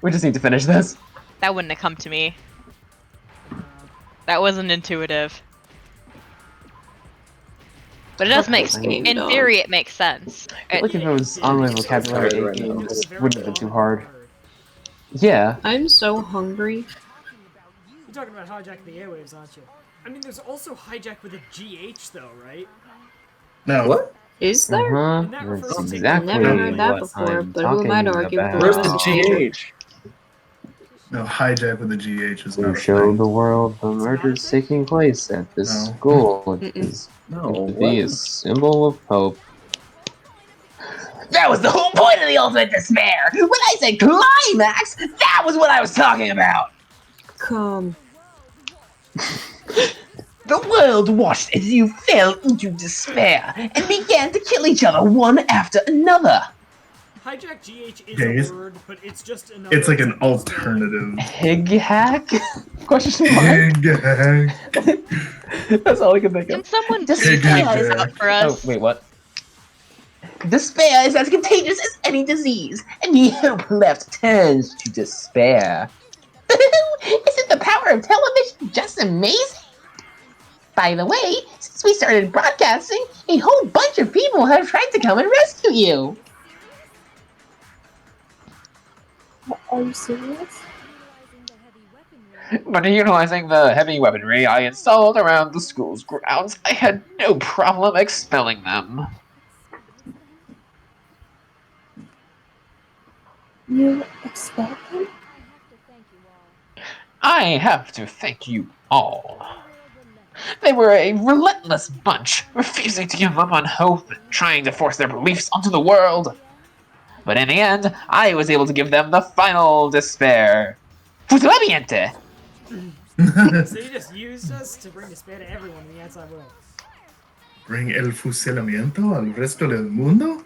we just need to finish this. That wouldn't have come to me. That wasn't intuitive. But it does make, Interesting. in theory, it makes sense. I feel like if it was on my vocabulary tired 8 right game, now. this wouldn't have been too hard. Yeah. I'm so hungry. You're talking about hijack the airwaves, aren't you? I mean, there's also hijack with a GH, though, right? No. What? Is there? And that refers That's to exactly Never heard that what before, I'm but who am I to talking argue with about. Where's the the GH? No, hijack with a GH is To not a show thing. the world the murders taking place at this No. school is No, meant to what? be a symbol of hope. That was the whole point of the ultimate despair. When I said climax, that was what I was talking about. Come. The world watched as you fell into despair and began to kill each other one after another. Hijack GH is Days. a word, but it's just another. It's like an alternative. Hig hack? Question mark? Hig hack. That's all I can think Can of. someone Hig please spell this hack. out for us? Oh, wait, what? Despair is as contagious as any disease, and the hope left turns to despair. Isn't the power of television just amazing? By the way, since we started broadcasting, a whole bunch of people have tried to come and rescue you. Are you serious? But utilizing the heavy weaponry I installed around the school's grounds, I had no problem expelling them. You expect them? I have to thank you all. They were a relentless bunch, refusing to give up on hope and trying to force their beliefs onto the world. But in the end, I was able to give them the final despair. Fusilamiente! So you just used us to bring despair to everyone in the outside world. Bring el fusilamiento al resto del mundo?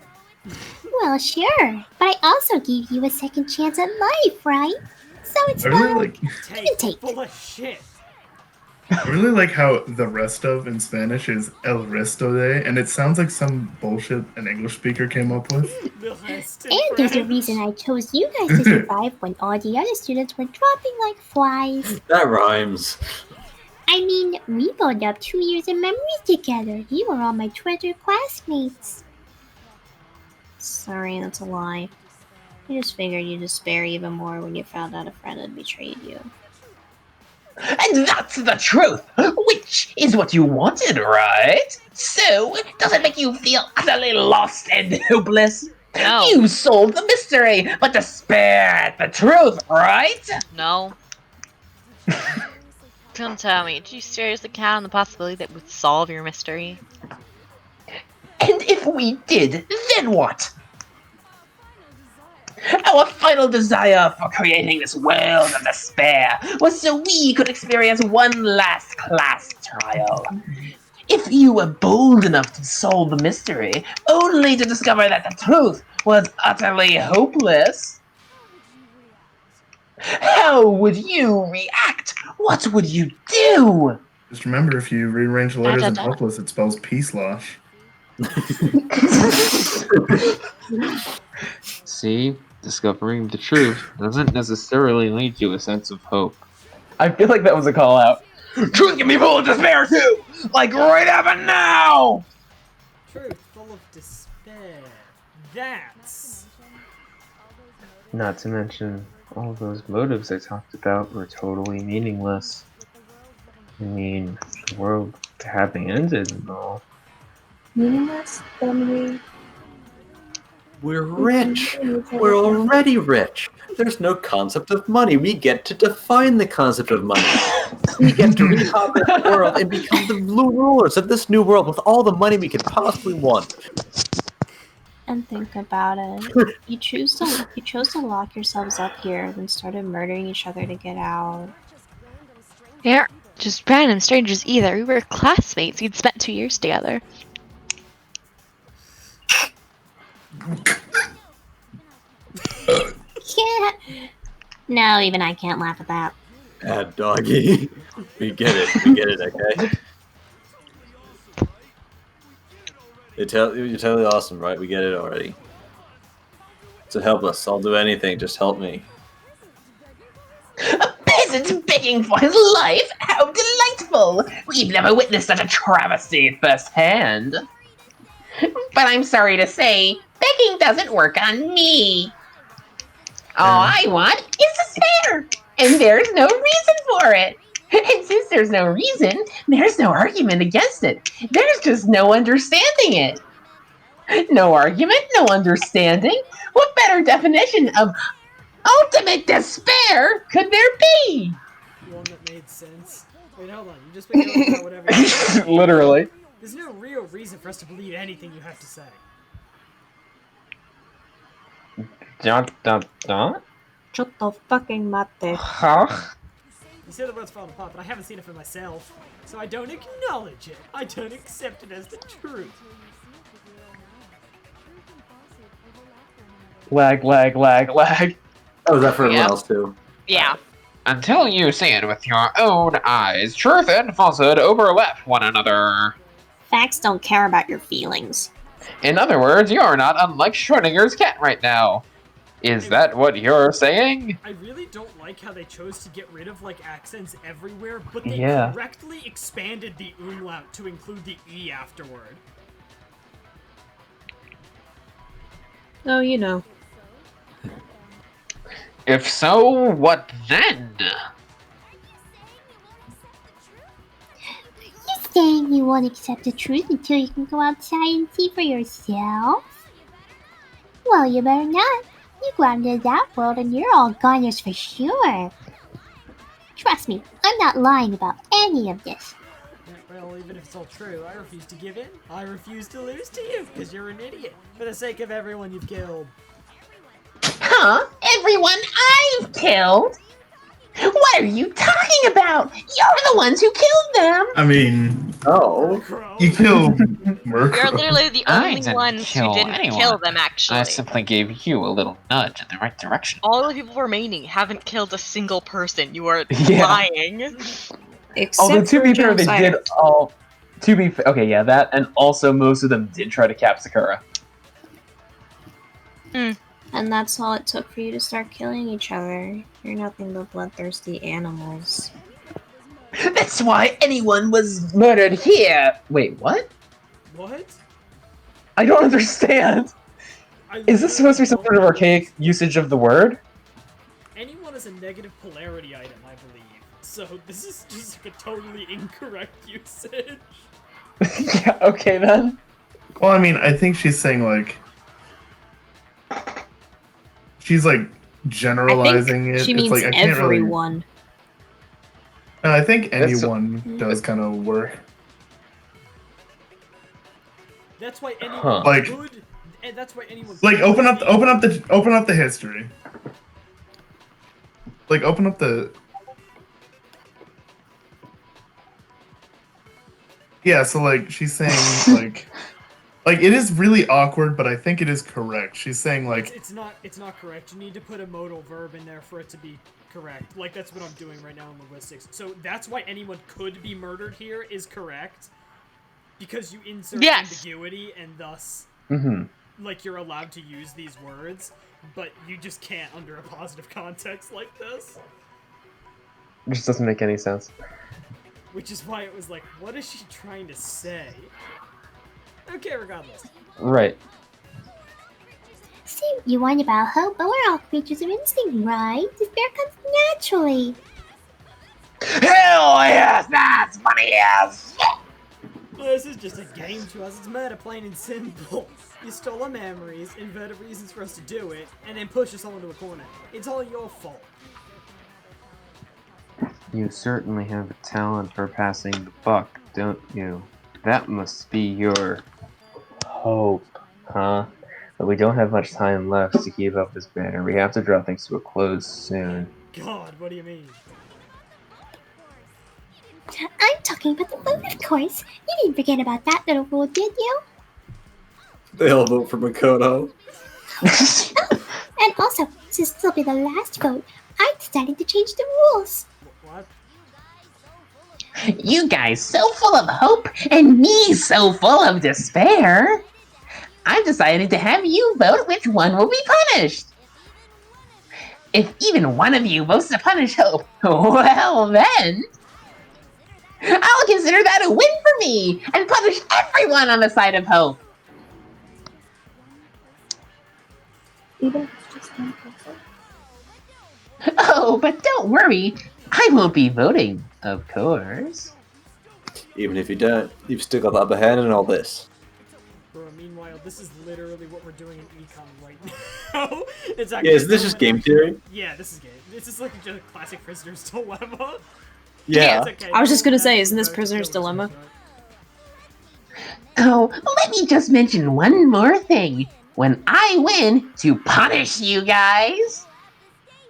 Well, sure. But I also gave you a second chance at life, right? So it's I really not like. give and take. Full of shit. I really like how the rest of in Spanish is el resto de, and it sounds like some bullshit an English speaker came up with. And there's a reason I chose you guys to survive when all the other students were dropping like flies. That rhymes. I mean, we built up 2 years of memories together. You were all my Twitter classmates. Sorry, that's a lie. I just figured you'd despair even more when you found out a friend had betrayed you. And that's the truth, which is what you wanted, right? So, does it make you feel utterly lost and hopeless? No. You solved the mystery, but despair at the truth, right? No. Don't tell me. Did you seriously count on the possibility that would solve your mystery? And if we did, then what? Our final desire for creating this world of despair was so we could experience one last class trial. If you were bold enough to solve the mystery, only to discover that the truth was utterly hopeless, how would you react? What would you do? Just remember, if you rearrange the letters in hopeless, it spells peace losh. See, discovering the truth doesn't necessarily lead to a sense of hope. I feel like that was a call out. Truth can be full of despair too! Like right happened now! Truth full of despair. That's... Not to mention, all those motives I talked about were totally meaningless. I mean, the world having ended and all. Meaningless? We're rich. We're already rich. There's no concept of money. We get to define the concept of money. We get to repopulate the world and become the blue rulers of this new world with all the money we could possibly want. And think about it. You chose to lock yourselves up here, then started murdering each other to get out. We aren't just random strangers either. We were classmates. We'd spent 2 years together. Yeah. No, even I can't laugh at that. Bad doggy. We get it. We get it, okay? You're totally awesome, right? We get it already. So help us. I'll do anything. Just help me. A peasant begging for his life? How delightful! We've never witnessed such a travesty firsthand. But I'm sorry to say, begging doesn't work on me. All I want is despair, and there's no reason for it. And since there's no reason, there's no argument against it. There's just no understanding it. No argument, no understanding. What better definition of ultimate despair could there be? One that made sense. Wait, hold on. You just been going about whatever you want. Literally. There's no real reason for us to believe anything you have to say. Dot, dot, dot? Shut the fucking mate. Huh? You say the words falling apart, but I haven't seen it for myself, so I don't acknowledge it. I don't accept it as the truth. Lag, lag, lag, lag. Oh, is that for everyone else too? Yeah. Until you see it with your own eyes, truth and falsehood overlap one another. Facts don't care about your feelings. In other words, you're not unlike Schrodinger's cat right now. Is that what you're saying? I really don't like how they chose to get rid of, like, accents everywhere, but they Yeah. correctly expanded the umlaut to include the E afterward. Oh, you know. If so, what then? You saying you won't accept the truth until you can go outside and see for yourself? Well, you better not. You go out into that world and you're all goners for sure. Trust me, I'm not lying about any of this. Well, even if it's all true, I refuse to give in. I refuse to lose to you, because you're an idiot. For the sake of everyone you've killed. Huh? Everyone I've killed? What are you talking about? You're the ones who killed them! I mean, you killed Murkrow. You're literally the I only didn't ones who kill didn't anyone. kill them, actually. I simply gave you a little nudge in the right direction. All the people remaining haven't killed a single person. You are Yeah. lying. Although, to be fair, they did all... Okay, yeah, that, and also most of them did try to cap Sakura. And that's all it took for you to start killing each other. You're nothing but bloodthirsty animals. That's why anyone was murdered here! Wait, what? What? I don't understand! Is this supposed to be some sort of archaic usage of the word? Anyone is a negative polarity item, I believe. So this is just like a totally incorrect usage. Yeah, okay then. Well, I mean, I think she's saying, like... She's, like, generalizing it. She means it's like, I can't everyone. Really... I think That's- anyone does kind of work. That's why anyone Huh. Like- could. And that's why anyone. Like, could open up be- the history. Like, open up the... Yeah, so, like, she's saying, like, it is really awkward, but I think it is correct. She's saying, like... It's not correct. You need to put a modal verb in there for it to be correct. Like, that's what I'm doing right now in linguistics. So that's why anyone could be murdered here is correct. Because you insert ambiguity and thus, like, you're allowed to use these words, but you just can't under a positive context like this. It just doesn't make any sense. Which is why it was like, what is she trying to say? Okay, regardless. Right. See, you whine about hope, but we're all creatures of instinct, right? Despair comes naturally. Hell yes, that's funny as Well, this is just a game to us. It's murder, plain and simple. You stole our memories, inverted reasons for us to do it, and then push us all into a corner. It's all your fault. You certainly have a talent for passing the buck, don't you? That must be your hope, huh? But we don't have much time left to keep up this banner. We have to draw things to a close soon. God, what do you mean? I'm talking about the vote, of course. You didn't forget about that little rule, did you? They all vote for Makoto. And also, since this will be the last vote, I decided to change the rules. What? You guys so full of hope, and me so full of despair. I've decided to have you vote which one will be punished. If even one of you votes to punish hope, well then, I'll consider that a win for me, and punish everyone on the side of hope. Even if it's just one person. Oh, but don't worry. I won't be voting, of course. Even if you don't, you've still got the upper hand in all this. Bro, meanwhile, this is literally what we're doing in econ right now. It's Yeah, is this just game theory? Yeah, this is game. This is like just a classic prisoner's dilemma. Yeah. It's okay. I was just gonna say, isn't this Prisoner's Dilemma? Oh, let me just mention one more thing. When I win to punish you guys,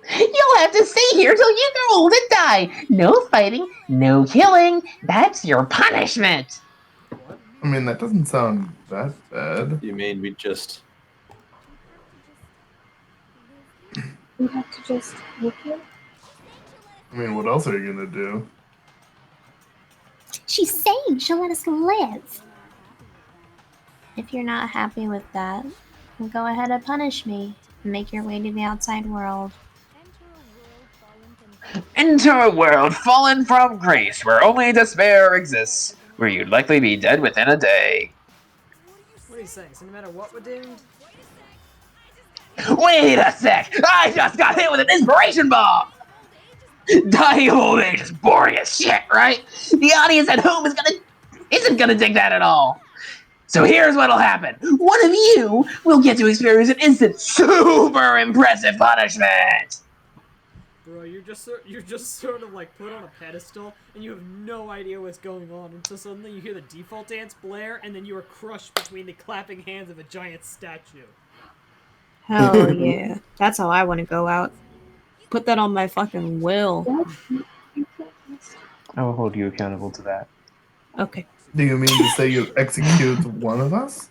you'll have to stay here till you grow old and die. No fighting, no killing. That's your punishment. I mean, that doesn't sound that bad. You mean we just... We have to just make it. I mean, what else are you gonna do? She's saying she'll let us live. If you're not happy with that, then go ahead and punish me and make your way to the outside world. Enter a world fallen from grace, where only despair exists, where you'd likely be dead within a day. What are you saying? So no matter what we're doomed? Wait a sec! I just got hit with an inspiration bomb! Dying of old age is boring as shit, right? The audience at home isn't gonna dig that at all. So here's what'll happen. One of you will get to experience an instant super impressive punishment! Bro, you're just sort of like put on a pedestal, and you have no idea what's going on until suddenly you hear the default dance blare, and then you are crushed between the clapping hands of a giant statue. Hell yeah. That's how I want to go out. Put that on my fucking will. I will hold you accountable to that. Okay. Do you mean to say you'll execute one of us?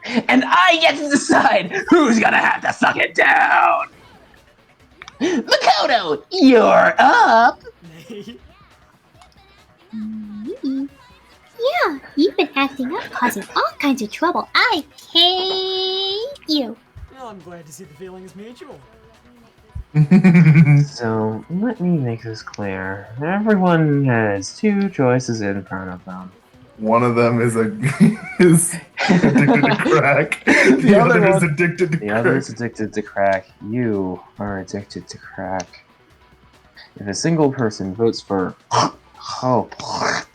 And I get to decide who's gonna have to suck it down! Makoto, you're up! Yeah, you've been acting up, causing all kinds of trouble. I hate you. Well, I'm glad to see the feeling is mutual. So, let me make this clear. Everyone has two choices in front of them. One of them is is addicted to crack. The other is addicted to The crack. other is addicted to crack. You are addicted to crack. If a single person votes for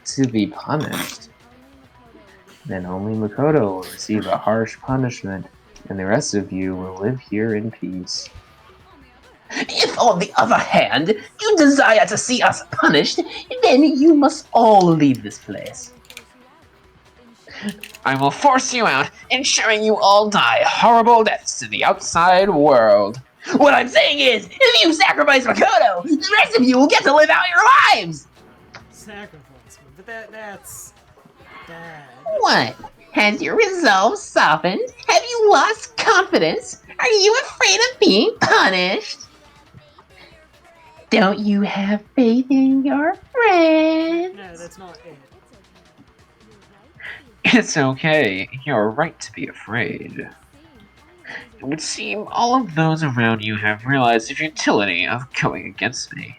to be punished, then only Makoto will receive a harsh punishment, and the rest of you will live here in peace. If, on the other hand, you desire to see us punished, then you must all leave this place. I will force you out, ensuring you all die horrible deaths in the outside world. What I'm saying is, if you sacrifice Makoto, the rest of you will get to live out your lives! Sacrifice me, but that's bad. What? Has your resolve softened? Have you lost confidence? Are you afraid of being punished? Don't you have faith in your friends? No, that's not it. It's okay. You're right to be afraid. It would seem all of those around you have realized the futility of going against me.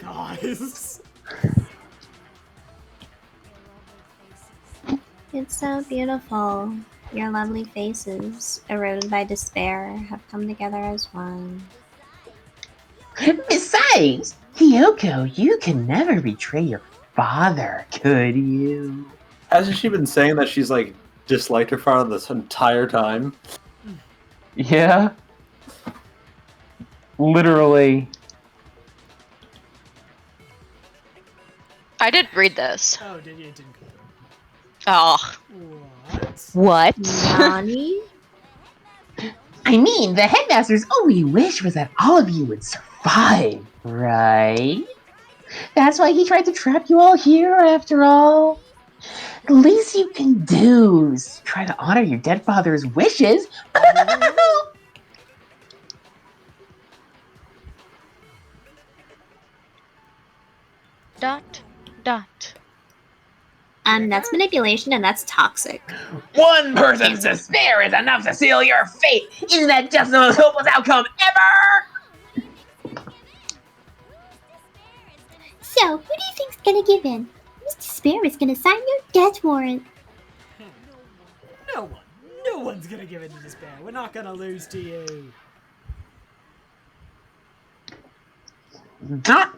Guys. It's so beautiful. Your lovely faces, eroded by despair, have come together as one. Besides, Kyoko, you can never betray your father, could you? Hasn't she been saying that she's like disliked her father this entire time? Yeah. Literally. I didn't read this. Oh, did you? It didn't come through. Oh. What? Nani? I mean, the headmaster's only wish was that all of you would survive, right? That's why he tried to trap you all here, after all. The least you can do is try to honor your dead father's wishes. Dot, dot. That's manipulation and that's toxic. One person's despair is enough to seal your fate. Isn't that just the most hopeless outcome ever? So, who do you think's gonna give in? Mr. Despair is gonna sign your death warrant. No one. No one's gonna give in to despair. We're not gonna lose to you. Dot.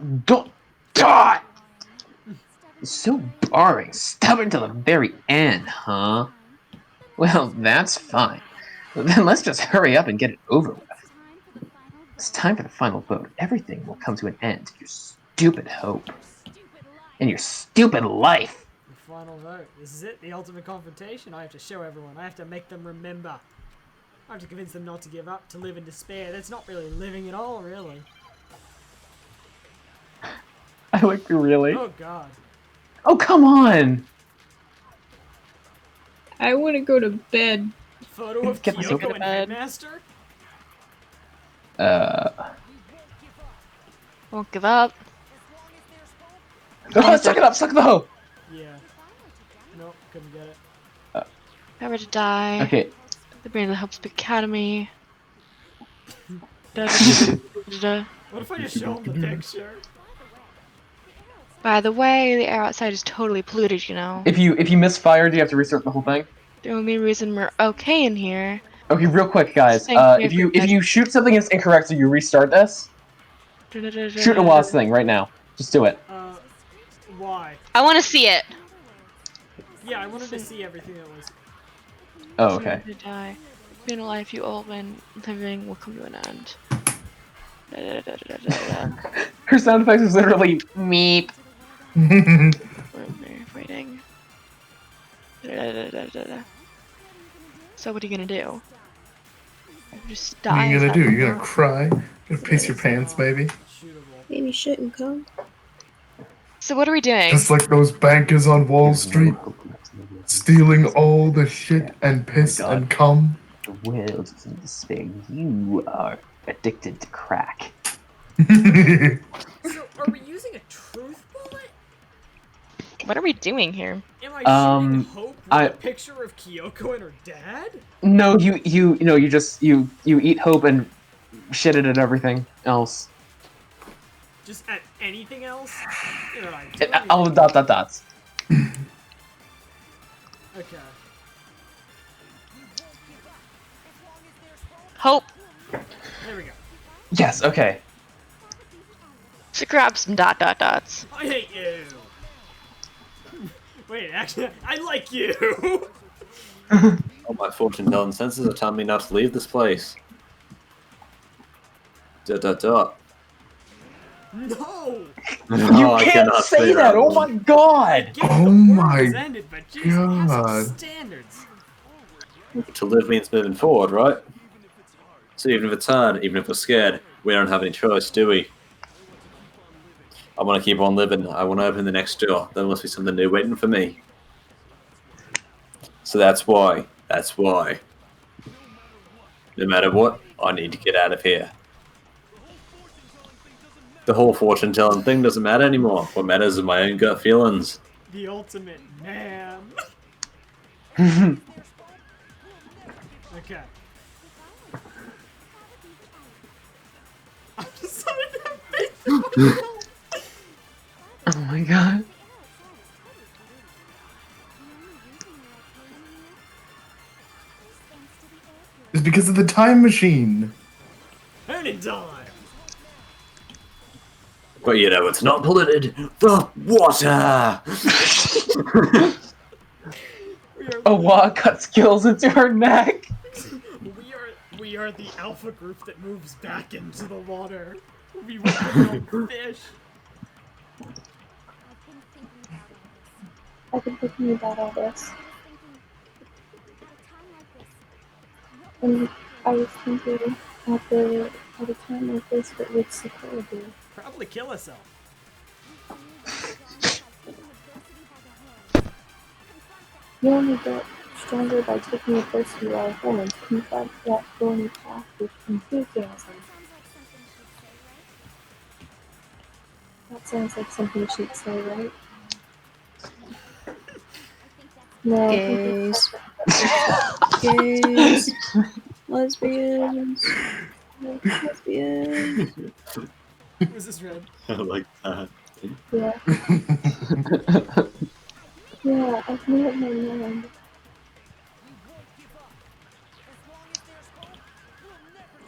So boring. Stubborn till the very end, huh? Well, that's fine. Then let's just hurry up and get it over with. It's time for the final vote. Everything will come to an end. Your stupid hope. And your stupid life. The final vote. This is it. The ultimate confrontation. I have to show everyone. I have to make them remember. I have to convince them not to give up, to live in despair. That's not really living at all, really. I like really. Oh, God. Oh, come on! I want to go to bed. Photo of Kyoko and Headmaster? Won't give up. Oh, suck it up, suck the hoe! Yeah. Nope, couldn't get it. Never to die. Okay. The brain of the Hope Speak Academy. What if I just show him the picture? By the way, the air outside is totally polluted, you know. If you misfire, do you have to restart the whole thing? The only reason we're okay in here. Okay, real quick, guys. If you shoot something that's incorrect, so you restart this. Shoot a Waz thing right now. Just do it. Why? I want to see it. Yeah, I wanted to see everything that was. Oh, okay. To die. Being alive, you all when living will come to an end. Her sound effects was literally meep. Waiting. So what are you gonna do? Just die? What are you Is gonna that do? You're more? gonna cry? You're gonna piss your pants, maybe? Maybe shouldn't come. So what are we doing? Just like those bankers on Wall Street, stealing all the shit and piss and cum. The world is in despair. You are addicted to crack. So, are we using a truth bullet? What are we doing here? Am I shooting Hope with a picture of Kyoko and her dad? No, you eat hope and shit it at everything else. Just at anything else? All the dots. Okay. Hope. There we go. Yes, okay. So grab some dots. I hate you. Wait, actually, I like you. Oh, my fortune telling senses are telling me not to leave this place. ... No. No, I can't cannot say that. Oh my god. Oh my Ended, but geez, we have some god. standards. To live means moving forward, right? So even if it's hard, even if we're scared, we don't have any choice, do we? I want to keep on living. I want to open the next door. There must be something new waiting for me. So that's why. No matter what, I need to get out of here. The whole fortune-telling thing doesn't matter anymore. What matters is my own gut feelings. The ultimate man. Okay. I'm just starting to have faith in myself. Oh my god. It's because of the time machine. Hoonint'ime. But you know, it's not polluted. The water! A Wa cut skills into her neck. We are the alpha group that moves back into the water. We will fish. I've been thinking about all this. And I was thinking at a time like this, what would Sakura do? Probably kill herself. You only get stronger by taking the first few hours hormones. Keep up that thorny path with enthusiasm. That sounds like something she'd say, right? Yeah. Gays. Gays. Lesbians. Lesbians. Was this red? I like that. Yeah. Yeah, I've made up my mind.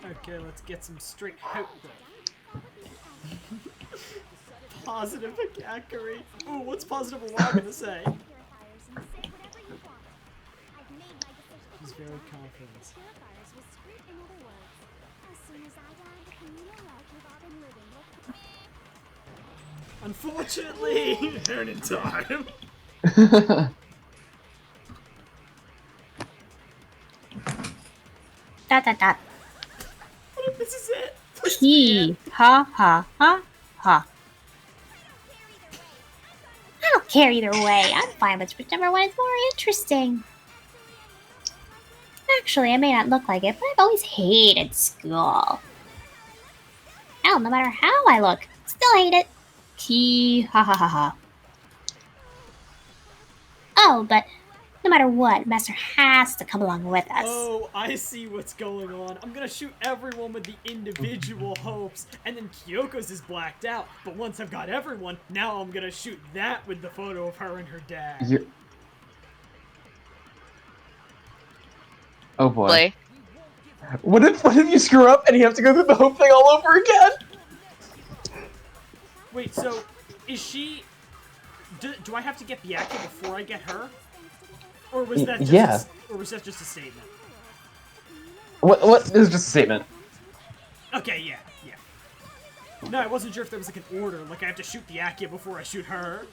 Okay, let's get some straight out. Positive Akari. Ooh, what's positive Awa gonna say? He's very confident. Unfortunately, hoonint'ime. Dot dot dot. What if this is it? He. Ha ha ha ha. I don't care either way. I'm fine with whichever one is more interesting. Actually, I may not look like it, but I've always hated school. Hell, no matter how I look, still hate it. Key. Ha ha ha ha. Oh, but no matter what, Master has to come along with us. Oh, I see what's going on. I'm gonna shoot everyone with the individual hopes, and then Kyoko's is blacked out. But once I've got everyone, now I'm gonna shoot that with the photo of her and her dad. You're... Oh boy. Play. What if you screw up and you have to go through the hope thing all over again? Wait, so is she? Do I have to get Byakuya before I get her? Or was that just or was that just a statement? What is just a statement? Okay, yeah. No, I wasn't sure if there was like an order, like I have to shoot Byakuya before I shoot her.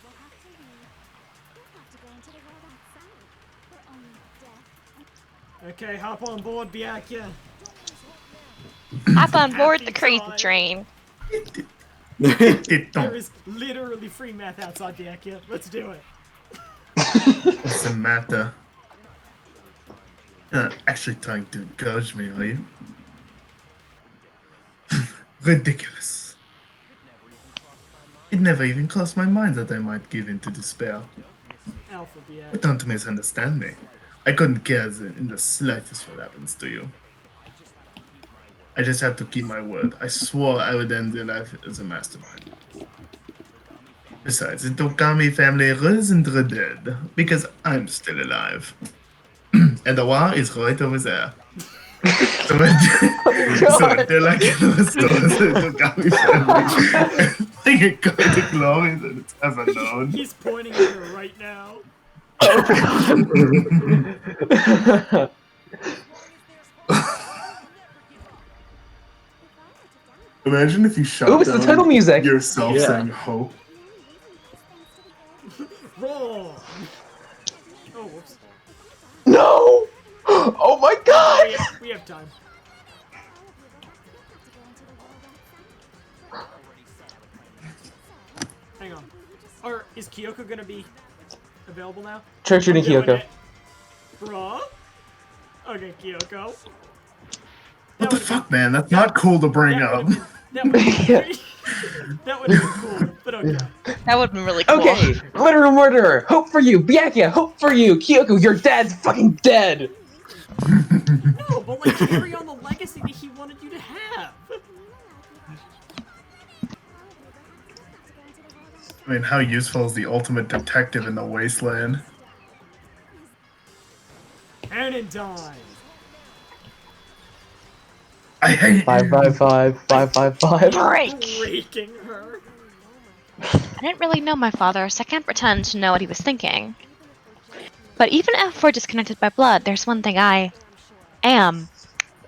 Okay, hop on board, Byakuya. Hop on board the crazy train. There is literally free math outside Byakuya. Let's do it. What's the matter? You're not actually trying to encourage me, are you? Ridiculous. It never even crossed my mind that I might give in to despair. Alpha Byakuya. But don't misunderstand me. I couldn't care in the slightest what happens to you. I just have to keep my word. I swore I would end your life as a mastermind. Besides, the Tokami family isn't dead, because I'm still alive. And Awa is right over there. So until I can restore the Tokami family, I can go to glory that it's ever known. He's pointing at her right now. Imagine if you shot Ooh, it's the title music. yourself saying hope. Wrong. Oh, whoops. No! Oh my god! We have time. Hang on. Or is Kyoko gonna be available now? Trick shooting Kyoko. Bruh? Okay, Kyoko. What the fuck, man? That's not cool to bring up. That would have been cool, but okay. That would have been really cool. Okay, literal murderer. Hope for you, Byakuya. Hope for you, Kyoko. Your dad's fucking dead. No, but like carry on the legacy that he wanted you to have. I mean, how useful is the ultimate detective in the wasteland? hoonint'ime. I hate 555. Breaking her. I didn't really know my father, so I can't pretend to know what he was thinking. But even if we're disconnected by blood, there's one thing I am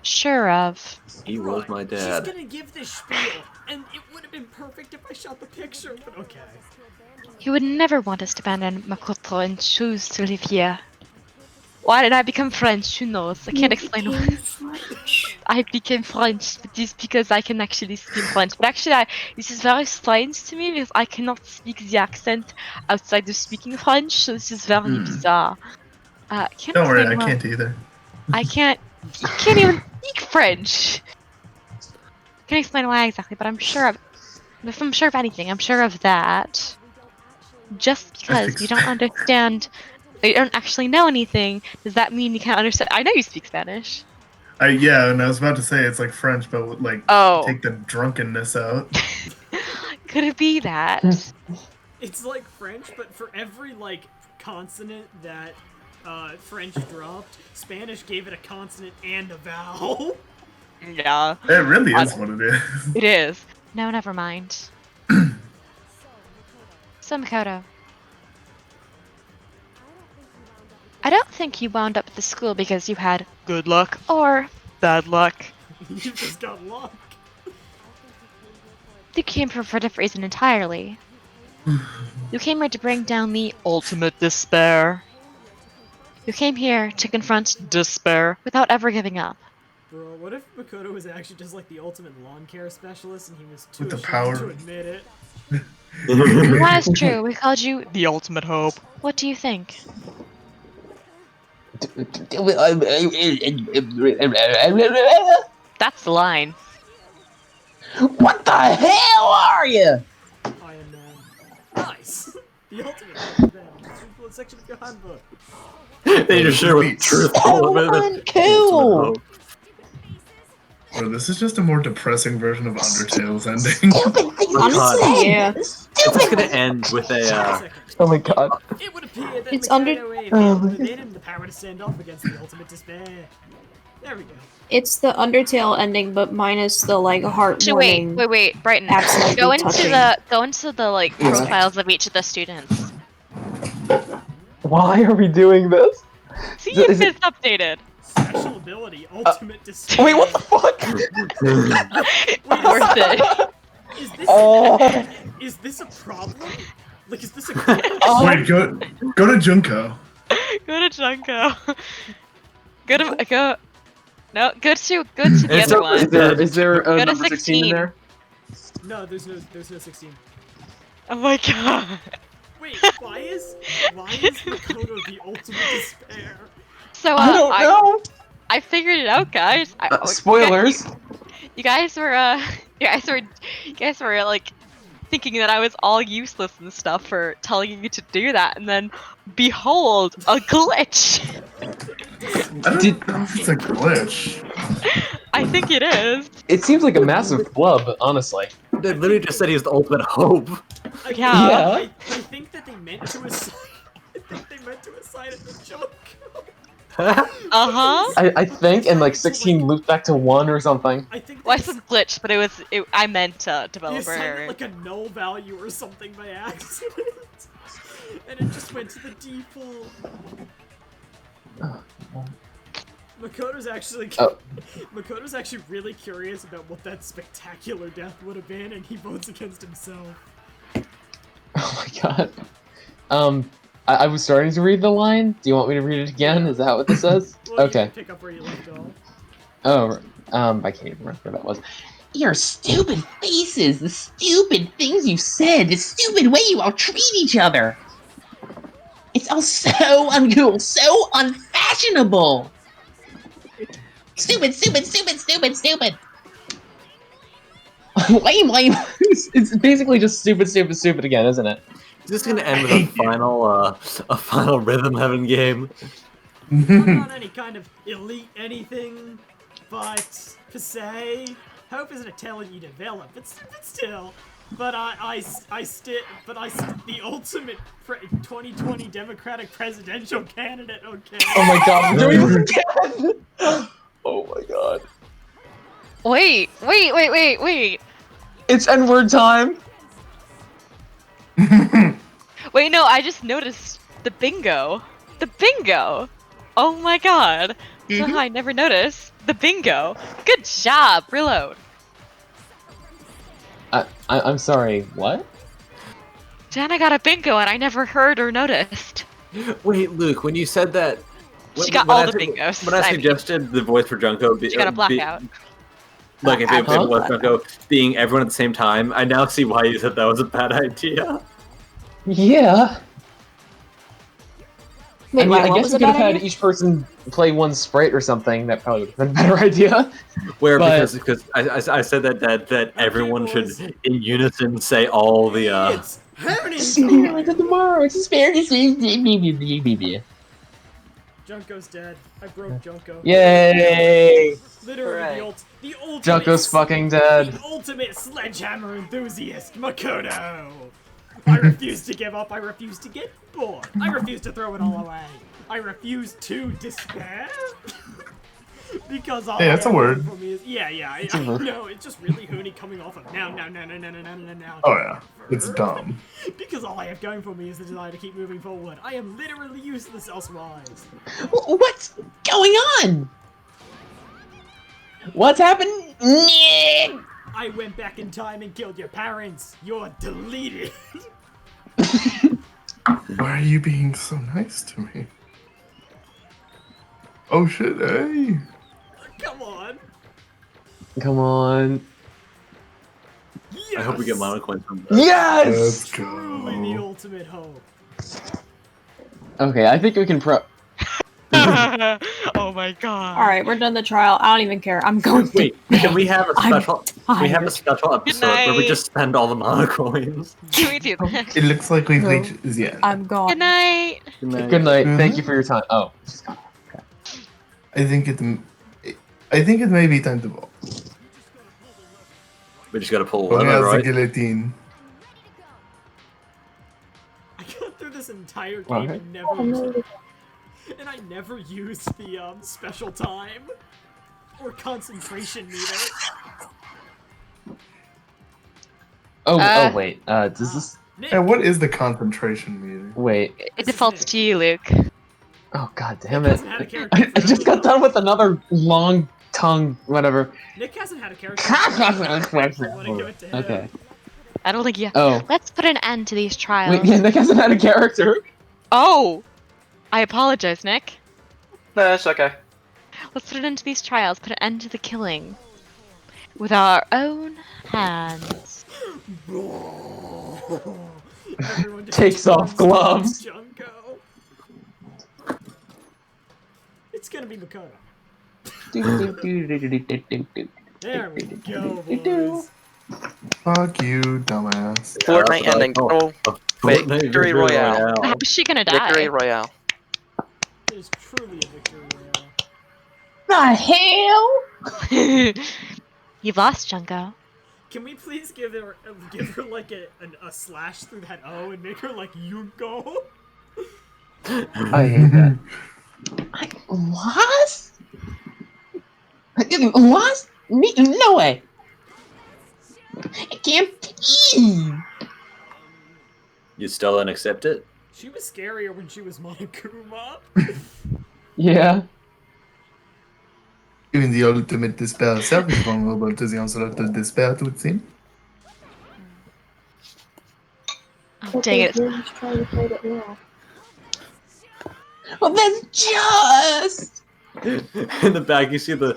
sure of. He was my dad. She's gonna give this spiel, and it would have been perfect if I shot the picture, but okay. He would never want us to abandon Makoto and choose to live here. Why did I become French? Who knows? I can't explain why. I became French, but it's because I can actually speak French. But actually, this is very strange to me because I cannot speak the accent outside of speaking French, so this is very bizarre. Can't Don't worry, explain I why. can't either. I can't even speak French. Can't explain why exactly, but I'm sure of. If I'm sure of anything, I'm sure of that. Just because we don't understand They don't actually know anything. Does that mean you can't understand? I know you speak Spanish. Yeah, and I was about to say it's like French, but with, like take the drunkenness out. Could it be that? It's like French, but for every like consonant that French dropped, Spanish gave it a consonant and a vowel. Yeah. It really is what it is. It is. No, never mind. So, Makoto. I don't think you wound up at the school because you had good luck or bad luck. You just got luck. You came for a different reason entirely. You came here to bring down the ultimate despair. You came here to confront despair without ever giving up. Bro, what if Makoto was actually just like the ultimate lawn care specialist and he was too With the ashamed power. to admit it? That is true. We called you the ultimate hope. What do you think? That's the line. What the hell are you? I am nice. The ultimate hope. Just read the section of your handbook. They just share with truth. Uncool. Bro, this is just a more depressing version of Undertale's ending. Honestly, yeah. It's just gonna end with a. Oh my god. It would appear that It's Makoto abandoned the power to stand off against the ultimate despair. There we go. It's the Undertale ending, but minus the like heartwarming. Wait, Brighton. absolutely Go into touching. the like profiles of each of the students. Why are we doing this? See if it's updated. Special ability, ultimate despair. Wait, what the fuck? Worth it. Is this Oh. is this a problem? Like, is this a Wait, go to Junko. Go to Junko. Go to the other one. Is there a Go to number 16 in there? No, there's no 16. Oh my god. Wait, why is Makoto the ultimate despair? So I don't know. I figured it out, guys. Spoilers. You guys were like thinking that I was all useless and stuff for telling you to do that, and then behold, a glitch. I don't know if it's a glitch. I think it is. It seems like a massive flub, honestly. They literally just said he was the ultimate hope. Yeah. I think that they meant to assign. I think they meant to assign it to Junko. I think, and like 16 looped back to 1 or something. I think. Well, I said glitch, but I meant They developer assigned error. it like a null value or something by accident, and it just went to the default. Makoto's actually really curious about what that spectacular death would have been, and he votes against himself. Oh my god. I was starting to read the line. Do you want me to read it again? Is that what this says? Well, Okay. You can pick up where you left off. Oh, I can't even remember where that was. Your stupid faces, the stupid things you said, the stupid way you all treat each other. It's all so uncool, so unfashionable. Stupid. Lame. It's basically just stupid again, isn't it? It's just gonna end with a final rhythm heaven game. I'm not any kind of elite anything, but per se, hope isn't a talent you develop. But still, the ultimate 2020 Democratic presidential candidate. Okay. Oh my god, we're doing this again! Oh my god. Wait. It's N-word time! Wait, no, I just noticed the bingo. The bingo! Oh my god. Somehow I never noticed. The bingo. Good job, reload. I'm sorry, what? Jana got a bingo and I never heard or noticed. Wait, Luke, when you said that... She got all the bingos. When I suggested the voice for Junko... She got a blackout. Like, if it was Junko being everyone at the same time, I now see why you said that was a bad idea. Yeah. Wait, I mean, why, I what guess was we the could have bad had each person play one sprite or something. That probably would have been a better idea. Because I said that everyone should in unison say all the See you tomorrow. It's asparagus. Junko's dead. I broke Junko. Yay! Literally Hooray. the ultimate. Junko's fucking dead. The ultimate sledgehammer enthusiast, Makoto. I refuse to give up. I refuse to get bored. I refuse to throw it all away. I refuse to despair. Because all Hey, that's I a have word. for me is, I a word. know, it's just really Hooney coming off of now. Oh yeah, it's dumb. Because all I have going for me is the desire to keep moving forward. I am literally useless elsewise. What's going on? What's happened? I went back in time and killed your parents. You're deleted. Why are you being so nice to me? Oh shit, hey! Come on. Come on. Yes. I hope we get mono coins from this. Yes! Let's Truly the go. ultimate hope. Okay, I think we can Oh my god. All right, we're done the trial. I don't even care. I'm going. Wait, can we have a special? I'm We have a tired. special episode where we just spend all the mono coins. Can we do that? It looks like we've No. reached the end. I'm gone. Good night. Good night. Thank you for your time. Oh. I think it may be time to vote. We just gotta pull Who one, has right? the guillotine? I got through this entire game Okay. and I never used the special time or concentration meter. Oh wait. Does this? Nick, Hey, what is the concentration meter? Wait. It defaults to you, Luke. Oh god damn Nick it! hasn't had a character I just got done with another long tongue. Whatever. Nick hasn't had a character. I want to give it to him. Okay. I don't think you. Oh. Let's put an end to these trials. Wait. Yeah, Nick hasn't had a character. Oh! I apologize, Nick. No, that's okay. Let's put an end to these trials. Put an end to the killing. With our own hands. Everyone Takes off gloves. Junko. It's gonna be Makoto. There we go, boys. Fuck you, dumbass. Fortnite ending. Oh, wait, Victory Royale. How is she gonna die? Victory Royale. It is truly a victory royale. The hell? You've lost, Junko. Can we please give her like a slash through that O and make her like Yunko? I hate that. Lost? Lost? Me? No way. It can't be. You still don't accept it? She was scarier when she was Monokuma. Yeah. Even the ultimate despair self is vulnerable to the onslaught of despair, it would seem. Oh, dang it. Well, that's just. In the back, you see the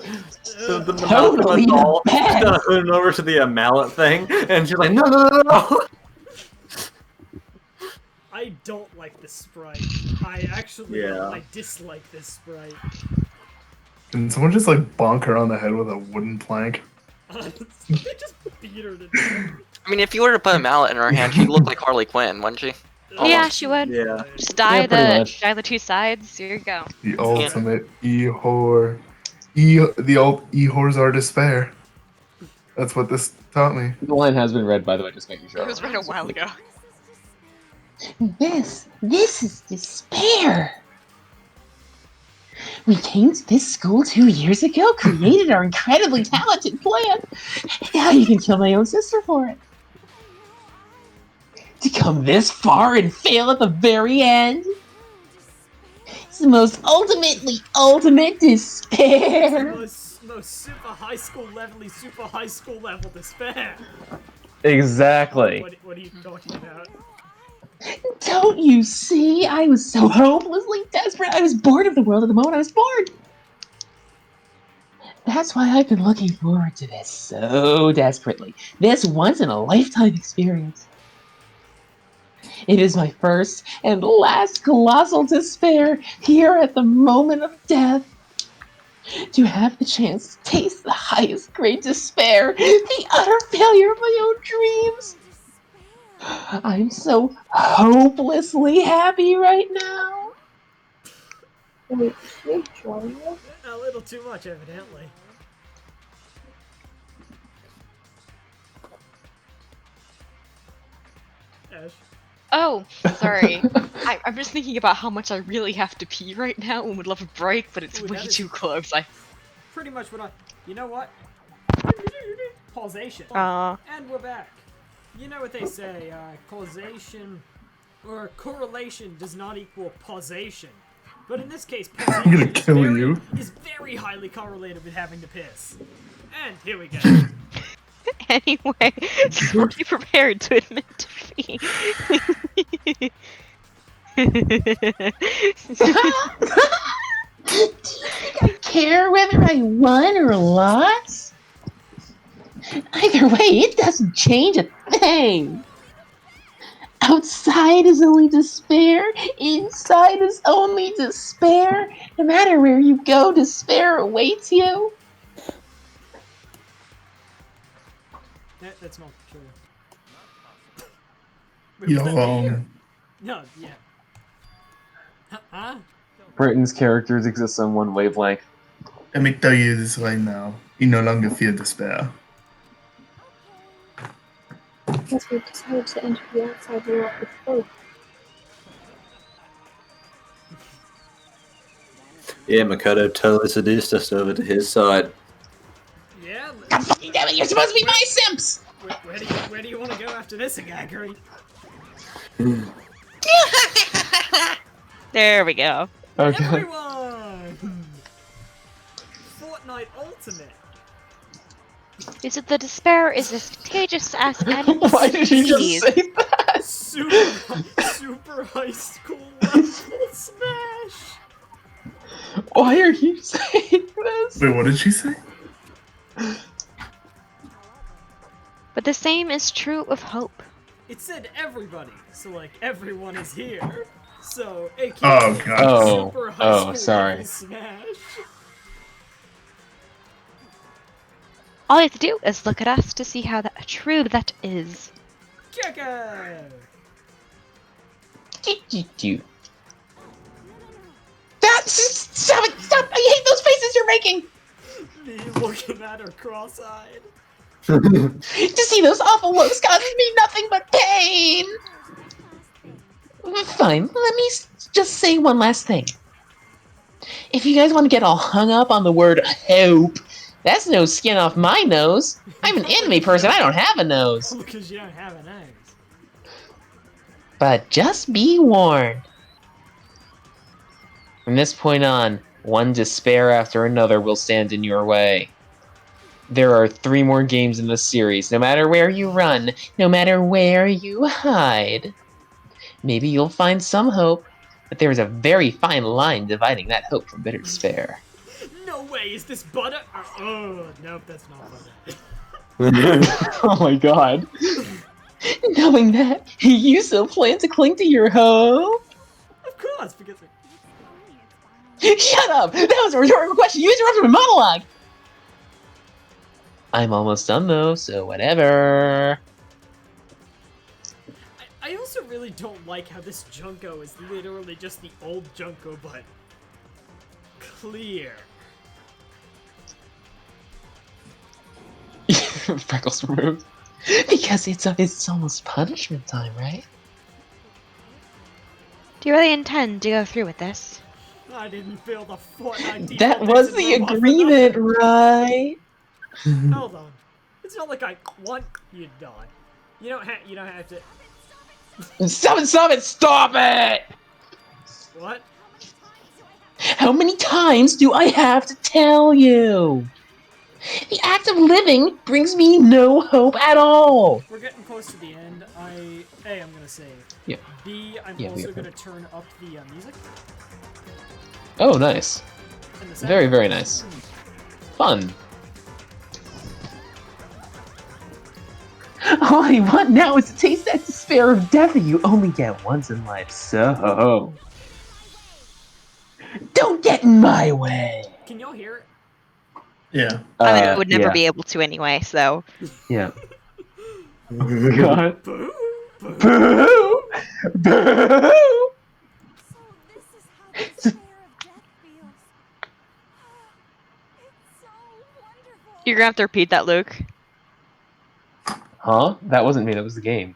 Totally doll the best. kind of hooding over to the mallet thing, and she's like, no. I don't like this sprite. I actually Yeah. I dislike this sprite. Can someone just like bonk her on the head with a wooden plank? They just beat her to death. I mean, if you were to put a mallet in her hand, she'd look like Harley Quinn, wouldn't she? Yeah, she would. Yeah. Just dye Yeah, pretty much. the two sides. Here you go. The ultimate e-whore. The old e-whores are despair. That's what this taught me. The line has been read, by the way, just making sure. It was read a while ago. This is despair. We came to this school 2 years ago, created our incredibly talented plan. Now you can kill my own sister for it. To come this far and fail at the very end? It's the most ultimate despair. Most super high school level despair. Exactly. What are you talking about? Don't you see? I was so hopelessly desperate. I was bored of the world at the moment I was born. That's why I've been looking forward to this so desperately. This once-in-a-lifetime experience. It is my first and last colossal despair here at the moment of death. To have the chance to taste the highest grade despair, the utter failure of my own dreams. I'm so hopelessly happy right now. Wait, should I join you? A little too much, evidently. Ash. Oh, sorry. I'm just thinking about how much I really have to pee right now and would love a break, but it's Ooh, way that is too close. pretty much what I... You know what? Pausation. And we're back. You know what they say, causation or correlation does not equal pausation. But in this case, I'm gonna kill you. is very highly correlated with having to piss. And here we go. Anyway, so be prepared to admit defeat. Do you think I care whether I won or lost? Either way, it doesn't change a thing. Outside is only despair, inside is only despair. No matter where you go, despair awaits you. That's not true. Yo. No, yeah. Huh? Britain's characters exist on one wavelength. Let me tell you this right now. You no longer feel despair. Because we've decided to enter the outside world with faith. Yeah, Makoto totally seduced us over to his side. Yeah. Damn it, you're supposed to be my simps! Where do you want to go after this, Agagari? There we go. Okay. Everyone! Fortnite Ultimate. Is it the despair is as contagious as any Why did you disease? just say that? Super high school level smash. Why are you saying this? Wait, what did she say? But the same is true of hope. It said everybody, so like everyone is here. So AKA Oh, God. super high school sorry. level smash. All you have to do is look at us to see how true that is. Kaka! Stop it! Stop! I hate those faces you're making! Me looking at her cross-eyed. To see those awful looks causes me nothing but pain! Fine, let me just say one last thing. If you guys want to get all hung up on the word hope, that's no skin off my nose. I'm an anime person, I don't have a nose. Because you don't have a nose. But just be warned. From this point on, one despair after another will stand in your way. There are 3 more games in this series, no matter where you run, no matter where you hide. Maybe you'll find some hope, but there is a very fine line dividing that hope from bitter despair. No way, is this butter? Oh, nope, that's not butter. Oh my god. Knowing that, you still plan to cling to your hope? Of course, because... Shut up! That was a rhetorical question! You interrupted my monologue! I'm almost done though, so whatever. I also really don't like how this Junko is literally just the old Junko, but clear. Freckles removed. Because it's almost punishment time, right? Do you really intend to go through with this? I didn't feel the Fortnite. That was the agreement, right? Hold on. It's not like I want you to die. You don't have to. Stop it! What? How many times do I have to tell you? The act of living brings me no hope at all. We're getting close to the end. A, I'm gonna save. Yeah. B, I'm Yeah, also gonna turn up the music. Oh, nice. And the sound. Very, very nice. Fun. All I want now is to taste that despair of death that you only get once in life, so... Don't get in my way! Can y'all hear it? Yeah. I mean, I would never yeah. be able to anyway, so... Yeah. God. Boo! Boo! Boo! You're gonna have to repeat that, Luke. Huh? That wasn't me. That was the game.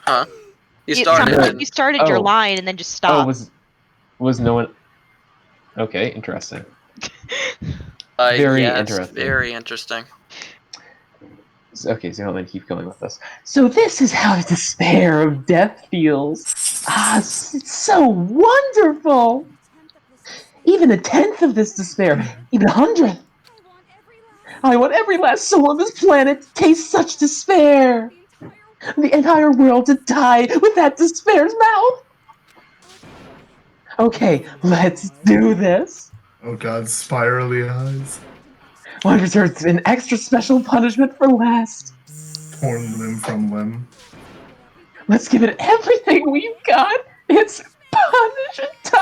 Huh? You It started. sounded like and- you started your Oh. line and then just Oh, stopped. was no one? Okay, interesting. Very yeah, it's interesting. very interesting. Okay, so I'm gonna keep going with this. So this is how the despair of death feels. It's so wonderful. Even a tenth of this despair, even 100th. I want every last soul on this planet to taste such despair. The entire world to die with that despair's mouth. Okay, let's do this. Oh god, spirally eyes. One reserves an extra special punishment for last. Torn limb from limb. Let's give it everything we've got. It's punishment time.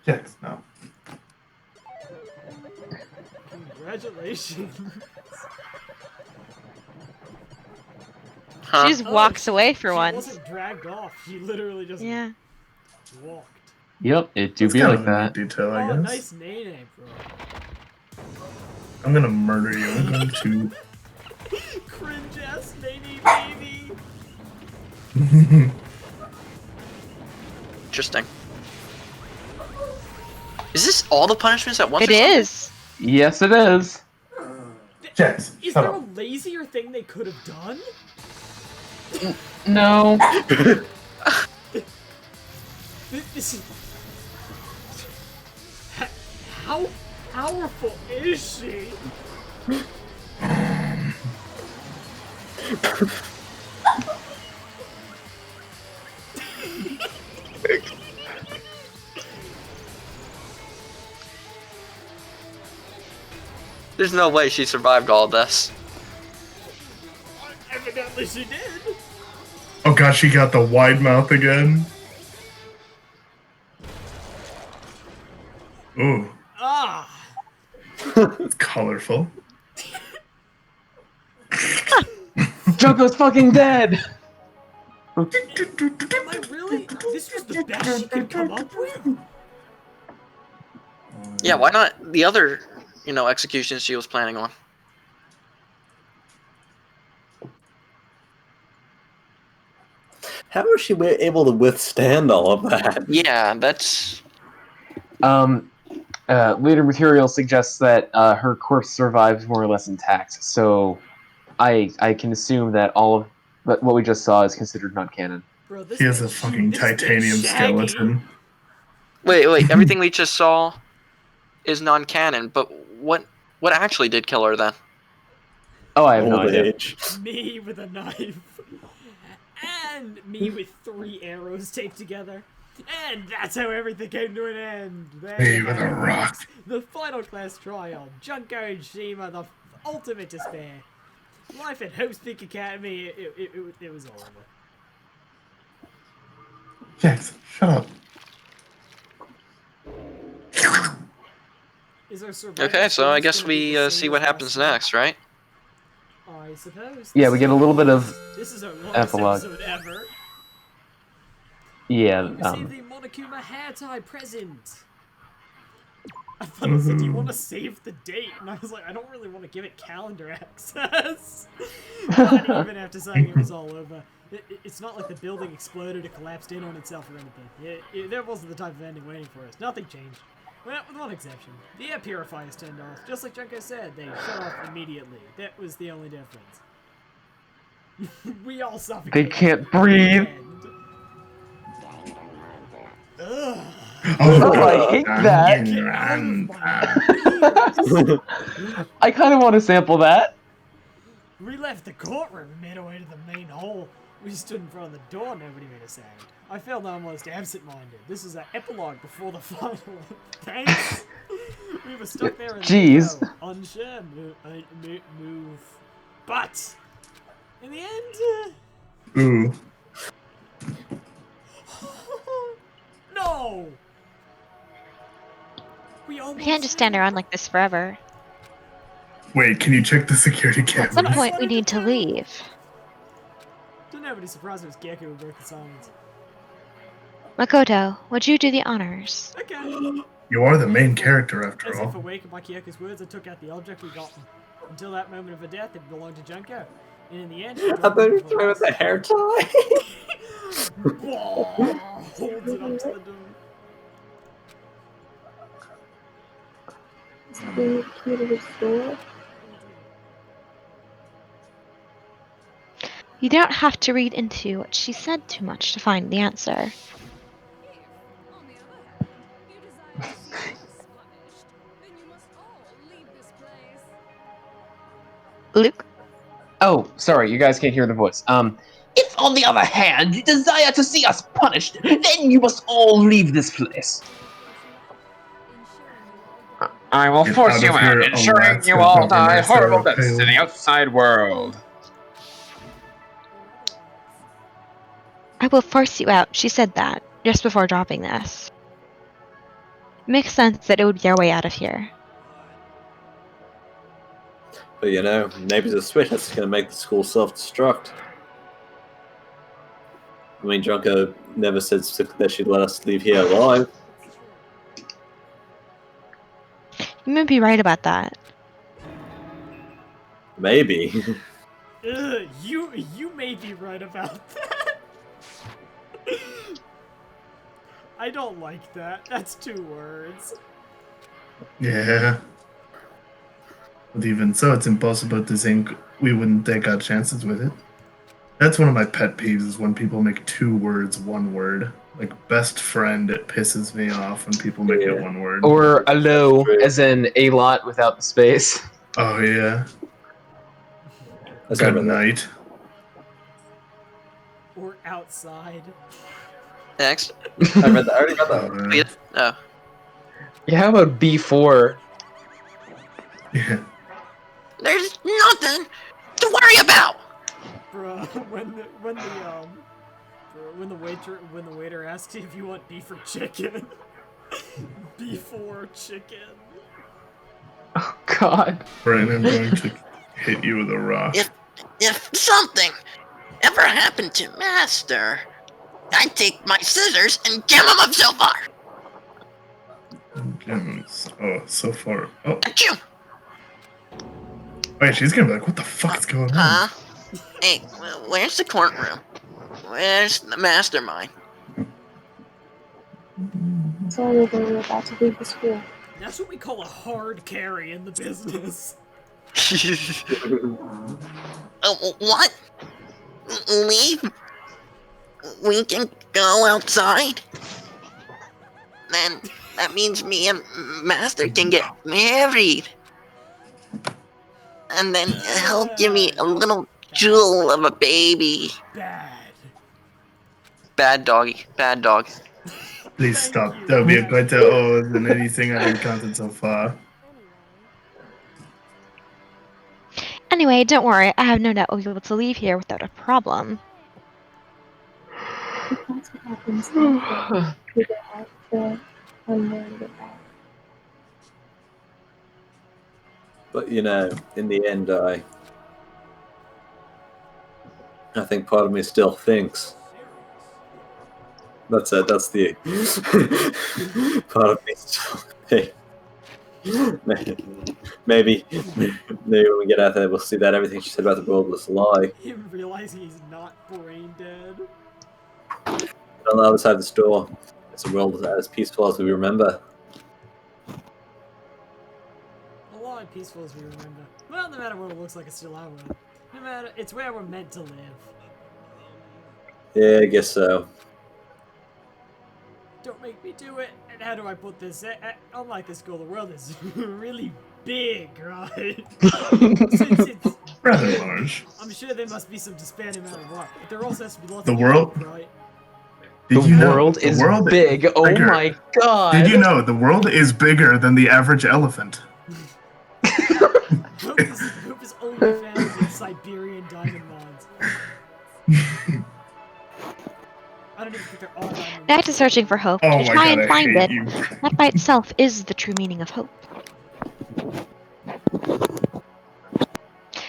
Yes, no. Congratulations. Huh? She just walks away for she once. wasn't dragged off. She literally just walked. Yep, it do That's be kind like of a that. neat detail, I Oh, guess. nice name, bro. I'm gonna murder you. I'm going to. Cringe ass Nene baby. Interesting. Is this all the punishments at once? It is. Yes, it is. Jax, Is shut there up. a lazier thing they could have done? No. This is... How powerful is she? There's no way she survived all this. Evidently she did. Oh god, she got the wide mouth again. Ooh, Ah. it's colorful. Joko's fucking dead. Am I really? This was the best she could come up with? Yeah, why not the other, executions she was planning on? How was she able to withstand all of that? Yeah, that's... Later material suggests that her corpse survived more or less intact, so I can assume that all of what we just saw is considered non-canon. Bro, this He has a bitch- fucking this bitch titanium Shaggy. skeleton. Wait, everything we just saw is non-canon, but what actually did kill her then? Oh, I have no Old idea. age. Me with a knife. And me with 3 arrows taped together. And that's how everything came to an end. There Me you with have a it, rock. folks. The final class trial. Junko and Shima, the ultimate despair. Life at Hope's Peak Academy, it was all over. Jax, shut up. Is our survivor Okay, so I experience guess gonna be we the see same what as happens last time? next, right? I suppose. Yeah, we get a little bit of This is our longest epilogue. episode ever. Yeah. Receive the Monokuma hair tie present. I thought it said, "Do you want to save the date?" And I was like, "I don't really want to give it calendar access." But even after saying it was all over, it's not like the building exploded or collapsed in on itself or anything. There wasn't the type of ending waiting for us. Nothing changed. Well, with one exception. The air purifiers turned off. Just like Junko said, they shut off immediately. That was the only difference. We all suffocated. They can't breathe. Ugh. Oh, I hate that. I kind of want to sample that. We left the courtroom and made our way to the main hall. We stood in front of the door, nobody made a sound. I felt almost absent-minded. This is an epilogue before the final. Thanks. We were stuck there in Jeez. the unsure move. But in the end, Ooh. no. We can't just stand around like this forever. Wait, can you check the security At some cameras? point, we need to leave. Don't nobody surprised it was Gecko who broke the silence. Makoto, would you do the honors? Okay. You are the main character, after As if all. awakened by Kyoko's words, I took out the object we got. Until that moment of her death, it belonged to Junko. And in the end, she I thought you were talking about the hair tie. holds it up to the door. Is the key to the door? You don't have to read into what she said too much to find the answer. Luke? Oh, sorry, you guys can't hear the voice. If, on the other hand, you desire to see us punished, then you must all leave this place. I will Get force out you of out, here, ensuring you Alaska all die governor, horrible Sarah deaths in the Palin. outside world. I will force you out. She said that just before dropping this. Makes sense that it would be our way out of here. But you know, maybe the switch that's going to make the school self-destruct. I mean, Junko never said that she'd let us leave here alive. You may be right about that. Maybe. Ugh, you may be right about that. I don't like that. That's 2 words. Yeah. But even so, it's impossible to think we wouldn't take our chances with it. That's one of my pet peeves, is when people make 2 words 1 word. Like, best friend, it pisses me off when people make it 1 word. Or allo, as in a lot without the space. Oh, yeah. That's Good not really- night. Or outside. Next. I already read that. Wait, oh. Yeah, how about B4? Yeah. There's nothing to worry about. Bruh, when the waiter asks you if you want beef or chicken. Beef or chicken. Oh, God. Brian, I'm going to hit you with a rock. If something ever happened to Master, I'd take my scissors and jam him up so far. Oh, so far. Oh. Achoo! Wait, she's gonna be like, what the fuck is going on? Hey, where's the courtroom? Where's the mastermind? Sorry, we're about to leave the school. That's what we call a hard carry in the business. What? Leave? We can go outside? Then that means me and Master can get married. And then he'll give me a little jewel of a baby. Bad doggy. Bad dog. Please stop. That would be a better oath than anything I've encountered so far. Anyway, don't worry. I have no doubt we'll be able to leave here without a problem. That's what happens after we get out the unlearned it back. But you know, in the end, I think part of me still thinks. That's it. That's the part of me still thinks. Maybe when we get out there, we'll see that everything she said about the world was a lie. Him realizing he's not brain dead. But on the other side of the store, it's a world as peaceful as we remember. A lot of peaceful as we remember. Well, no matter what it looks like, it's still our world. No matter, it's where we're meant to live. Yeah, I guess so. Don't make me do it. And how do I put this? Unlike this school, the world is really big, right? Since it's rather large. I'm sure there must be some disparate amount of work, but there also has to be lots The of world? people, right? The world is big. Oh bigger. my god. Did you know the world is bigger than the average elephant? Hope is only found in Siberian diamond mines. I don't even think there are diamond Back to searching for hope. Oh To my try God, and I find hate it. you. That by itself is the true meaning of hope.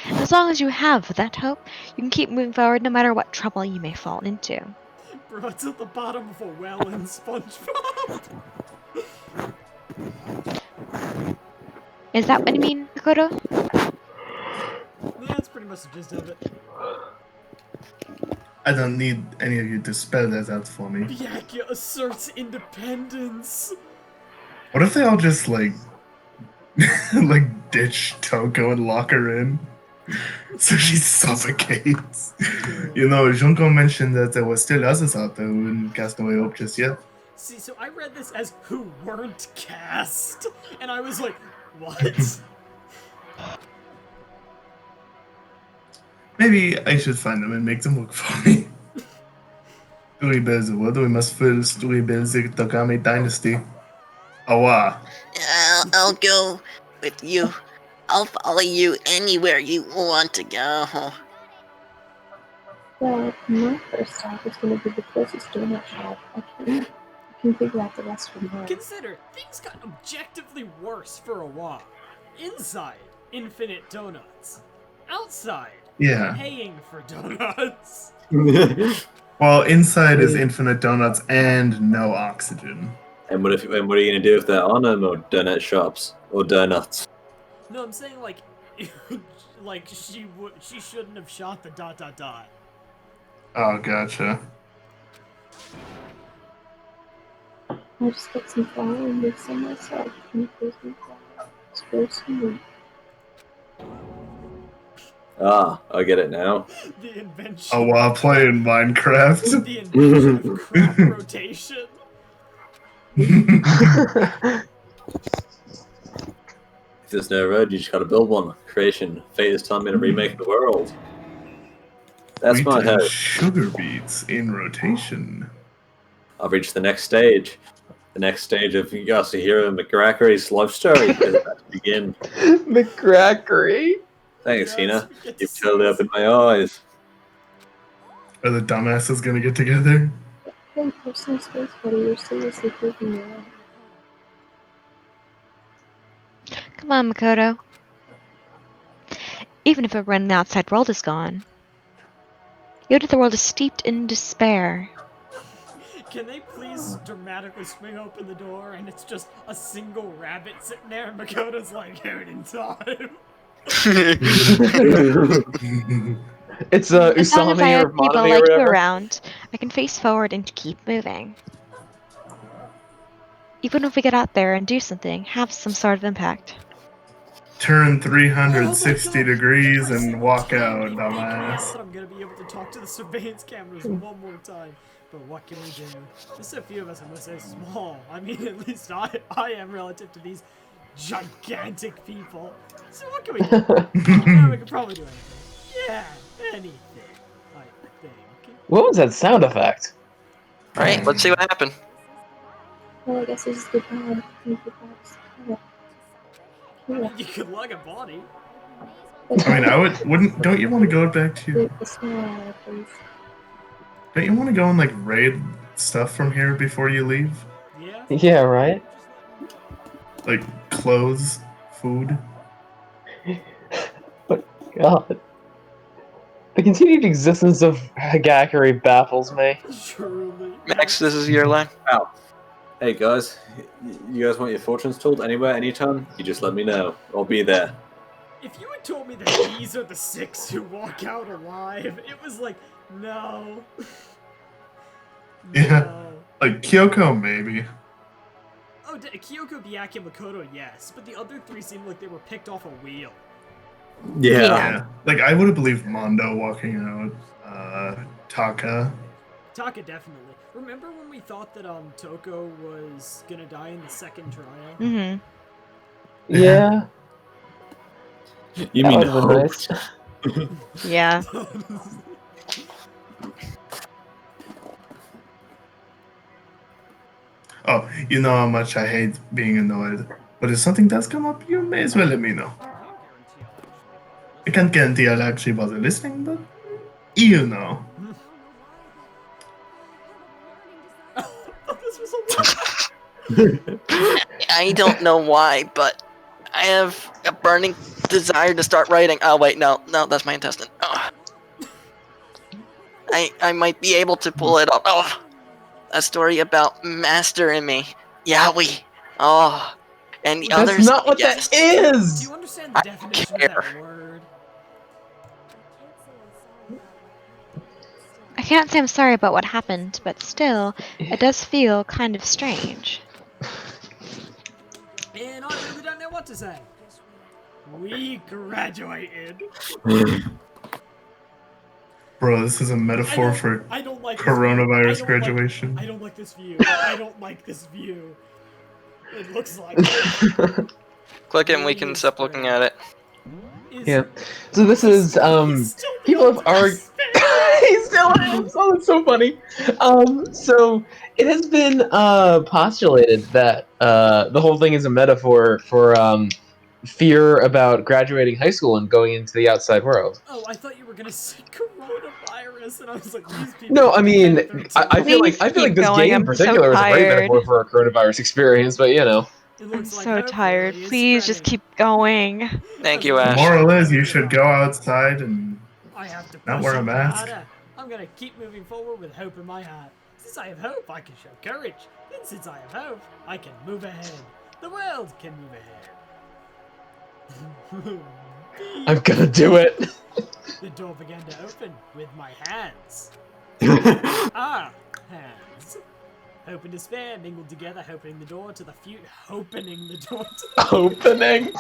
As long as you have that hope, you can keep moving forward no matter what trouble you may fall into. Bro, it's at the bottom of a well in SpongeBob. Is that what you mean, Makoto? Yeah, that's pretty much the gist of it. I don't need any of you to spell that out for me. Byakuya asserts independence. What if they all just like like ditch Toko and lock her in? So she suffocates. You know, Junko mentioned that there were still others out there who didn't cast away hope just yet. See, so I read this as who weren't cast, and I was like, what? Maybe I should find them and make them work for me. Story bells, what do we must fill story bells the Takame dynasty? Awa. I'll go with you. I'll follow you anywhere you want to go. Well, my first stop is going to be the closest donut shop. I can figure out the rest from there. Consider, things got objectively worse for a while. Inside, infinite donuts. Outside, Yeah. paying for donuts. Well, inside is infinite donuts and no oxygen. And what are you gonna do if there are no more donut shops or donuts? No, I'm saying like, like she shouldn't have shot the ... Oh, gotcha. I'll just get some flour and make some myself. And there's some flour. Spare some milk. Ah, I get it now. The invention. Oh, while playing Minecraft. The invention of crop rotation. If there's no road, you just gotta build one. Creation. Fate is telling me to remake the world. That's Wheat my and hope. Sugar beets in rotation. I've reached the next stage. The next stage of Yasuhiro McGrackery's love story is about to begin. McGrackery? Thanks, Hina. You've totally opened my eyes. Are the dumbasses gonna get together? Hey, personal space, buddy. You're seriously freaking me out. Come on, Makoto. Even if everyone in the outside world is gone, the world is steeped in despair. Can they please dramatically swing open the door and it's just a single rabbit sitting there and Makoto's like, hoonint'ime. It's As long as I Usami have or people Monami like or you whatever. around, I can face forward and keep moving. Even if we get out there and do something, have some sort of impact. Turn 360 degrees and walk out, Yes, dumbass. I'm gonna be able to talk to the surveillance cameras one more time. But what can we do? There's a few of us, I'm gonna say small. I mean, at least I am relative to these gigantic people. So what can we do? Yeah, we can probably do anything. Yeah, anything, I think. What was that sound effect? Alright, let's see what happened. Well, I guess this is goodbye. Thank you, guys. Yeah. You could lug a body. I mean, don't you want to go back to, The smile, please. don't you want to go and like raid stuff from here before you leave? Yeah? Yeah, right? Like clothes, food? God. The continued existence of Hagakure baffles me. Truly. Max, this is your line. Ow. Hey guys, you guys want your fortunes told anywhere, anytime? You just let me know. I'll be there. If you had told me that these are the 6 who walk out alive, it was like, no. Yeah. Like Kyoko, maybe. Oh, Kyoko, Byakuya, Makoto, yes, but the other 3 seemed like they were picked off a wheel. Yeah. Like, I would have believed Mondo walking out. Taka. Taka, definitely. Remember when we thought that Toko was gonna die in the second trial? Mm-hmm. Yeah. You That mean would've been nice. Yeah. Oh, you know how much I hate being annoyed. But if something does come up, you may as well let me know. I can't guarantee I'll actually bother listening, but you know. This was a I don't know why, but I have a burning desire to start writing. Oh wait, no, that's my intestine. Oh. I might be able to pull it off. Oh, a story about Master and me, Yaoi. Oh, and the That's others. not what yes. that is! Do you understand the definition of that word? I can't say I'm sorry about what happened, but still, it does feel kind of strange. And I really don't know what to say. We graduated. Bro, this is a metaphor for I don't like coronavirus graduation. I don't like this view. I don't like this view. It looks like it. Click it and we can stop looking at it. Yeah. So this is people have argued. He's still is. Oh, that's so funny. So it has been postulated that the whole thing is a metaphor for fear about graduating high school and going into the outside world. Oh, I thought you were gonna say coronavirus, and I was like, these people. No, I mean, I feel like this game in particular is a great metaphor for a coronavirus experience, but you know. I'm so tired. Please just keep going. Thank you, The Ash. moral is you should go outside and I have to not push wear a it mask. harder. I'm gonna keep moving forward with hope in my heart. Since I have hope, I can show courage. And since I have hope, I can move ahead. The world can move ahead. I'm gonna do it. The door began to open with my hands. Hands. Hope and despair mingled together, opening the door to the future. Opening the door to the Opening?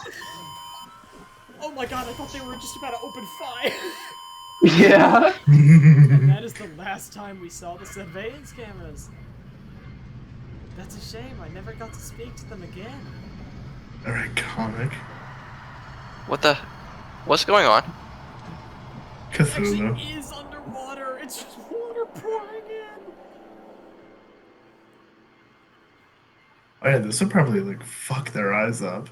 Oh my god, I thought they were just about to open fire. Yeah. And that is the last time we saw the surveillance cameras. That's a shame. I never got to speak to them again. They're iconic. What's going on? Cthulhu. It is underwater. It's just water pouring in. Oh yeah, this would probably like fuck their eyes up.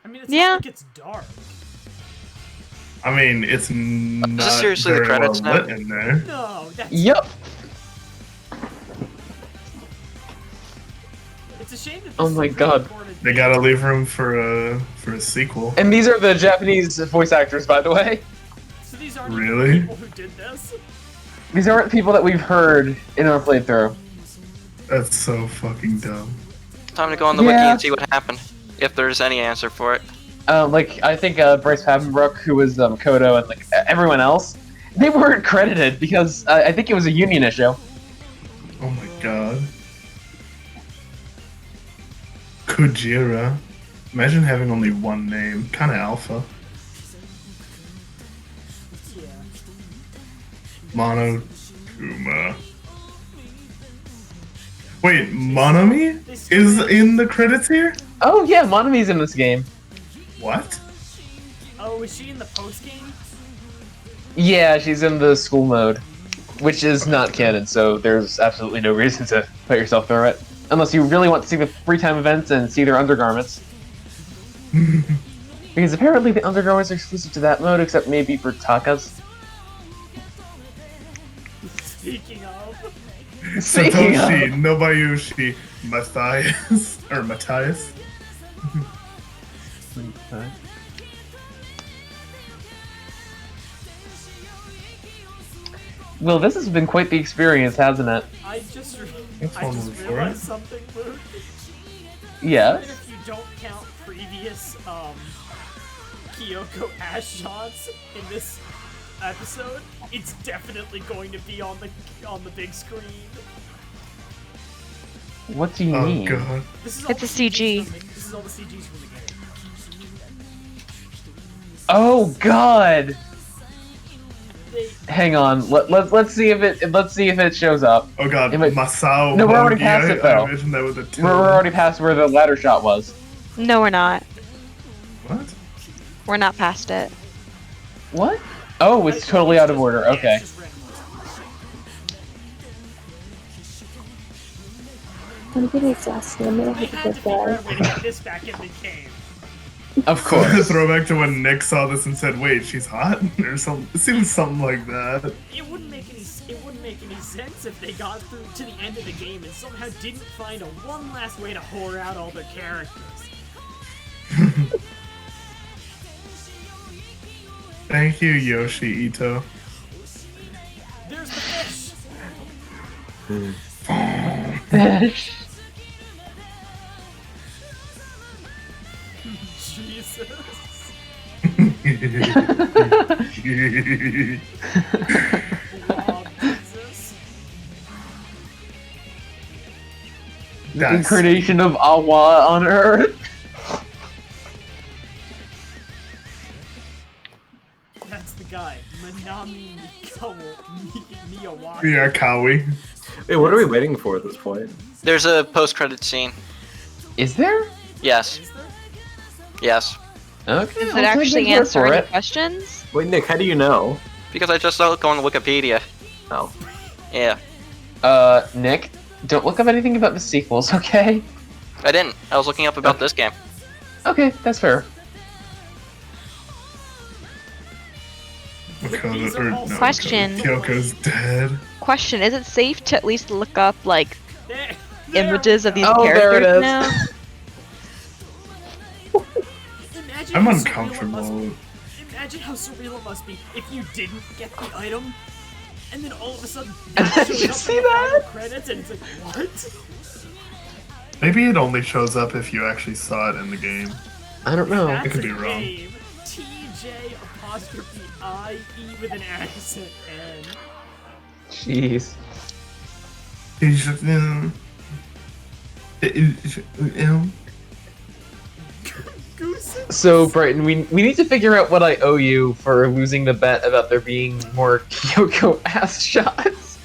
I mean, it's not like it's dark. I mean, it's not this seriously the very credits well now? lit in there. No, that's... Yep. It's a shame that this Oh my god. They gotta leave room for a sequel. And these are the Japanese voice actors, by the way. So these aren't Really? even people who did this. These aren't people that we've heard in our playthrough. That's so fucking dumb. Time to go on the wiki and see what happened, if there's any answer for it. Like I think Bryce Papenbrook, who was Kodo, and like everyone else, they weren't credited because I think it was a union issue. Oh my god. Kujira. Imagine having only one name. Kinda alpha. Monokuma. Wait, Monomi is in the credits here? Oh yeah, Monomi's in this game. What? Oh, is she in the post game? Yeah, she's in the school mode, which is not canon, so there's absolutely no reason to put yourself through it. Unless you really want to see the free time events and see their undergarments. Because apparently the undergarments are exclusive to that mode, except maybe for Takas. Speaking of. Satoshi Nobayushi Matthias. Or Matthias. Well, this has been quite the experience, hasn't it? I just That's one word for realized it. something, Luke. Yes? Even if you don't count previous Kyoko Ash shots in this episode, it's definitely going to be on the big screen. What do you mean? God. This is all It's a the CG. This is all the CGs from the game. Oh god! Hang on, let's see if it shows up. Oh god, It might- Masao No, we're already Mogi, past it I though. envisioned that with a We're already past where the ladder shot was. No, we're not. What? We're not past it. What? Oh, it's totally out of order. Okay. I'm getting exhausted. I'm gonna I have to had go to figure bed. out a way to get this back in the game. Of course. Throwback to when Nick saw this and said, "Wait, she's hot," or something. It seems something like that. It wouldn't make any sense if they got through to the end of the game and somehow didn't find one last way to whore out all their characters. Thank you, Yoshi Ito. There's the fish. Fish. Jesus. Wow, Jesus. The incarnation of Awa on Earth. That's the guy. Manami Miyawaki. Yeah, Kawi. Wait, what are we waiting for at this point? There's a post-credit scene. Is there? Yes. Yes. Okay. Does it actually answer any questions? Wait, Nick, how do you know? Because I just saw it go on Wikipedia. Oh. Yeah. Nick, don't look up anything about the sequels, okay? I didn't. I was looking up about this game. Okay, that's fair. Question. Kyoko's dead. Question: is it safe to at least look up like images of these Oh, there characters it is. now? Imagine I'm how uncomfortable. Imagine how surreal it must be if you didn't get the item, and then all of a sudden And that then shows you up see in the that? final credits, and it's like, what? Maybe it only shows up if you actually saw it in the game. I don't know. I could be wrong. Game. TJ''IE with an accent N. Jeez. So, Brighton, we need to figure out what I owe you for losing the bet about there being more Kyoko ass shots.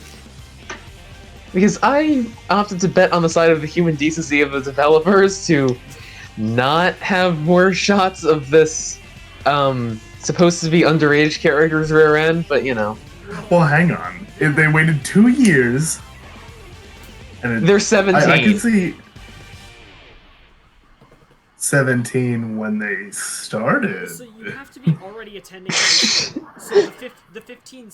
Because I opted to bet on the side of the human decency of the developers to not have more shots of this supposed to be underage characters rear end, but you know. Well, hang on. If they waited 2 years, and They're 17. I can see 17 when they started. So you have to be already attending. So the 15,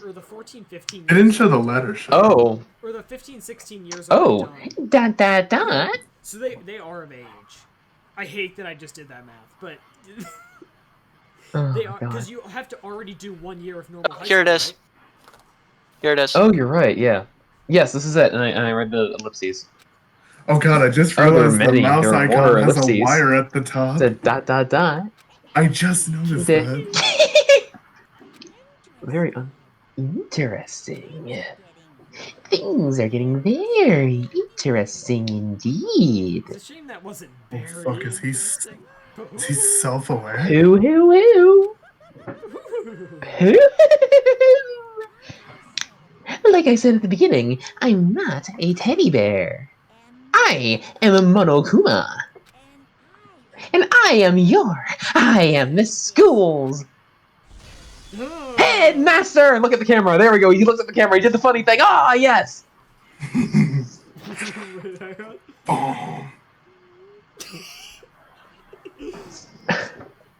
or the 14, 15 years. They didn't show the letter show. Oh. Or the 15, 16 years. Oh. Done. Da. So they are of age. I hate that I just did that math, but they are, because you have to already do 1 year of normal high school. Here it is. Right? Here it is. Oh, you're right, yeah. Yes, this is it, and I read the ellipses. Oh god, I just Oh, there are realized many. the mouse There are icon more has a ellipses. wire at the top. The dot. I just noticed that. Very interesting. Things are getting very interesting indeed. It's a shame that wasn't Oh buried. fuck, is he self-aware? Who? Like I said at the beginning, I'm not a teddy bear. I am a Monokuma. And I am the school's headmaster! Look at the camera, there we go, you looked at the camera, you did the funny thing, ah, yes!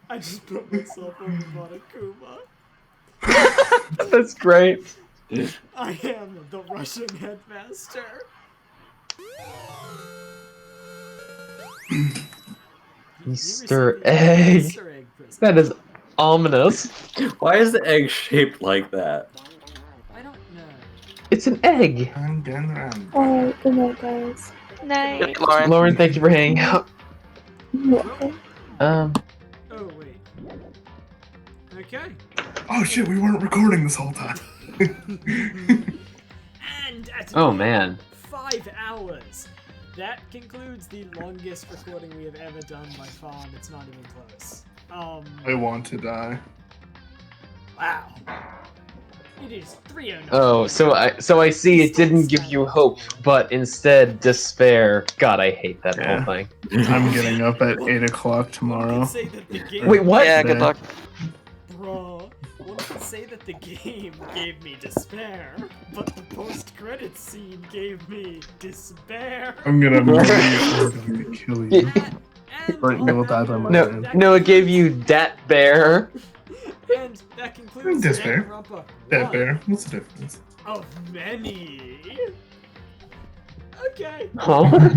I just put myself on Monokuma. That's great. I am the Russian headmaster. Easter egg. That is ominous. Why is the egg shaped like that? I don't know. It's an egg. Oh, good night, guys. Night. Lauren, thank you for hanging out. Oh wait. Okay. Oh shit, we weren't recording this whole time. And at Oh man. 5 hours. That concludes the longest recording we have ever done by far, and it's not even close. I want to die. Wow. It is 3:09. Oh, so I see it didn't give you hope, but instead despair. God, I hate that whole thing. I'm getting up at 8 o'clock tomorrow. Wait, what? Yeah, good luck. Bro, one can say that the game gave me despair, but the post-credits scene gave me despair. I'm gonna murder you. I'm going to kill you. Or you'll die by my hand. No, it gave you dat bear. And that concludes Despair. Danganronpa That 1 bear. What's the difference? of many. Okay. Huh?